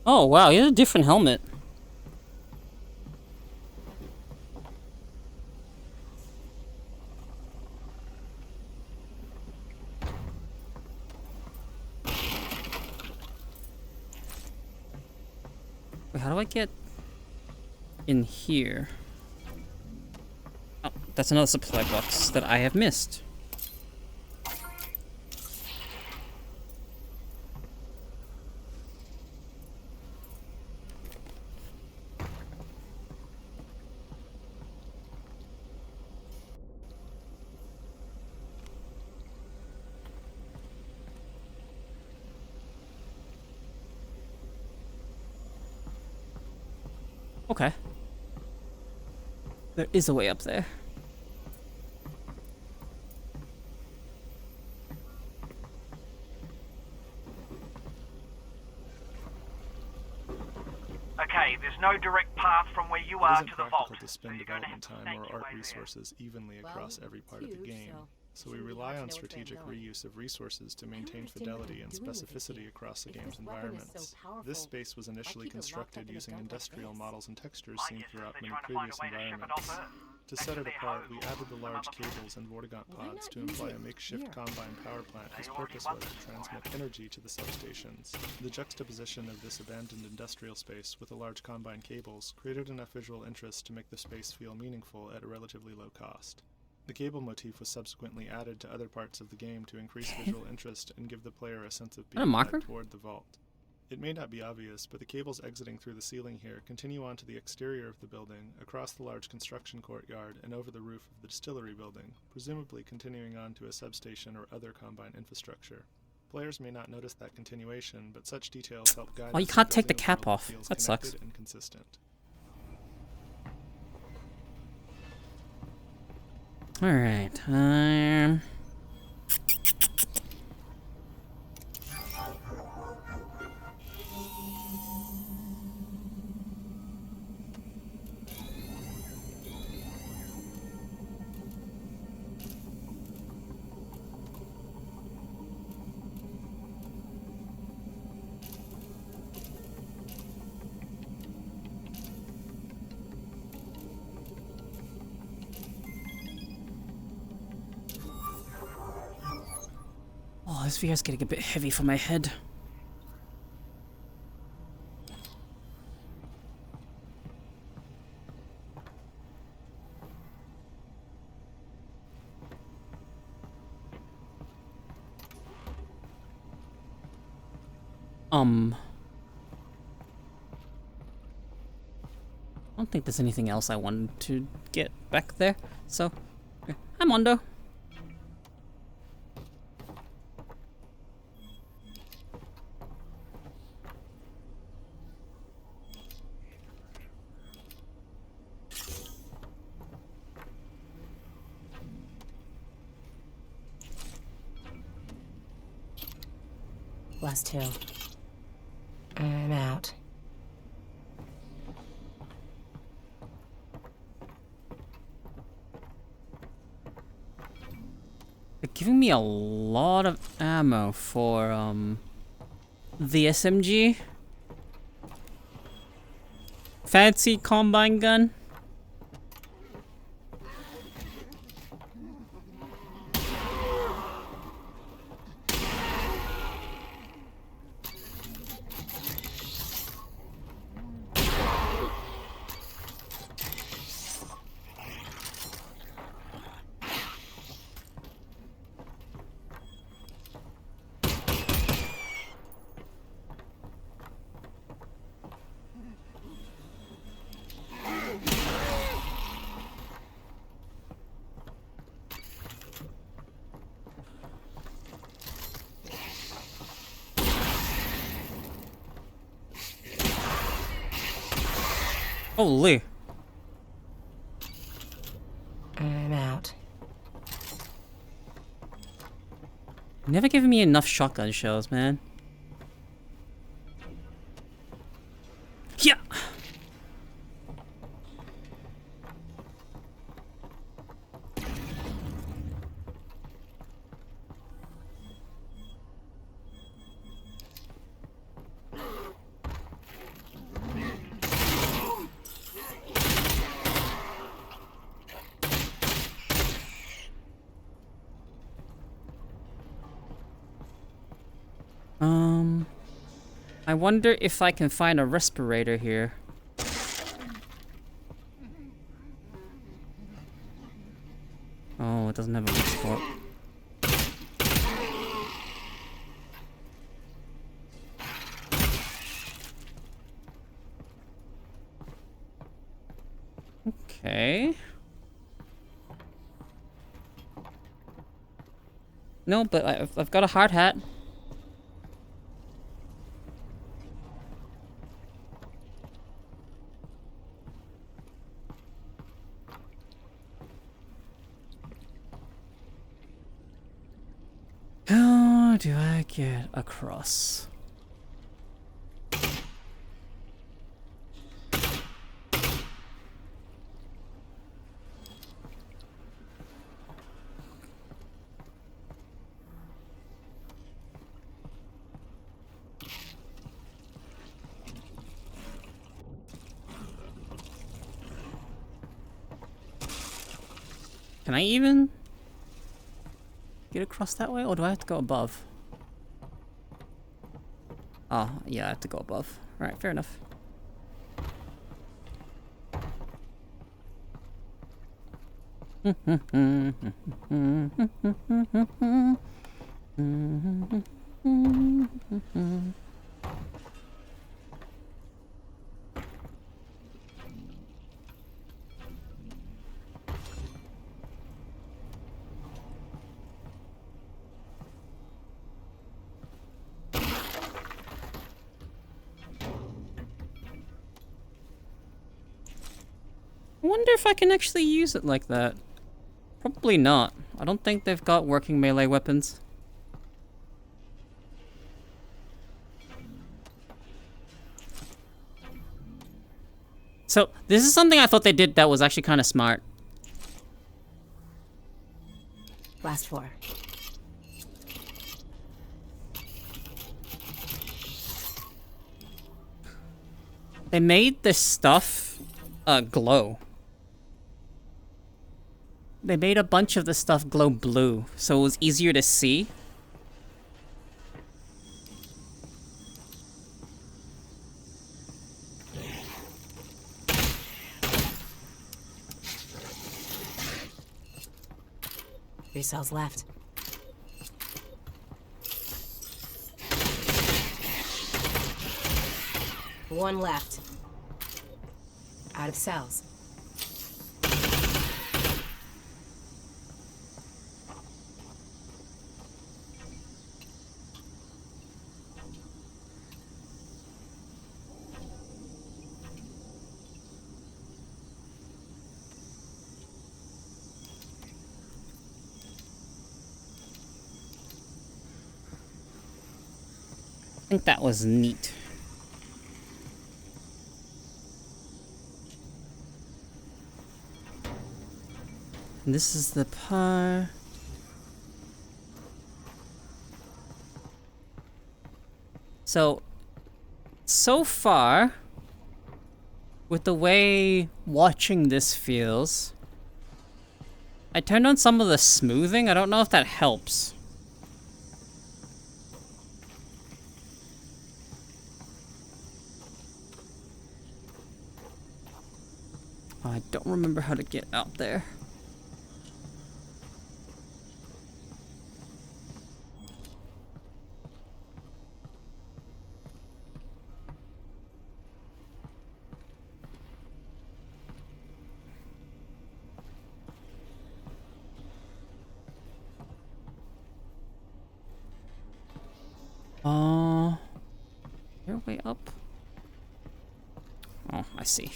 Oh wow, he has a different helmet. Wait, how do I get in here? Oh, that's another supply box that I have missed. Okay. There is a way up there. Okay, there's no direct path from where you are to the vault. It isn't practical to spend development time or art resources evenly across every part of the game, so we rely on strategic reuse of resources to maintain fidelity and specificity across the game's environments. This space was initially constructed using industrial models and textures seen throughout many previous environments. To set it apart, we added the large cables and Vortigaunt pods to imply a makeshift combine power plant whose purpose was to transmit energy to the substations. The juxtaposition of this abandoned industrial space with the large combine cables created enough visual interest to make the space feel meaningful at a relatively low cost. The cable motif was subsequently added to other parts of the game to increase visual interest and give the player a sense of being led toward the vault. It may not be obvious, but the cables exiting through the ceiling here continue on to the exterior of the building, across the large construction courtyard, and over the roof of the distillery building, presumably continuing on to a substation or other combine infrastructure. Players may not notice that continuation, but such details help guide us. Oh, you can't take the cap off. That sucks. And consistent. Alright, oh, this VR's getting a bit heavy for my head. I don't think there's anything else I wanted to get back there, so I'm Mondo. Last two. I'm out. They're giving me a lot of ammo for, the SMG. Fancy combine gun. Holy. I'm out. Never giving me enough shotgun shells, man. Yeah. I wonder if I can find a respirator here. Oh, it doesn't have a resport. Okay. No, but I've got a hard hat. How do I get across? Can I even get across that way, or do I have to go above? Oh, yeah, I have to go above. Alright, fair enough. I wonder if I can actually use it like that. Probably not. I don't think they've got working melee weapons. So, this is something I thought they did that was actually kind of smart. Last floor. They made this stuff glow. They made a bunch of the stuff glow blue, so it was easier to see. Three cells left. One left. Out of cells. I think that was neat. And this is the par. So far, with the way watching this feels, I turned on some of the smoothing. I don't know if that helps. I don't remember how to get out there. Your way up? Oh, I see.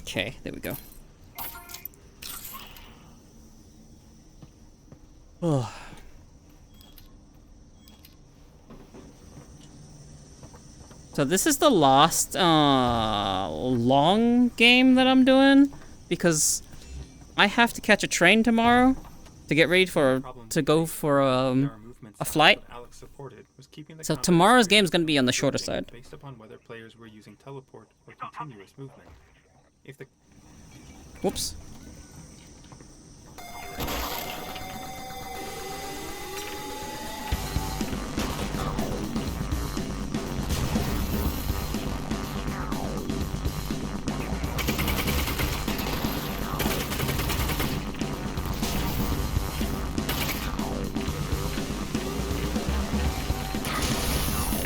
Okay, there we go. Oh. So this is the last long game that I'm doing because I have to catch a train tomorrow to get ready to go for a flight. So tomorrow's game is going to be on the shorter side. Based upon whether players were using teleport or continuous movement. If the Whoops.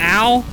Ow!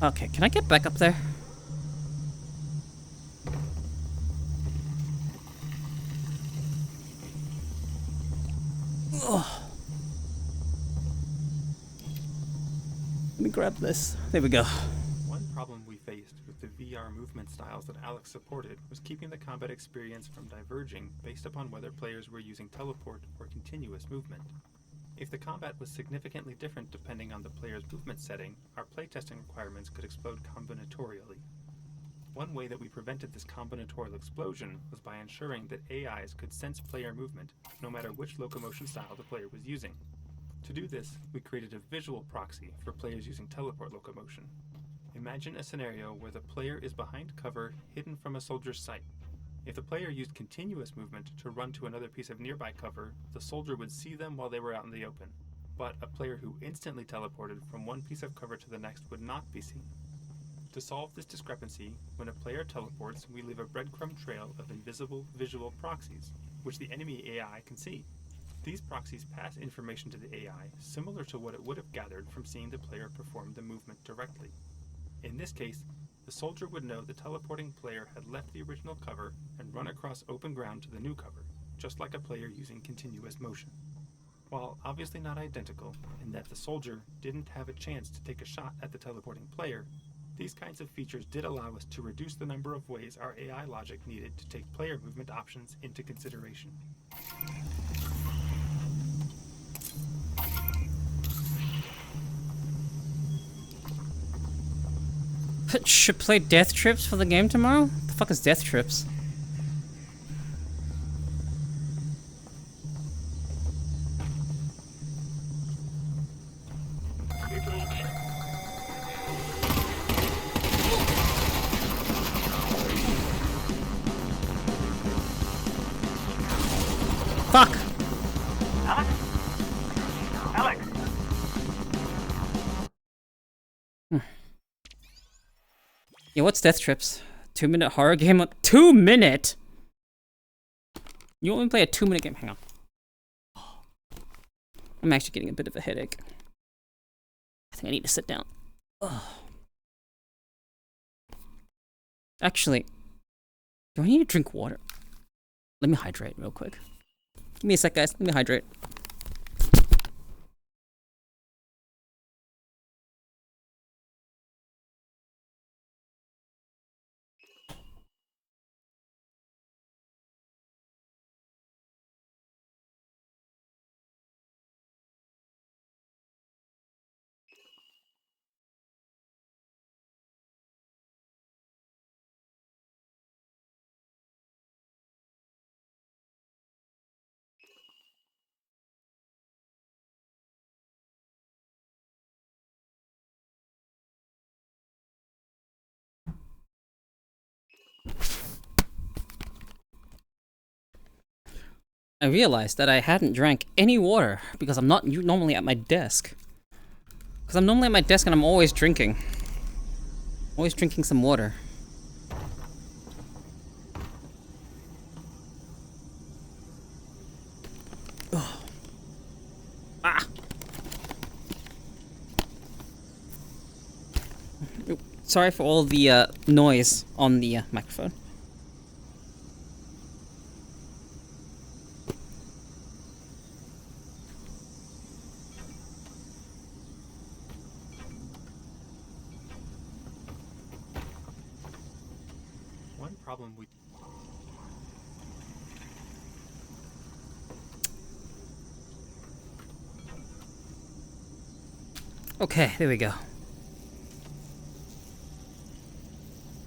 Okay, can I get back up there? Ugh. Let me grab this. There we go. One problem we faced with the VR movement styles that Alyx supported was keeping the combat experience from diverging based upon whether players were using teleport or continuous movement. If the combat was significantly different depending on the player's movement setting, our playtesting requirements could explode combinatorially. One way that we prevented this combinatorial explosion was by ensuring that AIs could sense player movement, no matter which locomotion style the player was using. To do this, we created a visual proxy for players using teleport locomotion. Imagine a scenario where the player is behind cover, hidden from a soldier's sight. If the player used continuous movement to run to another piece of nearby cover, the soldier would see them while they were out in the open. But a player who instantly teleported from one piece of cover to the next would not be seen. To solve this discrepancy, when a player teleports, we leave a breadcrumb trail of invisible visual proxies, which the enemy AI can see. These proxies pass information to the AI, similar to what it would have gathered from seeing the player perform the movement directly. In this case, the soldier would know the teleporting player had left the original cover and run across open ground to the new cover, just like a player using continuous motion. While obviously not identical, in that the soldier didn't have a chance to take a shot at the teleporting player, these kinds of features did allow us to reduce the number of ways our AI logic needed to take player movement options into consideration. Should play Death Trips for the game tomorrow? The fuck is Death Trips? Fuck! Alyx? Alyx? Yeah, what's Death Trips? 2-minute horror game? 2 minute? You want me to play a 2-minute game? Hang on. I'm actually getting a bit of a headache. I think I need to sit down. Ugh. Actually, do I need to drink water? Let me hydrate real quick. Give me a sec, guys. Let me hydrate. I realized that I hadn't drank any water because I'm not normally at my desk. Because I'm normally at my desk and I'm always drinking. Always drinking some water. Ugh. Ah! Sorry for all the noise on the microphone. One problem we Okay, there we go.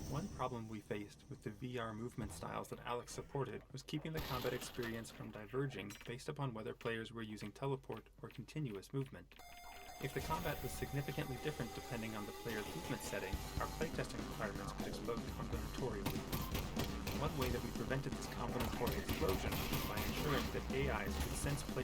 One problem we faced with the VR movement styles that Alyx supported was keeping the combat experience from diverging based upon whether players were using teleport or continuous movement. If the combat was significantly different depending on the player's movement setting, our playtesting requirements could explode combinatorially. One way that we prevented this combinatorial explosion was by ensuring that AIs could sense play.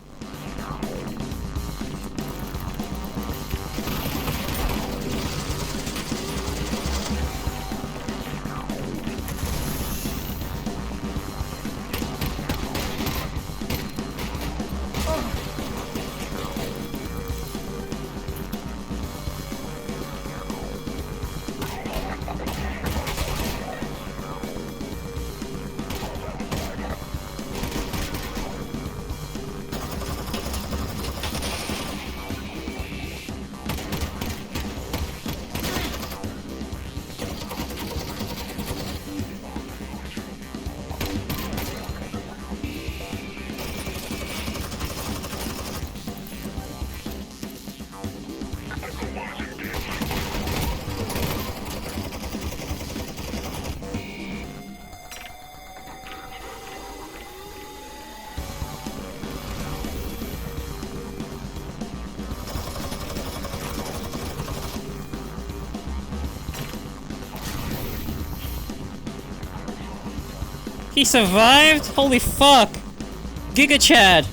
He survived? Holy fuck! Giga Chad!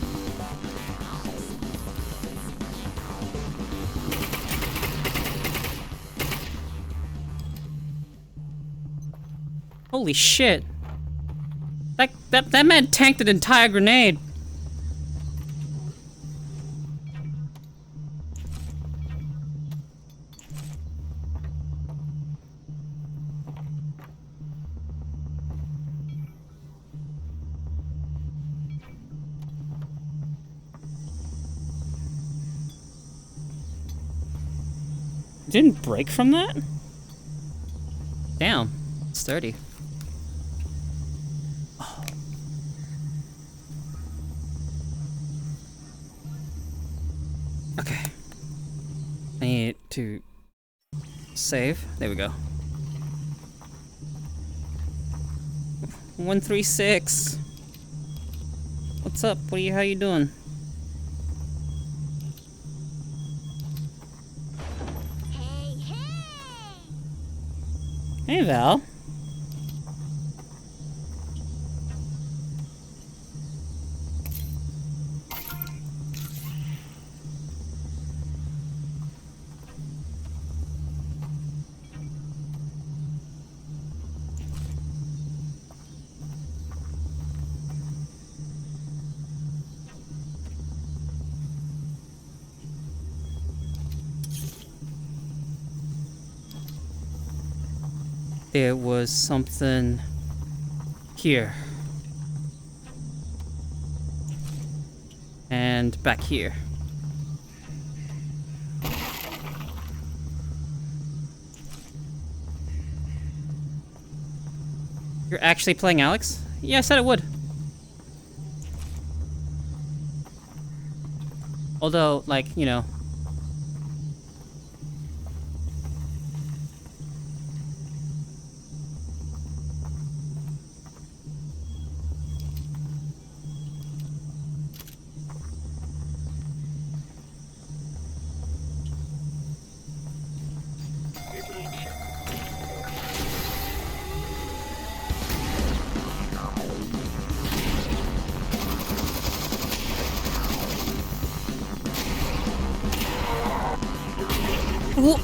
Holy shit! That man tanked an entire grenade. Didn't break from that? Damn, sturdy. Oh. Okay. I need to save. There we go. 136. What's up? How you doing? Hey, Val. There was something here. And back here. You're actually playing Alyx? Yeah, I said it would. Although, like, you know. Ooh.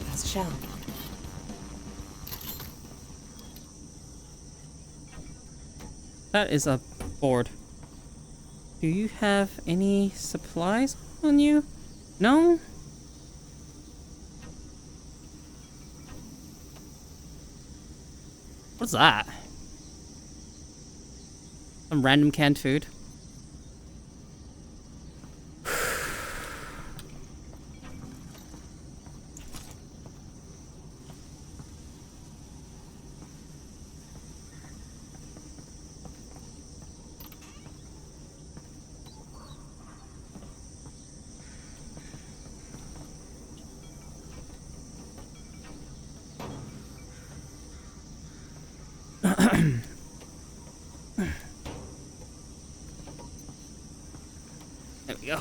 That's Shell. That is a board. Do you have any supplies on you? No? What's that? Some random canned food. There we go.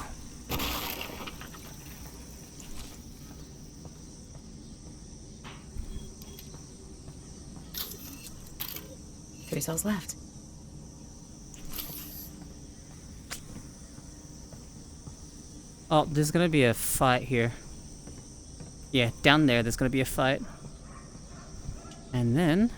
Three cells left. Oh, there's gonna be a fight here. Yeah, down there's gonna be a fight. And then...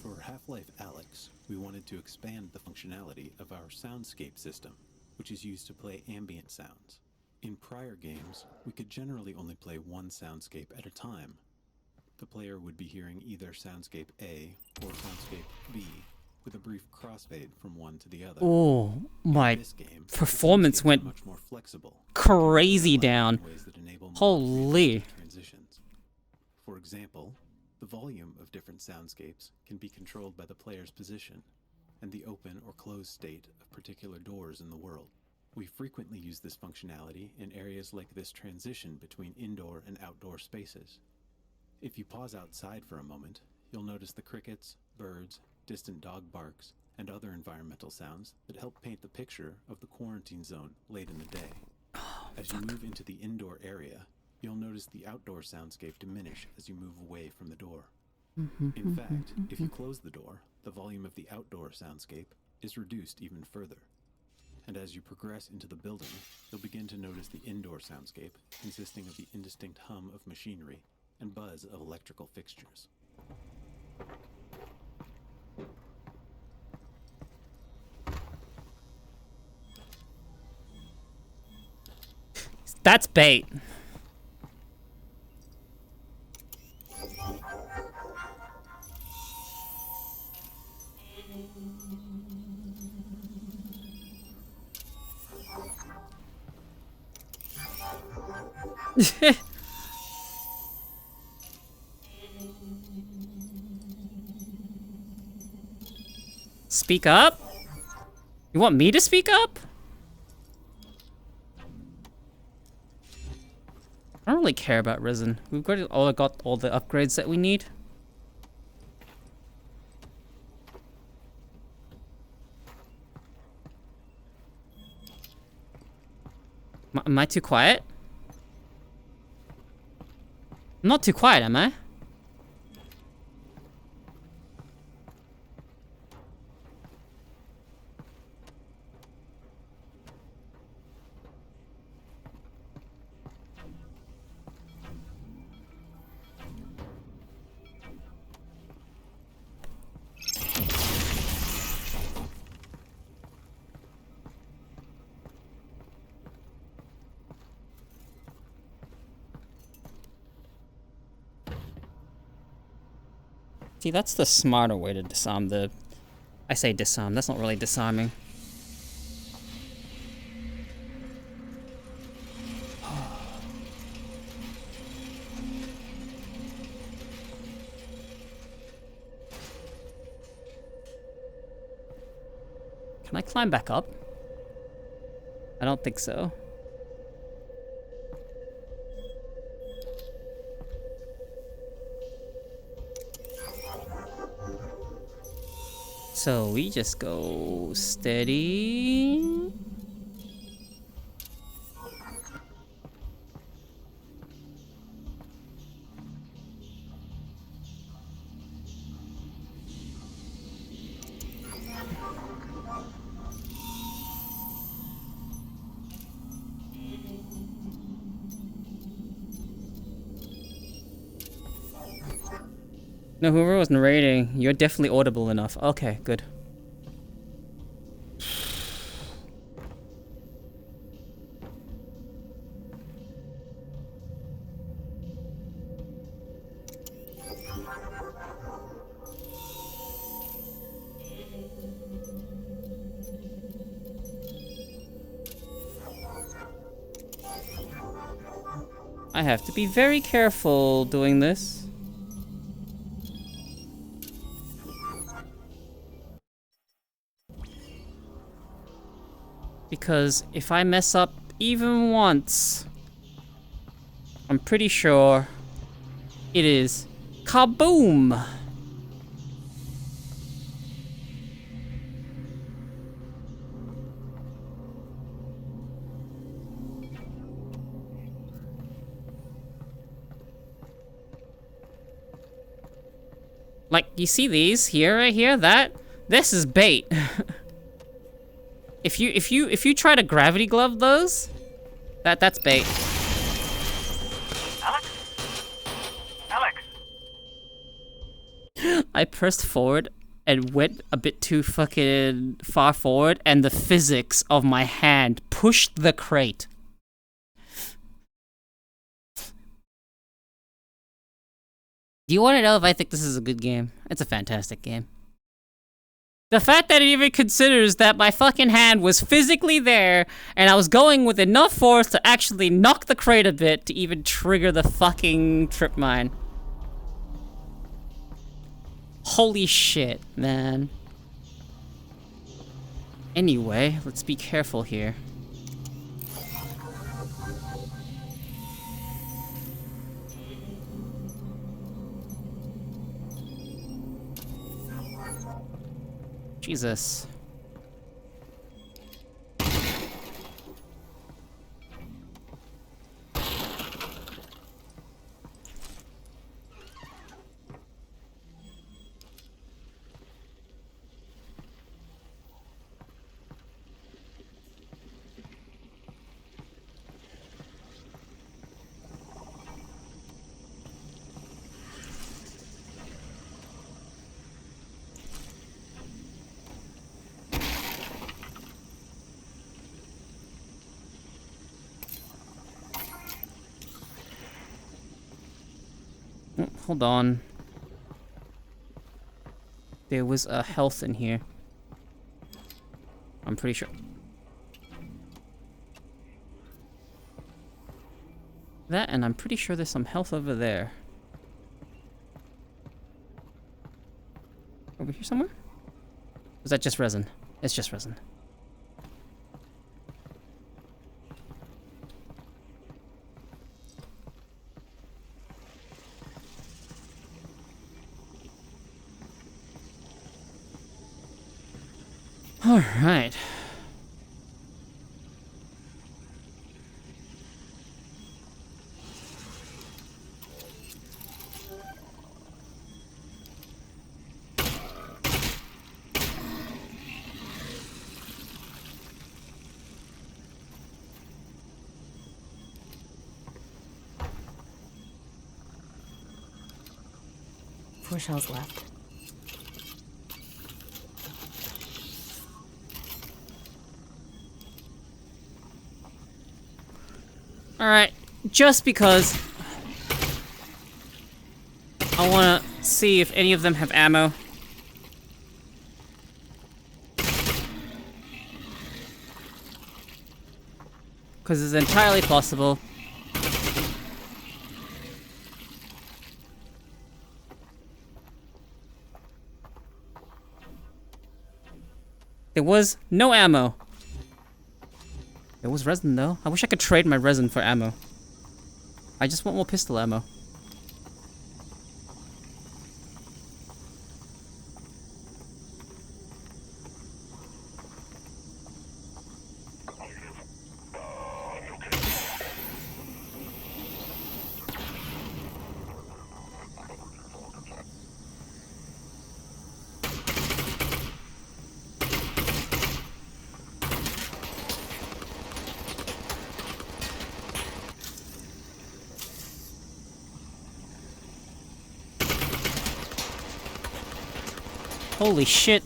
For Half-Life Alyx, we wanted to expand the functionality of our soundscape system, which is used to play ambient sounds. In prior games, we could generally only play one soundscape at a time. The player would be hearing either soundscape A or soundscape B, with a brief crossfade from one to the other. Oh, my game, performance went much more flexible, crazy down. Holy. Transitions. For example, the volume of different soundscapes can be controlled by the player's position and the open or closed state of particular doors in the world. We frequently use this functionality in areas like this transition between indoor and outdoor spaces. If you pause outside for a moment, you'll notice the crickets, birds, distant dog barks, and other environmental sounds that help paint the picture of the quarantine zone late in the day. As you move into the indoor area, you'll notice the outdoor soundscape diminish as you move away from the door. In fact, if you close the door, the volume of the outdoor soundscape is reduced even further. And as you progress into the building, you'll begin to notice the indoor soundscape consisting of the indistinct hum of machinery and buzz of electrical fixtures. That's bait. Speak up? You want me to speak up? I don't really care about Risen. We've got all the upgrades that we need. Am I too quiet? I'm not too quiet, am I? See, that's the smarter way to disarm the... I say disarm, that's not really disarming. Can I climb back up? I don't think so. So we just go steady. No, whoever was narrating, you're definitely audible enough. Okay, good. I have to be very careful doing this. Because if I mess up even once, I'm pretty sure it is kaboom! Like, you see these here, right here? This is bait. If you try to gravity glove those, that's bait. Alyx? I pressed forward and went a bit too fucking far forward, and the physics of my hand pushed the crate. Do you want to know if I think this is a good game? It's a fantastic game. The fact that it even considers that my fucking hand was physically there and I was going with enough force to actually knock the crate a bit to even trigger the fucking trip mine. Holy shit, man. Anyway, let's be careful here. Jesus. Hold on. There was a health in here. I'm pretty sure. That, and I'm pretty sure there's some health over there. Over here somewhere? Was that just resin? It's just resin. All right. Four shells left. Alright, just because I want to see if any of them have ammo. Because it's entirely possible. There was no ammo. There was resin though. I wish I could trade my resin for ammo. I just want more pistol ammo. Holy shit.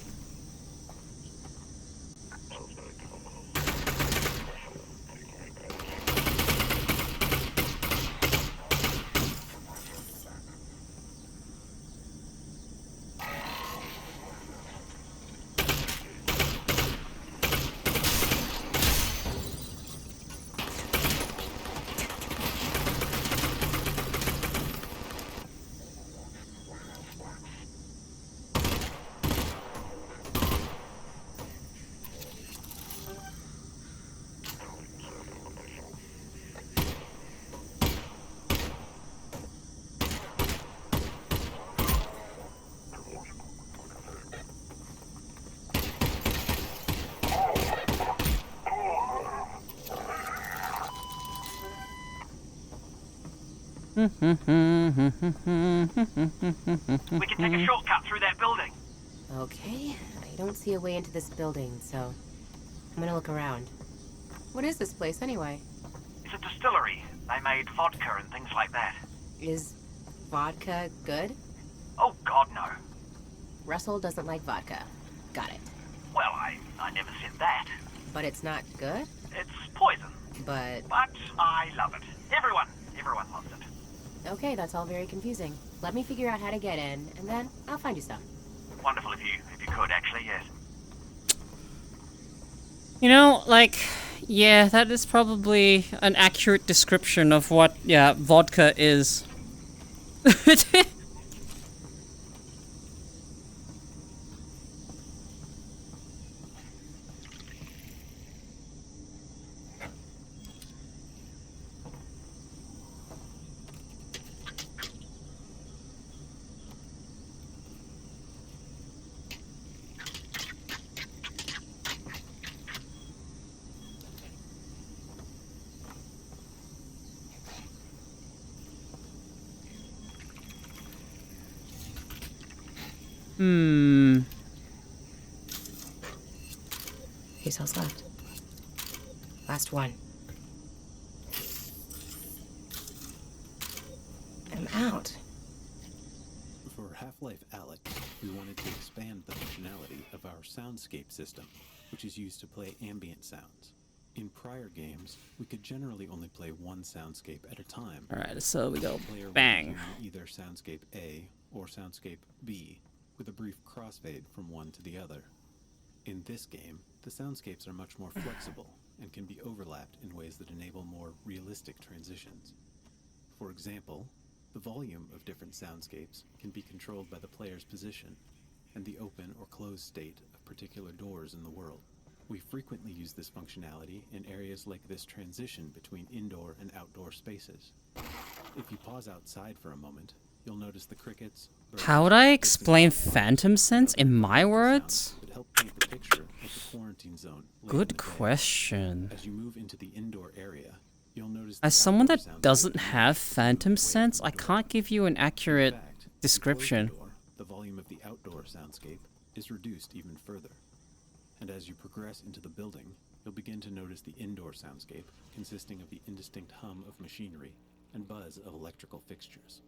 We can take a shortcut through that building. Okay, I don't see a way into this building, so I'm gonna look around. What is this place, anyway? It's a distillery. They made vodka and things like that. Is vodka good? Oh, God, no. Russell doesn't like vodka. Got it. Well, I never said that. But it's not good? It's poison. But I love it. Everyone loves it. okay, that's all very confusing. Let me figure out how to get in, and then I'll find you some. Wonderful if you could, actually, yes. You know, like, yeah, that is probably an accurate description of what, yeah, vodka is. Few cells left. Last one. I'm out. For Half-Life Alyx, we wanted to expand the functionality of our soundscape system, which is used to play ambient sounds. In prior games, we could generally only play one soundscape at a time. Alright, so we go The player would bang. hear either soundscape A or soundscape B, with a brief crossfade from one to the other. In this game, the soundscapes are much more flexible and can be overlapped in ways that enable more realistic transitions. For example, the volume of different soundscapes can be controlled by the player's position and the open or closed state of particular doors in the world. We frequently use this functionality in areas like this transition between indoor and outdoor spaces. If you pause outside for a moment, you'll notice the crickets. How would I explain phantom sense in my words? That help paint the picture of the quarantine zone. Good question. As you move into the indoor area, you'll notice As someone that doesn't have phantom sense, I can't give you an accurate description. The volume of the outdoor soundscape is reduced even further. And as you progress into the building, you'll begin to notice the indoor soundscape consisting of the indistinct hum of machinery and buzz of electrical fixtures.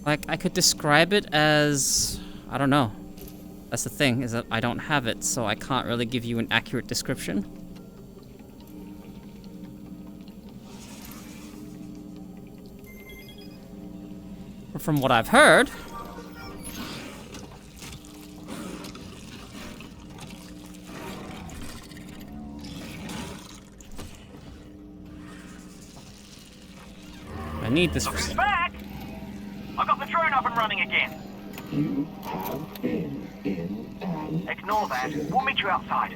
Like, I could describe it as... I don't know. That's the thing, is that I don't have it, so I can't really give you an accurate description. But from what I've heard... I need this for... Who's back? I got the drone up and running again. You have been in an... Ignore that. We'll meet you outside.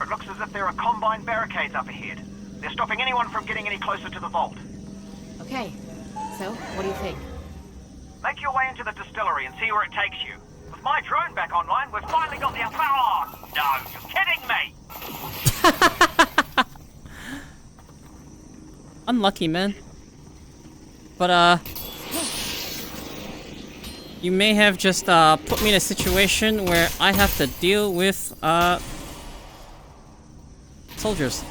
It looks as if there are combine barricades up ahead. They're stopping anyone from getting any closer to the vault. Okay, so what do you think? Make your way into the distillery and see where it takes you. With my drone back online, we've finally got the... Oh, no, you're kidding me! Unlucky, man. But, you may have just, put me in a situation where I have to deal with, soldiers.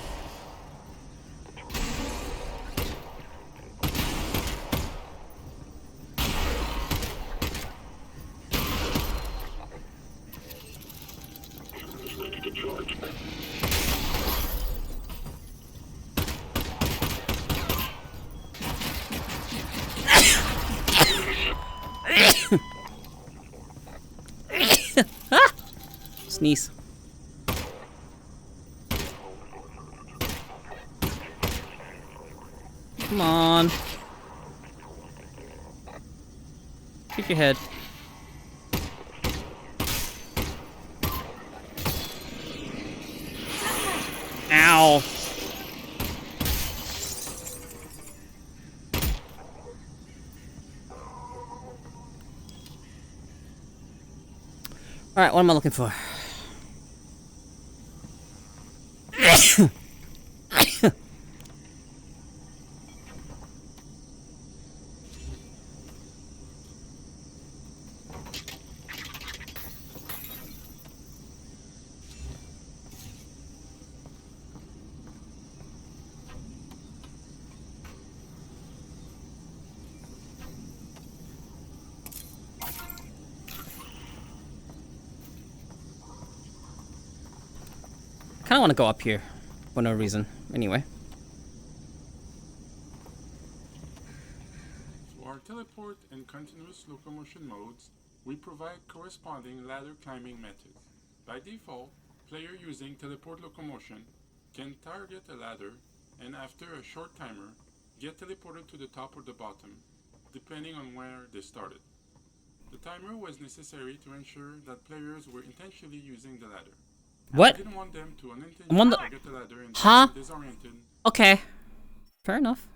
Sneeze. Come on. Keep your head. Ow. Alright, what am I looking for? I kinda wanna go up here for no reason. Anyway. For our teleport and continuous locomotion modes, we provide corresponding ladder climbing methods. By default, player using teleport locomotion can target a ladder and after a short timer, get teleported to the top or the bottom, depending on where they started. The timer was necessary to ensure that players were intentionally using the ladder. What? I didn't want them to unintentionally target the ladder and be disoriented. Okay. Fair enough.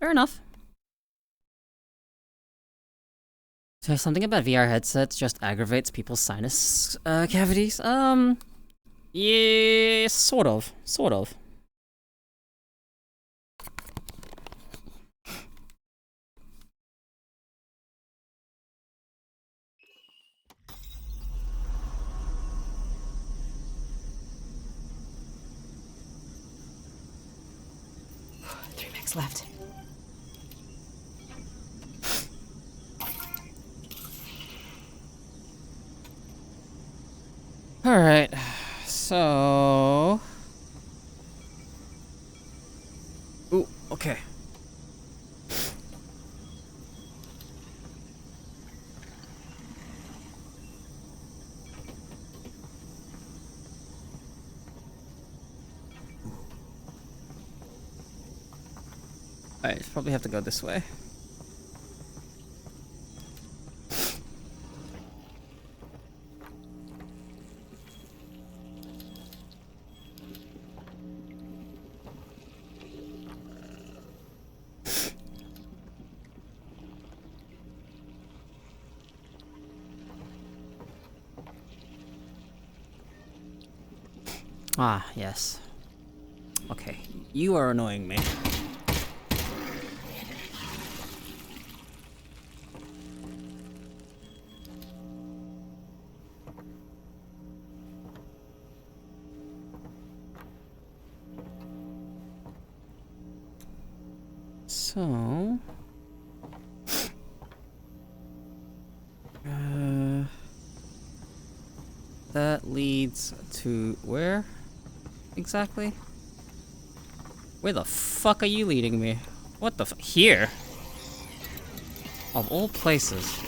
Fair enough. So something about VR headsets just aggravates people's sinus cavities? Yeah, sort of. Sort of. Left. Alright, so... Ooh, okay. Alright, probably have to go this way. Ah, yes. Okay, you are annoying me. So... that leads to where? Exactly? Where the fuck are you leading me? What the f- here? Of all places.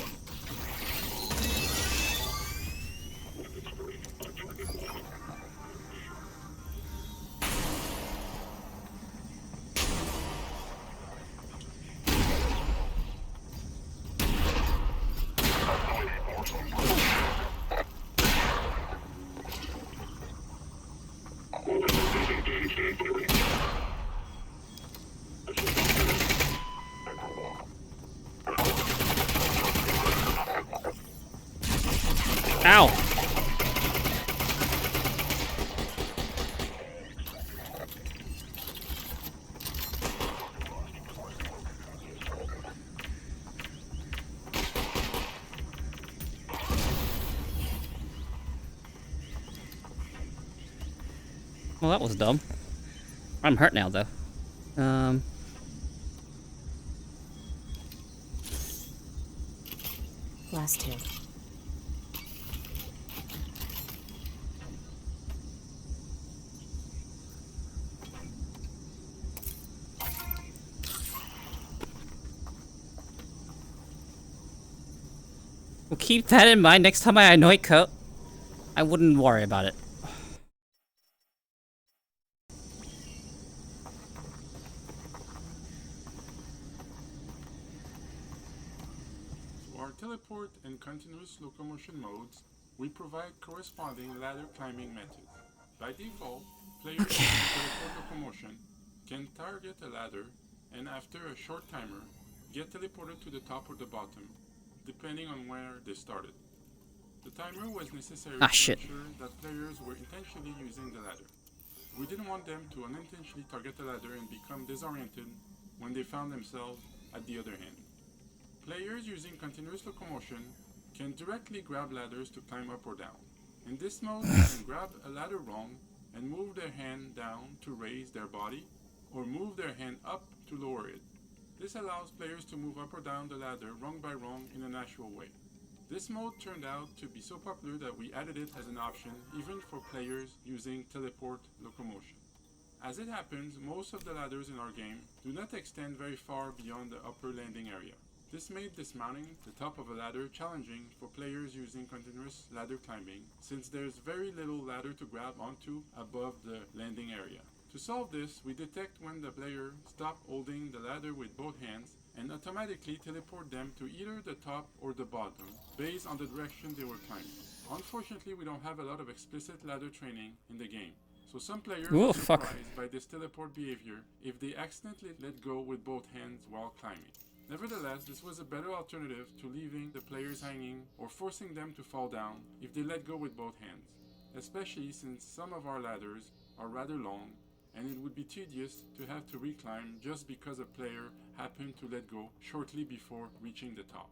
Ow! Well, that was dumb. I'm hurt now, though. Last two. Well, keep that in mind next time I annoy Koeko. I wouldn't worry about it. For our teleport and continuous locomotion modes, we provide corresponding ladder climbing methods. By default, players using teleport locomotion can target a ladder and after a short timer, get teleported to the top or the bottom, depending on where they started. The timer was necessary to ensure that players were intentionally using the ladder. We didn't want them to unintentionally target the ladder and become disoriented when they found themselves at the other end. Players using continuous locomotion can directly grab ladders to climb up or down. In this mode, they can grab a ladder rung and move their hand down to raise their body, or move their hand up to lower it. This allows players to move up or down the ladder rung by rung in a natural way. This mode turned out to be so popular that we added it as an option even for players using teleport locomotion. As it happens, most of the ladders in our game do not extend very far beyond the upper landing area. This made dismounting the top of a ladder challenging for players using continuous ladder climbing, since there's very little ladder to grab onto above the landing area. To solve this, we detect when the player stops holding the ladder with both hands and automatically teleport them to either the top or the bottom, based on the direction they were climbing. Unfortunately, we don't have a lot of explicit ladder training in the game, so some players are surprised by this teleport behavior if they accidentally let go with both hands while climbing. Nevertheless, this was a better alternative to leaving the players hanging or forcing them to fall down if they let go with both hands, especially since some of our ladders are rather long and it would be tedious to have to reclimb just because a player happened to let go shortly before reaching the top.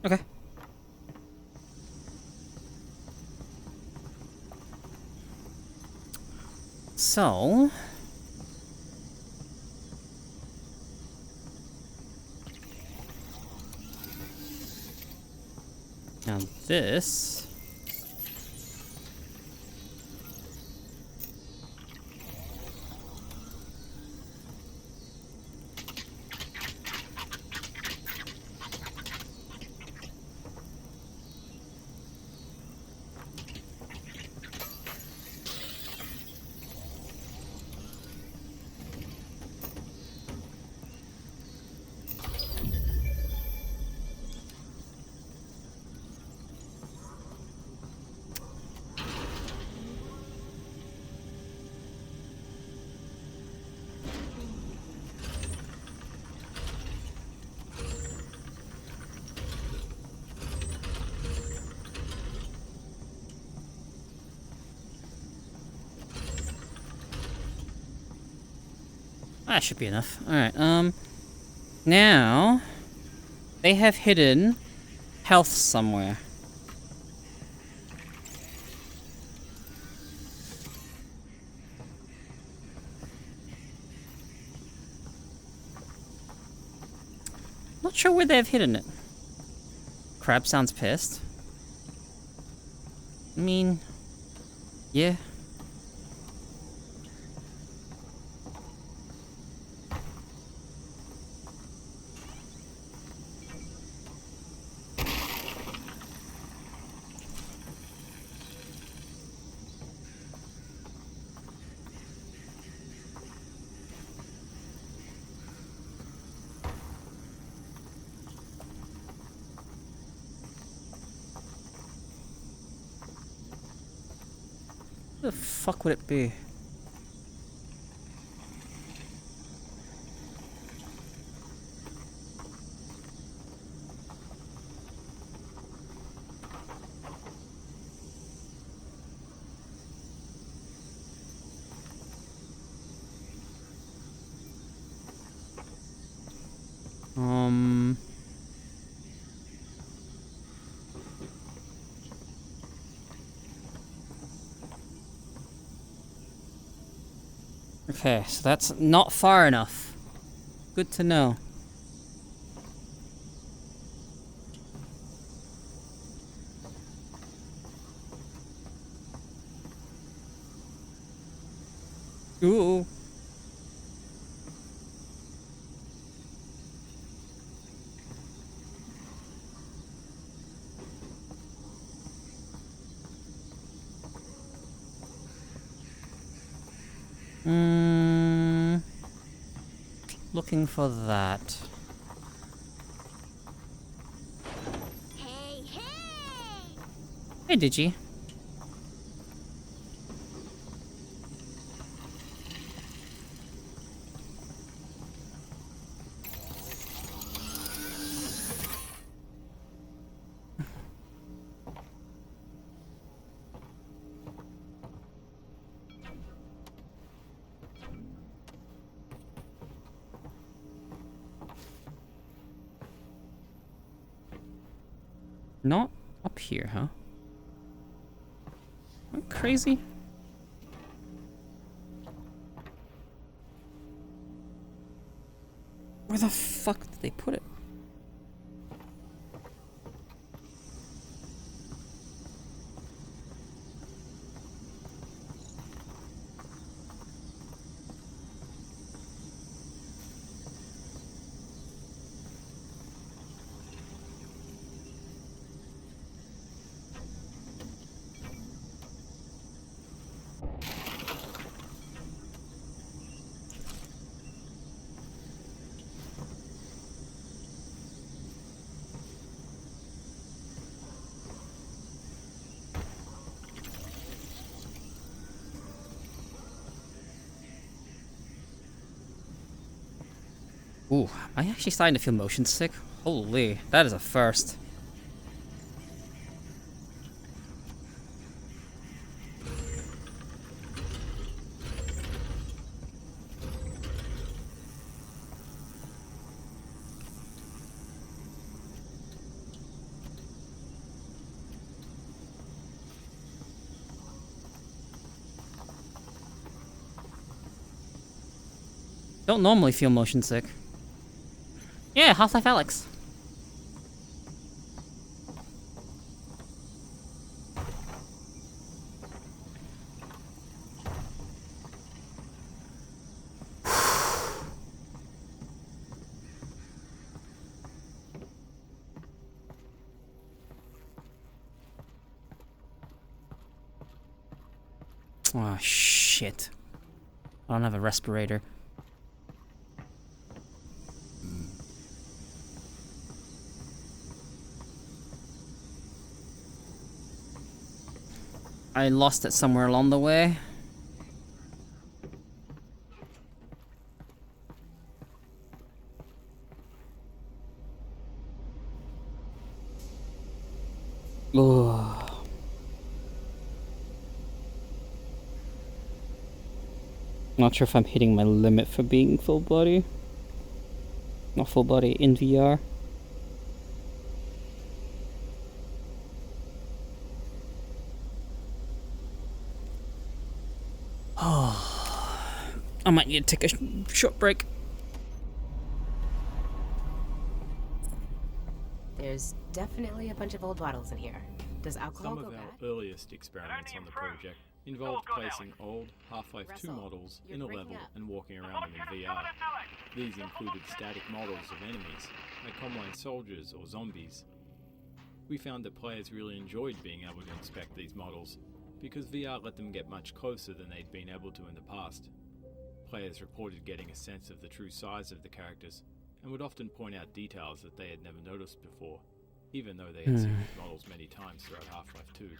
Okay. So... now this... that should be enough. Alright, now... they have hidden health somewhere. Not sure where they've hidden it. Crab sounds pissed. I mean... yeah. the fuck would it be? Okay, so that's not far enough. Good to know. Ooh. Looking for that. Hey, Digi. Not up here, huh? Am I crazy? Where the fuck did they put it? Ooh, am I actually starting to feel motion sick? Holy, that is a first. Don't normally feel motion sick. Yeah, Half-Life Alyx. Oh shit. I don't have a respirator. I lost it somewhere along the way. Ugh. Not sure if I'm hitting my limit for being full body. Not full body in VR. I might need to take a short break. There's definitely a bunch of old bottles in here. Does alcohol Some go of bad? our earliest experiments on the project involved placing old Half-Life 2 models in a level and walking around them in VR. These included static models of enemies, like Comline soldiers or zombies. We found that players really enjoyed being able to inspect these models, because VR let them get much closer than they'd been able to in the past. Players reported getting a sense of the true size of the characters, and would often point out details that they had never noticed before, even though they had seen these models many times throughout Half-Life 2.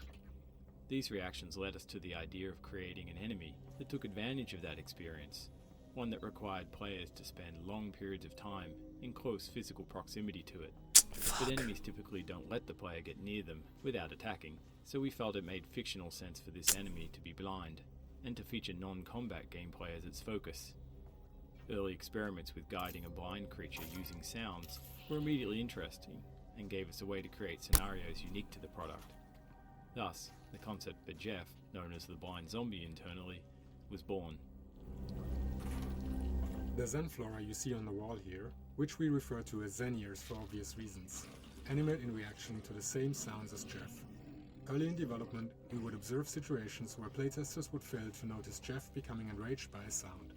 These reactions led us to the idea of creating an enemy that took advantage of that experience, one that required players to spend long periods of time in close physical proximity to it. But enemies typically don't let the player get near them without attacking, so we felt it made fictional sense for this enemy to be blind, and to feature non-combat gameplay as its focus. Early experiments with guiding a blind creature using sounds were immediately interesting, and gave us a way to create scenarios unique to the product. Thus, the concept for Jeff, known as the blind zombie internally, was born. The Zen flora you see on the wall here, which we refer to as Zen ears for obvious reasons, animate in reaction to the same sounds as Jeff. Early in development, we would observe situations where playtesters would fail to notice Jeff becoming enraged by a sound.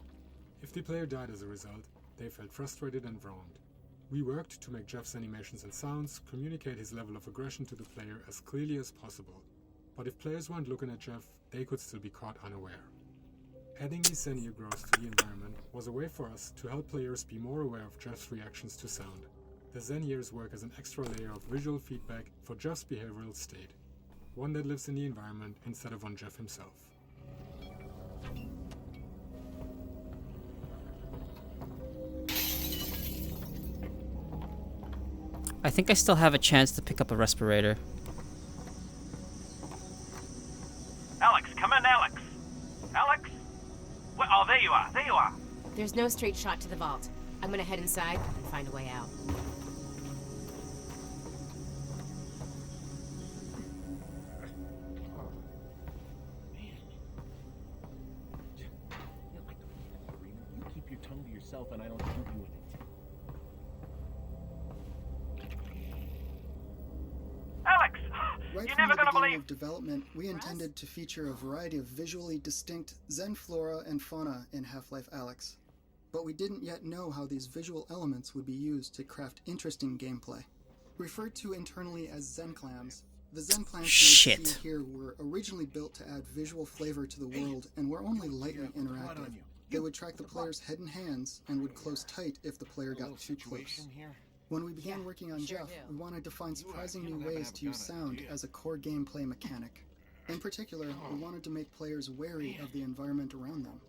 If the player died as a result, they felt frustrated and wronged. We worked to make Jeff's animations and sounds communicate his level of aggression to the player as clearly as possible. But if players weren't looking at Jeff, they could still be caught unaware. Adding these Zen ear growths to the environment was a way for us to help players be more aware of Jeff's reactions to sound. The Zen ears work as an extra layer of visual feedback for Jeff's behavioral state, one that lives in the environment instead of on Jeff himself. I think I still have a chance to pick up a respirator. Alyx, come in, Alyx. Alyx? Oh, there you are. There you are. There's no straight shot to the vault. I'm gonna head inside and find a way out. You keep your tongue to yourself and I don't shoot you with it. Alyx! You're never gonna believe... Of development, we intended to feature a variety of visually distinct Zen flora and fauna in Half-Life Alyx. But we didn't yet know how these visual elements would be used to craft interesting gameplay. Referred to internally as Zen clams, the Zen plants you see here were originally built to add visual flavor to the world and were only lightly interactive. They would track the player's head and hands and would close tight if the player got too close. When we began working on Jeff, we wanted to find surprising new ways to use sound as a core gameplay mechanic. In particular, we wanted to make players wary of the environment around them.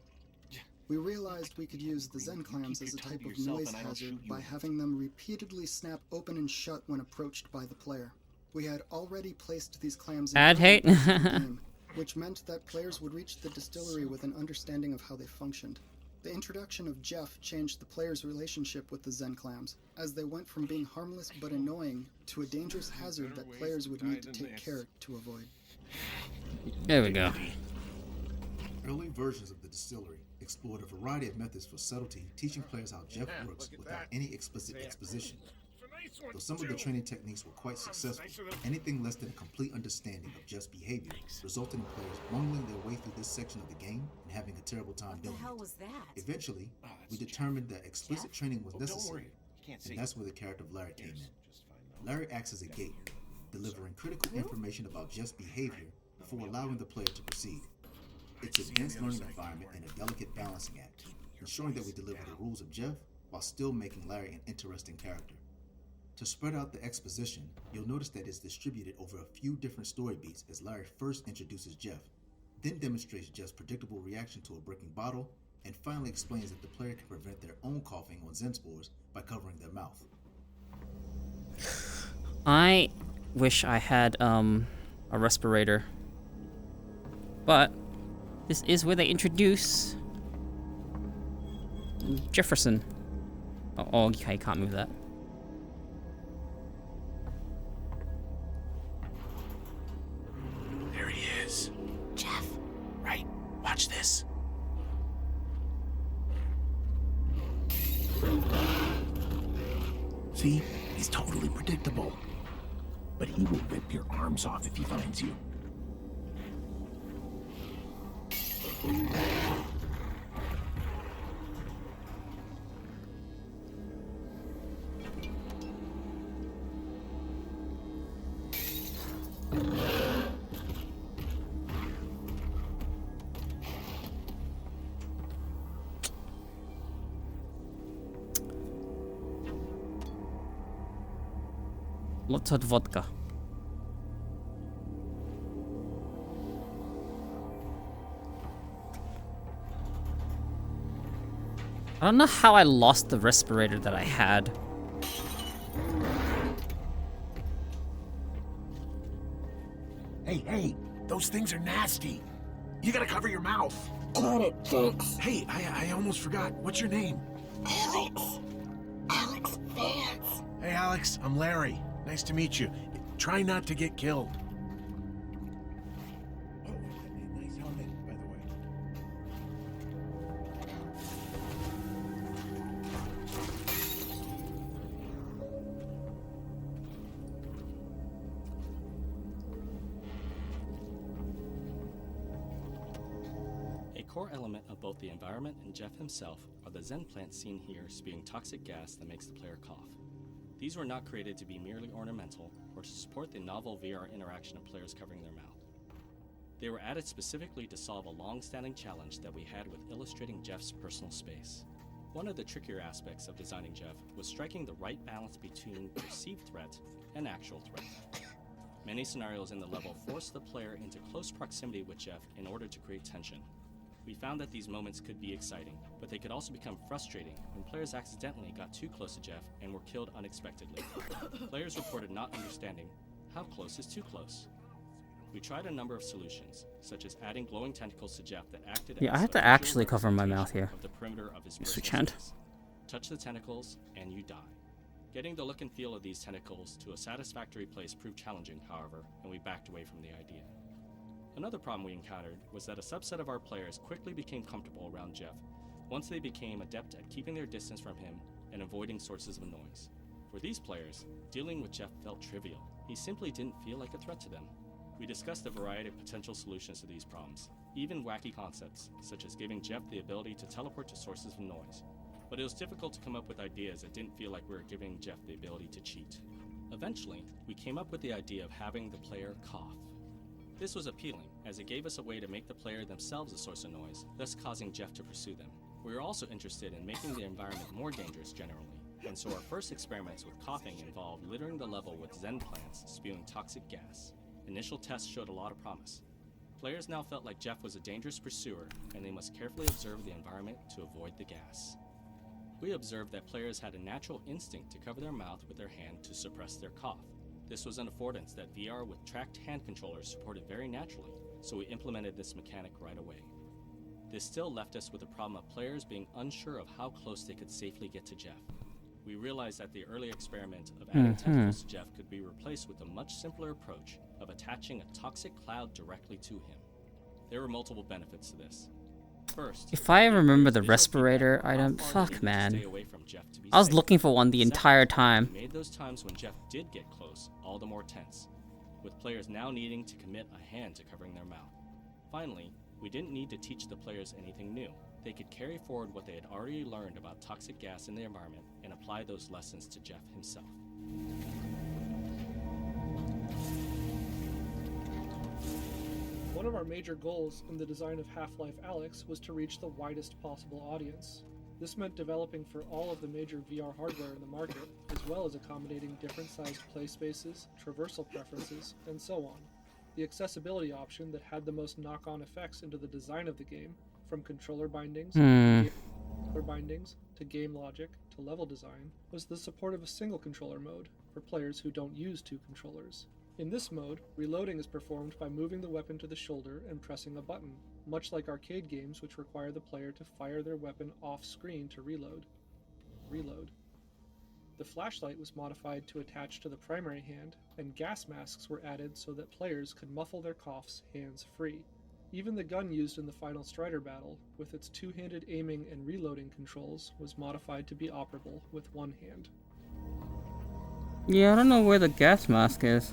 We realized we could use the Zen clams as a type of noise hazard by having them repeatedly snap open and shut when approached by the player. We had already placed these clams in the game, which meant that players would reach the distillery with an understanding of how they functioned. The introduction of Jeff changed the player's relationship with the Zen clams, as they went from being harmless but annoying to a dangerous hazard that players would need to take care to avoid. There we go. Early versions of the distillery explored a variety of methods for subtlety, teaching players how Jeff works without any explicit exposition. Though some of the training techniques were quite successful, anything less than a complete understanding of Jeff's behavior resulted in players mumbling their way through this section of the game and having a terrible time doing it. What the hell was that? Eventually, we determined that explicit training was necessary, and that's where the character of Larry came in. Larry acts as a gate, delivering critical information about Jeff's behavior before allowing the player to proceed. It's a dense learning environment and a delicate balancing act, ensuring that we deliver the rules of Jeff while still making Larry an interesting character. To spread out the exposition, you'll notice that it's distributed over a few different story beats as Larry first introduces Jeff, then demonstrates Jeff's predictable reaction to a breaking bottle, and finally explains that the player can prevent their own coughing on Zen spores by covering their mouth. I wish I had a respirator, but this is where they introduce Jefferson. Oh, okay, can't move that. There he is. Jeff. Right. Watch this. See? He's totally predictable. But he will rip your arms off if he finds you. Lots of vodka. I don't know how I lost the respirator that I had. Hey, those things are nasty. You gotta cover your mouth. Got it, thanks. Hey, I almost forgot. What's your name? Alyx. Alyx Vance. Hey, Alyx, I'm Larry. Nice to meet you. Try not to get killed. Oh, nice helmet, by the way. A core element of both the environment and Jeff himself are the Zen plants seen here spewing toxic gas that makes the player cough. These were not created to be merely ornamental or to support the novel VR interaction of players covering their mouth. They were added specifically to solve a long-standing challenge that we had with illustrating Jeff's personal space. One of the trickier aspects of designing Jeff was striking the right balance between perceived threat and actual threat. Many scenarios in the level forced the player into close proximity with Jeff in order to create tension. We found that these moments could be exciting, but they could also become frustrating when players accidentally got too close to Jeff and were killed unexpectedly. Players reported not understanding how close is too close. We tried a number of solutions, such as adding glowing tentacles to Jeff that acted as Yeah, I have a to actually visual cover my mouth representation here. of the perimeter of his Switch personal hand. space. Touch the tentacles and you die. Getting the look and feel of these tentacles to a satisfactory place proved challenging, however, and we backed away from the idea. Another problem we encountered was that a subset of our players quickly became comfortable around Jeff once they became adept at keeping their distance from him and avoiding sources of noise. For these players, dealing with Jeff felt trivial. He simply didn't feel like a threat to them. We discussed a variety of potential solutions to these problems, even wacky concepts, such as giving Jeff the ability to teleport to sources of noise. But it was difficult to come up with ideas that didn't feel like we were giving Jeff the ability to cheat. Eventually, we came up with the idea of having the player cough. This was appealing, as it gave us a way to make the player themselves a source of noise, thus causing Jeff to pursue them. We were also interested in making the environment more dangerous generally, and so our first experiments with coughing involved littering the level with Zen plants spewing toxic gas. Initial tests showed a lot of promise. Players now felt like Jeff was a dangerous pursuer, and they must carefully observe the environment to avoid the gas. We observed that players had a natural instinct to cover their mouth with their hand to suppress their cough. This was an affordance that VR with tracked hand controllers supported very naturally, so we implemented this mechanic right away. This still left us with the problem of players being unsure of how close they could safely get to Jeff. We realized that the early experiment of adding tentacles to Jeff could be replaced with a much simpler approach of attaching a toxic cloud directly to him. There were multiple benefits to this. First, If I remember the respirator item, fuck man. I was looking for one the entire time. Made those times when Jeff did get close all the more tense, with players now needing to commit a hand to covering their mouth. Finally, we didn't need to teach the players anything new. They could carry forward what they had already learned about toxic gas in the environment and apply those lessons to Jeff himself. One of our major goals in the design of Half-Life Alyx was to reach the widest possible audience. This meant developing for all of the major VR hardware in the market, as well as accommodating different sized play spaces, traversal preferences, and so on. The accessibility option that had the most knock-on effects into the design of the game, from controller bindings, to game logic, to level design, was the support of a single controller mode, for players who don't use two controllers. In this mode, reloading is performed by moving the weapon to the shoulder and pressing a button, much like arcade games which require the player to fire their weapon off-screen to reload. The flashlight was modified to attach to the primary hand, and gas masks were added so that players could muffle their coughs hands-free. Even the gun used in the final Strider battle, with its two-handed aiming and reloading controls, was modified to be operable with one hand. Yeah, I don't know where the gas mask is.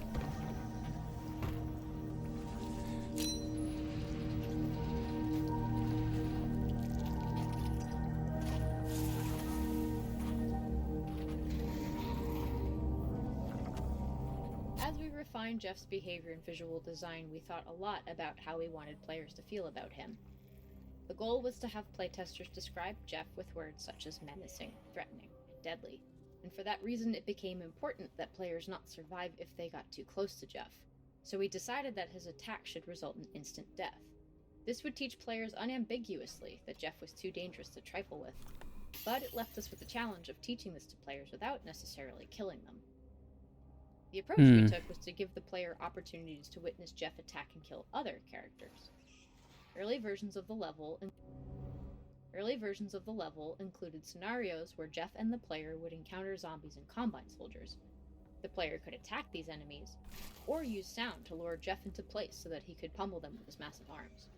Refined Jeff's behavior and visual design, we thought a lot about how we wanted players to feel about him. The goal was to have playtesters describe Jeff with words such as menacing, threatening, and deadly, and for that reason it became important that players not survive if they got too close to Jeff, so we decided that his attack should result in instant death. This would teach players unambiguously that Jeff was too dangerous to trifle with. but it left us with the challenge of teaching this to players without necessarily killing them. The approach we took was to give the player opportunities to witness Jeff attack and kill other characters. Early versions of the level included scenarios where Jeff and the player would encounter zombies and Combine soldiers. The player could attack these enemies, or use sound to lure Jeff into place so that he could pummel them with his massive arms.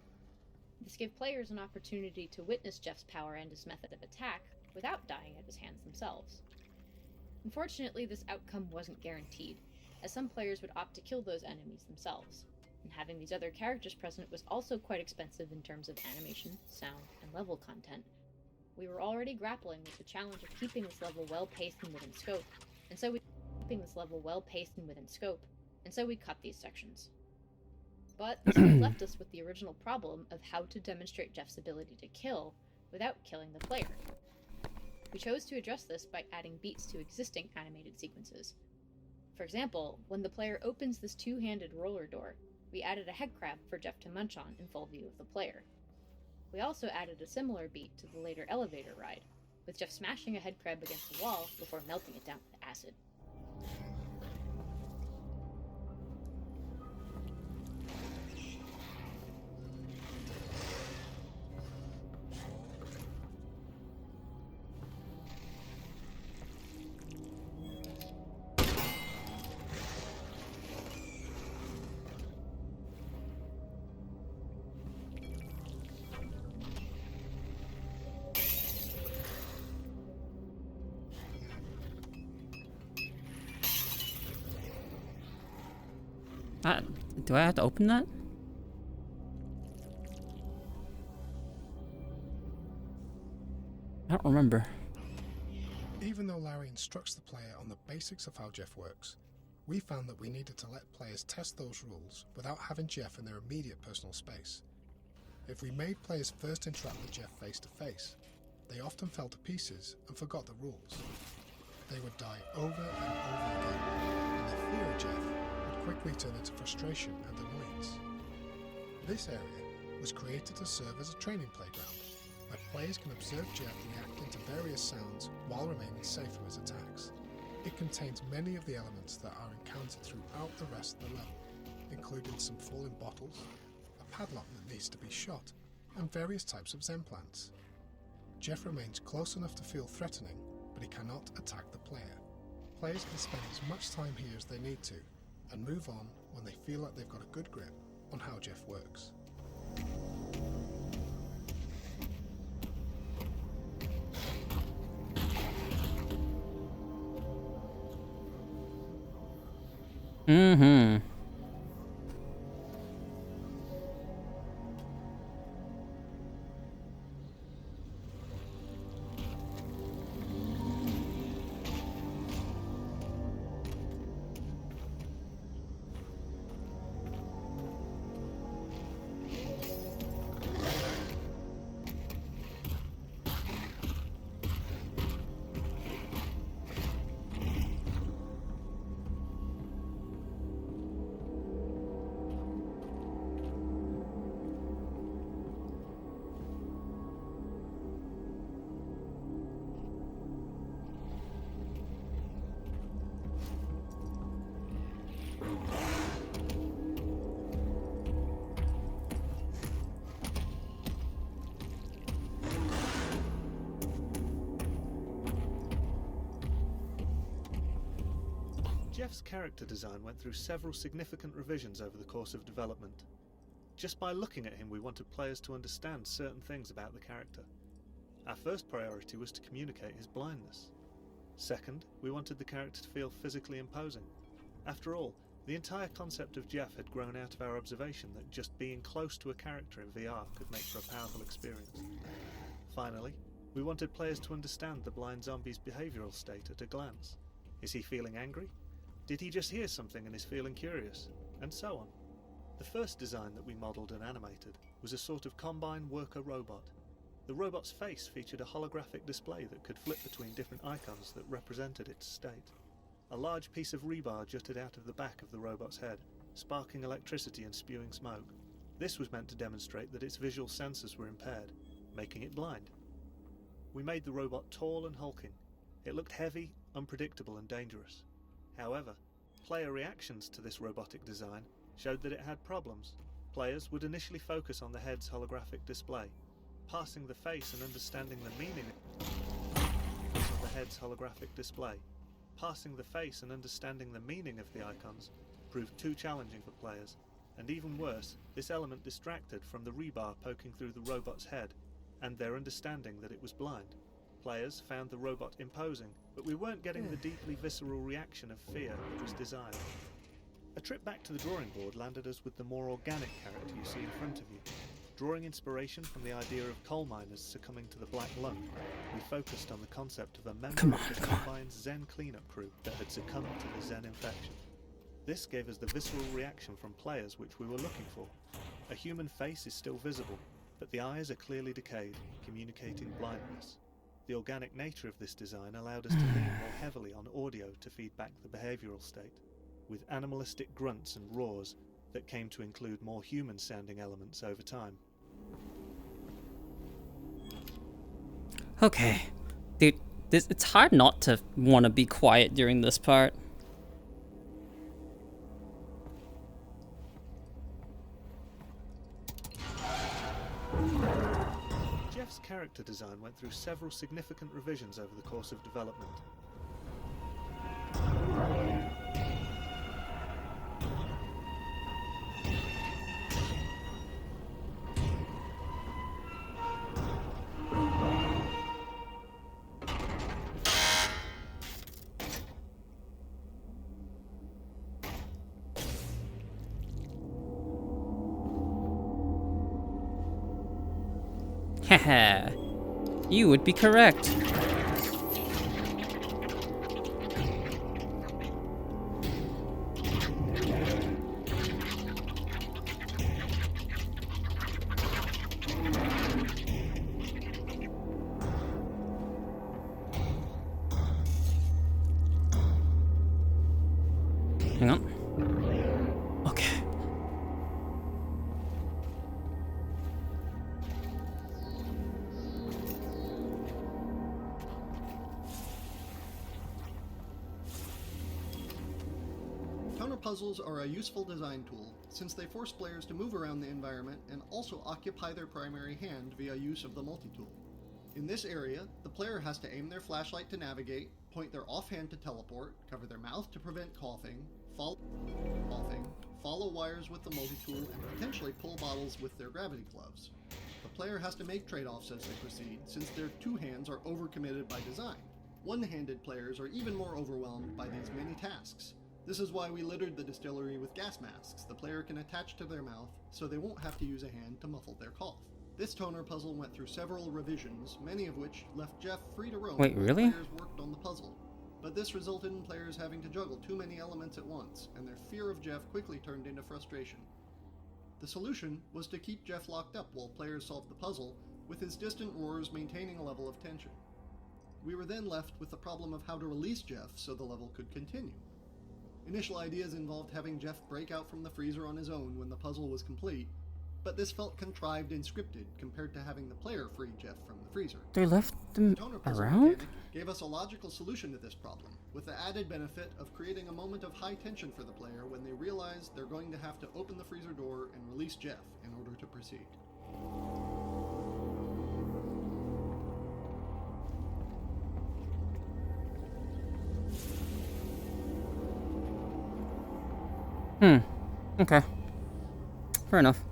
This gave players an opportunity to witness Jeff's power and his method of attack without dying at his hands themselves. Unfortunately, this outcome wasn't guaranteed, as some players would opt to kill those enemies themselves, and having these other characters present was also quite expensive in terms of animation, sound, and level content. We were already grappling with the challenge of keeping this level well-paced and within scope, and so we cut these sections. But this left us with the original problem of how to demonstrate Jeff's ability to kill without killing the player. We chose to address this by adding beats to existing animated sequences. For example, when the player opens this two-handed roller door, we added a head crab for Jeff to munch on in full view of the player. We also added a similar beat to the later elevator ride, with Jeff smashing a head crab against the wall before melting it down with acid. Do I have to open that? I don't remember. Even though Larry instructs the player on the basics of how Jeff works, we found that we needed to let players test those rules without having Jeff in their immediate personal space. If we made players first interact with Jeff face to face, they often fell to pieces and forgot the rules. They would die over and over again, and their fear of Jeff would quickly turn into frustration and annoyance. This area was created to serve as a training playground, where players can observe Jeff reacting to various sounds while remaining safe from his attacks. It contains many of the elements that are encountered throughout the rest of the level, including some falling bottles, a padlock that needs to be shot, and various types of Zen plants. Jeff remains close enough to feel threatening, but he cannot attack the player. Players can spend as much time here as they need to, and move on when they feel like they've got a good grip on how Jeff works. Mm-hmm. Jeff's character design went through several significant revisions over the course of development. Just by looking at him, we wanted players to understand certain things about the character. Our first priority was to communicate his blindness. Second, we wanted the character to feel physically imposing. After all, the entire concept of Jeff had grown out of our observation that just being close to a character in VR could make for a powerful experience. Finally, we wanted players to understand the blind zombie's behavioural state at a glance. Is he feeling angry? Did he just hear something and is feeling curious? And so on. The first design that we modelled and animated was a sort of combine worker robot. The robot's face featured a holographic display that could flip between different icons that represented its state. A large piece of rebar jutted out of the back of the robot's head, sparking electricity and spewing smoke. This was meant to demonstrate that its visual sensors were impaired, making it blind. We made the robot tall and hulking. It looked heavy, unpredictable and dangerous. However, player reactions to this robotic design showed that it had problems. Players would initially focus on the head's holographic display, parsing the face and understanding the meaning of the head's holographic display. Parsing the face and understanding the meaning of the icons proved too challenging for players, and even worse, this element distracted from the rebar poking through the robot's head, and their understanding that it was blind. Players found the robot imposing, but we weren't getting the deeply visceral reaction of fear that was desired. A trip back to the drawing board landed us with the more organic character you see in front of you. Drawing inspiration from the idea of coal miners succumbing to the black lung, we focused on the concept of a member of the Combine's Zen cleanup crew that had succumbed to the Zen infection. This gave us the visceral reaction from players which we were looking for. A human face is still visible, but the eyes are clearly decayed, communicating blindness. The organic nature of this design allowed us to lean more heavily on audio to feed back the behavioral state, with animalistic grunts and roars that came to include more human-sounding elements over time. Okay. Dude, it's hard not to want to be quiet during this part. Jeff's character design went through several significant revisions over the course of development. Haha. You would be correct. Hang on. Okay. Toner puzzles are a useful design tool, since they force players to move around the environment and also occupy their primary hand via use of the multi-tool. In this area, the player has to aim their flashlight to navigate, point their offhand to teleport, cover their mouth to prevent coughing, follow wires with the multi-tool, and potentially pull bottles with their gravity gloves. The player has to make trade-offs as they proceed, since their two hands are overcommitted by design. One-handed players are even more overwhelmed by these many tasks. This is why we littered the distillery with gas masks the player can attach to their mouth, so they won't have to use a hand to muffle their cough. This toner puzzle went through several revisions, many of which left Jeff free to roam Wait, really? while players worked on the puzzle. But this resulted in players having to juggle too many elements at once, and their fear of Jeff quickly turned into frustration. The solution was to keep Jeff locked up while players solved the puzzle, with his distant roars maintaining a level of tension. We were then left with the problem of how to release Jeff so the level could continue. Initial ideas involved having Jeff break out from the freezer on his own when the puzzle was complete, but this felt contrived and scripted compared to having the player free Jeff from the freezer. They left them The toner puzzle around? mechanic gave us a logical solution to this problem, with the added benefit of creating a moment of high tension for the player when they realize they're going to have to open the freezer door and release Jeff in order to proceed. Okay. Fair enough.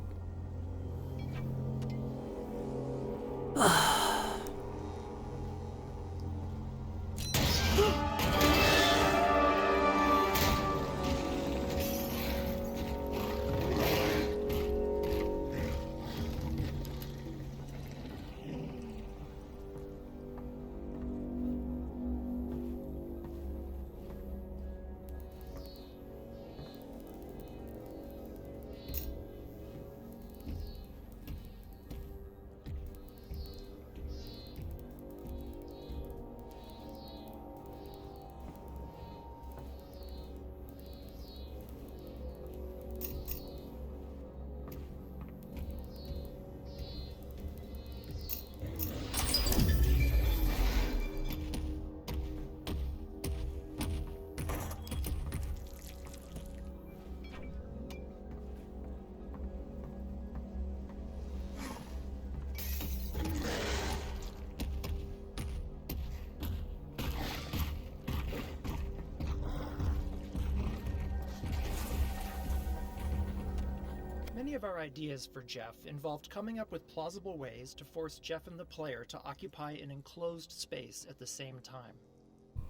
Many of our ideas for Jeff involved coming up with plausible ways to force Jeff and the player to occupy an enclosed space at the same time.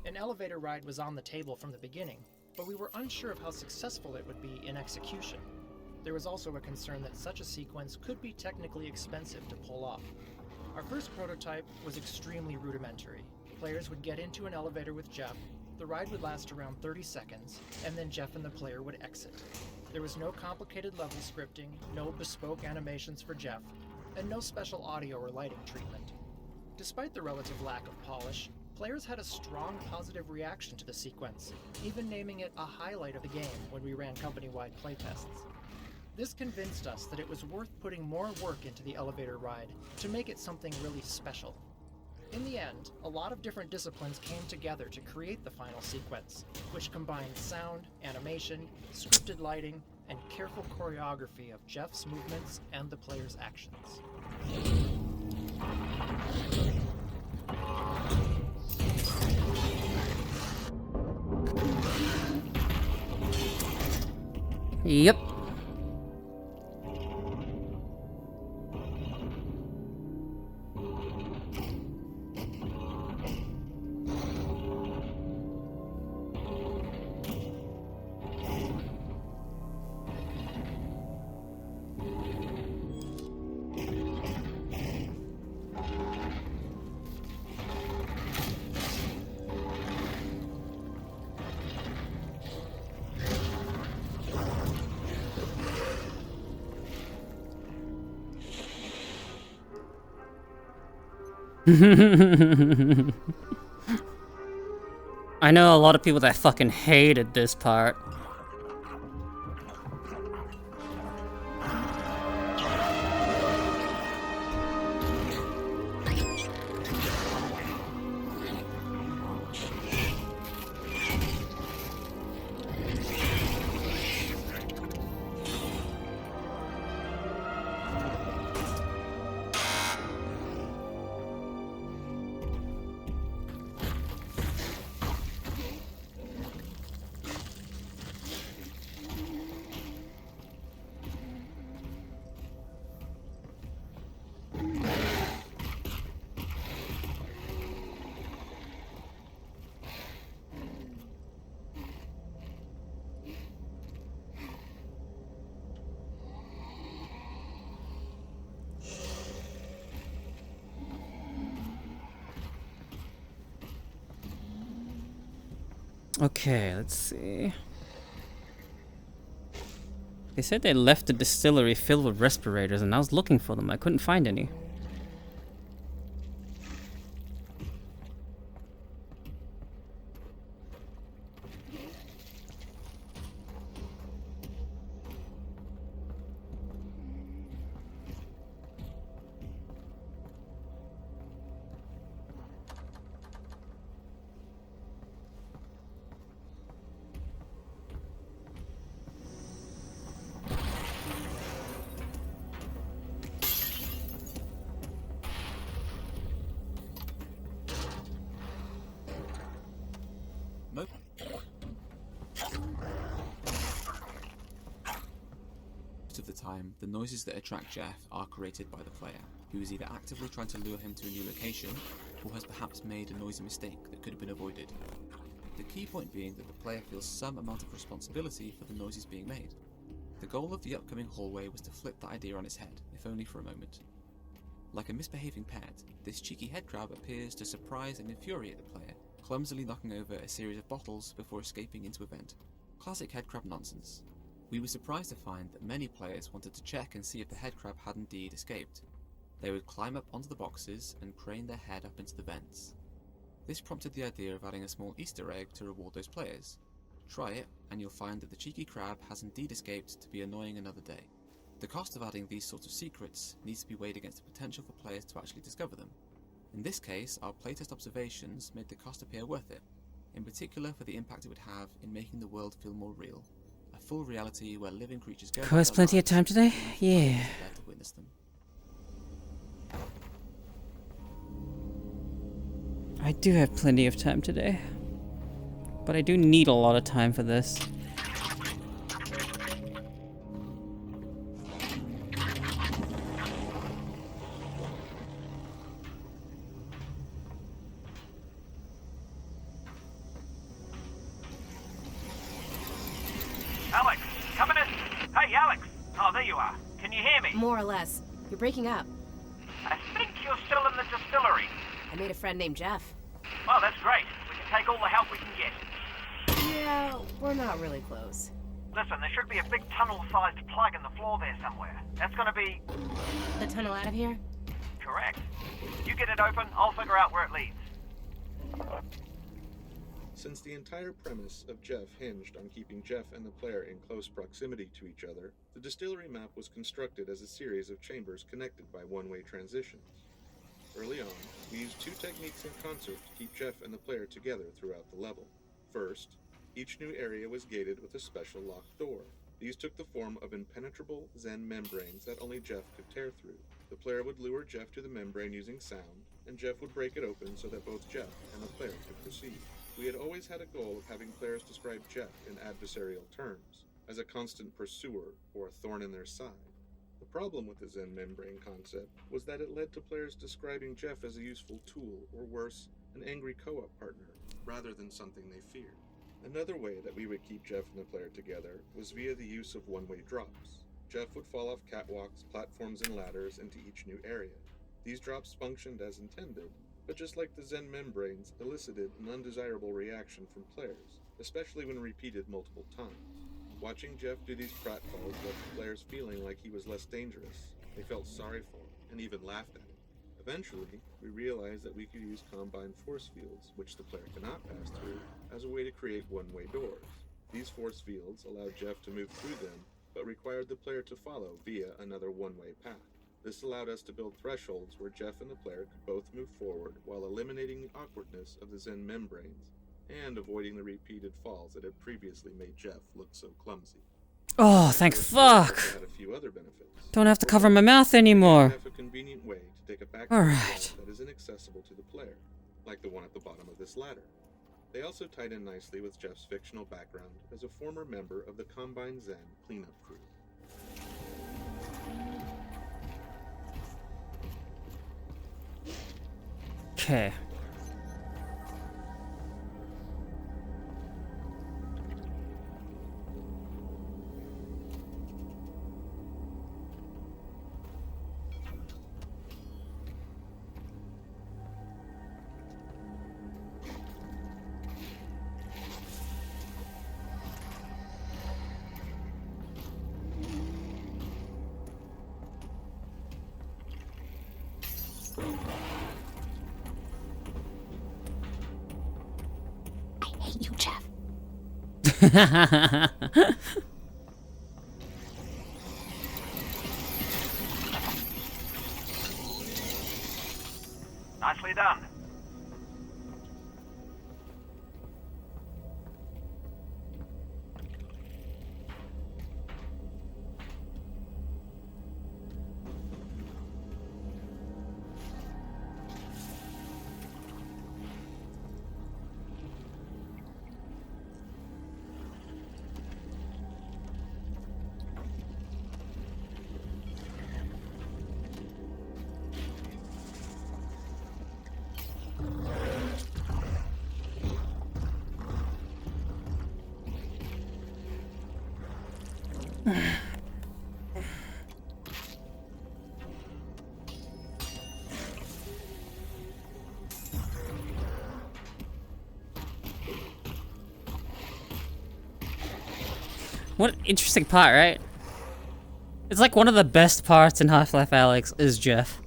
An elevator ride was on the table from the beginning, but we were unsure of how successful it would be in execution. There was also a concern that such a sequence could be technically expensive to pull off. Our first prototype was extremely rudimentary. Players would get into an elevator with Jeff, the ride would last around 30 seconds, and then Jeff and the player would exit. There was no complicated level scripting, no bespoke animations for Jeff, and no special audio or lighting treatment. Despite the relative lack of polish, players had a strong positive reaction to the sequence, even naming it a highlight of the game when we ran company-wide playtests. This convinced us that it was worth putting more work into the elevator ride to make it something really special. In the end, a lot of different disciplines came together to create the final sequence, which combined sound, animation, scripted lighting, and careful choreography of Jeff's movements and the player's actions. Yep. I know a lot of people that fucking hated this part. Okay, let's see. They said they left the distillery filled with respirators, and I was looking for them. I couldn't find any. Most of the time, the noises that attract Jeff are created by the player, who is either actively trying to lure him to a new location, or has perhaps made a noisy mistake that could have been avoided. The key point being that the player feels some amount of responsibility for the noises being made. The goal of the upcoming hallway was to flip that idea on its head, if only for a moment. Like a misbehaving pet, this cheeky headcrab appears to surprise and infuriate the player, clumsily knocking over a series of bottles before escaping into a vent. Classic headcrab nonsense. We were surprised to find that many players wanted to check and see if the headcrab had indeed escaped. They would climb up onto the boxes and crane their head up into the vents. This prompted the idea of adding a small Easter egg to reward those players. Try it, and you'll find that the cheeky crab has indeed escaped to be annoying another day. The cost of adding these sorts of secrets needs to be weighed against the potential for players to actually discover them. In this case, our playtest observations made the cost appear worth it, in particular for the impact it would have in making the world feel more real. A full reality where living creatures go Has plenty of time today? Yeah. to witness them. I do have plenty of time today. But I do need a lot of time for this. Can you hear me? More or less. You're breaking up. I think you're still in the distillery. I made a friend named Jeff. Well, that's great. We can take all the help we can get. Yeah, we're not really close. Listen, there should be a big tunnel-sized plug in the floor there somewhere. That's gonna be... The tunnel out of here? correct. You get it open, I'll figure out where it leads. Since the entire premise of Jeff hinged on keeping Jeff and the player in close proximity to each other, the distillery map was constructed as a series of chambers connected by one-way transitions. Early on, we used two techniques in concert to keep Jeff and the player together throughout the level. First, each new area was gated with a special locked door. These took the form of impenetrable Zen membranes that only Jeff could tear through. The player would lure Jeff to the membrane using sound, and Jeff would break it open so that both Jeff and the player could proceed. We had always had a goal of having players describe Jeff in adversarial terms, as a constant pursuer or a thorn in their side. The problem with the Zen membrane concept was that it led to players describing Jeff as a useful tool, or worse, an angry co-op partner, rather than something they feared. Another way that we would keep Jeff and the player together was via the use of one-way drops. Jeff would fall off catwalks, platforms, and ladders into each new area. These drops functioned as intended, but just like the Zen membranes, elicited an undesirable reaction from players, especially when repeated multiple times. Watching Jeff do these pratfalls left players feeling like he was less dangerous. They felt sorry for him, and even laughed at him. Eventually, we realized that we could use combined force fields, which the player cannot pass through, as a way to create one-way doors. These force fields allowed Jeff to move through them, but required the player to follow via another one-way path. This allowed us to build thresholds where Jeff and the player could both move forward while eliminating the awkwardness of the Zen membranes and avoiding the repeated falls that had previously made Jeff look so clumsy. Oh, thank fuck! Had a few other benefits. Don't have to cover my mouth anymore. Have a convenient way to take a back Alright. that is inaccessible to the player, like the one at the bottom of this ladder. They also tied in nicely with Jeff's fictional background as a former member of the Combine Zen cleanup crew. Okay. You, Jeff. Nicely done. What an interesting part, right? It's like one of the best parts in Half-Life Alyx is Jeff.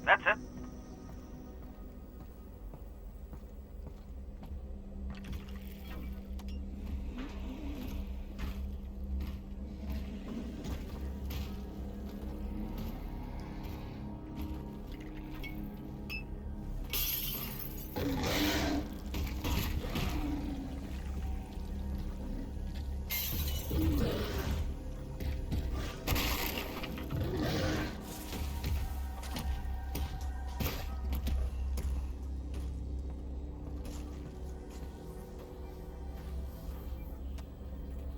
That's it.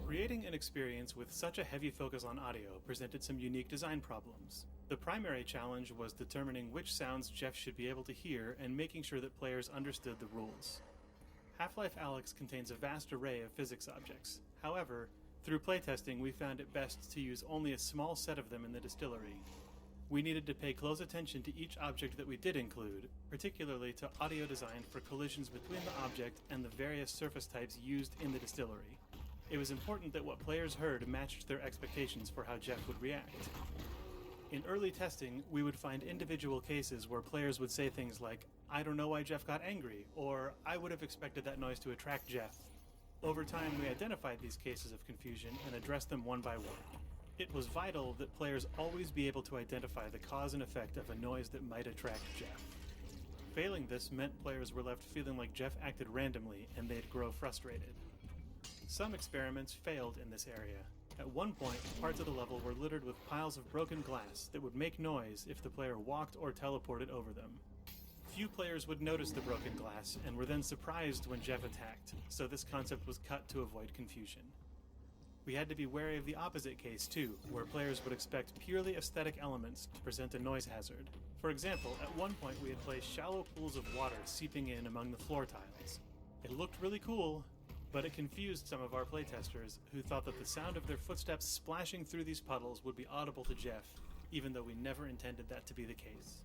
Creating an experience with such a heavy focus on audio presented some unique design problems. The primary challenge was determining which sounds Jeff should be able to hear and making sure that players understood the rules. Half-Life Alyx contains a vast array of physics objects. However, through playtesting, we found it best to use only a small set of them in the distillery. We needed to pay close attention to each object that we did include, particularly to audio design for collisions between the object and the various surface types used in the distillery. It was important that what players heard matched their expectations for how Jeff would react. In early testing, we would find individual cases where players would say things like, "I don't know why Jeff got angry," or "I would have expected that noise to attract Jeff." Over time, we identified these cases of confusion and addressed them one by one. It was vital that players always be able to identify the cause and effect of a noise that might attract Jeff. Failing this meant players were left feeling like Jeff acted randomly and they'd grow frustrated. Some experiments failed in this area. At one point, parts of the level were littered with piles of broken glass that would make noise if the player walked or teleported over them. Few players would notice the broken glass and were then surprised when Jeff attacked, so this concept was cut to avoid confusion. We had to be wary of the opposite case too, where players would expect purely aesthetic elements to present a noise hazard. For example, at one point we had placed shallow pools of water seeping in among the floor tiles. It looked really cool, but it confused some of our playtesters who thought that the sound of their footsteps splashing through these puddles would be audible to Jeff, even though we never intended that to be the case.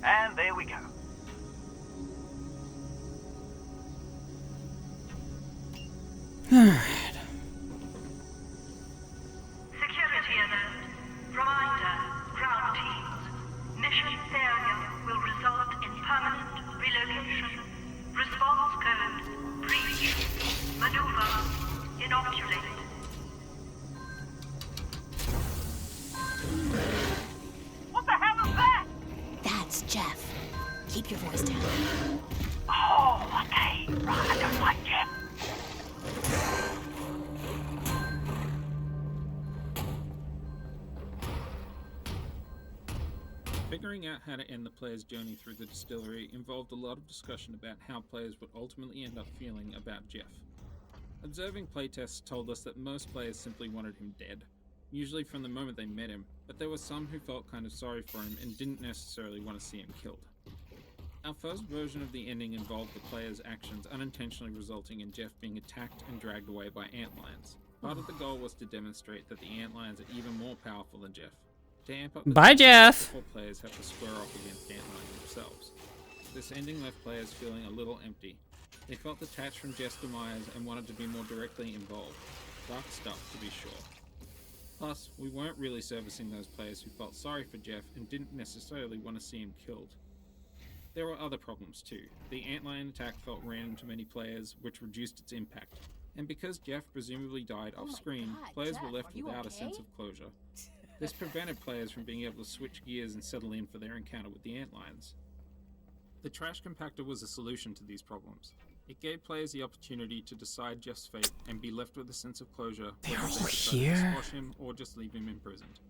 And there we go. Security alert. Reminder, ground teams. Mission failure will result in permanent relocation. Response code, breach. Maneuver, inoculate. What the hell is that? That's Jeff. Keep your voice down. Oh, okay. Right, I don't like Jeff. Figuring out how to end the player's journey through the distillery involved a lot of discussion about how players would ultimately end up feeling about Jeff. Observing playtests told us that most players simply wanted him dead, usually from the moment they met him, but there were some who felt kind of sorry for him and didn't necessarily want to see him killed. Our first version of the ending involved the player's actions unintentionally resulting in Jeff being attacked and dragged away by antlions. Part of the goal was to demonstrate that the antlions are even more powerful than Jeff. To amp up the Bye, Jeff! All players have to square off against antlions themselves. This ending left players feeling a little empty. They felt detached from Jeff's demise and wanted to be more directly involved. Dark stuff, to be sure. Plus, we weren't really servicing those players who felt sorry for Jeff and didn't necessarily want to see him killed. There were other problems too. The antlion attack felt random to many players, which reduced its impact. And because Jeff presumably died off-screen, players Jeff, were left are you without a okay? sense of closure. This prevented players from being able to switch gears and settle in for their encounter with the antlions. The trash compactor was a solution to these problems. It gave players the opportunity to decide Jeff's fate and be left with a sense of closure, They're whether all they decided here? to squash him or just leave him imprisoned.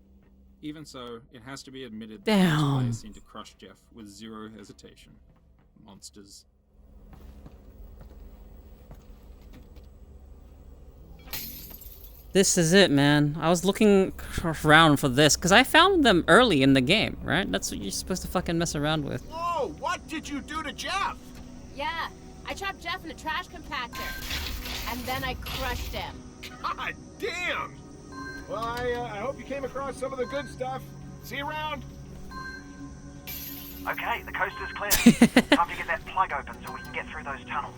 Even so, it has to be admitted that Damn. most players seem to crush Jeff with zero hesitation. Monsters. This is it, man. I was looking around for this because I found them early in the game, right? That's what you're supposed to fucking mess around with. Whoa, what did you do to Jeff? Yeah, I trapped Jeff in a trash compactor. And then I crushed him. God damn! Well, I hope you came across some of the good stuff. See you around. Okay, the coast is clear. Time to get that plug open so we can get through those tunnels.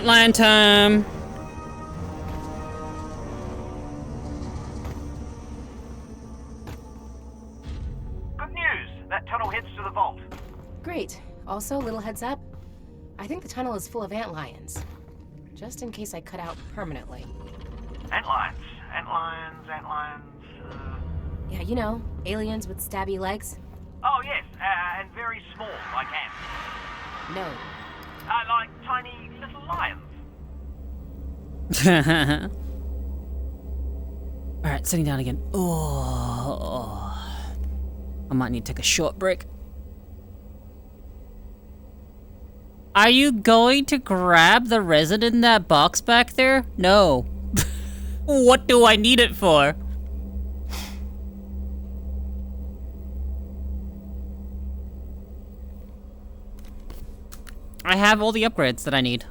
Antlion time! Good news! That tunnel heads to the vault. Great. Also, little heads up. I think the tunnel is full of antlions. Just in case I cut out permanently. Antlions. Antlions. Yeah, you know, aliens with stabby legs. Oh, yes, and very small, like ants. No. Like tiny little lions. Alright, sitting down again. Oh. I might need to take a short break. Are you going to grab the resin in that box back there? No. What do I need it for? I have all the upgrades that I need.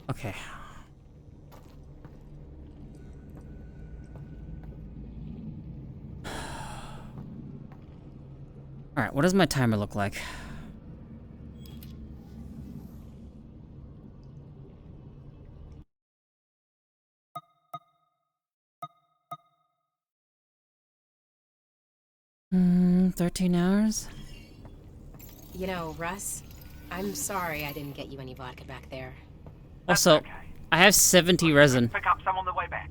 Okay. Alright, what does my timer look like? Hmm, 13 hours? You know, Russ, I'm sorry I didn't get you any vodka back there. Also, I have 70 resin. Pick up some on the way back.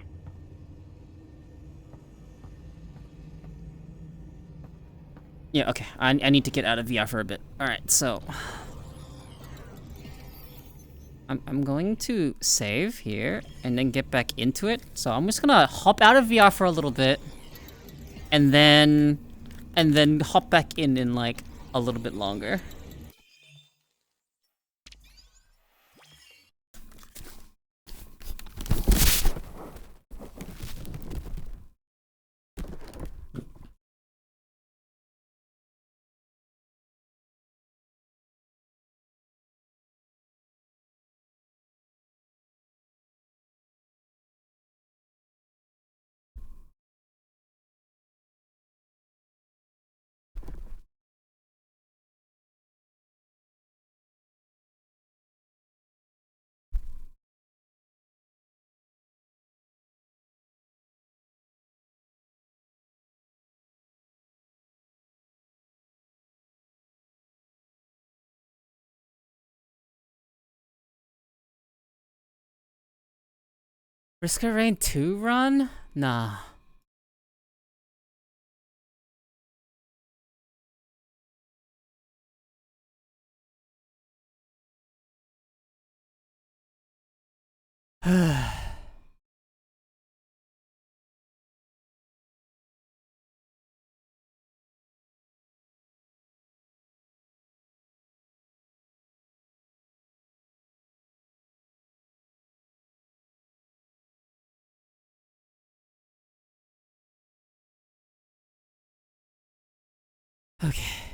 Yeah, okay. I need to get out of VR for a bit. Alright, so... I'm going to save here, and then get back into it. So I'm just gonna hop out of VR for a little bit, and then hop back in like, a little bit longer. Risk of Rain 2 run? Nah. Okay.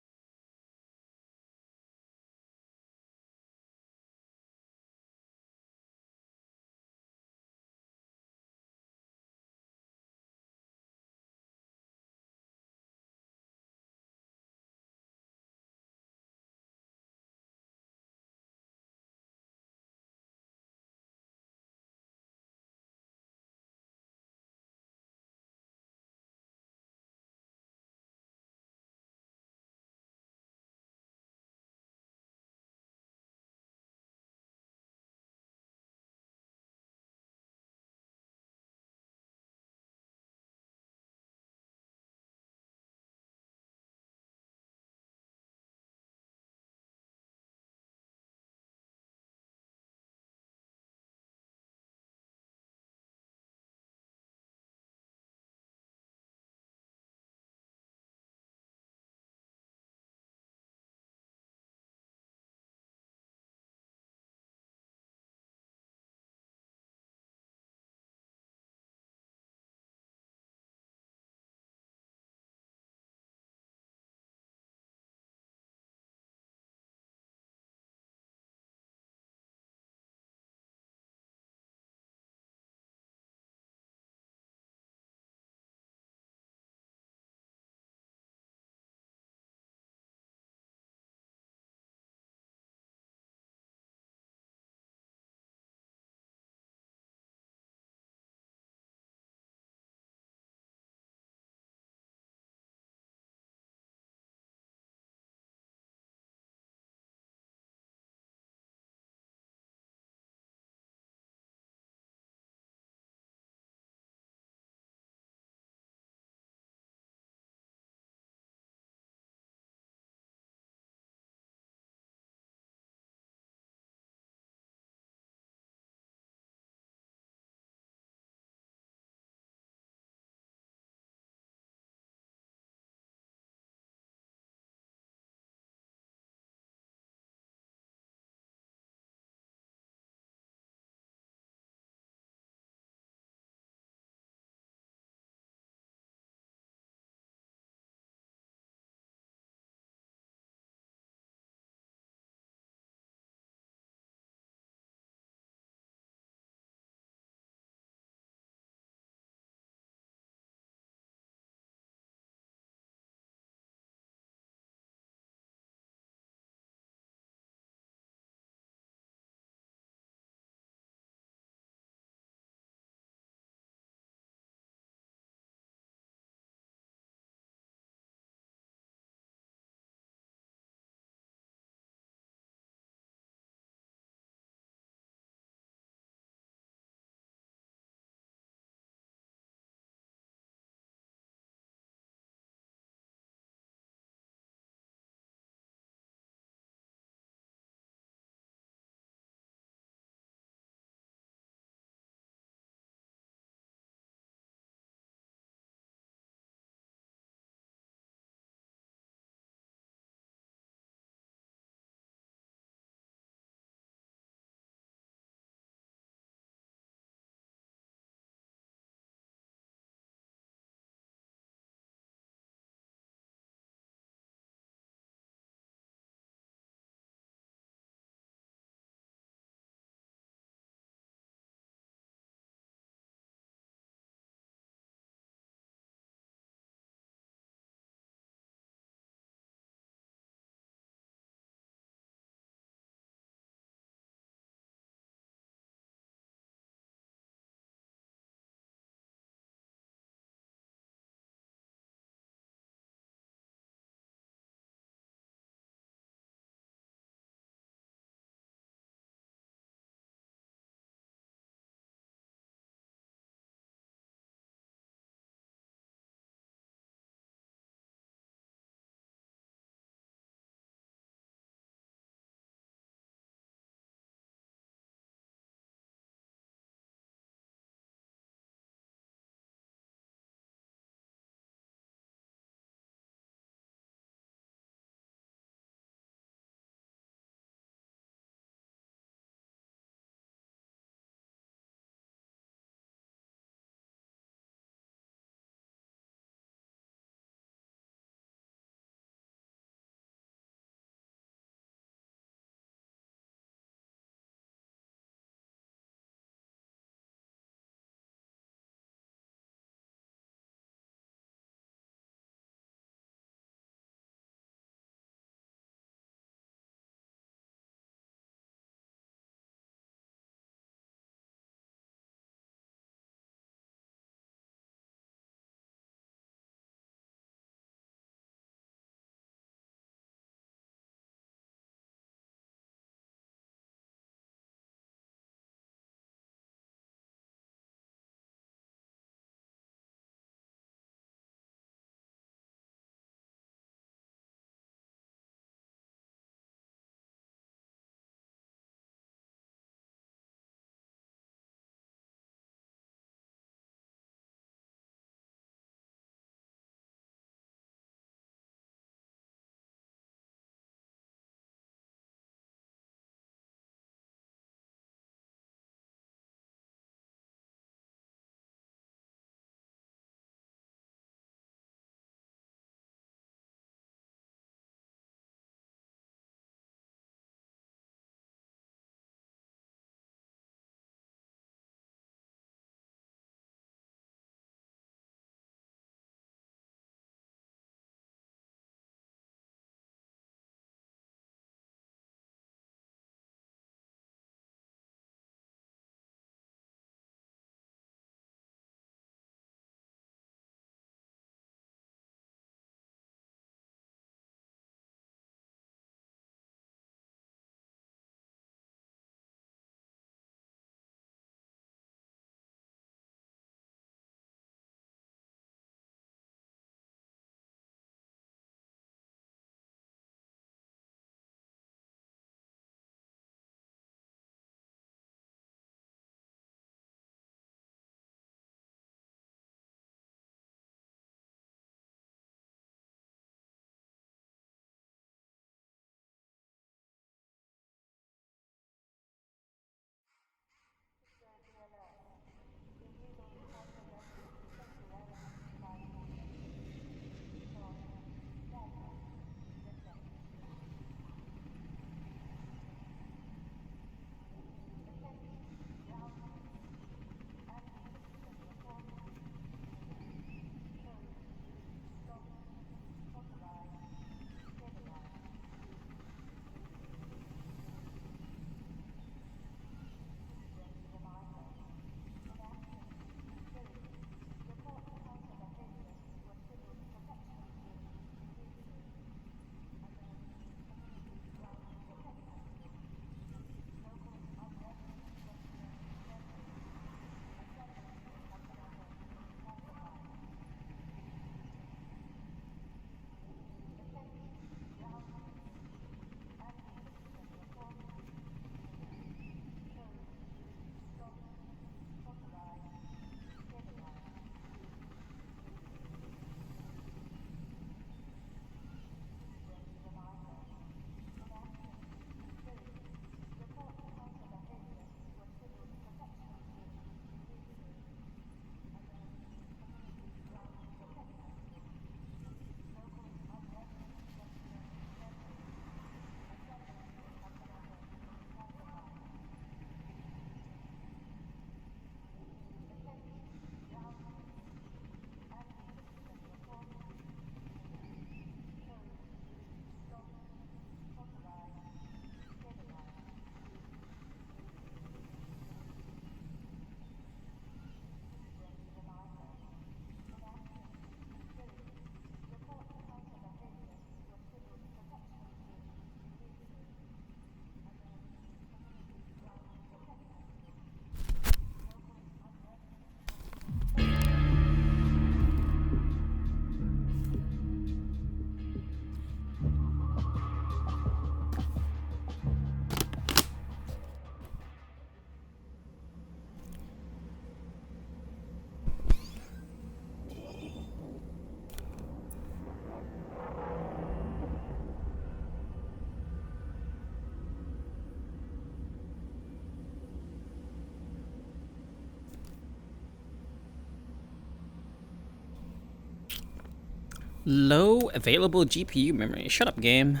Low available GPU memory. Shut up, game.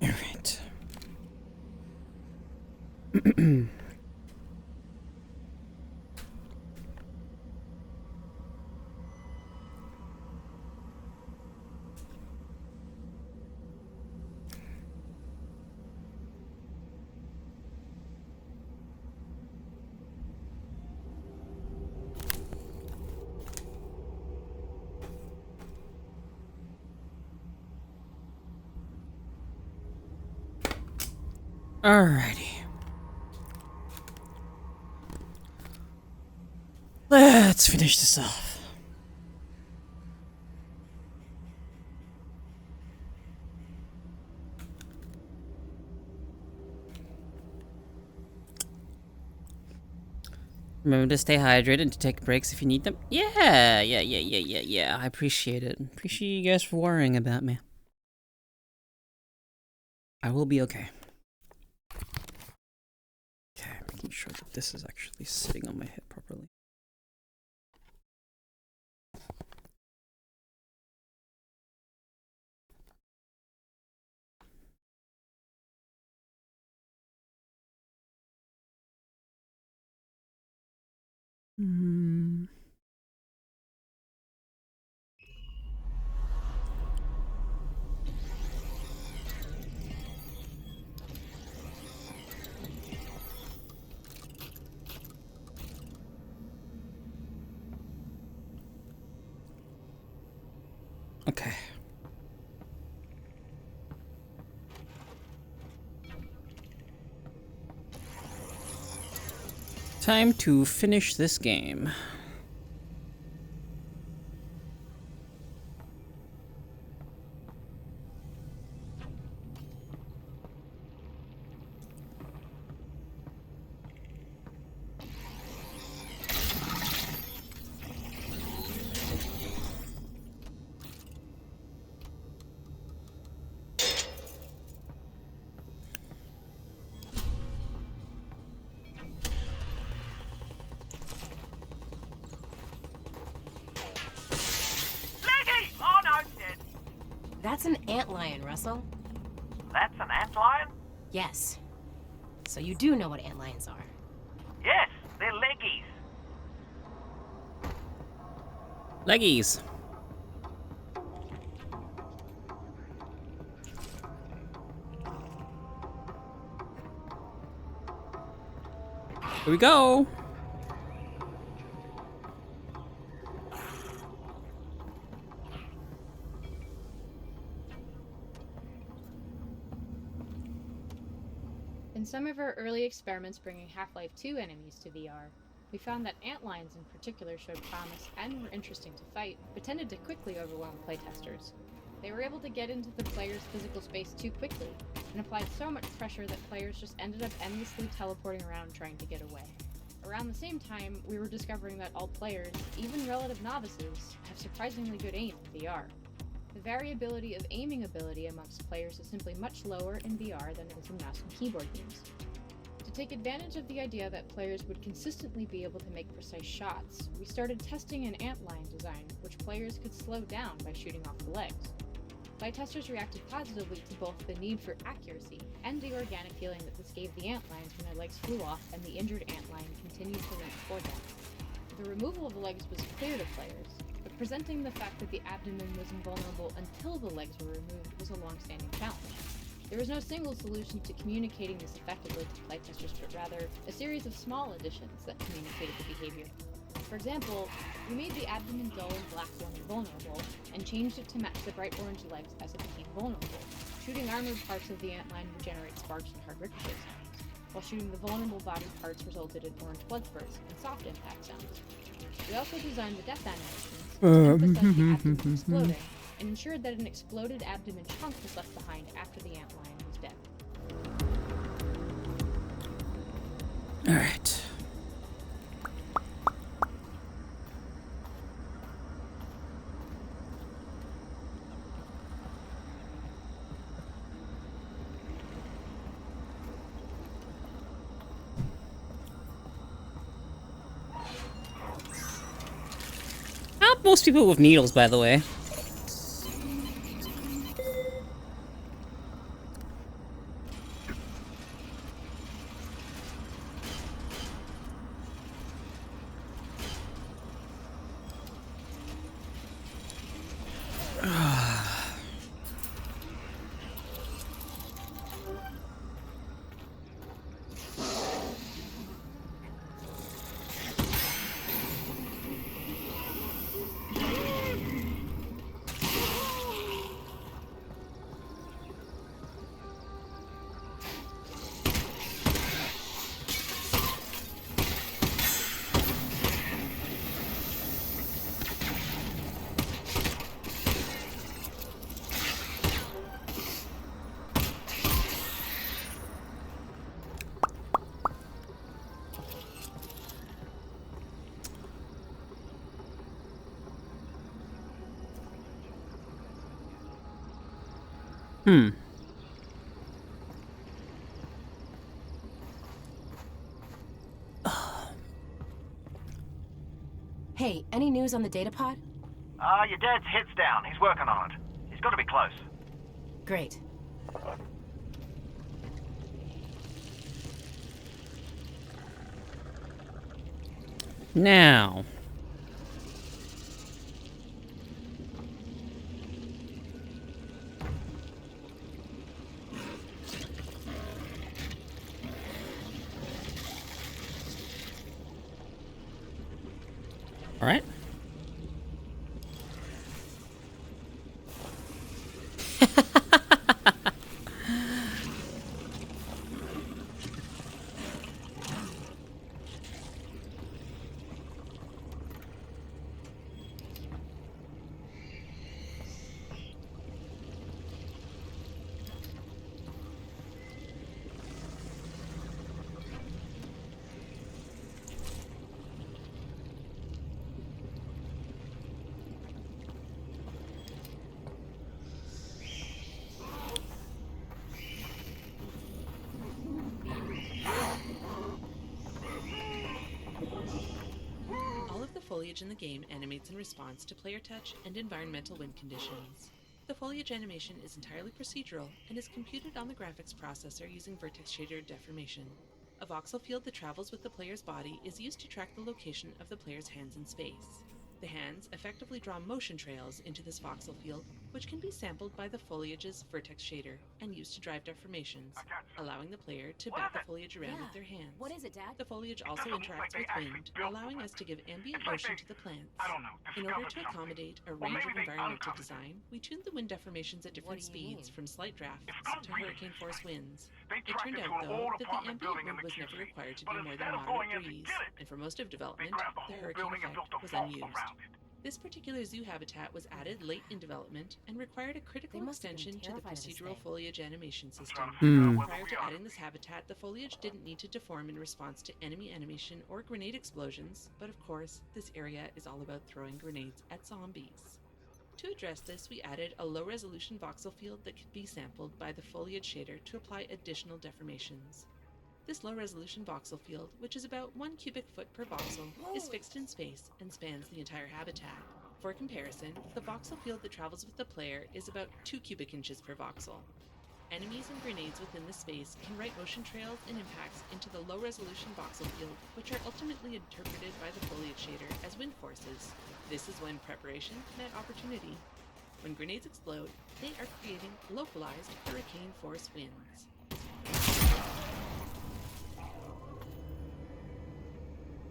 All right. Alrighty. Let's finish this off. Remember to stay hydrated and to take breaks if you need them. Yeah. I appreciate it. Appreciate you guys for worrying about me. I will be okay. Okay, making sure that this is actually sitting on my head properly. Okay. Time to finish this game. That's an antlion, Russell. That's an antlion? Yes. So you do know what antlions are. Yes, they're leggies. Leggies. Here we go. In some of our early experiments bringing Half-Life 2 enemies to VR, we found that antlions in particular showed promise and were interesting to fight, but tended to quickly overwhelm playtesters. They were able to get into the player's physical space too quickly, and applied so much pressure that players just ended up endlessly teleporting around trying to get away. Around the same time, we were discovering that all players, even relative novices, have surprisingly good aim in VR. The variability of aiming ability amongst players is simply much lower in VR than it is in mouse and keyboard games. To take advantage of the idea that players would consistently be able to make precise shots, we started testing an antlion design which players could slow down by shooting off the legs. Playtesters reacted positively to both the need for accuracy and the organic feeling that this gave the antlions when their legs flew off and the injured antlion continued to limp toward them. The removal of the legs was clear to players, but presenting the fact that the abdomen was invulnerable until the legs were removed was a long-standing challenge. There was no single solution to communicating this effectively to playtesters, but rather a series of small additions that communicated the behavior. For example, we made the abdomen dull and black one invulnerable, and changed it to match the bright orange legs as it became vulnerable. Shooting armored parts of the antlion would generate sparks and hard ricochet sounds, while shooting the vulnerable body parts resulted in orange blood spurts and soft impact sounds. We also designed the death animations to emphasize the abdomen exploding, and ensured that an exploded abdomen chunk was left behind after the antlion was dead. Alright. Not most people with needles, by the way. Hey, any news on the data pod? Your dad's head's down. He's working on it. He's got to be close. Great. Now. All right. All of the foliage in the game animates in response to player touch and environmental wind conditions. The foliage animation is entirely procedural and is computed on the graphics processor using vertex shader deformation. A voxel field that travels with the player's body is used to track the location of the player's hands in space. The hands effectively draw motion trails into this voxel field, which can be sampled by the foliage's vertex shader and used to drive deformations, allowing the player to bat the foliage around with their hands. What is it, Dad? The foliage also interacts with wind, allowing us to give ambient motion to the plants. In order to accommodate a range of environmental design, we tuned the wind deformations at different speeds, from slight drafts to hurricane force winds. It turned out, though, that the ambient wind was never required to be more than a moderate breeze, and for most of development, the hurricane effect was unused. This particular zoo habitat was added late in development and required a critical extension to the procedural foliage animation system. Prior to adding this habitat, the foliage didn't need to deform in response to enemy animation or grenade explosions, but of course, this area is all about throwing grenades at zombies. To address this, we added a low-resolution voxel field that could be sampled by the foliage shader to apply additional deformations. This low-resolution voxel field, which is about 1 cubic foot per voxel, is fixed in space and spans the entire habitat. For comparison, the voxel field that travels with the player is about 2 cubic inches per voxel. Enemies and grenades within the space can write motion trails and impacts into the low-resolution voxel field, which are ultimately interpreted by the foliage shader as wind forces. This is when preparation met opportunity. When grenades explode, they are creating localized hurricane force winds.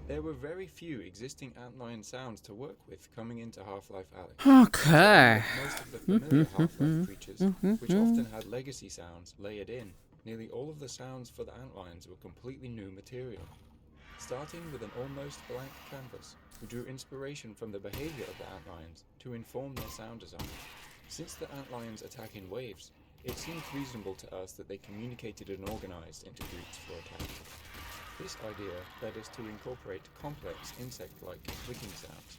There were very few existing antlion sounds to work with coming into Half-Life Alyx. Okay. Most of the familiar Half-Life creatures, which often had legacy sounds layered in, nearly all of the sounds for the antlions were completely new material. Starting with an almost blank canvas, we drew inspiration from the behavior of the antlions to inform their sound design. Since the antlions attack in waves, it seemed reasonable to us that they communicated and organized into groups for attack. This idea led us to incorporate complex insect-like clicking sounds,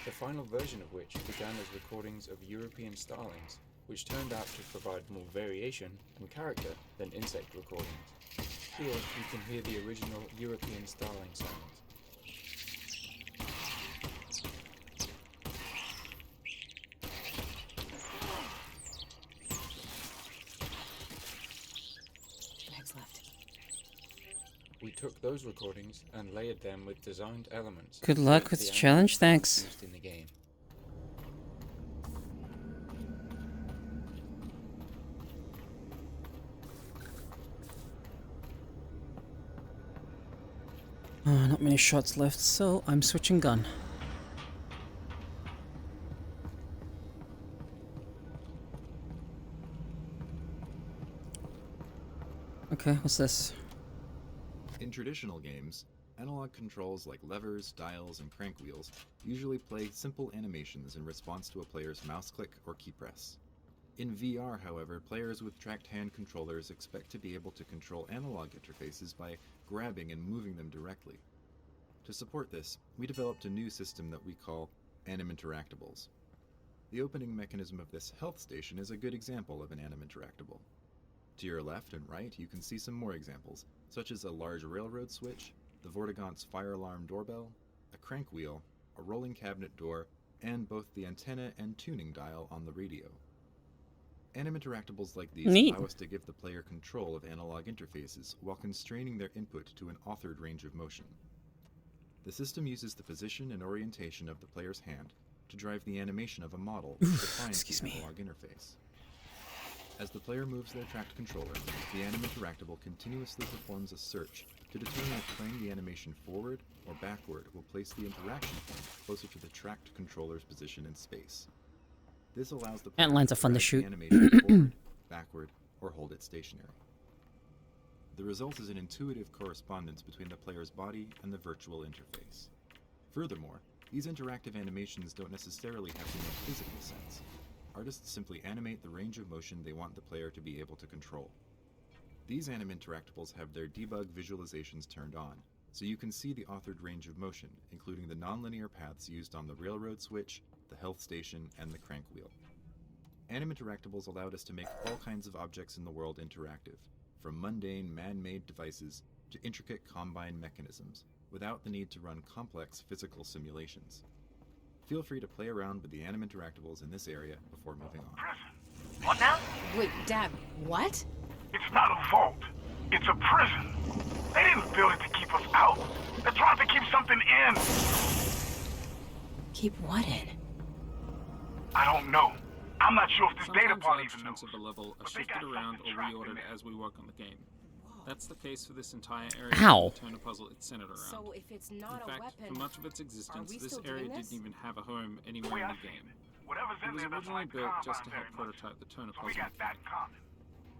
the final version of which began as recordings of European starlings, which turned out to provide more variation and character than insect recordings. Here you can hear the original European starling sounds. We took those recordings and layered them with designed elements. Good luck with the challenge, thanks. Used in the game. Not many shots left, so I'm switching gun. Okay, what's this? In traditional games, analog controls like levers, dials, and crank wheels usually play simple animations in response to a player's mouse click or key press. In VR, however, players with tracked hand controllers expect to be able to control analog interfaces by grabbing and moving them directly. To support this, we developed a new system that we call Anim Interactables. The opening mechanism of this health station is a good example of an Anim Interactable. To your left and right, you can see some more examples, such as a large railroad switch, the Vortigaunt's fire alarm doorbell, a crank wheel, a rolling cabinet door, and both the antenna and tuning dial on the radio. Anim Interactables like these allow us to give the player control of analog interfaces while constraining their input to an authored range of motion. The system uses the position and orientation of the player's hand to drive the animation of a model that defines the analog interface. As the player moves their tracked controller, the Anim Interactable continuously performs a search to determine if playing the animation forward or backward will place the interaction point closer to the tracked controller's position in space. This allows the player Antlines to are fun to drag shoot. the animation forward, backward, or hold it stationary. The result is an intuitive correspondence between the player's body and the virtual interface. Furthermore, these interactive animations don't necessarily have to make physical sense. Artists simply animate the range of motion they want the player to be able to control. These Anim Interactables have their debug visualizations turned on, so you can see the authored range of motion, including the nonlinear paths used on the railroad switch, the health station, and the crank wheel. Anim Interactables allowed us to make all kinds of objects in the world interactive, from mundane man-made devices to intricate combine mechanisms, without the need to run complex physical simulations. Feel free to play around with the Anim Interactables in this area before moving on. What now? Wait, Dad, what? It's not a vault. It's a prison. They didn't build it to keep us out. They're trying to keep something in. Keep what in? I don't know. I'm not sure if this data Sometimes pod large even chunks knows. of a level are But they shifted got around something or trapped in reordered there. as we work on the game. That's the case for this entire area Ow. of the Turner puzzle it's centered around. So if it's not In fact, a weapon, for much of its existence, we this still area doing this? didn't even have a home anywhere in the game. Whatever's It in was there doesn't originally like the built just to Combine help very much. prototype the Turner So we puzzle. got that in common.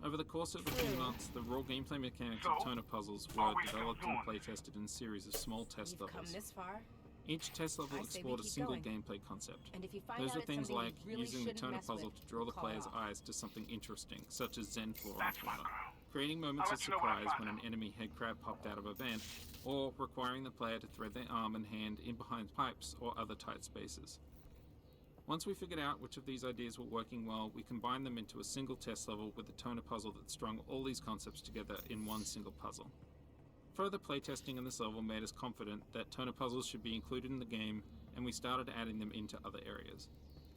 Over the course of a few months, the raw gameplay mechanics of Turner puzzles were developed and playtested in a series of small test You've come levels. this far. Each test level I say we explored a keep single going. gameplay concept. And if you find Those out were it's things something we like really using the shouldn't Turner mess puzzle with, to draw the call it player's off. eyes to something interesting, such as Zen flora and fauna, creating I'll moments of let you know when I surprise find when an enemy head crab popped out of a vent, or requiring the player to thread their arm and hand in behind pipes or other tight spaces. Once we figured out which of these ideas were working well, we combined them into a single test level with a Turner puzzle that strung all these concepts together in one single puzzle. Further playtesting in this level made us confident that Turner puzzles should be included in the game, and we started adding them into other areas.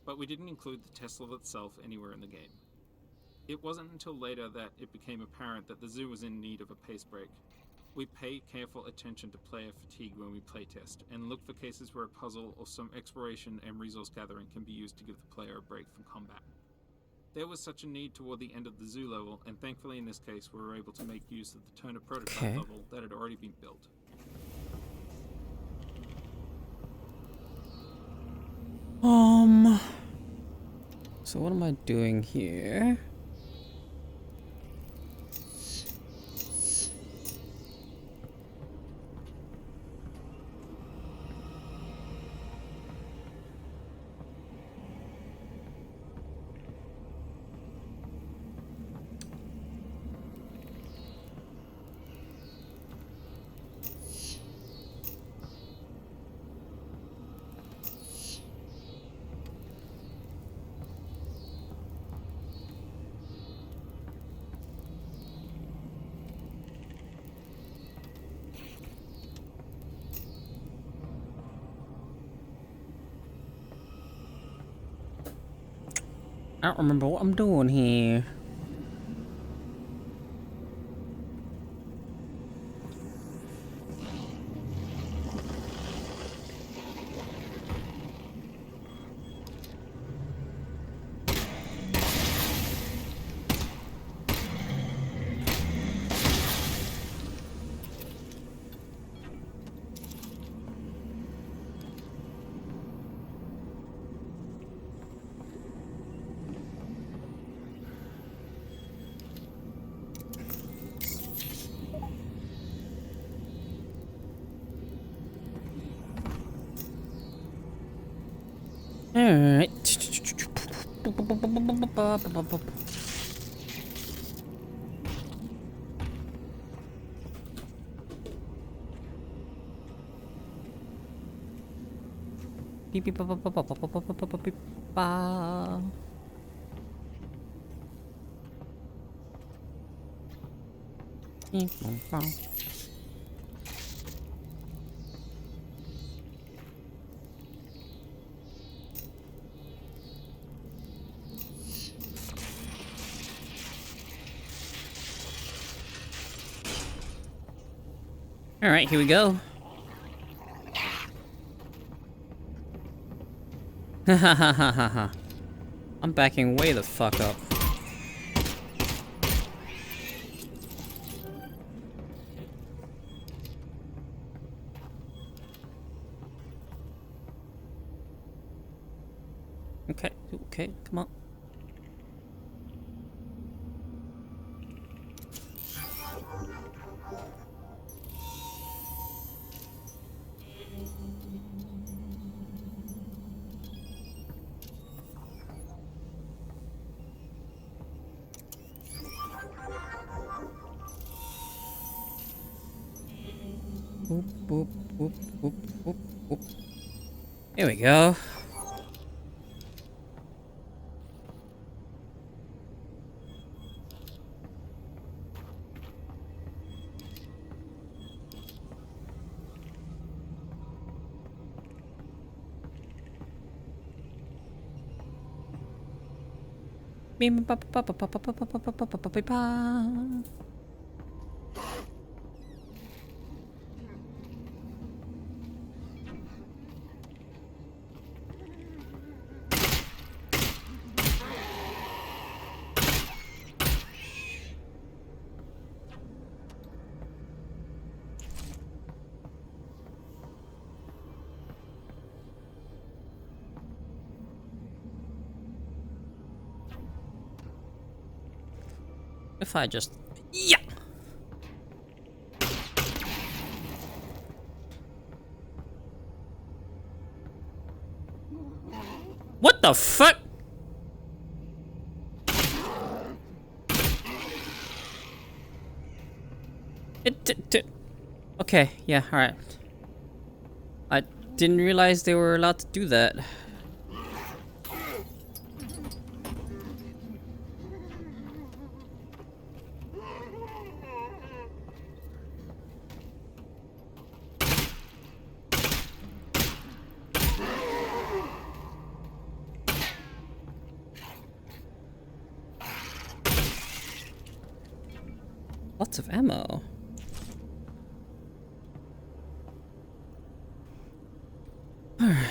But we didn't include the test level itself anywhere in the game. It wasn't until later that it became apparent that the zoo was in need of a pace break. We pay careful attention to player fatigue when we playtest, and look for cases where a puzzle or some exploration and resource gathering can be used to give the player a break from combat. There was such a need toward the end of the zoo level, and thankfully in this case we were able to make use of the Turner prototype level that had already been built. So what am I doing here? I don't remember what I'm doing here. Alright. Beep beep ba ba ba ba ba ba ba ba ba beep ba. Beep bum bum. All right, here we go. Ha ha ha ha ha ha. I'm backing way the fuck up. Okay, okay, come on. Boop, boop, boop, boop, boop, boop. There we go. Beep ba ba ba ba ba ba ba ba ba ba ba ba ba. If I just... Yeah! What the fuck? Okay, yeah, alright. I didn't realize they were allowed to do that. Lots of ammo. Alright.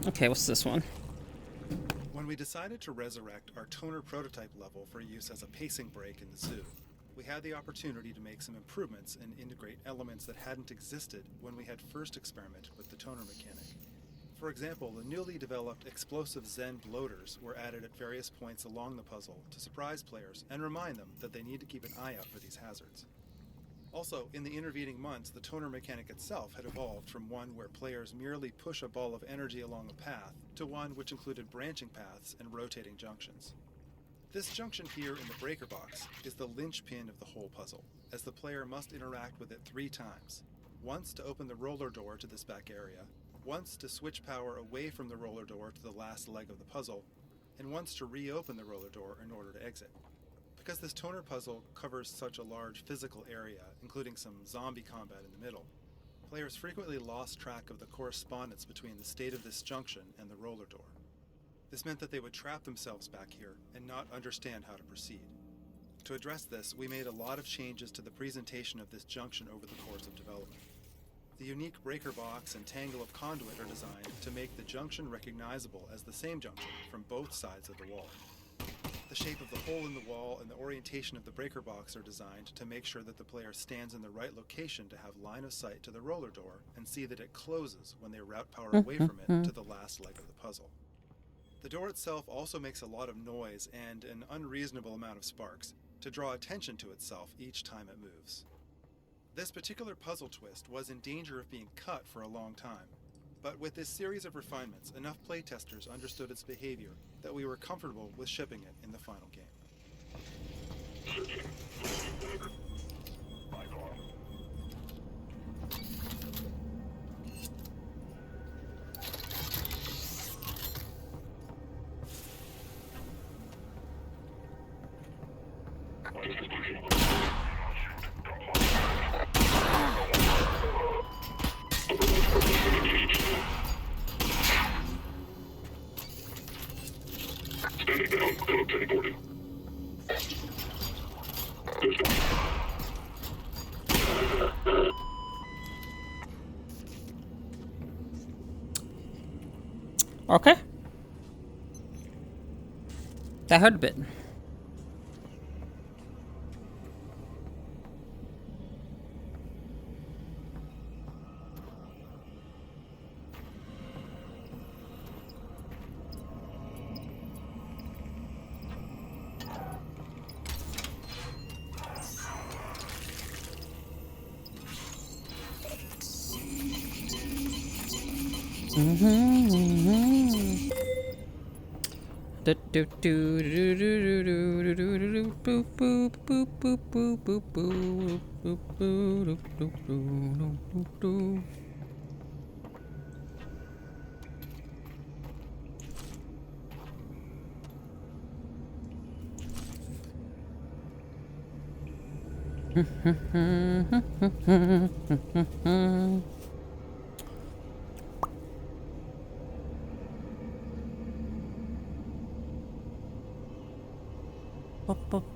Okay, what's this one? When we decided to resurrect our toner prototype level for use as a pacing break in the zoo, we had the opportunity to make some improvements and integrate elements that hadn't existed when we had first experimented with the toner mechanic. For example, the newly developed explosive Zen bloaters were added at various points along the puzzle to surprise players and remind them that they need to keep an eye out for these hazards. Also, in the intervening months, the toner mechanic itself had evolved from one where players merely push a ball of energy along a path to one which included branching paths and rotating junctions. This junction here in the breaker box is the linchpin of the whole puzzle, as the player must interact with it 3 times. Once to open the roller door to this back area, once to switch power away from the roller door to the last leg of the puzzle, and once to reopen the roller door in order to exit. Because this toner puzzle covers such a large physical area, including some zombie combat in the middle, players frequently lost track of the correspondence between the state of this junction and the roller door. This meant that they would trap themselves back here and not understand how to proceed. To address this, we made a lot of changes to the presentation of this junction over the course of development. The unique breaker box and tangle of conduit are designed to make the junction recognizable as the same junction from both sides of the wall. The shape of the hole in the wall and the orientation of the breaker box are designed to make sure that the player stands in the right location to have line of sight to the roller door and see that it closes when they route power away from it to the last leg of the puzzle. The door itself also makes a lot of noise and an unreasonable amount of sparks to draw attention to itself each time it moves. This particular puzzle twist was in danger of being cut for a long time, but with this series of refinements, enough playtesters understood its behavior that we were comfortable with shipping it in the final game. Okay. That hurt a bit.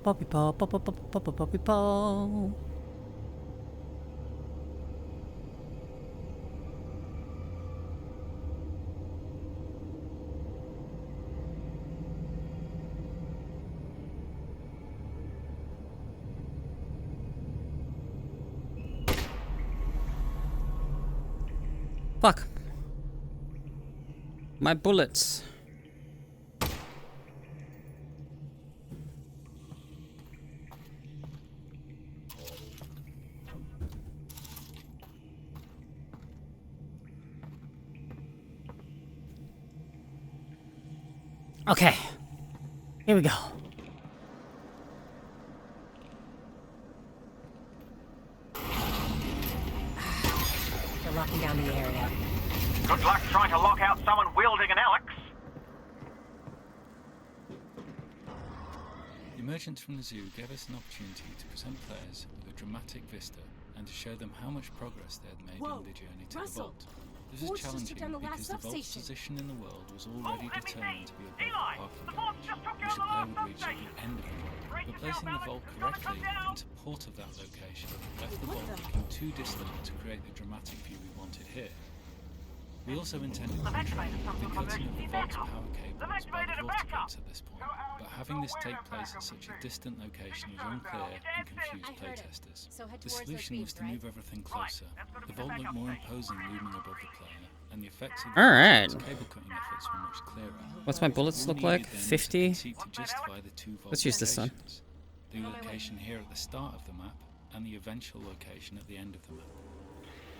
Poppy paw, poppy paw. Fuck. My bullets. Okay, here we go. They're locking down the area. Good luck trying to lock out someone wielding an Alyx. Emergence from the zoo gave us an opportunity to present players with a dramatic vista and to show them how much progress they had made in the journey to the vault. This was challenging because the vault's position in the world was already determined to be above the parking garage, which the player would reach at the end of the vault. But placing the vault correctly in support of that location left the vault looking too distant to create the dramatic view we wanted here. We also intended to control the cutting of the vault's power cables by the vortigates at this point, but having this take place at such a distant location was unclear and confused playtesters. The solution was to move everything closer. The vault looked more imposing looming above the player, and the effects of the cable cutting efforts were much clearer. What's my bullets look like? 50? To justify the two vault Let's use this one. The location here at the start of the map and the eventual location at the end of the map.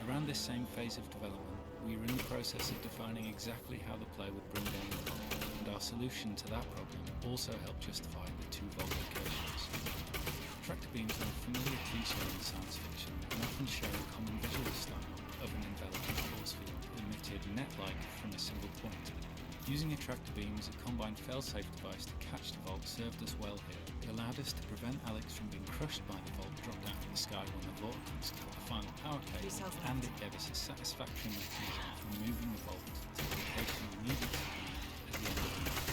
Around this same phase of development, we were in the process of defining exactly how the player would bring down the vault, and our solution to that problem also helped justify the 2 vault locations. Tractor beams are a familiar cliché in science fiction and often share a common visual style of an enveloping force field emitted net-like from a single point. Using a tractor beam as a combined failsafe device to catch the vault served us well here. It allowed us to prevent Alyx from being crushed by the vault drop down from the sky when the vortex cut the final power cable, and it gave us a satisfactory mechanism for moving the vault to the location we needed to be at the end of the map.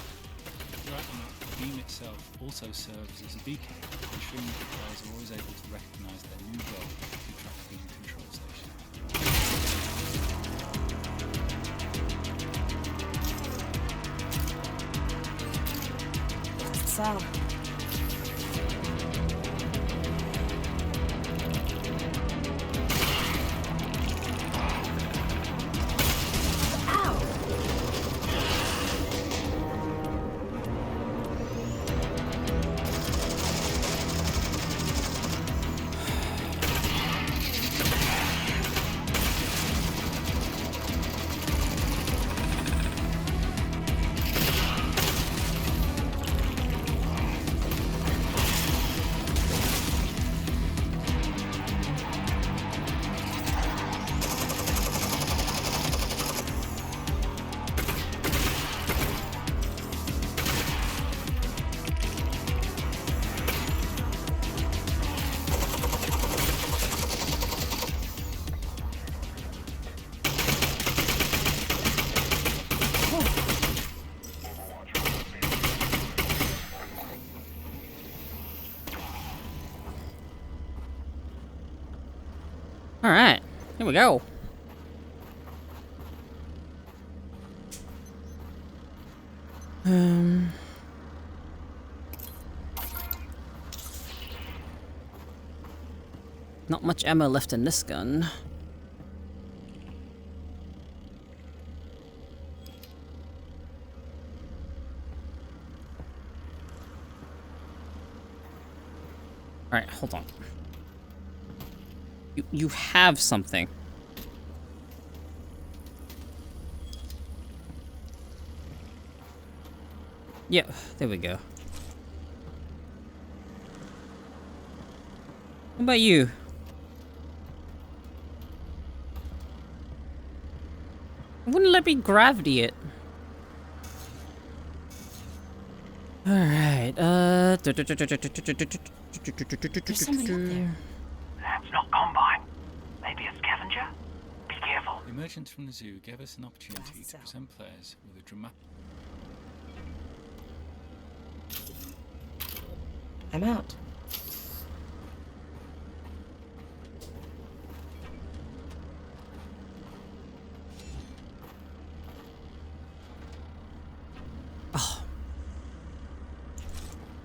Throughout the map, the beam itself also serves as a beacon, ensuring that the players are always able to recognise their new goal at the tractor beam control station. So. Alright, here we go. Not much ammo left in this gun. Alright, hold on. You have something. Yeah, there we go. What about you? Wouldn't let me gravity it. Alright, There's somebody up there. That's not Combine. Maybe a scavenger? Be careful. The emergence from the zoo gave us an opportunity to present players with a dramatic... I'm out.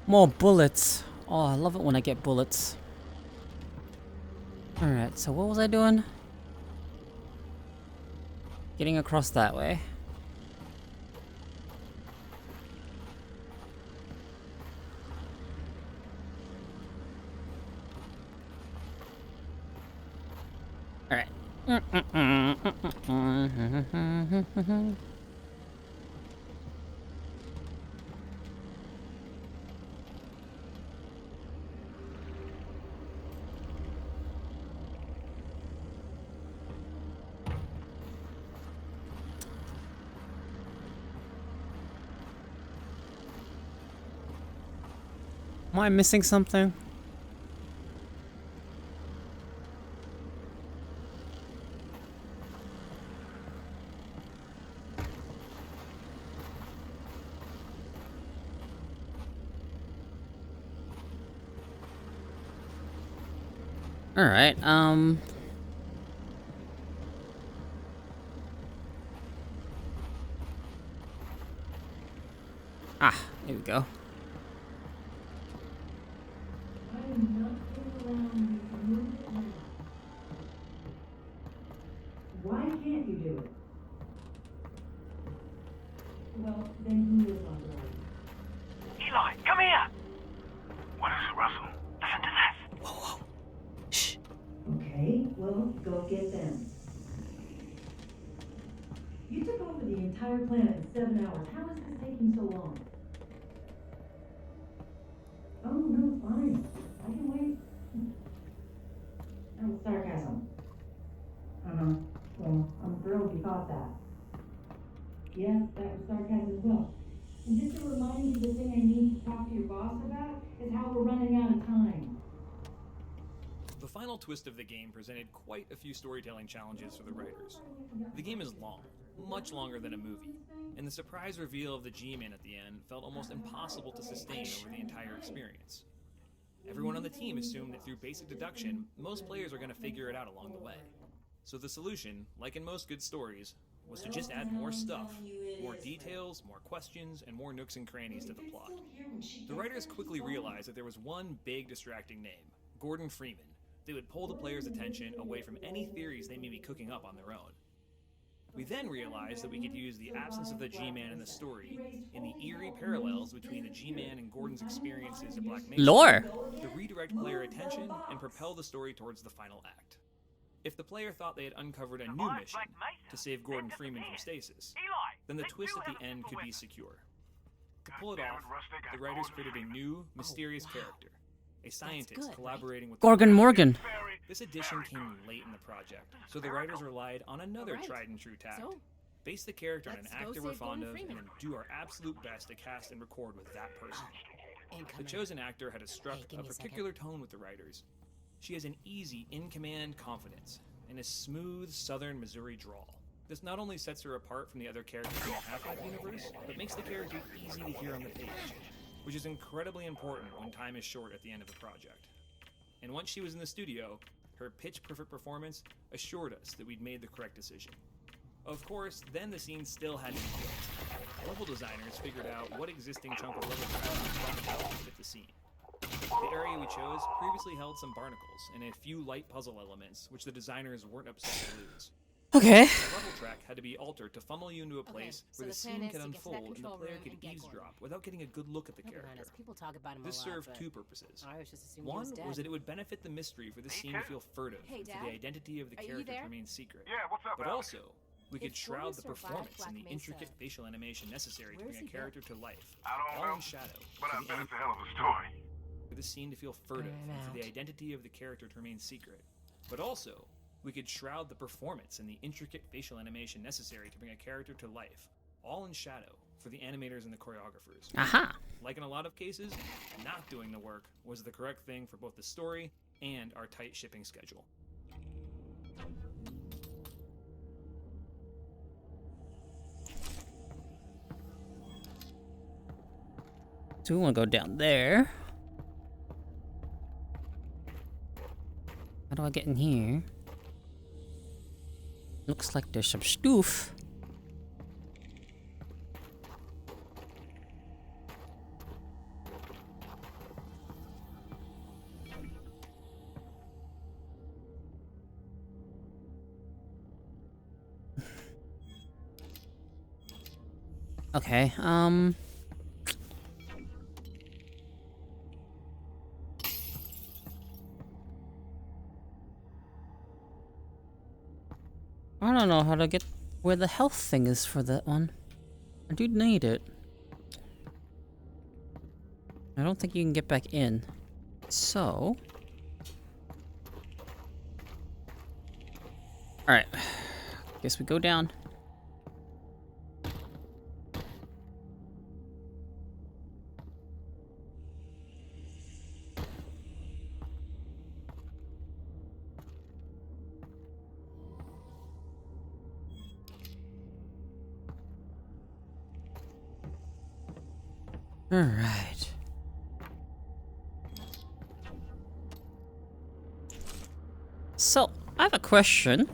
More bullets. Oh, I love it when I get bullets. Alright, so what was I doing? Getting across that way. Alright. Am I missing something? All right, here we go. Why can't you do it? Well, then who is on the right? Eli, come here! What is it, Russell? Listen to this. Whoa, whoa. get them. You took over the entire planet in 7 hours. How is this taking so long? Oh, no, fine. I can wait. That was sarcasm. Uh-huh. Well, I'm thrilled you thought that. Yes, that was sarcasm as well. And just to remind you, the thing I need to talk to your boss about is how we're running out of time. The final twist of the game presented quite a few storytelling challenges for the writers. The game is long, much longer than a movie, and the surprise reveal of the G-Man at the end felt almost impossible to sustain over the entire experience. Everyone on the team assumed that through basic deduction, most players are going to figure it out along the way. So the solution, like in most good stories, was to just add more stuff, more details, more questions, and more nooks and crannies to the plot. The writers quickly realized that there was one big distracting name, Gordon Freeman, that would pull the players' attention away from any theories they may be cooking up on their own. We then realized that we could use the absence of the G-Man in the story and the eerie parallels between the G-Man and Gordon's experiences at Black Mesa Lore. to redirect player attention and propel the story towards the final act. If the player thought they had uncovered a new mission to save Gordon Freeman from stasis, then the twist at the end could be secure. To pull it off, the writers created a new, mysterious character, a scientist collaborating with Gorgon Morgan. This addition came late in the project, so the writers relied on another tried-and-true tact. Base the character on an actor we're fond of, and then do our absolute best to cast and record with that person. The chosen actor had struck a particular tone with the writers. She has an easy, in-command confidence and a smooth southern Missouri drawl. This not only sets her apart from the other characters in the Half-Life universe, but makes the character easy to hear on the page, which is incredibly important when time is short at the end of a project. And once she was in the studio, her pitch-perfect performance assured us that we'd made the correct decision. Of course, then the scene still had to be built. Level designers figured out what existing chunk of level tracks would fit the scene. The area we chose previously held some barnacles and a few light puzzle elements, which the designers weren't upset to lose. Okay. The level track had to be altered to funnel you into a place where the scene could unfold and the player could eavesdrop without getting a good look at the character. This served two purposes. One was that it would benefit the mystery for the scene to feel furtive, and for the identity of the character to remain secret. But also, we could shroud the performance and the intricate facial animation necessary to bring a character to life, all in shadow. But I bet it's a hell of a story. For the scene to feel furtive, and for the identity of the character to remain secret. But also, we could shroud the performance and the intricate facial animation necessary to bring a character to life, all in shadow, for the animators and the choreographers. Aha! Like in a lot of cases, not doing the work was the correct thing for both the story and our tight shipping schedule. So we want to go down there. How do I get in here? Looks like there's some stuff. Okay, I don't know how to get where the health thing is for that one. I do need it. I don't think you can get back in. So... Alright. Guess we go down. Alright. So, I have a question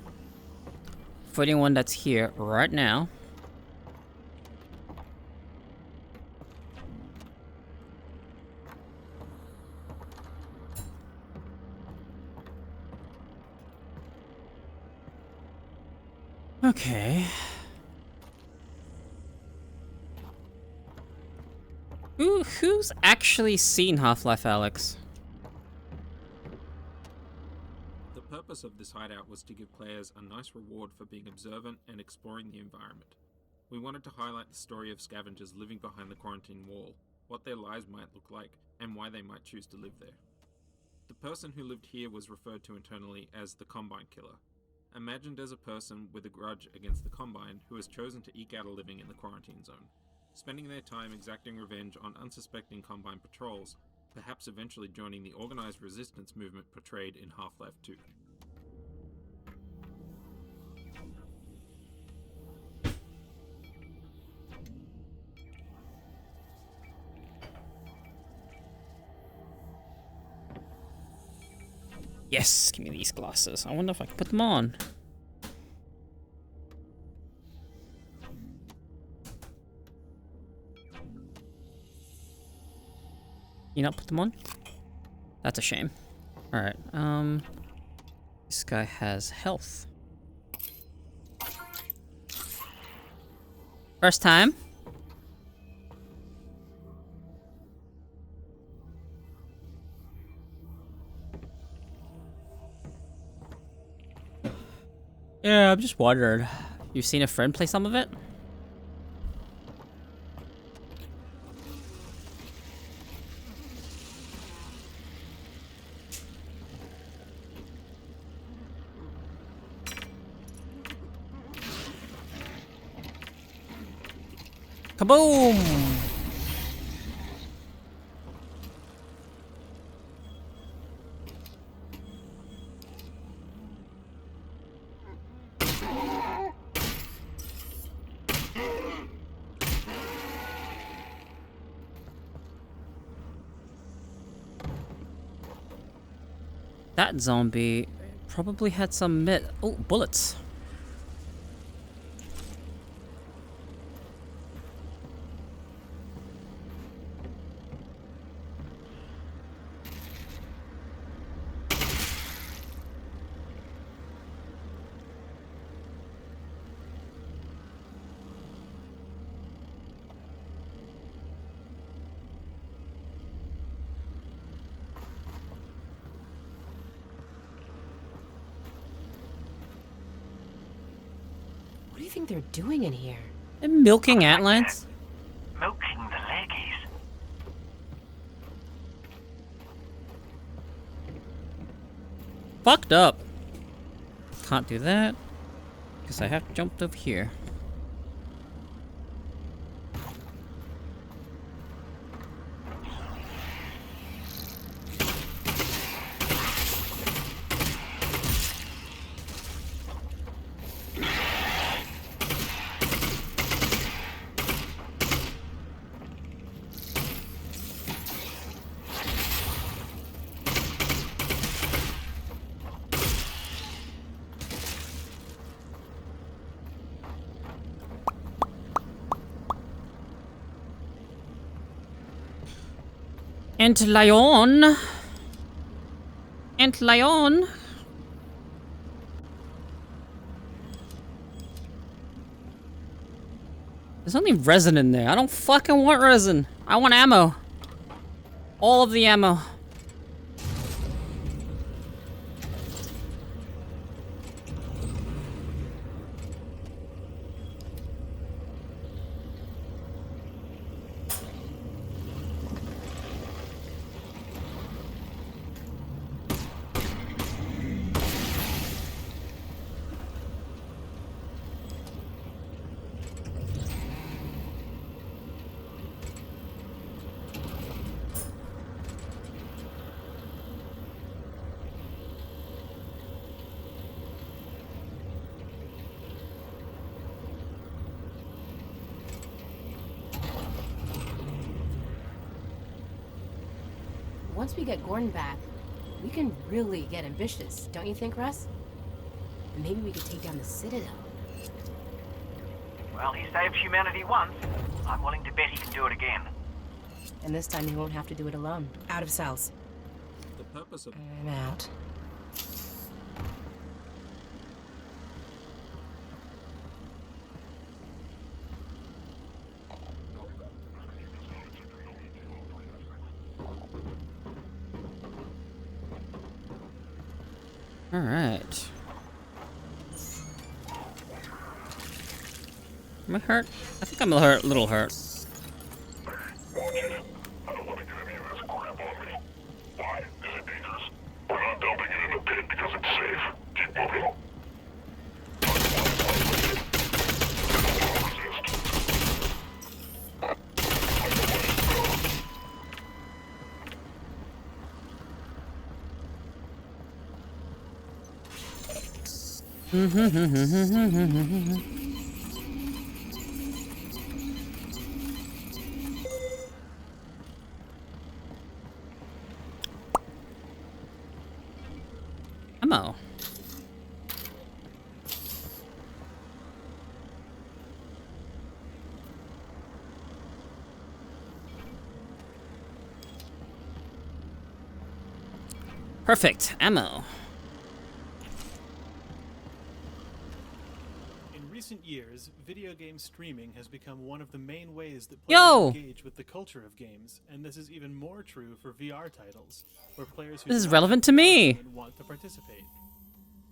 for anyone that's here right now. Okay. Who's actually seen Half-Life Alyx? The purpose purpose of this hideout was to give players a nice reward for being observant and exploring the environment. We wanted to highlight the story of scavengers living behind the quarantine wall, what their lives might look like, and why they might choose to live there. The person who lived here was referred to internally as the Combine Killer, imagined as a person with a grudge against the Combine who has chosen to eke out a living in the quarantine zone, spending their time exacting revenge on unsuspecting Combine patrols, perhaps eventually joining the organized resistance movement portrayed in Half-Life 2. Yes, give me these glasses. I wonder if I can put them on. You not put them on? That's a shame. Alright, this guy has health. First time. Yeah, I'm just wondering. You've seen a friend play some of it? Kaboom! That zombie probably had some bullets. What do you think they're doing in here? They're milking antlines. Milking the leggies. Fucked up. Can't do that. Because I have jumped over here. And Lion. And Lion. There's only resin in there. I don't fucking want resin. I want ammo. All of the ammo. Once we get Gordon back, we can really get ambitious, don't you think, Russ? And maybe we could take down the Citadel. Well, he saved humanity once. I'm willing to bet he can do it again. And this time he won't have to do it alone. Out of cells. The purpose of... I'm out. Alright. Am I hurt? I think I'm a little hurt. Ammo. Perfect. Ammo. In recent years, video game streaming has become one of the main ways that players engage with the culture of games, and this is even more true for VR titles, where players who This is relevant to me. Want to participate.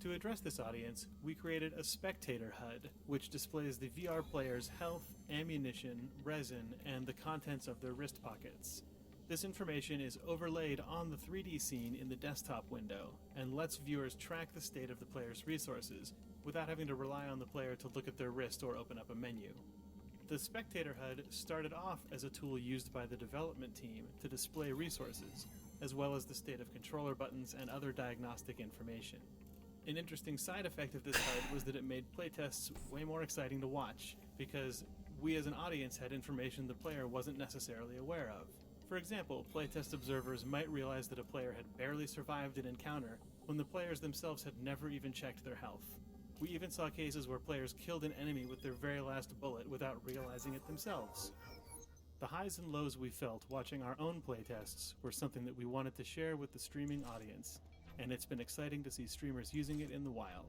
To address this audience, we created a spectator HUD, which displays the VR player's health, ammunition, resin, and the contents of their wrist pockets. This information is overlaid on the 3D scene in the desktop window, and lets viewers track the state of the player's resources, without having to rely on the player to look at their wrist or open up a menu. The Spectator HUD started off as a tool used by the development team to display resources, as well as the state of controller buttons and other diagnostic information. An interesting side effect of this HUD was that it made playtests way more exciting to watch, because we as an audience had information the player wasn't necessarily aware of. For example, playtest observers might realize that a player had barely survived an encounter when the players themselves had never even checked their health. We even saw cases where players killed an enemy with their very last bullet without realizing it themselves. The highs and lows we felt watching our own playtests were something that we wanted to share with the streaming audience, and it's been exciting to see streamers using it in the wild.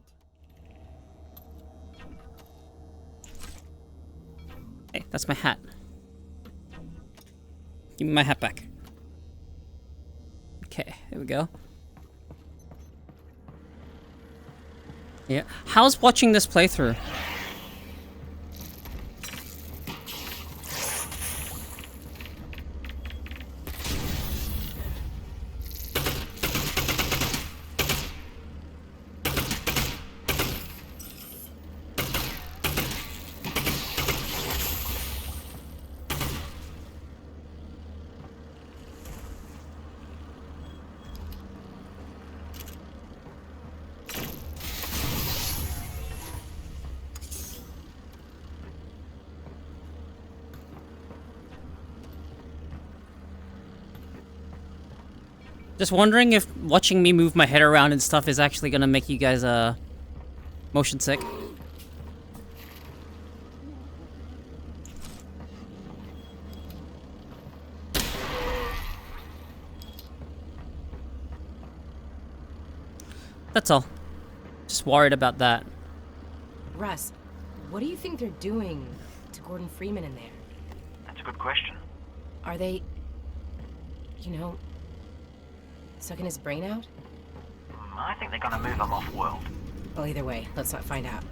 Hey, that's my hat. Give me my hat back. Okay, there we go. Yeah. How's watching this playthrough? Just wondering if watching me move my head around and stuff is actually gonna make you guys motion sick. That's all. Just worried about that. Russ, what do you think they're doing to Gordon Freeman in there? That's a good question. Are they, sucking his brain out? I think they're gonna move him off-world. Well, either way, let's not find out.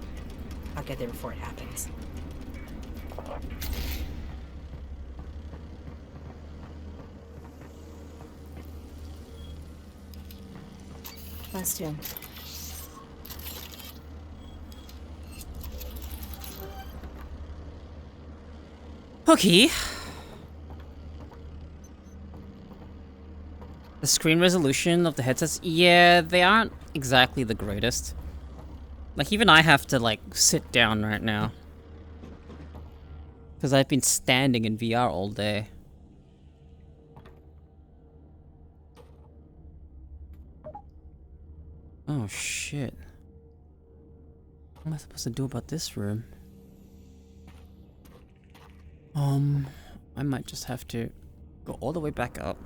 I'll get there before it happens. Last two. Okay. The screen resolution of the headsets, yeah, they aren't exactly the greatest. Like, even I have to, like, sit down right now. Because I've been standing in VR all day. Oh, shit. What am I supposed to do about this room? I might just have to go all the way back up.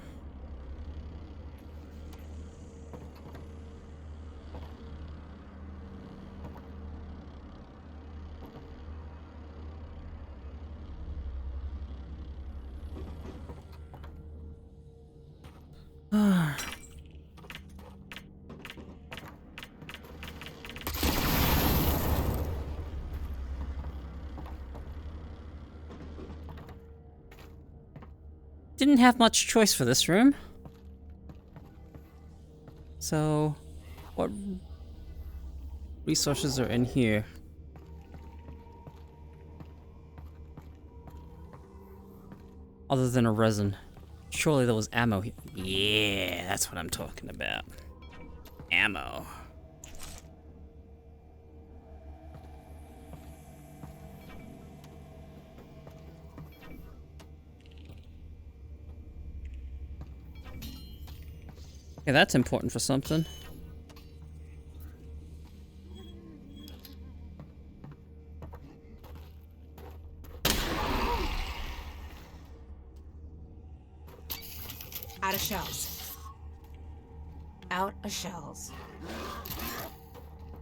didn't have much choice for this room. So, what resources are in here? Other than a resin. Surely there was ammo here. Yeah, that's what I'm talking about. Ammo. Okay, that's important for something. Out of shells. Out of shells.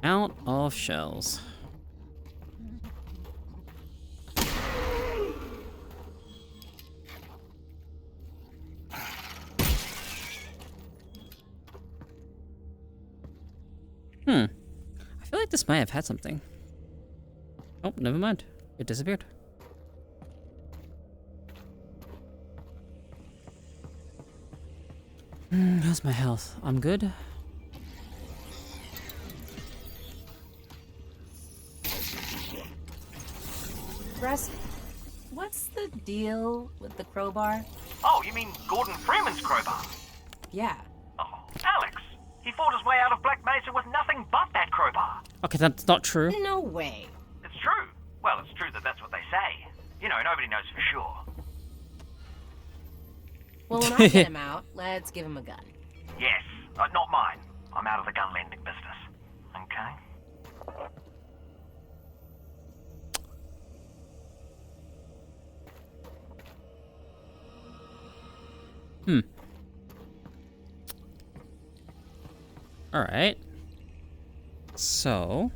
Out of shells. I feel like this might have had something. Oh, never mind. It disappeared. How's my health? I'm good. Russ, what's the deal with the crowbar? Oh, you mean Gordon Freeman's crowbar? Yeah. Oh, Alyx. He fought his way out of Black Mesa with nothing but that crowbar. Okay, that's not true. No way. It's true. Well, it's true that that's what they say. You know, nobody knows for sure. Well, when I get him out, let's give him a gun. Yes, not mine. I'm out of the gun lending business. Okay? Alright. So...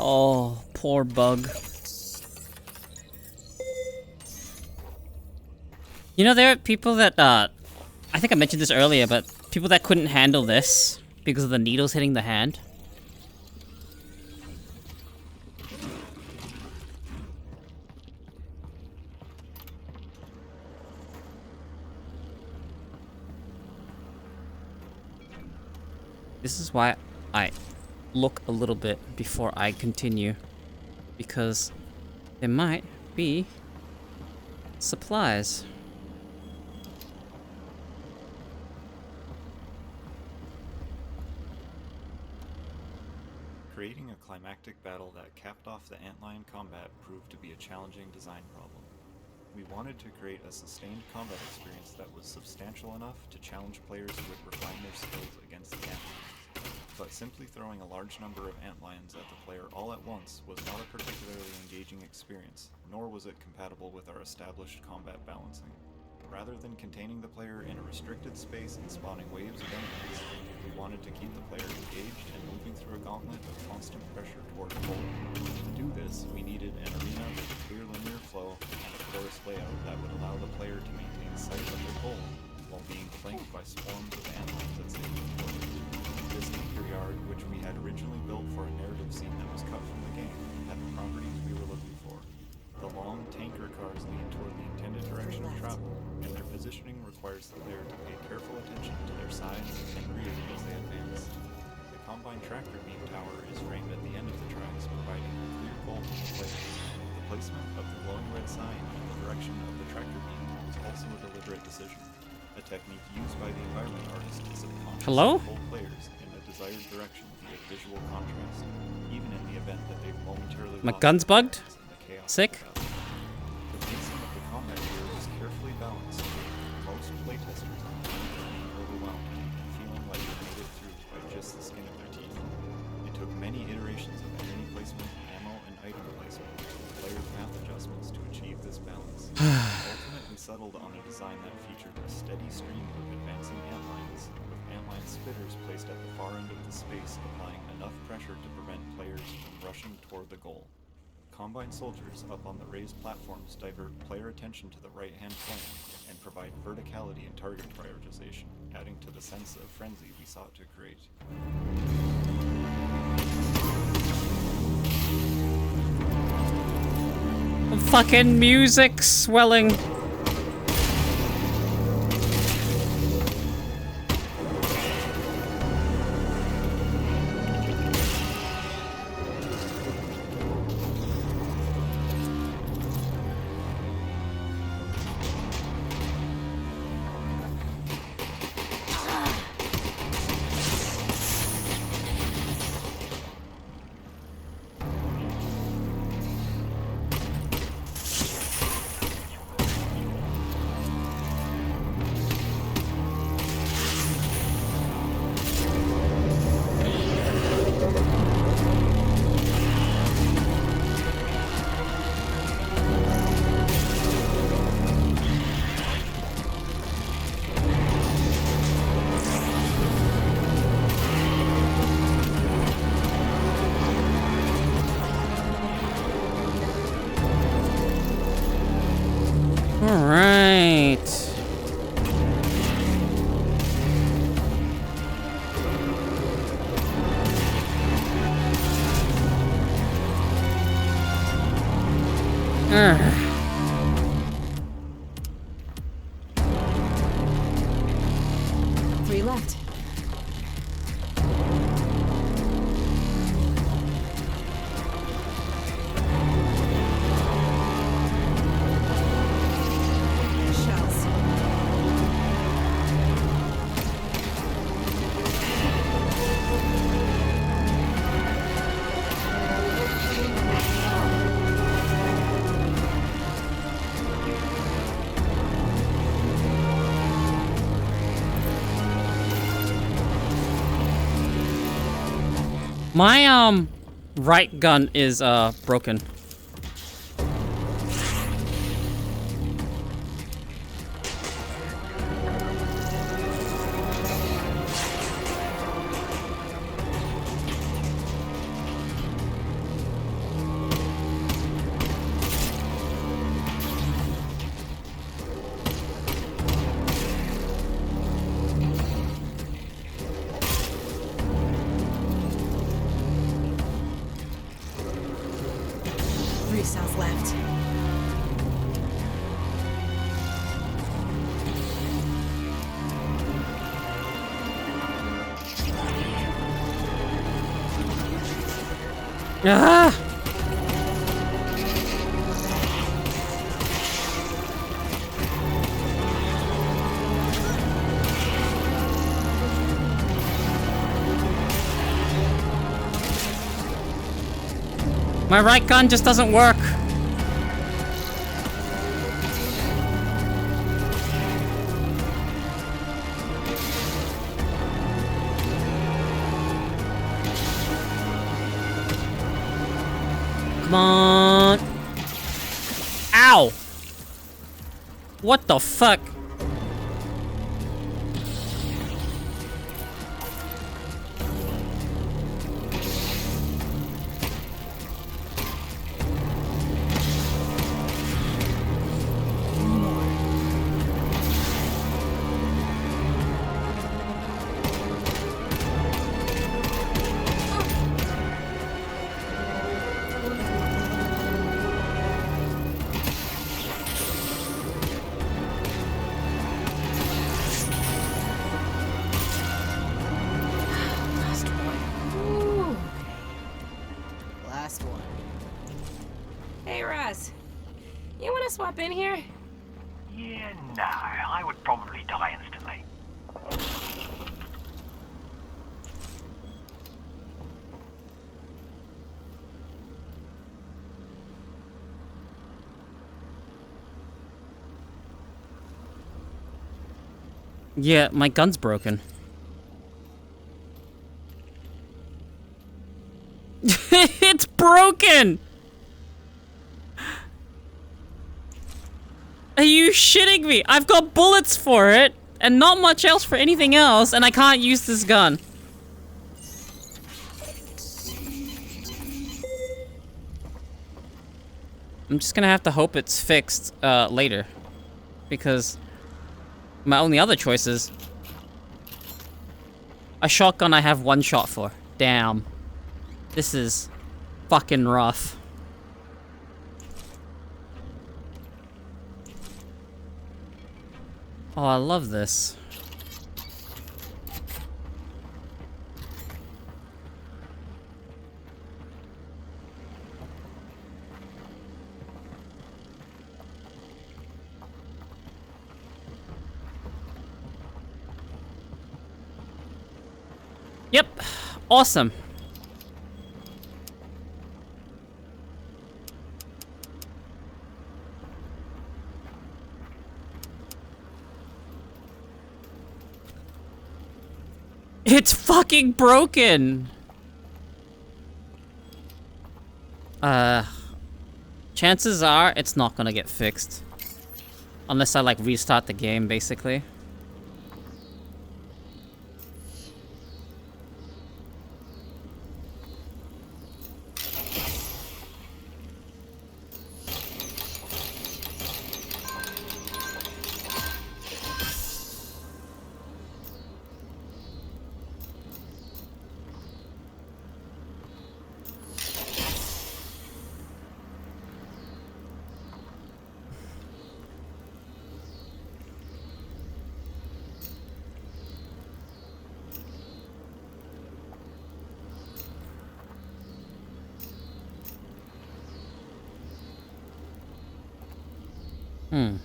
Oh, poor bug. You know, there are people that, I think I mentioned this earlier, but people that couldn't handle this because of the needles hitting the hand. This is why I look a little bit before I continue, because there might be supplies. Creating a climactic battle that capped off the antlion combat proved to be a challenging design problem. We wanted to create a sustained combat experience that was substantial enough to challenge players who would refine their skills against the antlions. But simply throwing a large number of antlions at the player all at once was not a particularly engaging experience, nor was it compatible with our established combat balancing. Rather than containing the player in a restricted space and spawning waves of enemies, we wanted to keep the player engaged and moving through a gauntlet of constant pressure toward a goal. To do this, we needed an arena with a clear linear flow and a porous layout that would allow the player to maintain sight of their goal, while being flanked by swarms of antlions as they move forward. This anchor yard, which we had originally built for a narrative scene that was cut from the game, had the properties we were looking for. The long tanker cars lead toward the intended direction of travel, and their positioning requires the player to pay careful attention to their sides and rear as they advance. The combine tractor beam tower is framed at the end of the tracks, providing a clear goal to the player. The placement of the glowing red sign in the direction of the tractor beam was also a deliberate decision. A technique used by the environment artist to subconsciously pull players in the desired direction via visual contrast, even in the event that they've momentarily My gun's bugged? Sick? The pacing of the combat here was carefully balanced. Most playtesters are overwhelmed and feeling like they made it through by just the skin of their teeth. It took many iterations of enemy placement, ammo, and item placement, and player path adjustments to achieve this balance. Ultimately settled on a design that featured a steady stream of advancing antlines, with antline spitters placed at the far end of the space, applying enough pressure to prevent players from rushing toward the goal. Combine soldiers up on the raised platforms divert player attention to the right-hand flank and provide verticality and target prioritization, adding to the sense of frenzy we sought to create. Fucking music swelling. Three left. Shells. My right gun is broken. Three south left. Ah! My right gun just doesn't work. Come on. Ow! What the fuck? Last one. Hey, Russ. You want to swap in here? Yeah, no, I would probably die instantly. Yeah, my gun's broken. It's broken! Are you shitting me? I've got bullets for it, and not much else for anything else, and I can't use this gun. I'm just gonna have to hope it's fixed later, because my only other choice is a shotgun I have one shot for. Damn. This is fucking rough. Oh, I love this. Yep. Awesome. It's fucking broken. Chances are it's not gonna get fixed. Unless I like restart the game, basically. Hmm.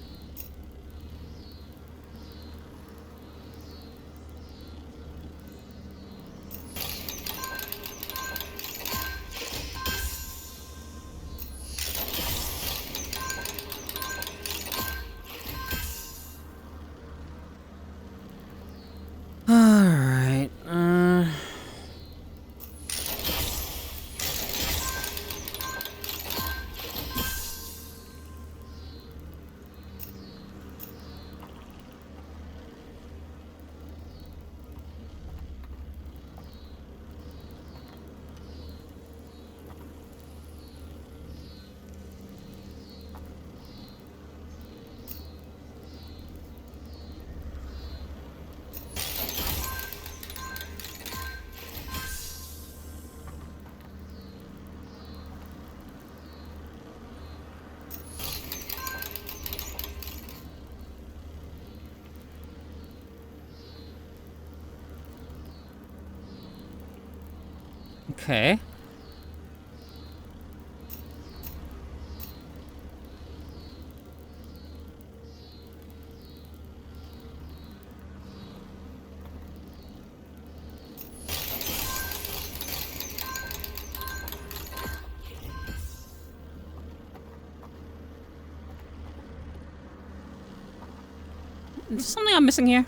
Alright, okay. Is there something I'm missing here?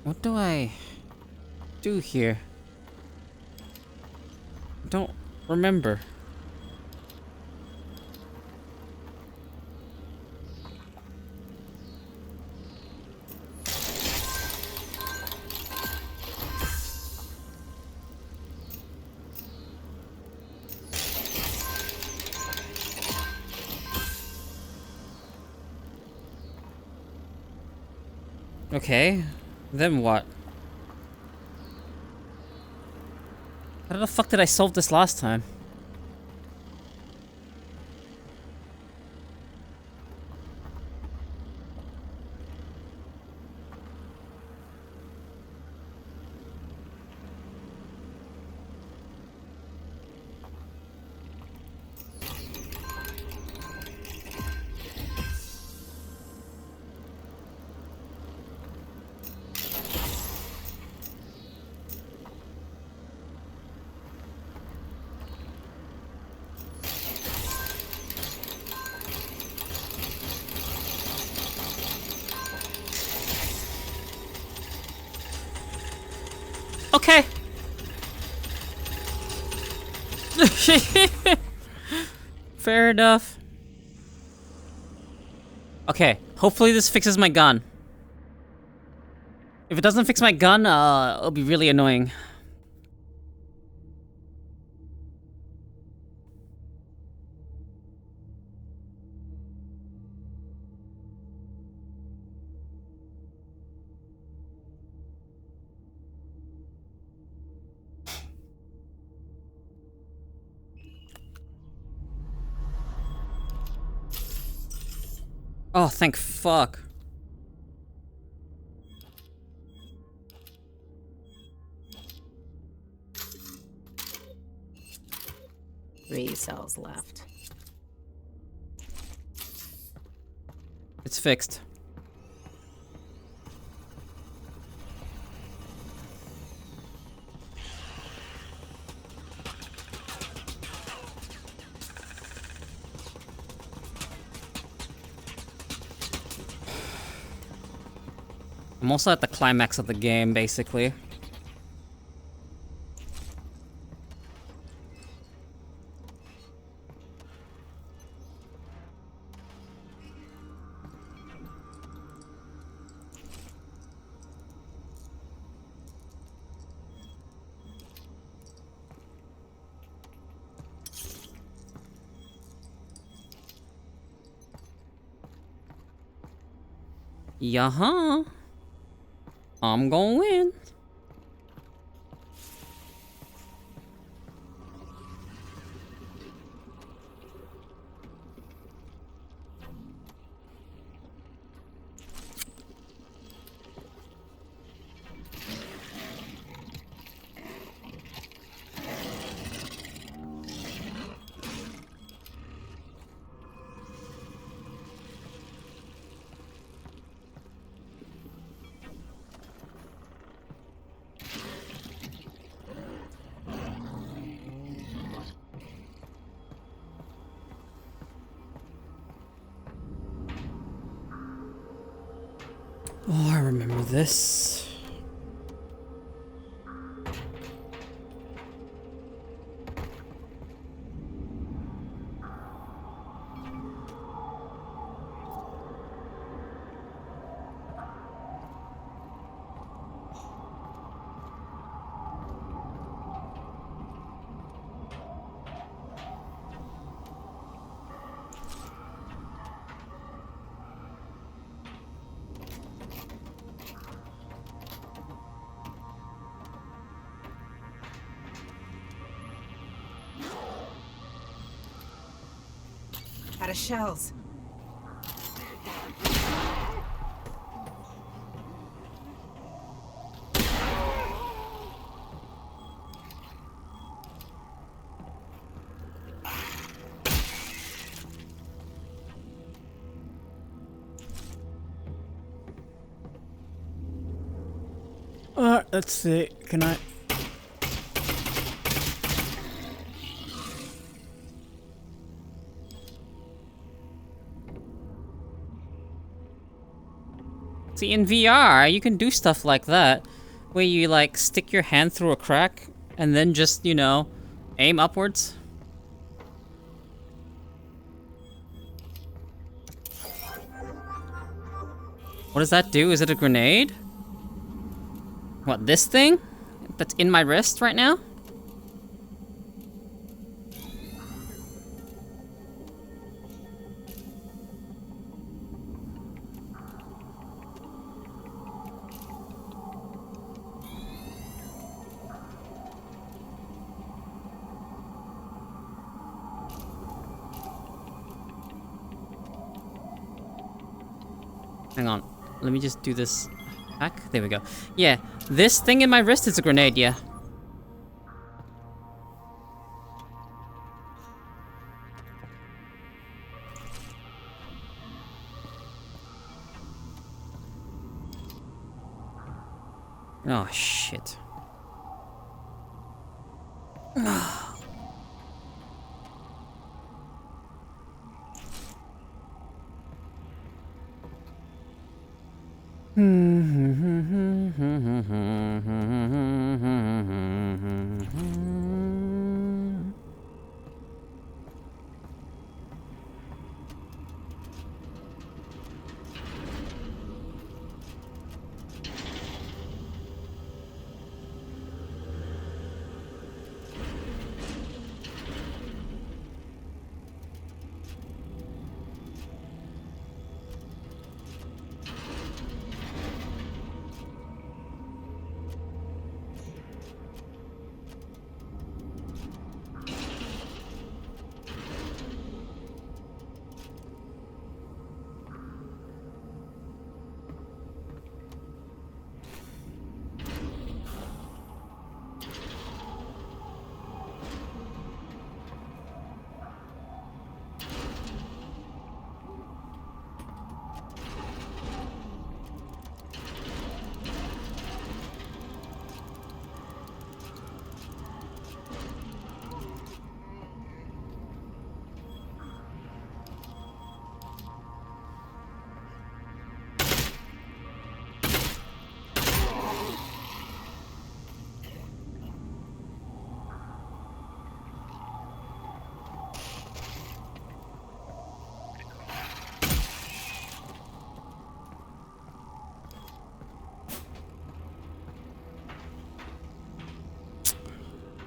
What do I do here? remember. Okay, then what? How the fuck did I solve this last time? Okay. Fair enough. Okay, hopefully this fixes my gun. If it doesn't fix my gun, it'll be really annoying. Oh, thank fuck. Three cells left. It's fixed. I'm also at the climax of the game, basically. Yeah-huh. I'm gonna win. Oh, I remember this. Out of shells. Let's see. Can I? See, in VR, you can do stuff like that, where you like stick your hand through a crack and then just, you know, Aim upwards. What does that do? Is it a grenade? What, this thing? That's in my wrist right now? Hang on. Let me just do this back. There we go. Yeah, this thing in my wrist is a grenade, yeah. Oh, shit.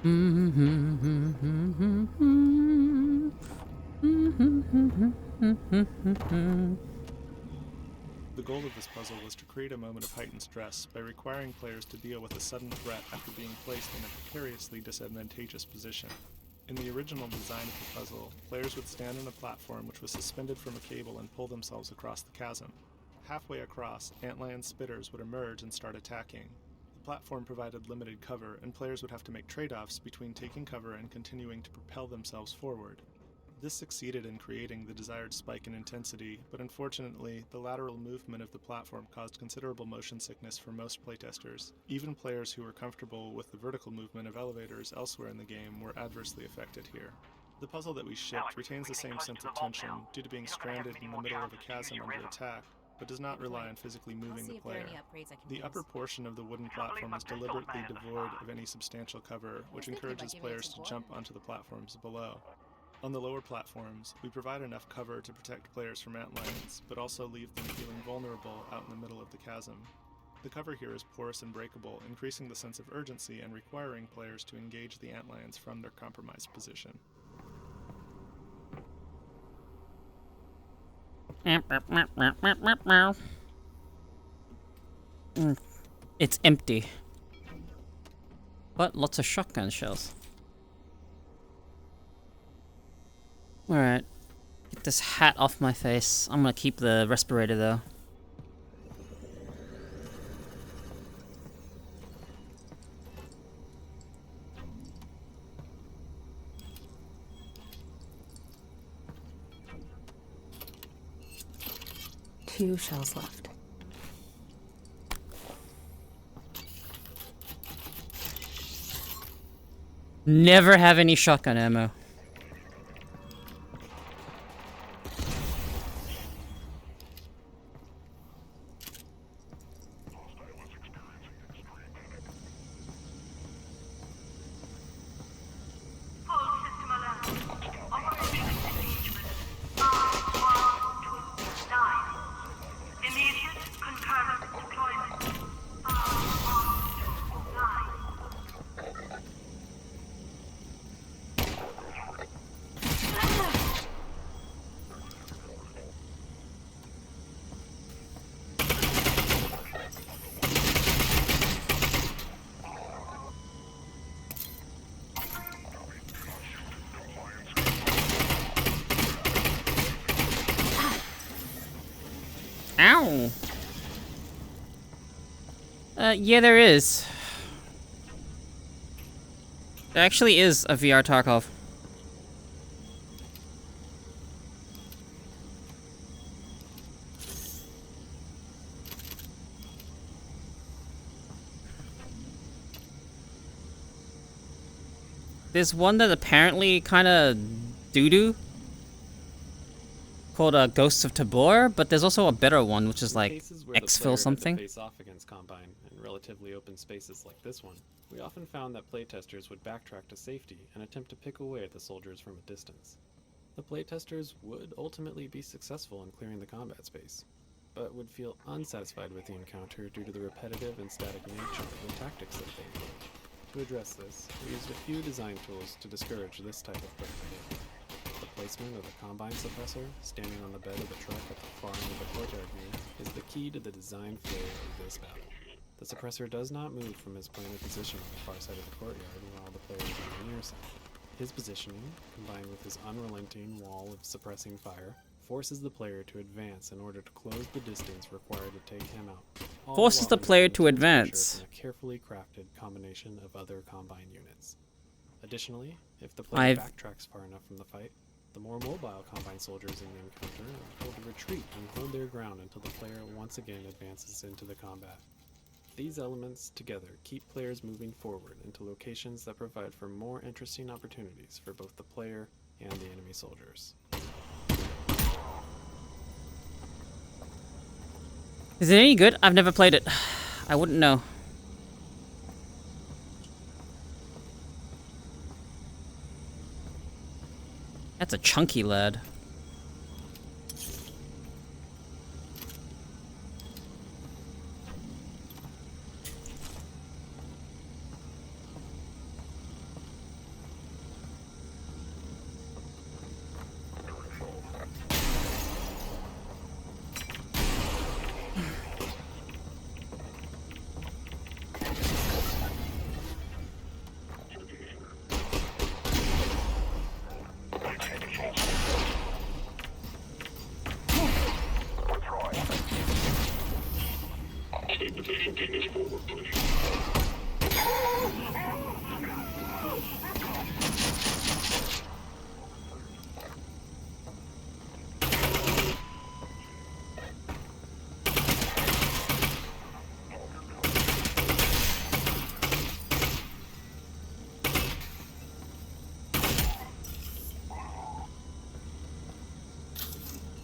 The goal of this puzzle was to create a moment of heightened stress by requiring players to deal with a sudden threat after being placed in a precariously disadvantageous position. In the original design of the puzzle, players would stand on a platform which was suspended from a cable and pull themselves across the chasm. Halfway across, antlion spitters would emerge and start attacking. The platform provided limited cover, and players would have to make trade-offs between taking cover and continuing to propel themselves forward. This succeeded in creating the desired spike in intensity, but unfortunately, the lateral movement of the platform caused considerable motion sickness for most playtesters. Even players who were comfortable with the vertical movement of elevators elsewhere in the game were adversely affected here. The puzzle that we shipped retains the same sense of tension due to being stranded in the middle of a chasm under attack, but does not rely on physically moving the player. The upper portion of the wooden platform is deliberately devoid of any substantial cover, which encourages players to jump onto the platforms below. On the lower platforms, we provide enough cover to protect players from antlions, but also leave them feeling vulnerable out in the middle of the chasm. The cover here is porous and breakable, increasing the sense of urgency and requiring players to engage the antlions from their compromised position. It's empty. But lots of shotgun shells. Alright. Get this hat off my face. I'm gonna keep the respirator though. Two shells left. Never have any shotgun ammo. Ow! Yeah, there is. There actually is a VR Tarkov. There's one that apparently kind of doo-doo called Ghosts of Tabor, but there's also a better one, which is like Exfil something. Face off against Combine in relatively open spaces like this one. We often found that playtesters would backtrack to safety and attempt to pick away at the soldiers from a distance. The playtesters would ultimately be successful in clearing the combat space, but would feel unsatisfied with the encounter due to the repetitive and static nature of the tactics that they employed. To address this, we used a few design tools to discourage this type of play behavior. The placement of the Combine suppressor, standing on the bed of the truck at the far end of the courtyard view, is the key to the design flow of this battle. The suppressor does not move from his planted position on the far side of the courtyard while the player is on the near side. His positioning, combined with his unrelenting wall of suppressing fire, forces the player to advance in order to close the distance required to take him out. Forces the player to advance. From a carefully crafted combination of other Combine units. Additionally, if the player backtracks far enough from the fight, the more mobile Combine soldiers in the encounter are told to retreat and hold their ground until the player once again advances into the combat. These elements together keep players moving forward into locations that provide for more interesting opportunities for both the player and the enemy soldiers. Is it any good? I've never played it. I wouldn't know. That's a chunky lad.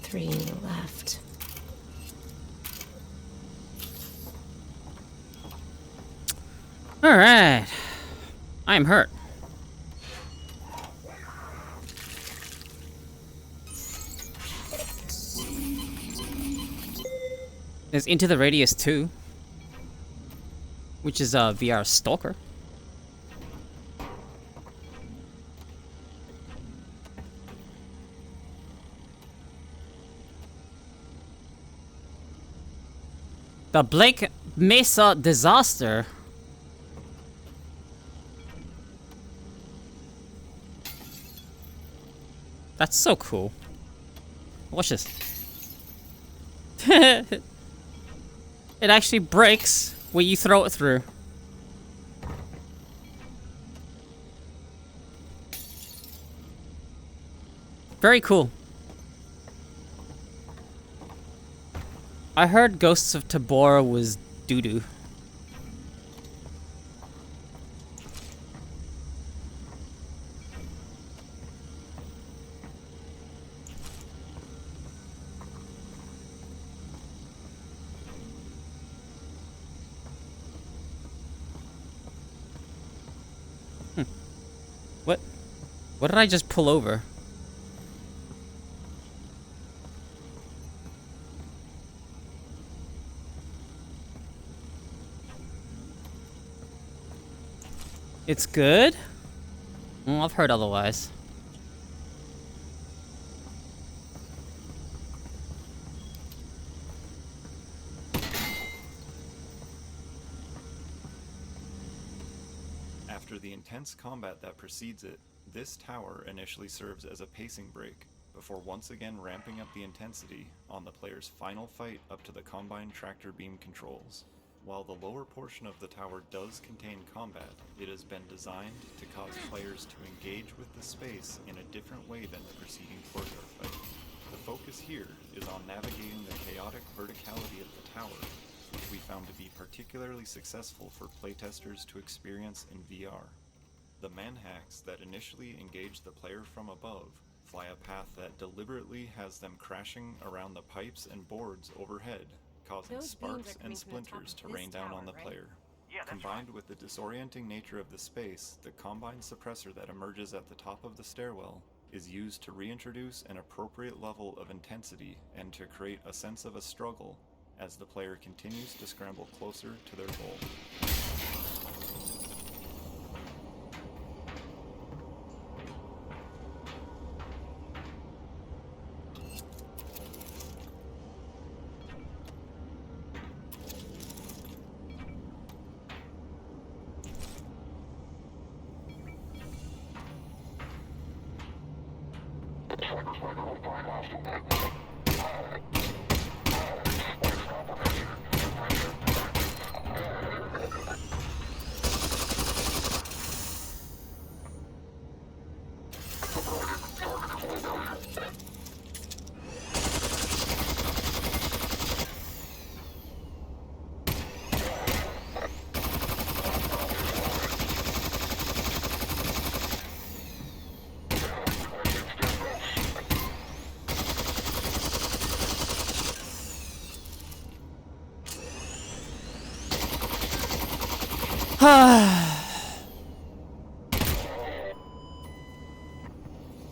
Three left. All right. I am hurt. There's Into the Radius 2, which is a VR Stalker. The Blake Mesa Disaster. That's so cool. Watch this. It actually breaks when you throw it through. Very cool. I heard Ghosts of Tabor was doo-doo. What did I just pull over? It's good? Well, I've heard otherwise. After the intense combat that precedes it, this tower initially serves as a pacing break, before once again ramping up the intensity on the player's final fight up to the Combine tractor beam controls. While the lower portion of the tower does contain combat, it has been designed to cause players to engage with the space in a different way than the preceding courtyard fight. The focus here is on navigating the chaotic verticality of the tower, which we found to be particularly successful for playtesters to experience in VR. The manhacks that initially engage the player from above fly a path that deliberately has them crashing around the pipes and boards overhead, causing sparks and splinters to rain down on the player. Combined with the disorienting nature of the space, the Combine suppressor that emerges at the top of the stairwell is used to reintroduce an appropriate level of intensity and to create a sense of a struggle as the player continues to scramble closer to their goal.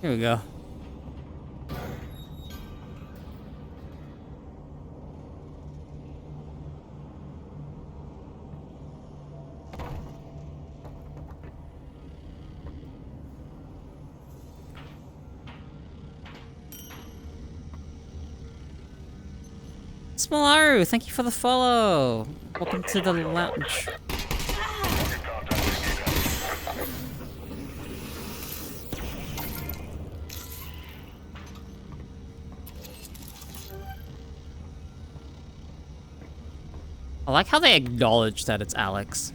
Here we go. Smolaru, thank you for the follow. Welcome to the lounge. I like how they acknowledge that it's Alyx.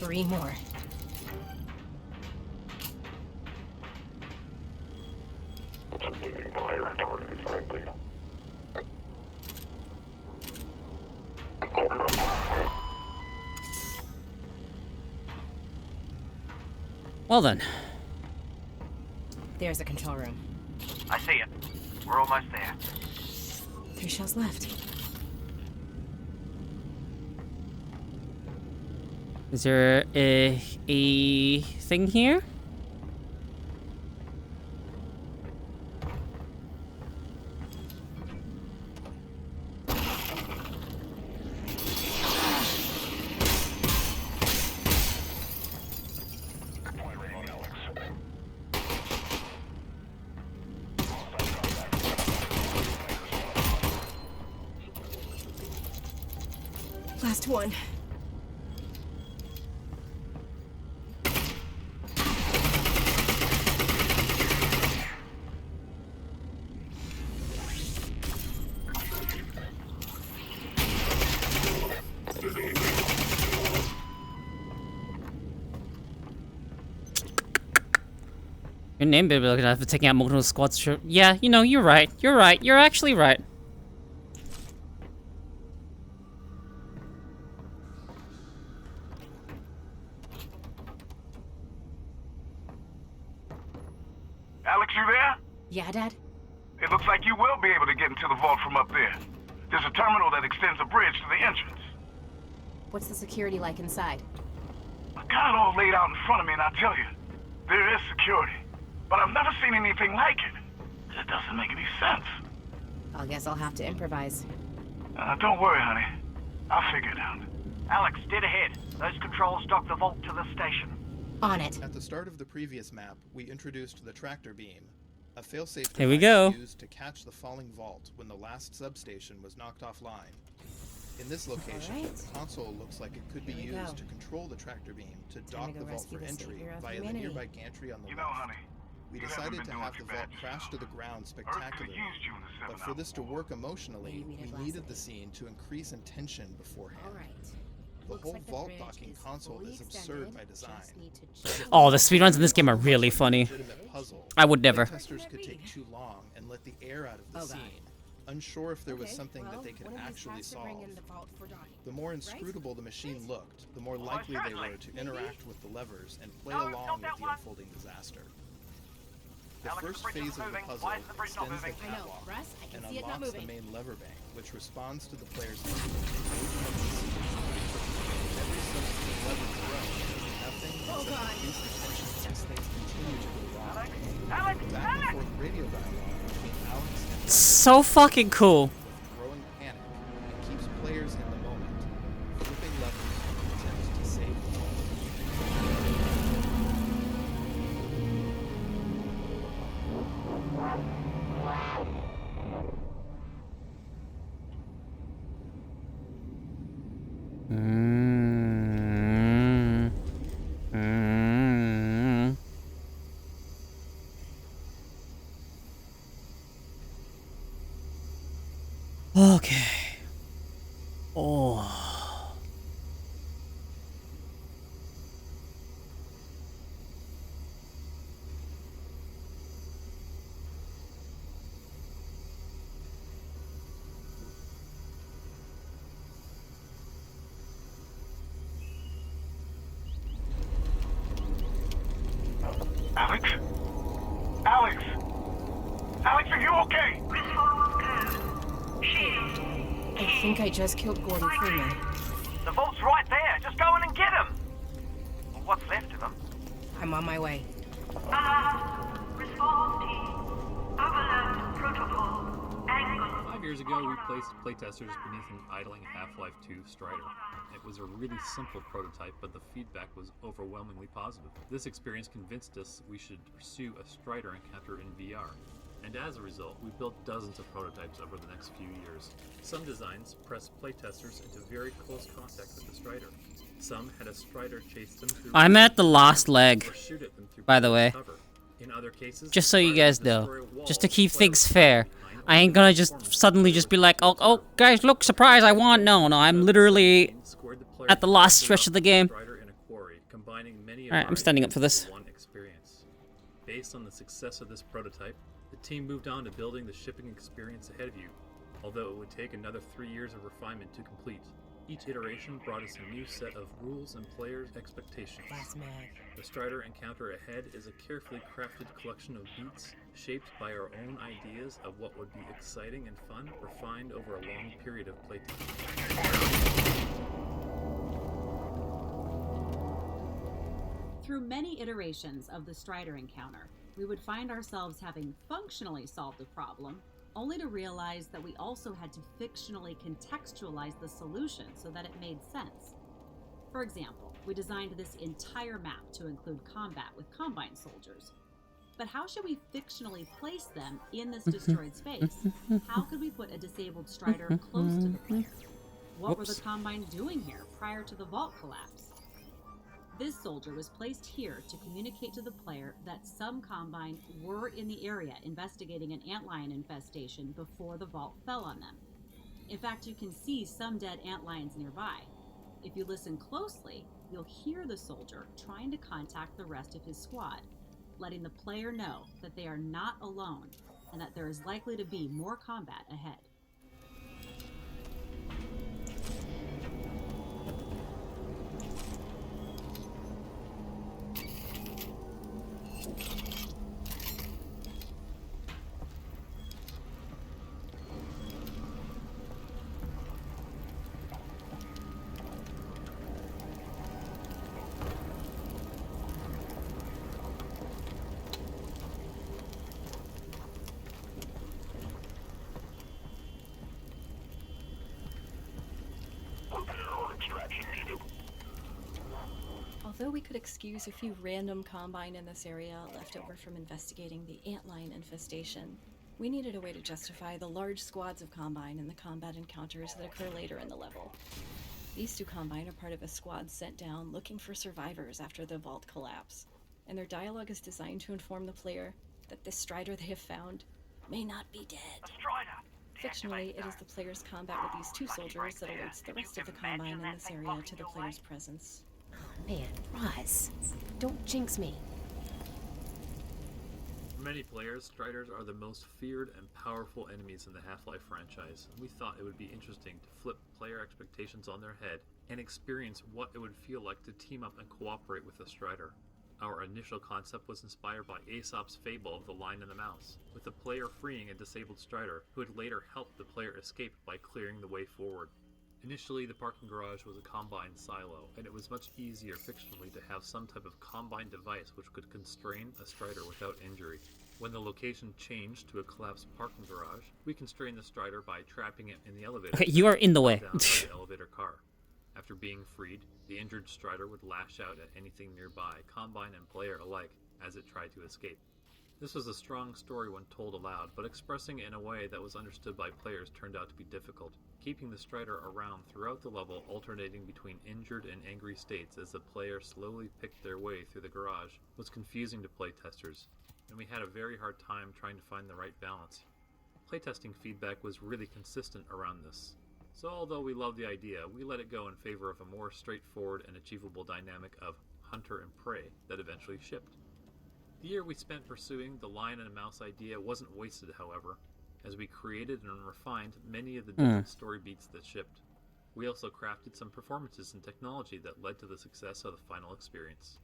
Three more. Well then. There's the control room. I see it. We're almost there. 3 shells left. Is there a thing here? Last one. Your name better be looking at for taking out multiple squads. Sure. Yeah, you know, you're right. You're right. You're actually right. Alyx, you there? Yeah, Dad? It looks like you will be able to get into the vault from up there. There's a terminal that extends a bridge to the entrance. What's the security like inside? I got it all laid out in front of me, and I tell you, there is security. But I've never seen anything like it. It doesn't make any sense. I guess I'll have to improvise. Don't worry, honey. I'll figure it out. Alyx, dead ahead. Those controls dock the vault to the station. On it. At the start of the previous map, we introduced the tractor beam, a failsafe Here we device go. used to catch the falling vault when the last substation was knocked offline. In this location, the console looks like it could be used to control the tractor beam to dock the vault for entry via the nearby gantry on the left. Honey, we decided to have the vault crash to the ground spectacularly, but for this to work emotionally, we needed the scene to increase in tension beforehand. The whole vault docking console is absurd by design. Oh, the speedruns in this game are really funny. I would never. Testers could take too long and let the air out of the scene, unsure if there was something that they could actually solve. The more inscrutable the machine looked, the more likely they were to interact with the levers and play along with the unfolding disaster. The first phase of the puzzle extends the catwalk and unlocks the main lever bank, which responds to the player's movement. Every subsequent lever thrown, nothing except increase the tension as things continue to go wrong. The back and forth radio dialogue between Alyx and So fucking cool. growing panic and keeps players in the moment, flipping levers in an attempt to save the world. Okay. Oh. Alyx? Alyx? Alyx, are you okay? I think I just killed Gordon Freeman. The vault's right there. Just go in and get him. Or what's left of him. I'm on my way. Response team. Overload protocol. Angle. 5 years ago, we placed playtesters beneath an idling Half-Life 2 Strider. It was a really simple prototype, but the feedback was overwhelmingly positive. This experience convinced us we should pursue a Strider encounter in VR. And as a result, we built dozens of prototypes over the next few years. Some designs pressed playtesters into very close contact with the Strider. Some had a Strider chase them through. I'm at the last leg, or shoot at them through by the way. cover. In other cases, Just so you guys know, just to keep things fair. I ain't gonna just suddenly just be like, oh, guys, look, surprise, I won. No, I'm literally at the last stretch of the game. Alright, I'm standing up for this. Based on the success of this prototype, the team moved on to building the shipping experience ahead of you, although it would take another 3 years of refinement to complete. Each iteration brought us a new set of rules and players' expectations. The Strider encounter ahead is a carefully crafted collection of beats, shaped by our own ideas of what would be exciting and fun, refined over a long period of playtime. Through many iterations of the Strider encounter, we would find ourselves having functionally solved a problem, only to realize that we also had to fictionally contextualize the solution so that it made sense. For example, we designed this entire map to include combat with Combine soldiers. But how should we fictionally place them in this destroyed space? How could we put a disabled Strider close to the player? What were the Combines doing here prior to the vault collapse? This soldier was placed here to communicate to the player that some Combine were in the area investigating an antlion infestation before the vault fell on them. In fact, you can see some dead antlions nearby. If you listen closely, you'll hear the soldier trying to contact the rest of his squad, letting the player know that they are not alone and that there is likely to be more combat ahead. Although we could excuse a few random Combine in this area left over from investigating the antline infestation, we needed a way to justify the large squads of Combine and the combat encounters that occur later in the level. These two Combine are part of a squad sent down looking for survivors after the vault collapse, and their dialogue is designed to inform the player that this Strider they have found may not be dead. Fictionally, it is the player's combat with these two soldiers that alerts the rest of the Combine in this area to the player's presence. Man, Roz, don't jinx me. For many players, Striders are the most feared and powerful enemies in the Half-Life franchise, and we thought it would be interesting to flip player expectations on their head and experience what it would feel like to team up and cooperate with a Strider. Our initial concept was inspired by Aesop's fable of the Lion and the Mouse, with the player freeing a disabled Strider who would later help the player escape by clearing the way forward. Initially, the parking garage was a Combine silo, and it was much easier fictionally to have some type of Combine device which could constrain a Strider without injury. When the location changed to a collapsed parking garage, we constrained the Strider by trapping it in the elevator. Okay, you are in the way. Down by the elevator car. After being freed, the injured Strider would lash out at anything nearby, Combine and player alike, as it tried to escape. This was a strong story when told aloud, but expressing it in a way that was understood by players turned out to be difficult. Keeping the Strider around throughout the level, alternating between injured and angry states as the player slowly picked their way through the garage, was confusing to playtesters, and we had a very hard time trying to find the right balance. Playtesting feedback was really consistent around this. So although we loved the idea, we let it go in favor of a more straightforward and achievable dynamic of hunter and prey that eventually shipped. The year we spent pursuing the Lion and a Mouse idea wasn't wasted, however, as we created and refined many of the different story beats that shipped. We also crafted some performances and technology that led to the success of the final experience.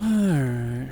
Alright.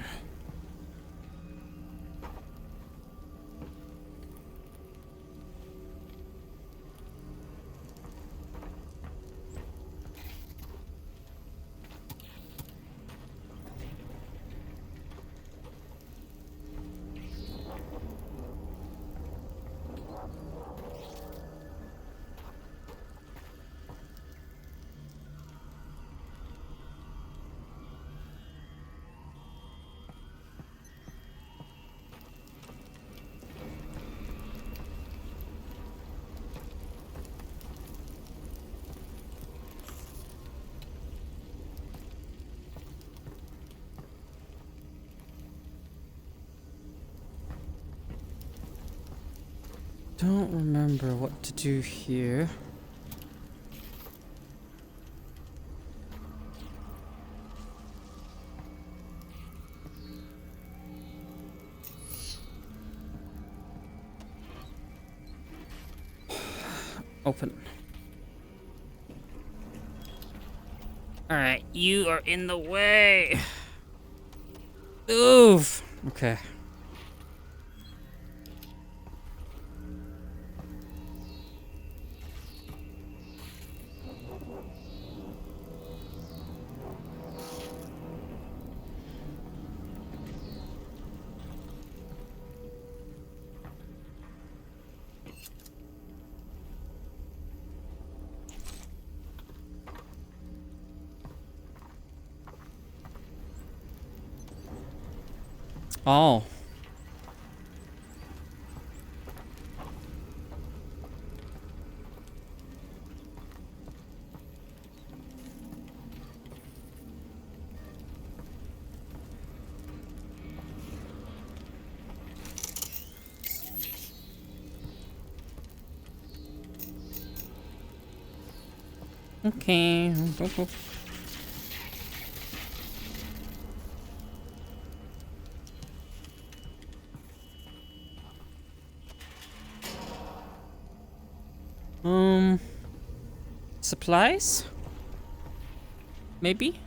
Don't remember what to do here. Open. Alright, you are in the way. Move. Okay. Oh. Okay. Supplies? Maybe?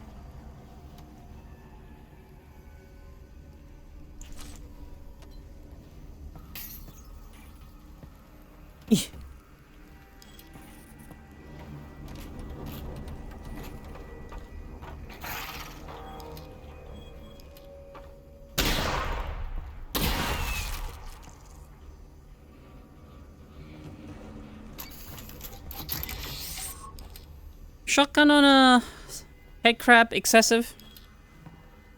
Shotgun on a head crab excessive.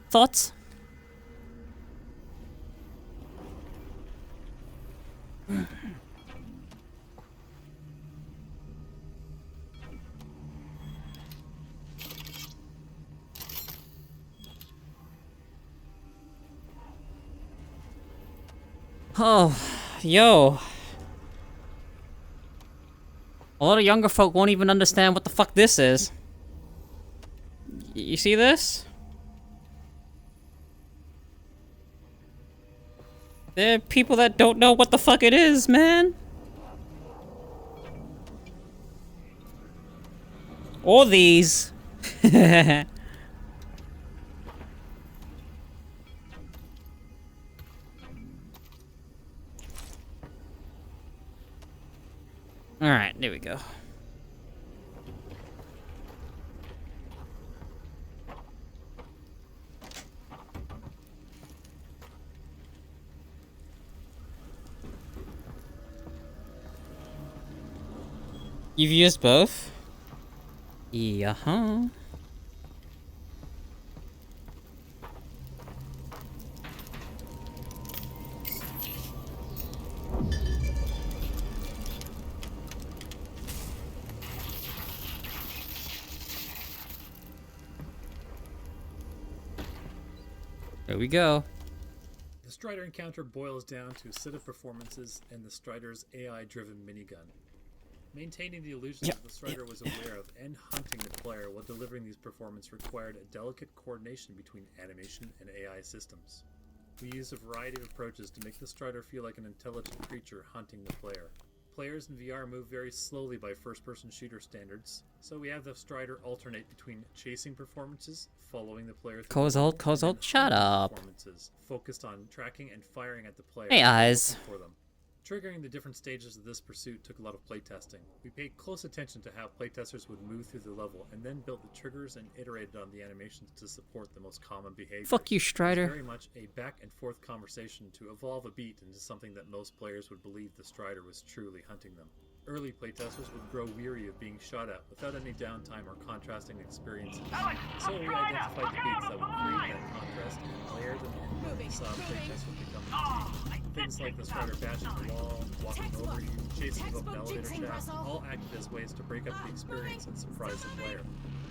Thoughts? Oh, yo. A lot of younger folk won't even understand what the fuck this is. You see this? There are people that don't know what the fuck it is, man. Or these. Alright, there we go. You've used both? Yeah-huh. There we go. The Strider encounter boils down to a set of performances and the Strider's AI-driven minigun. Maintaining the illusion that the Strider was aware of and hunting the player while delivering these performances required a delicate coordination between animation and AI systems. We used a variety of approaches to make the Strider feel like an intelligent creature hunting the player. Players in VR move very slowly by first-person shooter standards, so we have the Strider alternate between chasing performances, following the player Kozol, shut up. performances, focused on tracking and firing at the player. Hey, eyes. For them. Triggering the different stages of this pursuit took a lot of playtesting. We paid close attention to how playtesters would move through the level, and then built the triggers and iterated on the animations to support the most common behavior. Fuck you, Strider. It was very much a back and forth conversation to evolve a beat into something that most players would believe the Strider was truly hunting them. Early playtesters would grow weary of being shot at without any downtime or contrasting experiences. So we identified the beats that would create that contrast and layered them in when we saw playtests would become routine. Things like the Strider bashing the wall, walking over you, chasing up an elevator shaft, all acted as ways to break up the experience and surprise the player.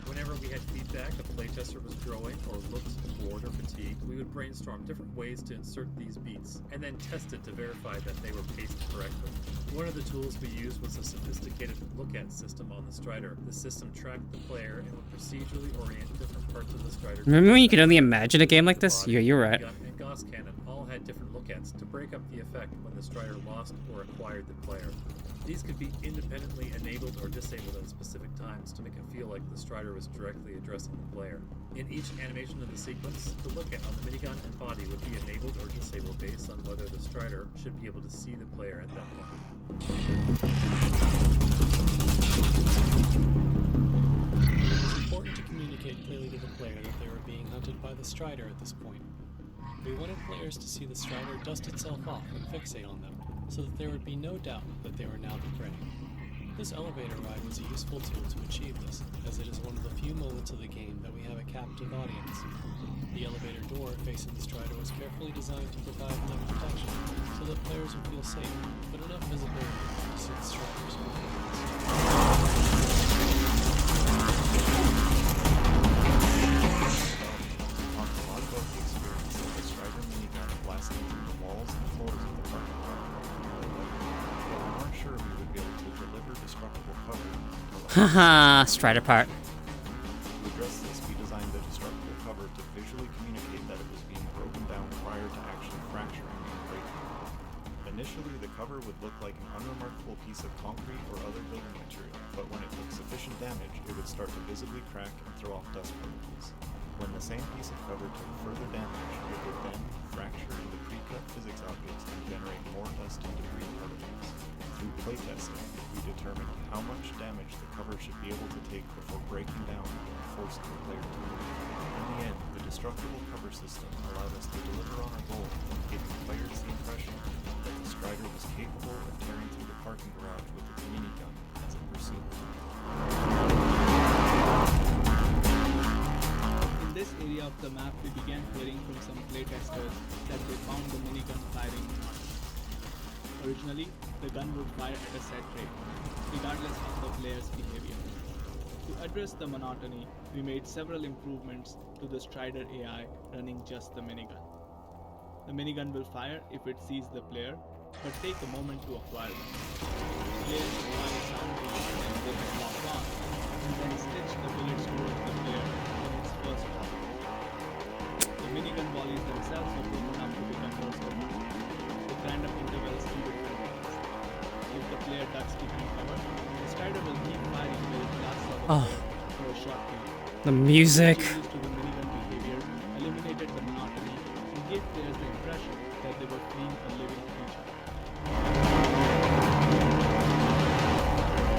Whenever we had feedback a playtester was growing or looked bored or fatigued, we would brainstorm different ways to insert these beats, and then test it to verify that they were paced correctly. One of the tools we used was a sophisticated look-at system on the Strider. The system tracked the player and would procedurally orient different parts of the Strider. Remember when you could only imagine a game like this? Yeah, you're right. Gun and Gauss cannon all had different look-ats to break up the effect when the Strider lost or acquired the player. These could be independently enabled or disabled at specific times to make it feel like the Strider was directly addressing the player. In each animation of the sequence, the look-at on the minigun and body would be enabled or disabled based on whether the Strider should be able to see the player at that point. It was important to communicate clearly to the player that they were being hunted by the Strider at this point. We wanted players to see the Strider dust itself off and fixate on them, so that there would be no doubt that they were now the prey. This elevator ride was a useful tool to achieve this, as it is one of the few moments of the game that we have a captive audience. The elevator door facing the Strider was carefully designed to provide enough protection so that players would feel safe, but enough visibility to see the Strider's performance. Haha, Strider part. To address this, we designed the destructible cover to visually communicate that it was being broken down prior to actually fracturing and breaking. Initially, the cover would look like an unremarkable piece of concrete or other building material, but when it took sufficient damage, it would start to visibly crack and throw off dust particles. When the same piece of cover took further damage, it would then fracture into pre-cut physics objects and generate more dust and debris particles. Through playtesting, we determined how much damage the cover should be able to take before breaking down and forcing the player to move. In the end, the destructible cover system allowed us to deliver on our goal of giving players the impression that the Strider was capable of tearing through the parking garage with its minigun as it pursued them. this area of the map, we began hearing from some playtesters that they found the minigun firing monotonous. Originally, the gun would fire at a set rate, regardless of the player's behavior. To address the monotony, we made several improvements to the Strider AI running just the minigun. The minigun will fire if it sees the player, but take a moment to acquire them. Players apply a sound to the when they have locked on, and then stitch the bullets towards the player in its first pop. The minigun volleys themselves are broken up to become more stable, with random intervals in between volleys. If the player ducks behind cover, the Strider will keep firing where it lasts on the player for a short period. The music. Changes to the minigun behavior eliminated the monotony and gave players the impression that they were fleeing a living creature.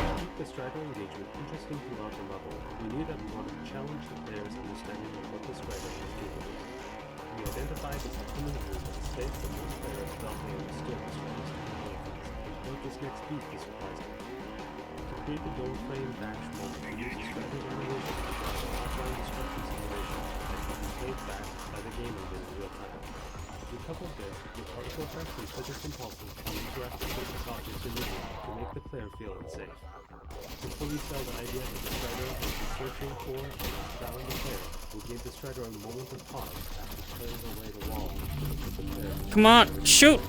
To keep the Strider engagement interesting throughout the level, we knew that we wanted to challenge the player's understanding of what the Strider was capable of. We identified this upcoming room as a space that most players felt they understood the Strider's capabilities and built this next beat to surprise them. To create the door frame bash moment, we used the Strider's animation to drive an offline destruction simulation that can be played back by the game engine in real time. We coupled this with particle effects and physics impulses to interact with surface objects in the room to make the player feel unsafe. To fully sell the idea that the Strider has been searching for and found the player, we gave the Strider a moment of pause after clearing away the wall so that the player... Come on, shoot!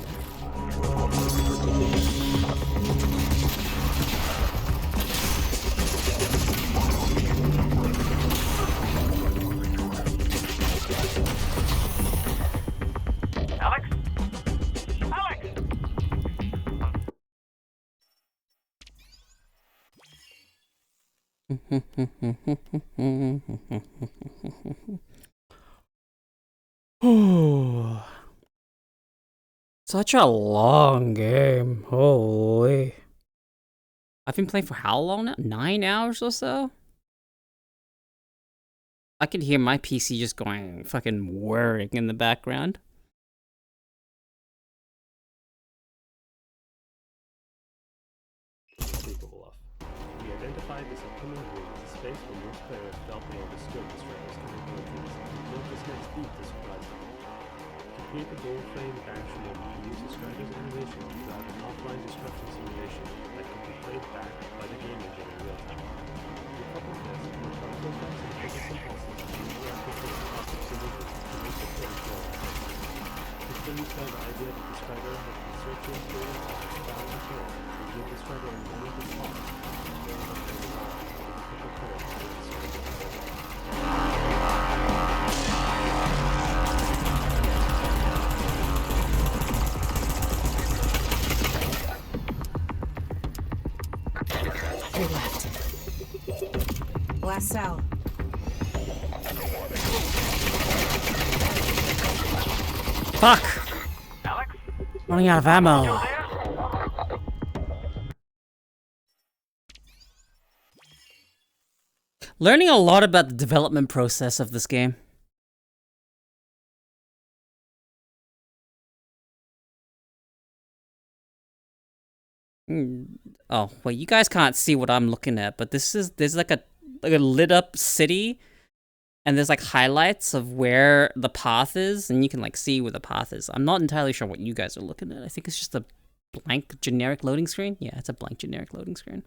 Such a long game. Holy. I've been playing for how long now? 9 hours or so? I can hear my PC just going fucking whirring in the background. Capable of. We identified this upcoming room as a space where most players felt they understood the Strider's capabilities and built this next beat to surprise them. To create the door frame bash moment, we used the Strider's animation to drive an offline destruction simulation that could be played back by the game engine in real time. We coupled this with particle effects and physics impulses to interact with physics objects in the room to make the player feel unsafe. To fully sell the idea that the Strider has been searching for and found the player, we gave the Strider a moment of pause to clear away the wall so that the player feel unsafe. Your left. Last cell. Fuck! Running out of ammo. Learning a lot about the development process of this game. Oh, well, you guys can't see what I'm looking at, but there's like a lit up city, and there's like highlights of where the path is, and you can like see where the path is. I'm not entirely sure what you guys are looking at. I think it's just a blank generic loading screen. Yeah, it's a blank generic loading screen.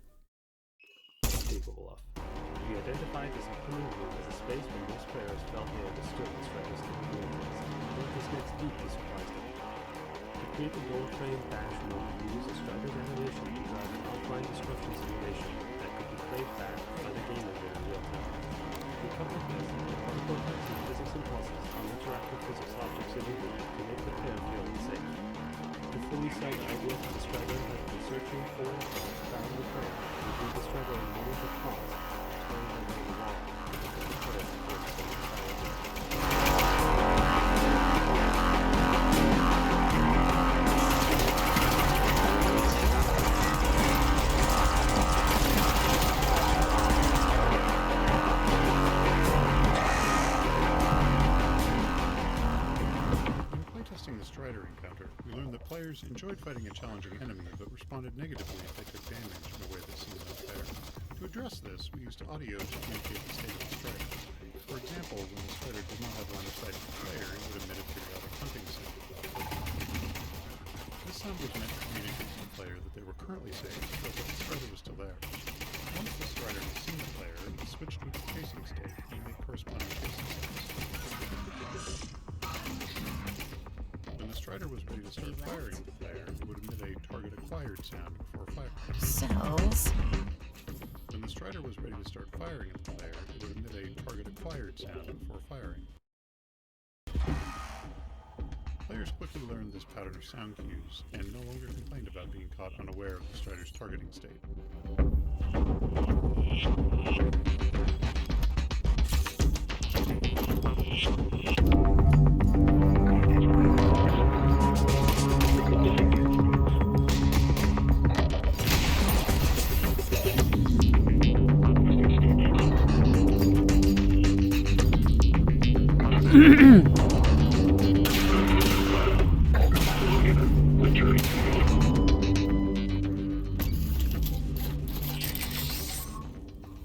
Capable of. We identified this upcoming room as a space where most players felt they understood the Strider's capabilities and built this next beat to surprise them. To create the door frame bash moment, we used the Strider's animation to drive an offline destruction simulation that could be played back by the game engine in real time. We coupled this with particle effects and physics impulses to interact with physics objects in the room to make the player feel unsafe. To fully sell the idea that the Strider has been searching for and found the player, we gave the Strider a moment of pause, clearing away the wall so that the player feels safe. The Strider encounter, we learned that players enjoyed fighting a challenging enemy but responded negatively if they took damage in a way that seemed unfair. To address this, we used audio to communicate the state of the Strider. For example, when the strider did not have line of sight of the player, it would emit a periodic hunting sound. This sound was meant to communicate to the player that they were currently safe, but that the strider was still there. Once the strider had seen the player, it would switch to its chasing state and make corresponding chasing sounds. When the strider was ready to start firing at the player, it would emit a target acquired sound before firing. Cells. When the strider was ready to start firing at the player, it would emit a target acquired sound before firing. Players quickly learned this pattern of sound cues, and no longer complained about being caught unaware of the strider's targeting state.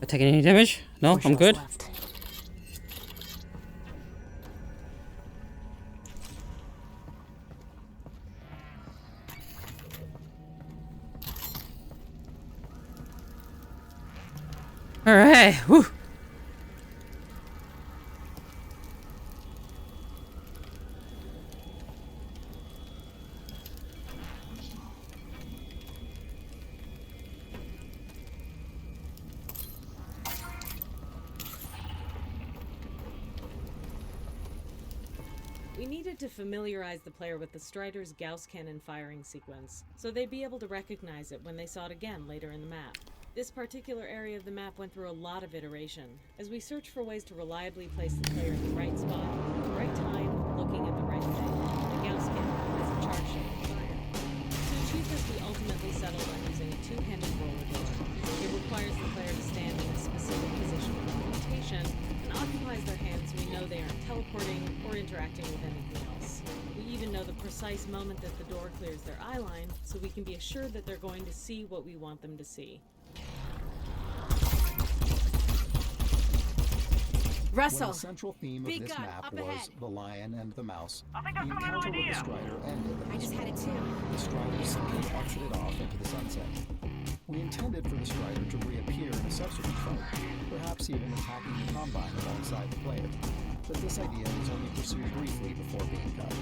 Taking any damage? No, I'm good. All right. Whew. We needed to familiarize the player with the Strider's Gauss cannon firing sequence, so they'd be able to recognize it when they saw it again later in the map. This particular area of the map went through a lot of iteration, as we searched for ways to reliably place the player in the right spot, the right time, looking at the right thing. The Gauss cannon is a charge shot fire. To achieve this, we ultimately settled on using a two-handed roller door. It requires the player to stand in a specific position of rotation and occupies their hands so we know they aren't teleporting or interacting with anything else. We even know the precise moment that the door clears their eye line, so we can be assured that they're going to see what we want them to see. Russell, When the central theme of big this gun, map up was ahead. the lion and the mouse, I think the I've got an encounter with the idea. strider ended. I just had it too. The strider simply exited off into the sunset. We intended for the strider to reappear in a subsequent fight, perhaps even attacking the Combine alongside the player. But this idea was only pursued briefly before being cut.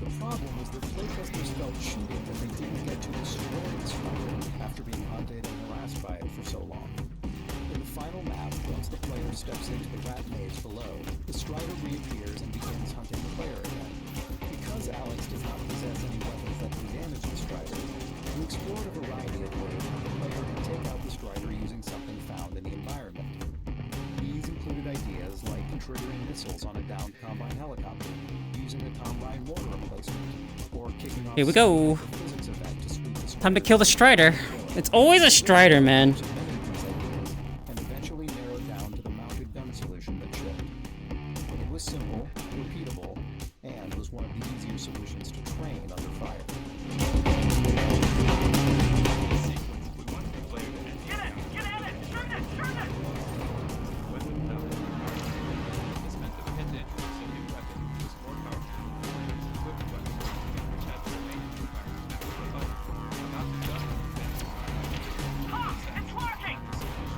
The problem was that playtesters felt cheated that they didn't get to destroy the strider after being hunted and harassed by it for so long. In the final map, once the player steps into the rat maze below, the strider reappears and begins hunting the player again. Because Alyx does not possess any weapons that can damage the strider, we explored a variety of ways that the player can take out the strider using something found in the environment. These included ideas like triggering missiles on a downed Combine helicopter, using a Combine mortar replacement, or kicking off Here we go. a physics event to sweep the Time to kill the strider. It's always a strider, man. and eventually narrowed down to the mounted gun solution that shipped. It was simple, repeatable, and was one of the easier solutions to train under fire. It's working!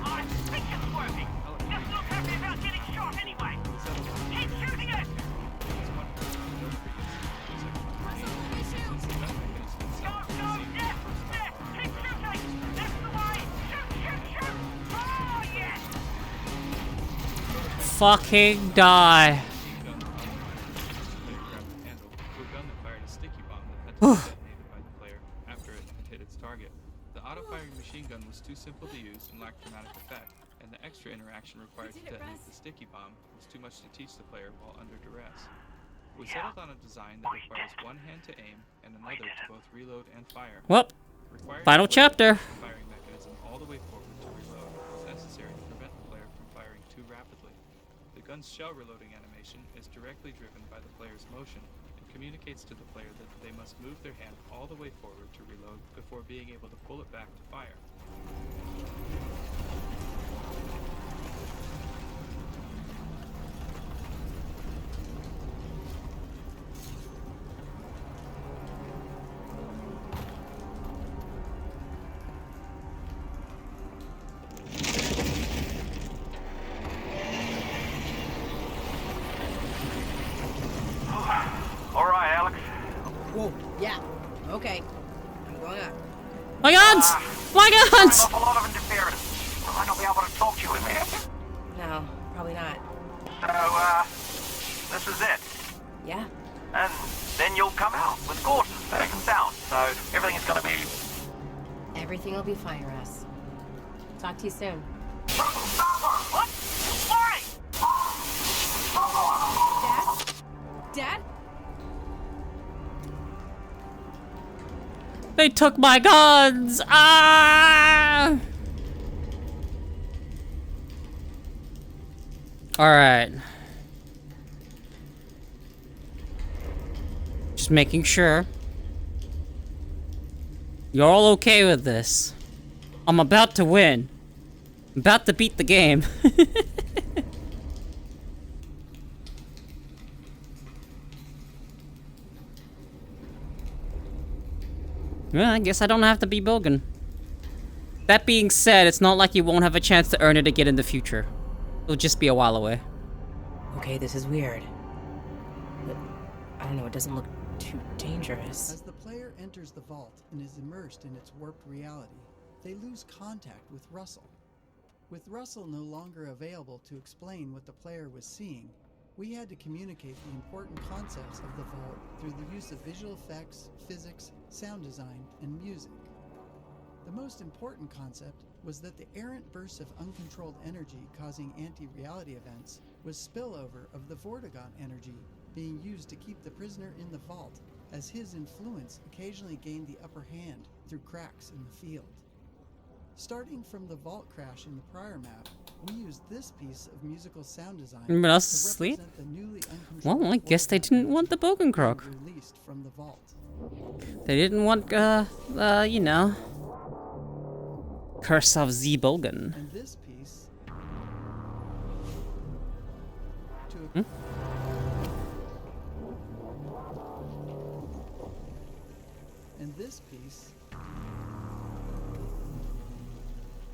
I think it's working! Just not happy about getting shot anyway! Keep shooting it! Go, go, yes, yes! Keep shooting! That's the way! Shoot! Oh, yes! Fucking die. Machine gun was too simple to use and lacked dramatic effect, and the extra interaction required to detonate the sticky bomb was too much to teach the player while under duress. We settled on a design that requires one hand to aim and another to both reload and fire. Well, final chapter. Firing mechanism all the way forward to reload was necessary to prevent the player from firing too rapidly. The gun's shell reloading animation is directly driven by the player's motion and communicates to the player that they must move their hand all the way forward to reload before being able to pull it back to fire. my god! Throwing off a lot of interference. I might not be able to talk to you in there. No, probably not. So, this is it. Yeah. And then you'll come out with Gordon, safe and sound. So everything is gonna be... Everything will be fine, Russ. Talk to you soon. What? Why? Dad? They took my guns! Ah! Alright. Just making sure. You're all okay with this. I'm about to win. I'm about to beat the game. Well, I guess I don't have to be Bogan. That being said, it's not like you won't have a chance to earn it again in the future. It'll just be a while away. Okay, this is weird. But, I don't know, it doesn't look too dangerous. As the player enters the vault and is immersed in its warped reality, they lose contact with Russell. With Russell no longer available to explain what the player was seeing, we had to communicate the important concepts of the vault through the use of visual effects, physics, sound design, and music. The most important concept was that the errant bursts of uncontrolled energy causing anti-reality events was spillover of the Vortigaunt energy being used to keep the prisoner in the vault, as his influence occasionally gained the upper hand through cracks in the field. Starting from the vault crash in the prior map, we used this piece of musical sound design Everyone else to is asleep? represent the newly uncontrolled Well, I guess they didn't want the Bogan Croc. released from the vault. They didn't want, you know, Curse of Z Bogan. And this piece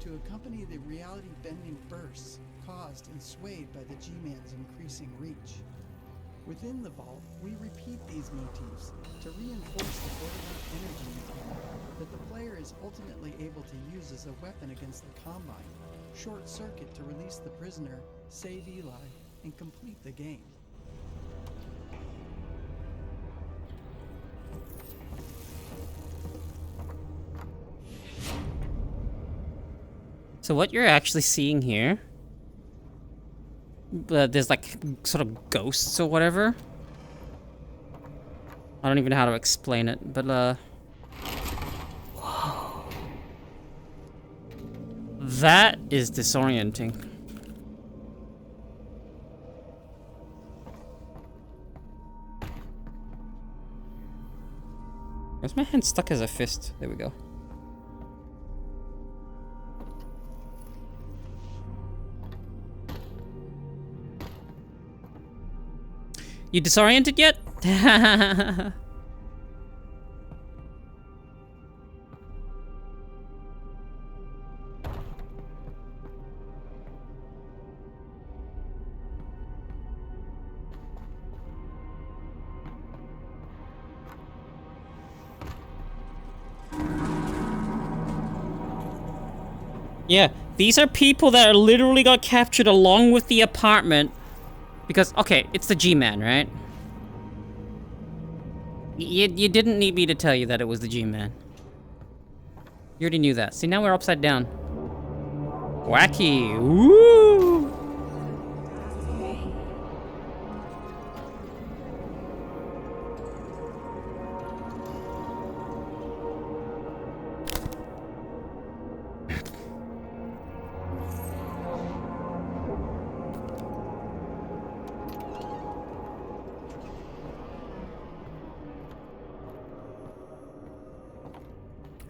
to accompany the reality-bending bursts caused and swayed by the G-Man's increasing reach. Within the vault, we repeat these motifs to reinforce the Vortigaunt energy that the player is ultimately able to use as a weapon against the Combine, short circuit to release the prisoner, save Eli, and complete the game. So what you're actually seeing here, there's like sort of ghosts or whatever. I don't even know how to explain it, but whoa. That is disorienting. Where's my hand stuck as a fist? There we go. You disoriented yet? Yeah, these are people that literally got captured along with the apartment. Because, okay, it's the G-Man, right? You didn't need me to tell you that it was the G-Man. You already knew that. See, now we're upside down. Wacky. Woo!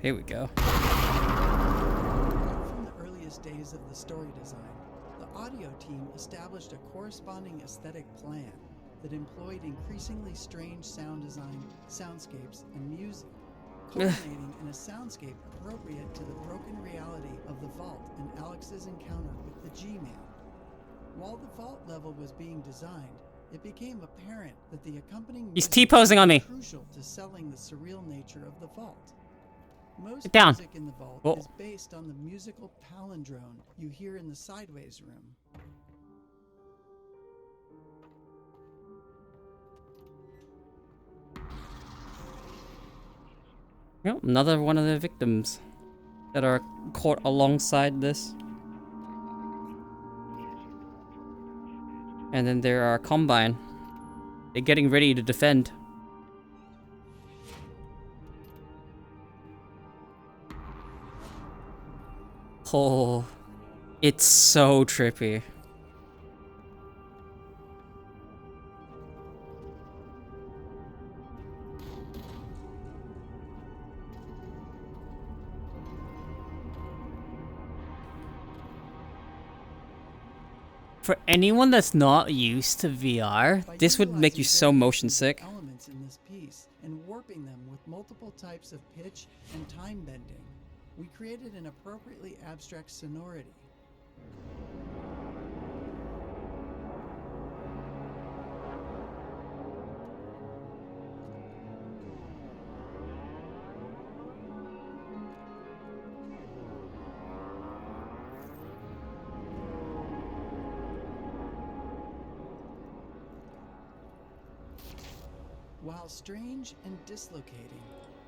Here we go. From the earliest days of the story design, the audio team established a corresponding aesthetic plan that employed increasingly strange sound design, soundscapes, and music, culminating in a soundscape appropriate to the broken reality of the vault and Alyx's encounter with the G-Man. While the vault level was being designed, it became apparent that the accompanying He's T-posing on me. was crucial to selling the surreal nature of the vault. Most Get down. music in the vault Oh. is based on the musical palindrome you hear in the sideways room. Yep, another one of the victims that are caught alongside this. And then there are Combine. They're getting ready to defend. Oh, it's so trippy. For anyone that's not used to VR, this would make you so motion sick. Elements in this piece and warping them with multiple types of pitch and time bending, we created an appropriately abstract sonority. While strange and dislocating,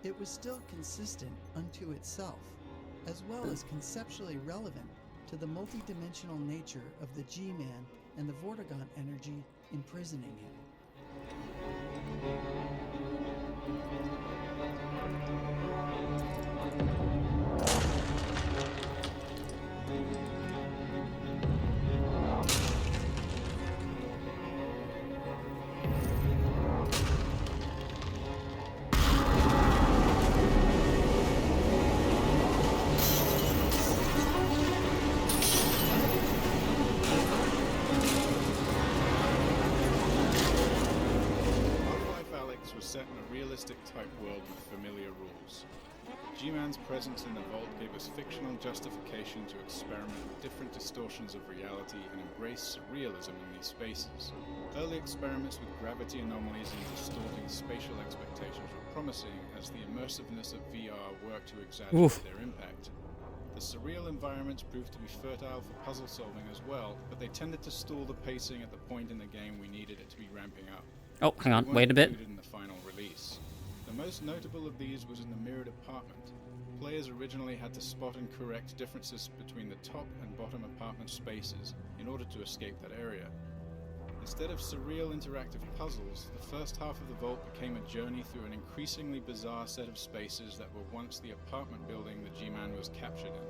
it was still consistent unto itself, as well as conceptually relevant to the multidimensional nature of the G-Man and the Vortigaunt energy imprisoning him. Alyx was set in a realistic type world with familiar rules. G-Man's presence in the vault gave us fictional justification to experiment with different distortions of reality and embrace surrealism in these spaces. Early experiments with gravity anomalies and distorting spatial expectations were promising as the immersiveness of VR worked to exaggerate their impact. The surreal environments proved to be fertile for puzzle solving as well, but they tended to stall the pacing at the point in the game we needed it to be ramping up. Oh, hang on, wait a bit. In the final release. The most notable of these was in the mirrored apartment. Players originally had to spot and correct differences between the top and bottom apartment spaces in order to escape that area. Instead of surreal interactive puzzles, the first half of the vault became a journey through an increasingly bizarre set of spaces that were once the apartment building the G-Man was captured in.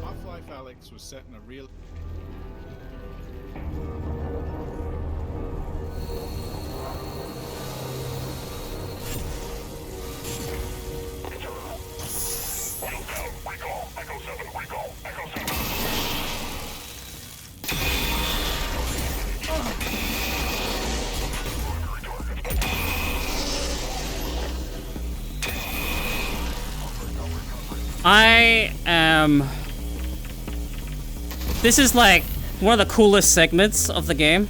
Half-Life Alyx was set in a real... I am... This is like one of the coolest segments of the game.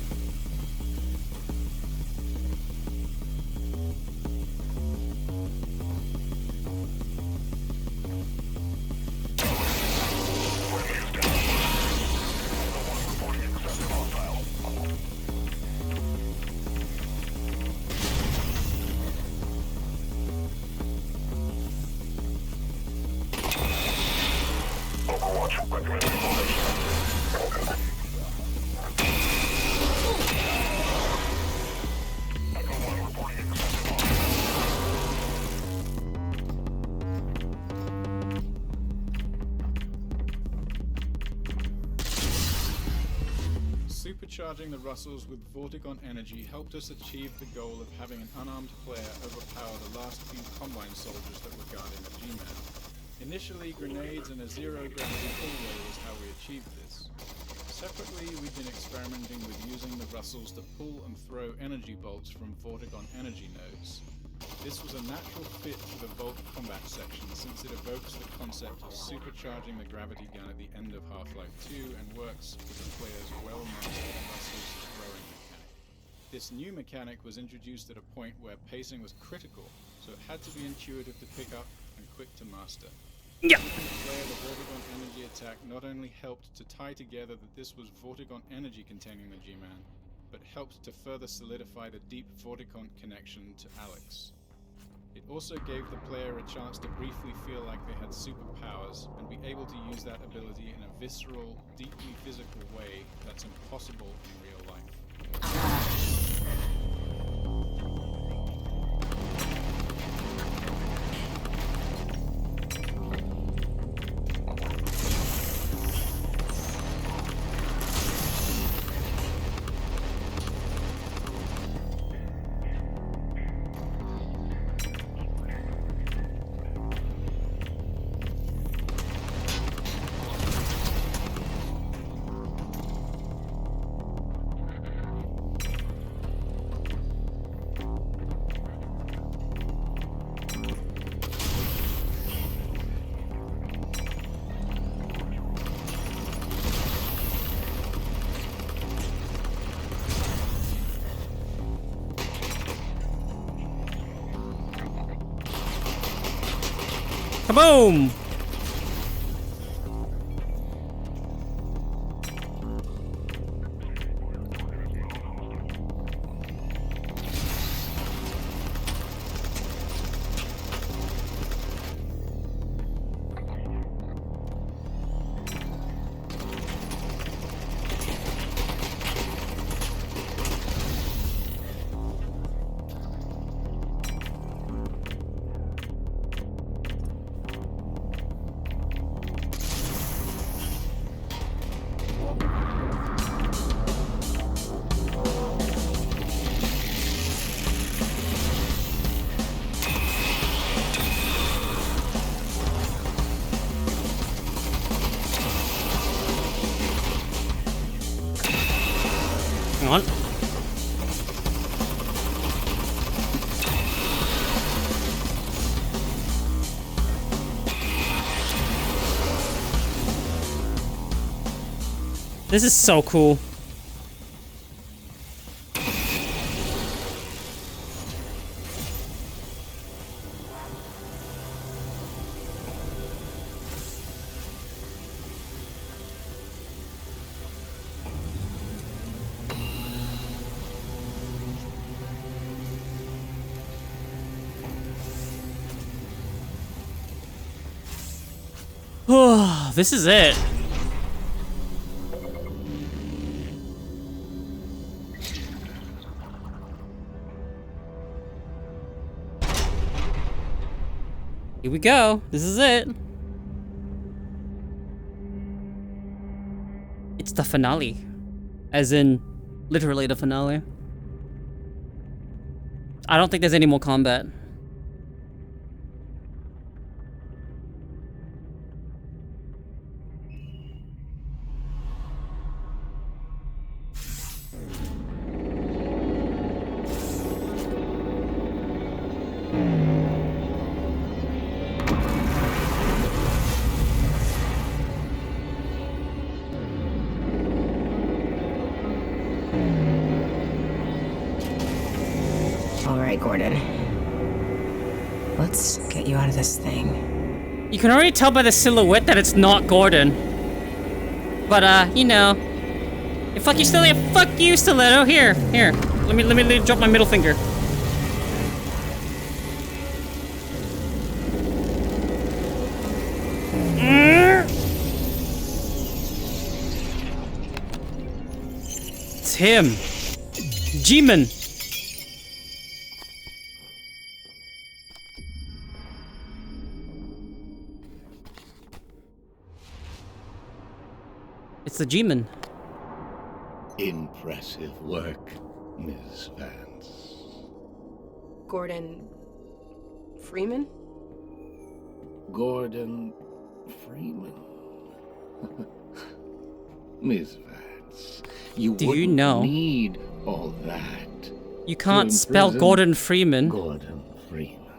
Supercharging the Russells with Vortigaunt energy helped us achieve the goal of having an unarmed player overpower the last few Combine soldiers that were guarding the G-Man. Initially, grenades and a zero-gravity pullway was how we achieved this. Separately, we've been experimenting with using the Russells to pull and throw energy bolts from Vortigaunt energy nodes. This was a natural fit for the Vault combat section since it evokes the concept of supercharging the gravity gun at the end of Half-Life 2 and works with the player's well-mastered Russells throwing mechanic. This new mechanic was introduced at a point where pacing was critical, so it had to be intuitive to pick up and quick to master. Yeah. Where the Vortigaunt energy attack not only helped to tie together that this was Vortigaunt energy containing the G-Man, but helped to further solidify the deep Vortigaunt connection to Alyx. It also gave the player a chance to briefly feel like they had superpowers and be able to use that ability in a visceral, deeply physical way that's impossible in real life. Kaboom! Hang on. This is so cool. Oh, this is it. Here we go. This is it. It's the finale. As in, literally the finale. I don't think there's any more combat. All right, Gordon. Let's get you out of this thing. You can already tell by the silhouette that it's not Gordon. But, you know. Hey, fuck you, Stiletto. Fuck you, Stiletto. Here. Let me drop my middle finger. It's him. G-Man. It's the G-Man. Impressive work, Ms. Vance. Gordon Freeman? Gordon Freeman. Ms. Vance, you wouldn't need all that. You can't spell Gordon Freeman. Gordon Freeman.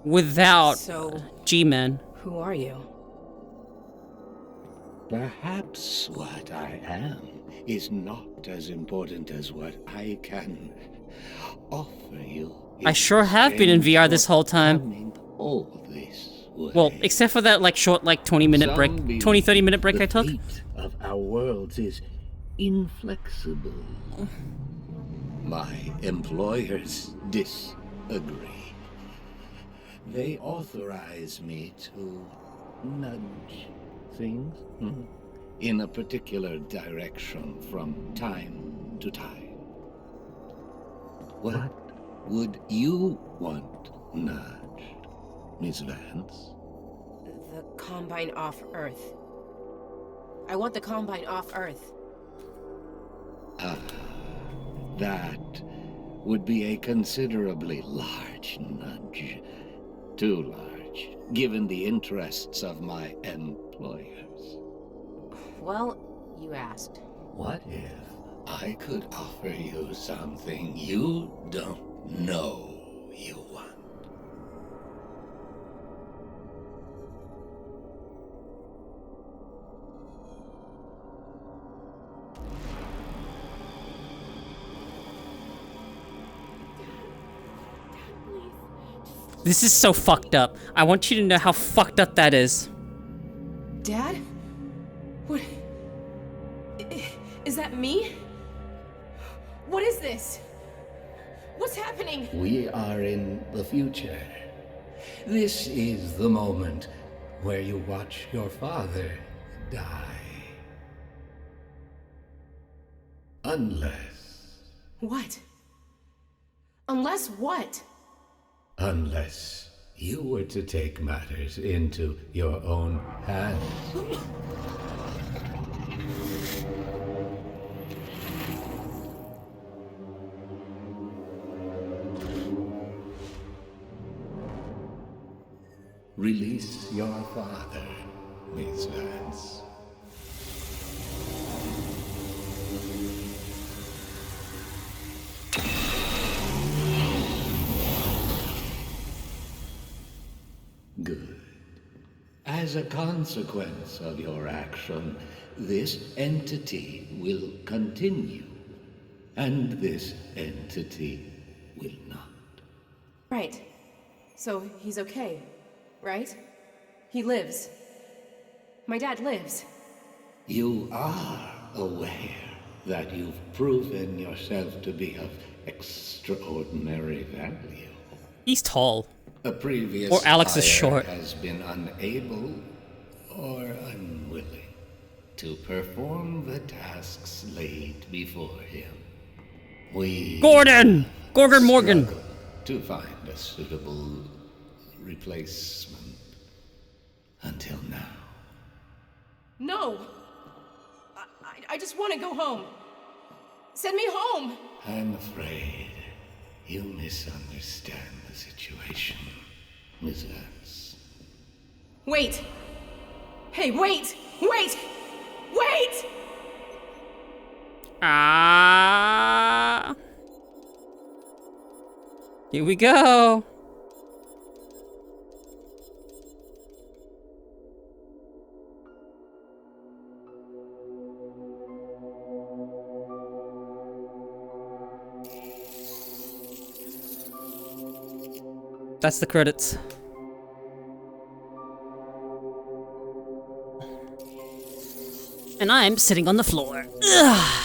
Without So, G-Man. who are you? Perhaps what I am is not as important as what I can offer you. I sure have been in VR this whole time. All this way. Well, except for that like short 20-minute break, 20-30-minute break I took. The fate of our worlds is inflexible. My employers disagree. They authorize me to nudge things in a particular direction from time to time. What would you want nudged, Miss Vance? The Combine off Earth. I want the Combine off Earth. That would be a considerably large nudge. Too large, given the interests of my employers. Well, you asked. What if I could offer you something you don't know you want? This is so fucked up. I want you to know how fucked up that is. Dad? What? Is that me? What is this? What's happening? We are in the future. This is the moment where you watch your father die. Unless... What? Unless what? Unless you were to take matters into your own hands. Release your father, Miss Vance. Good. As a consequence of your action, this entity will continue, and this entity will not. Right. So he's okay, right? He lives. My dad lives. You are aware that you've proven yourself to be of extraordinary value. He's tall. A previous or Alyx is short. Has been unable or unwilling to perform the tasks laid before him. We Gordon Morgan to find a suitable replacement until now. No! I just want to go home. Send me home! I'm afraid you misunderstand the situation, Miss Vance. Wait! Hey, wait! Wait! Wait! Here we go. That's the credits. And I'm sitting on the floor. Ugh.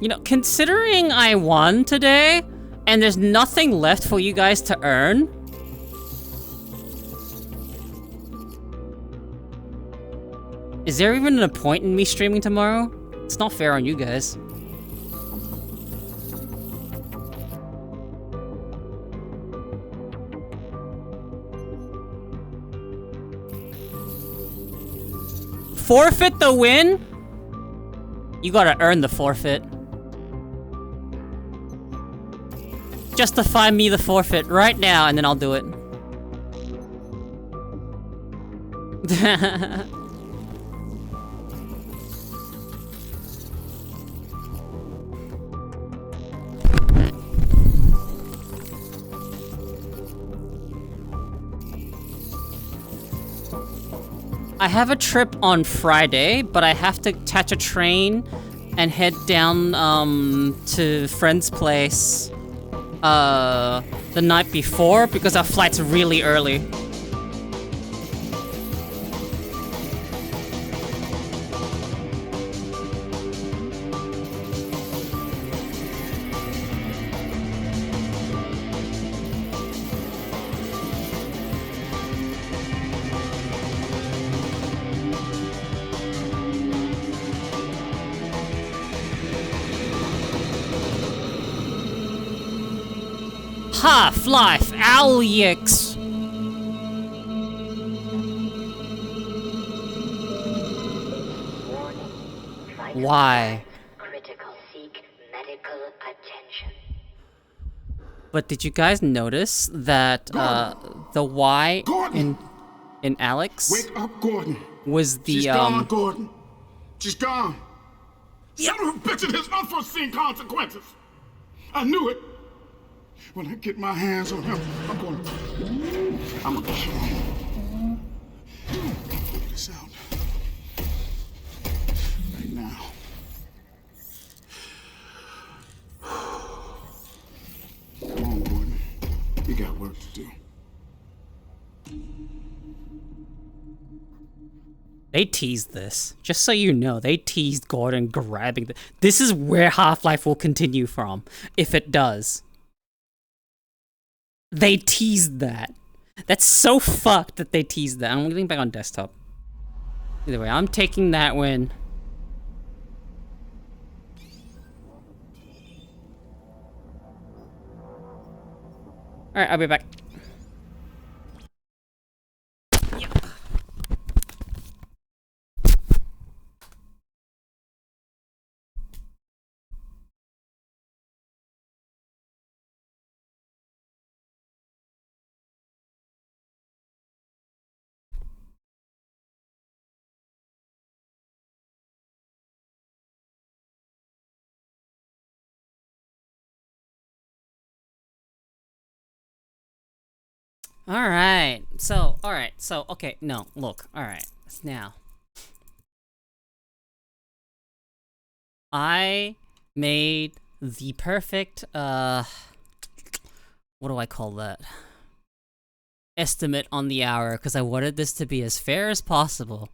You know, considering I won today, and there's nothing left for you guys to earn, is there even a point in me streaming tomorrow? It's not fair on you guys. Forfeit the win? You gotta earn the forfeit. Justify me the forfeit right now, and then I'll do it. I have a trip on Friday, but I have to catch a train and head down to friend's place the night before because our flight's really early. Half-Life Alyx. Why? Critical, seek medical attention. But did you guys notice that the Y in Alyx Wake up, Gordon. was the She's gone, Gordon. She's gone. Son of a bitch, it has unforeseen consequences. I knew it. When I get my hands on him, I'm gonna kill him. Figure this out. Right now. Come on, Gordon. You got work to do. They teased this. Just so you know, they teased Gordon grabbing the... This is where Half-Life will continue from, if it does. They teased that. That's so fucked that they teased that. I'm getting back on desktop. Either way, I'm taking that win. Alright, I'll be back. Alright, so, okay, no, look, alright, now. I made the perfect, what do I call that? Estimate on the hour, because I wanted this to be as fair as possible.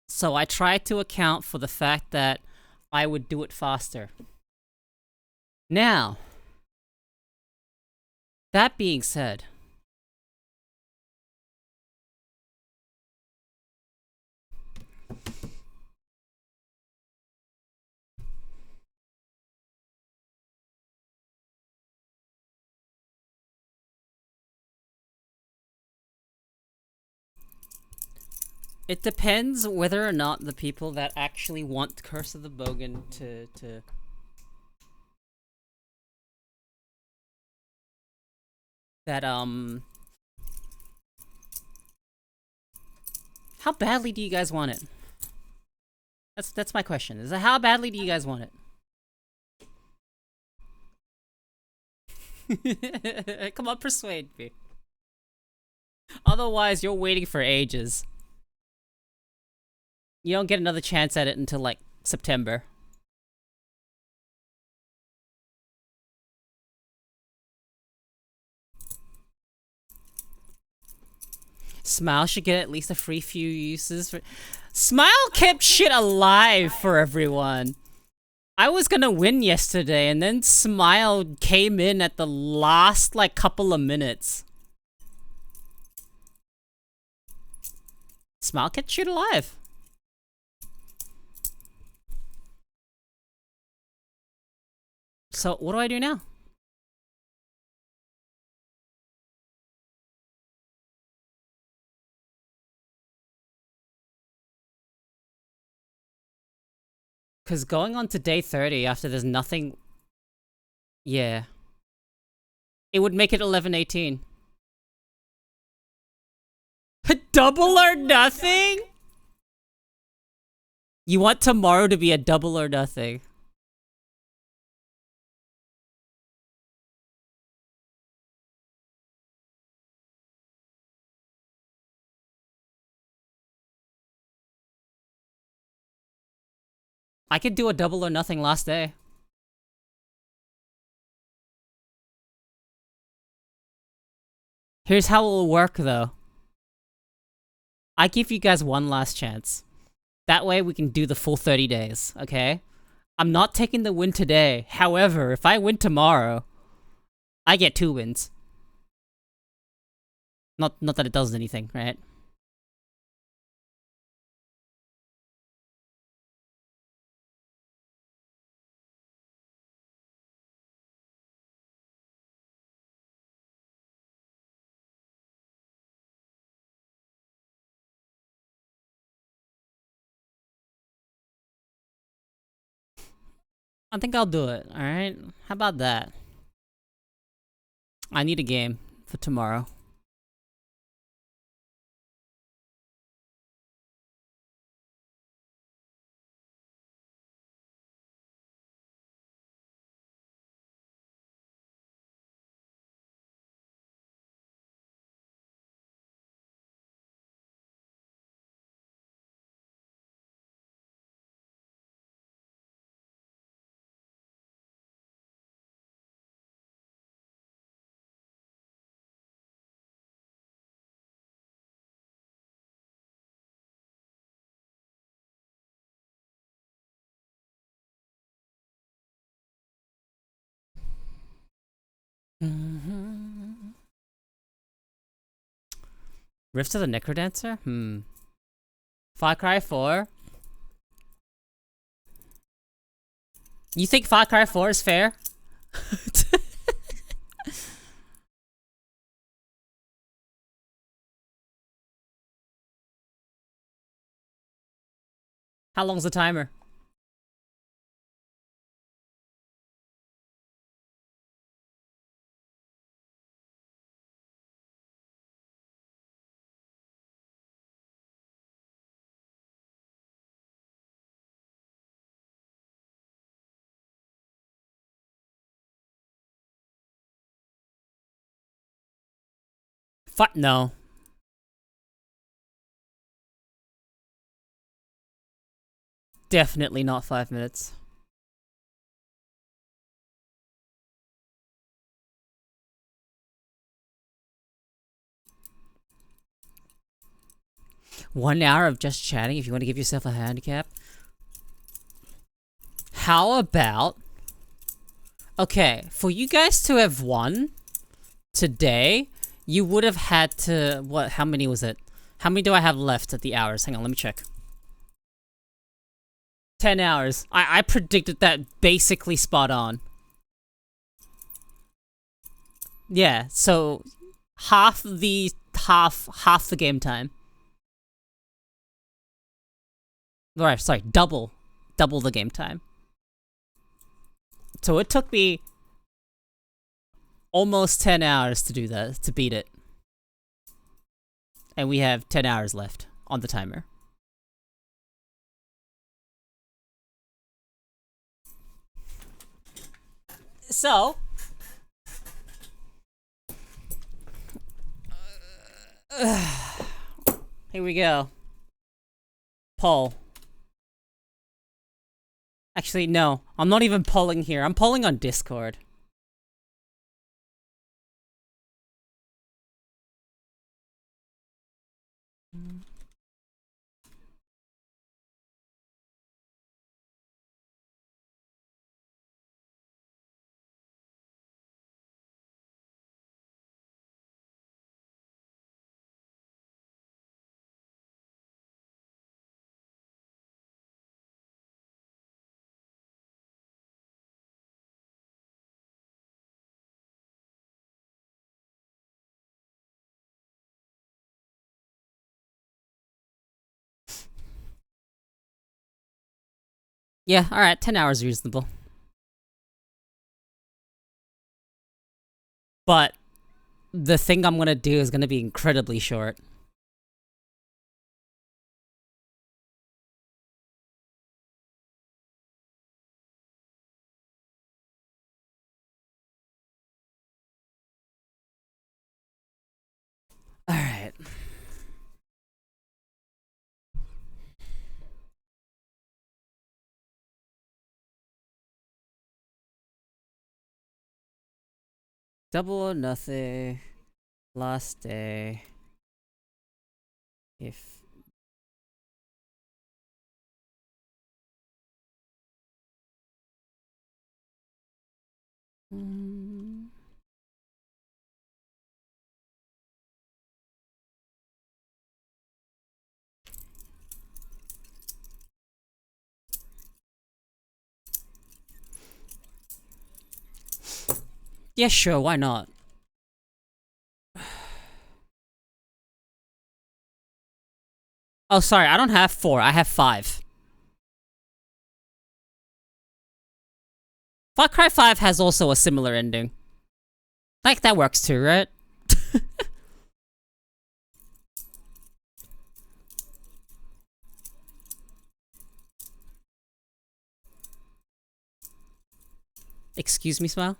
So I tried to account for the fact that I would do it faster. Now, that being said, it depends whether or not the people that actually want Curse of the Bogan to that how badly do you guys want it? That's my question. Is how badly do you guys want it? Come on, persuade me. Otherwise, you're waiting for ages. You don't get another chance at it until, like, September. Smile should get at least a free few uses for... Smile kept shit alive for everyone. I was gonna win yesterday, and then Smile came in at the last, like, couple of minutes. Smile kept shit alive. So, what do I do now? Because going on to day 30 after there's nothing... Yeah. It would make it 11:18. Double or nothing? You want tomorrow to be a double or nothing. I could do a double or nothing last day. Here's how it will work, though. I give you guys one last chance. That way we can do the full 30 days, okay? I'm not taking the win today. However, if I win tomorrow, I get 2 wins. Not that it does anything, right? I think I'll do it, alright? How about that? I need a game for tomorrow. Rift of the Necrodancer? Far Cry 4? You think Far Cry 4 is fair? How long's the timer? No. Definitely not 5 minutes. One hour of just chatting if you want to give yourself a handicap. How about... Okay, for you guys to have won today, you would have had to... What? How many was it? How many do I have left at the hours? Hang on, let me check. 10 hours. I predicted that basically spot on. Yeah, so half the game time. Alright, sorry, double the game time. So it took me almost 10 hours to do that, to beat it. And we have 10 hours left on the timer. So... here we go. Poll. Actually, no. I'm not even polling here. I'm polling on Discord. Yeah, alright, 10 hours is reasonable. But the thing I'm gonna do is gonna be incredibly short. Alright. Double or nothing. Last day. If... Yeah, sure, why not? Oh, sorry, I don't have 4, I have 5. Far Cry 5 has also a similar ending. Like, that works too, right? Excuse me, Smile?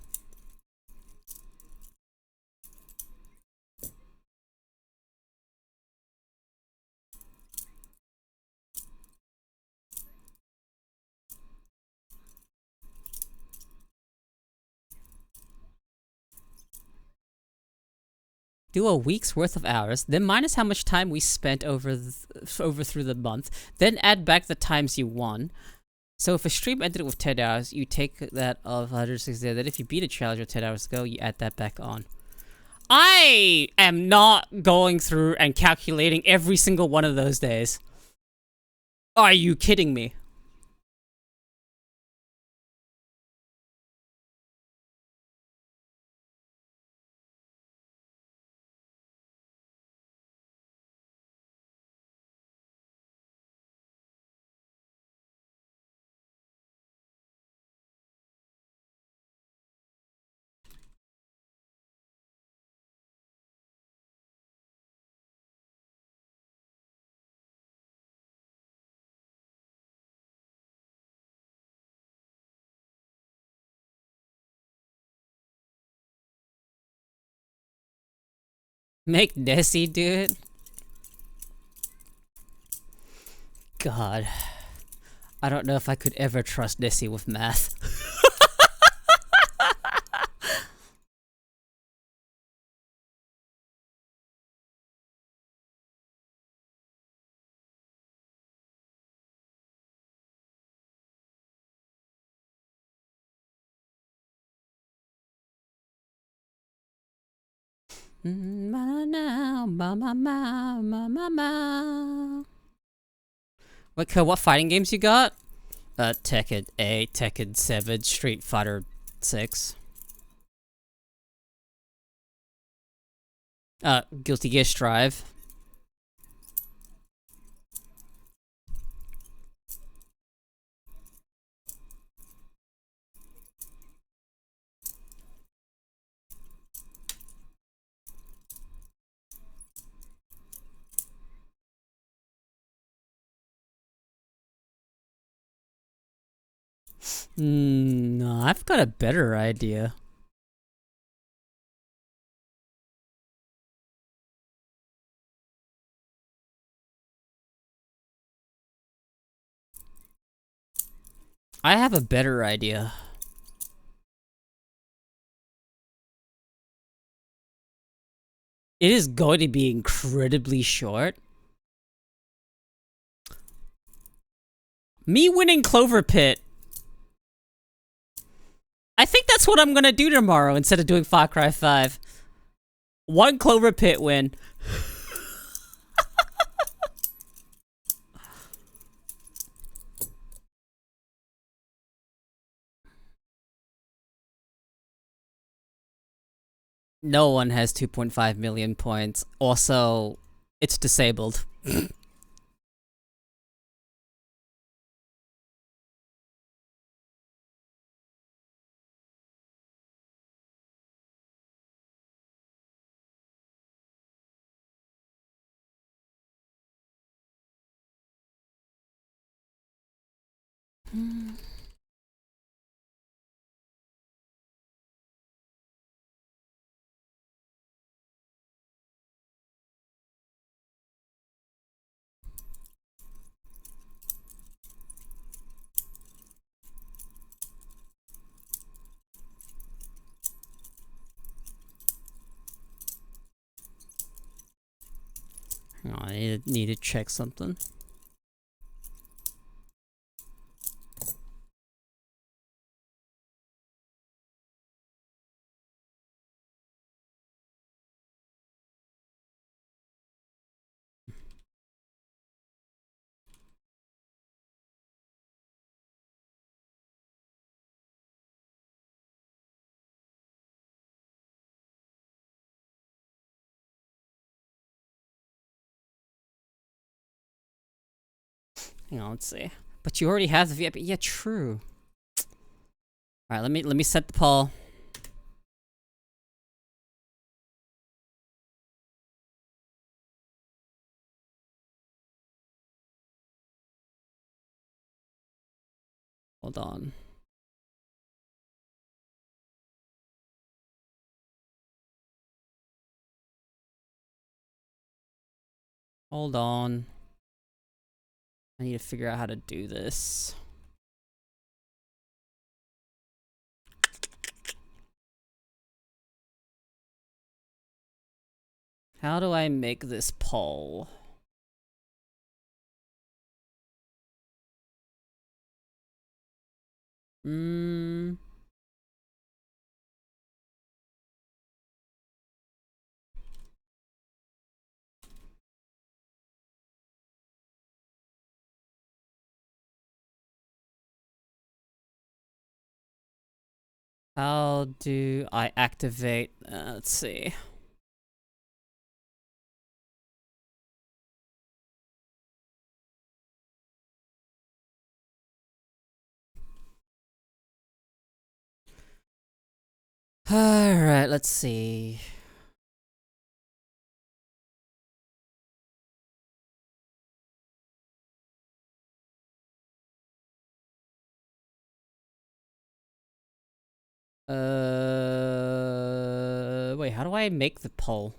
Do a week's worth of hours, then minus how much time we spent over through the month, then add back the times you won. So if a stream ended with 10 hours, you take that of 160, then if you beat a challenge with 10 hours ago, you add that back on. I am not going through and calculating every single one of those days. Are you kidding me? Make Nessie do it? God. I don't know if I could ever trust Nessie with math. Wait, what fighting games you got? Tekken 8, Tekken 7, Street Fighter 6. Guilty Gear Strive. No, I've got a better idea. I have a better idea. It is going to be incredibly short. Me winning Clover Pit. I think that's what I'm gonna do tomorrow instead of doing Far Cry 5. 1 Clover Pit win. No one has 2.5 million points. Also, it's disabled. Oh, I need to check something. Hang on, let's see. But you already have the VIP. Yeah, true. All right, let me set the poll. Hold on. Hold on. I need to figure out how to do this. How do I make this poll? How do I activate? Let's see. Alright, let's see. Wait, how do I make the poll?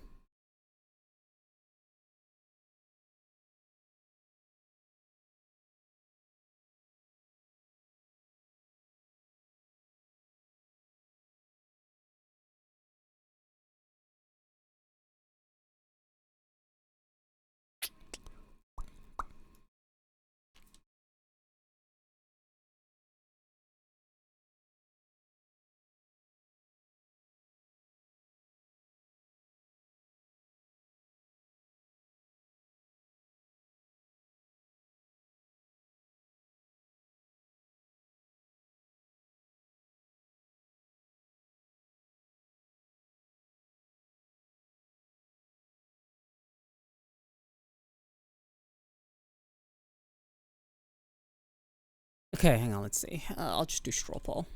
Okay, hang on, let's see. I'll just do straw poll.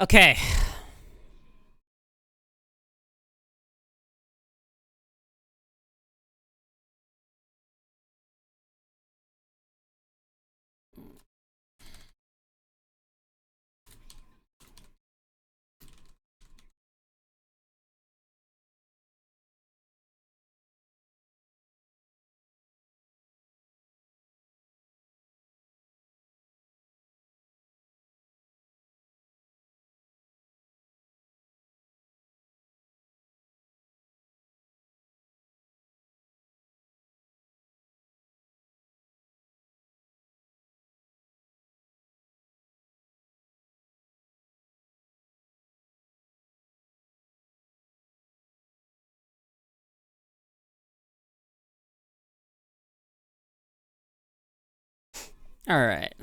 Okay. All right.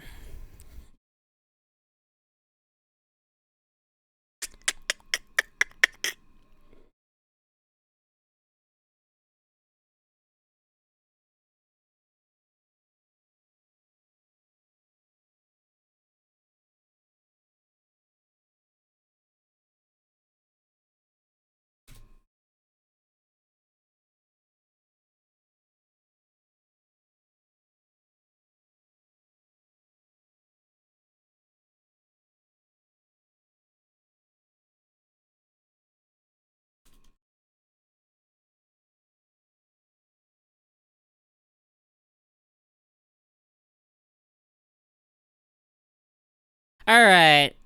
Alright.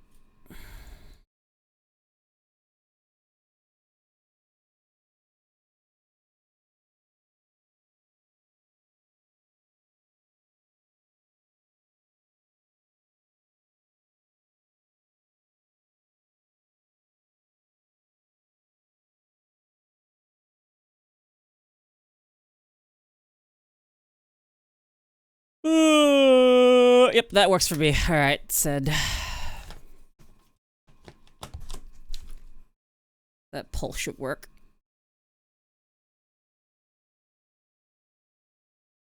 Yep, that works for me. Alright, said. That poll should work.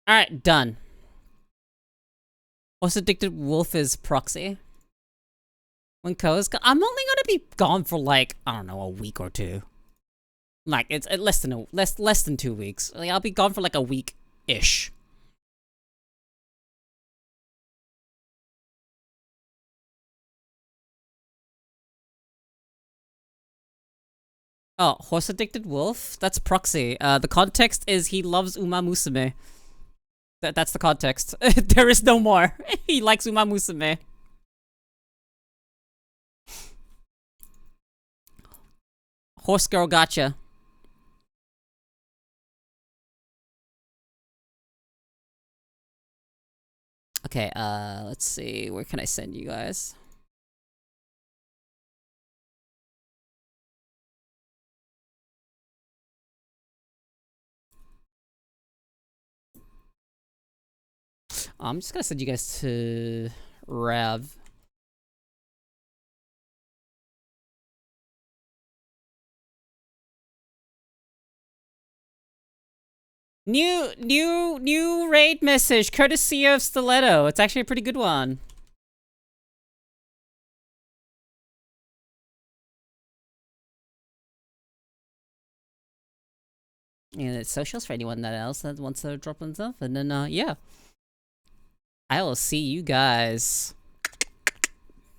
Alright, done. Most addicted wolf is proxy. When Ko's gone, I'm only gonna be gone for like, I don't know, a week or two. Like, it's less than 2 weeks. Like, I'll be gone for like a week-ish. Oh, horse addicted wolf? That's proxy. The context is he loves Uma Musume. That's the context. There is no more. He likes Uma Musume. Horse girl gotcha. Okay, let's see. Where can I send you guys? I'm just gonna send you guys to Rav. New raid message, courtesy of Stiletto. It's actually a pretty good one. And it's socials for anyone else that wants to drop in stuff. And then, yeah. I will see you guys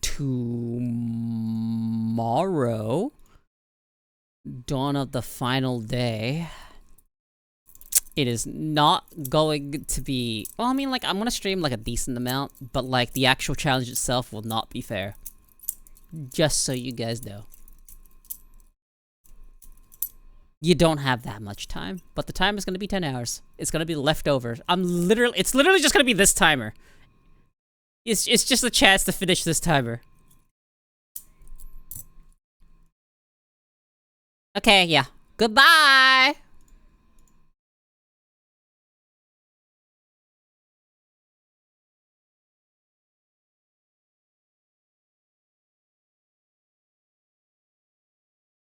tomorrow. Dawn of the final day. It is not going to be... Well, I mean, like, I'm gonna stream, like, a decent amount. But, like, the actual challenge itself will not be fair. Just so you guys know. You don't have that much time, but the time is gonna be 10 hours. It's gonna be leftovers. It's literally just gonna be this timer. It's just a chance to finish this timer. Okay, yeah. Goodbye!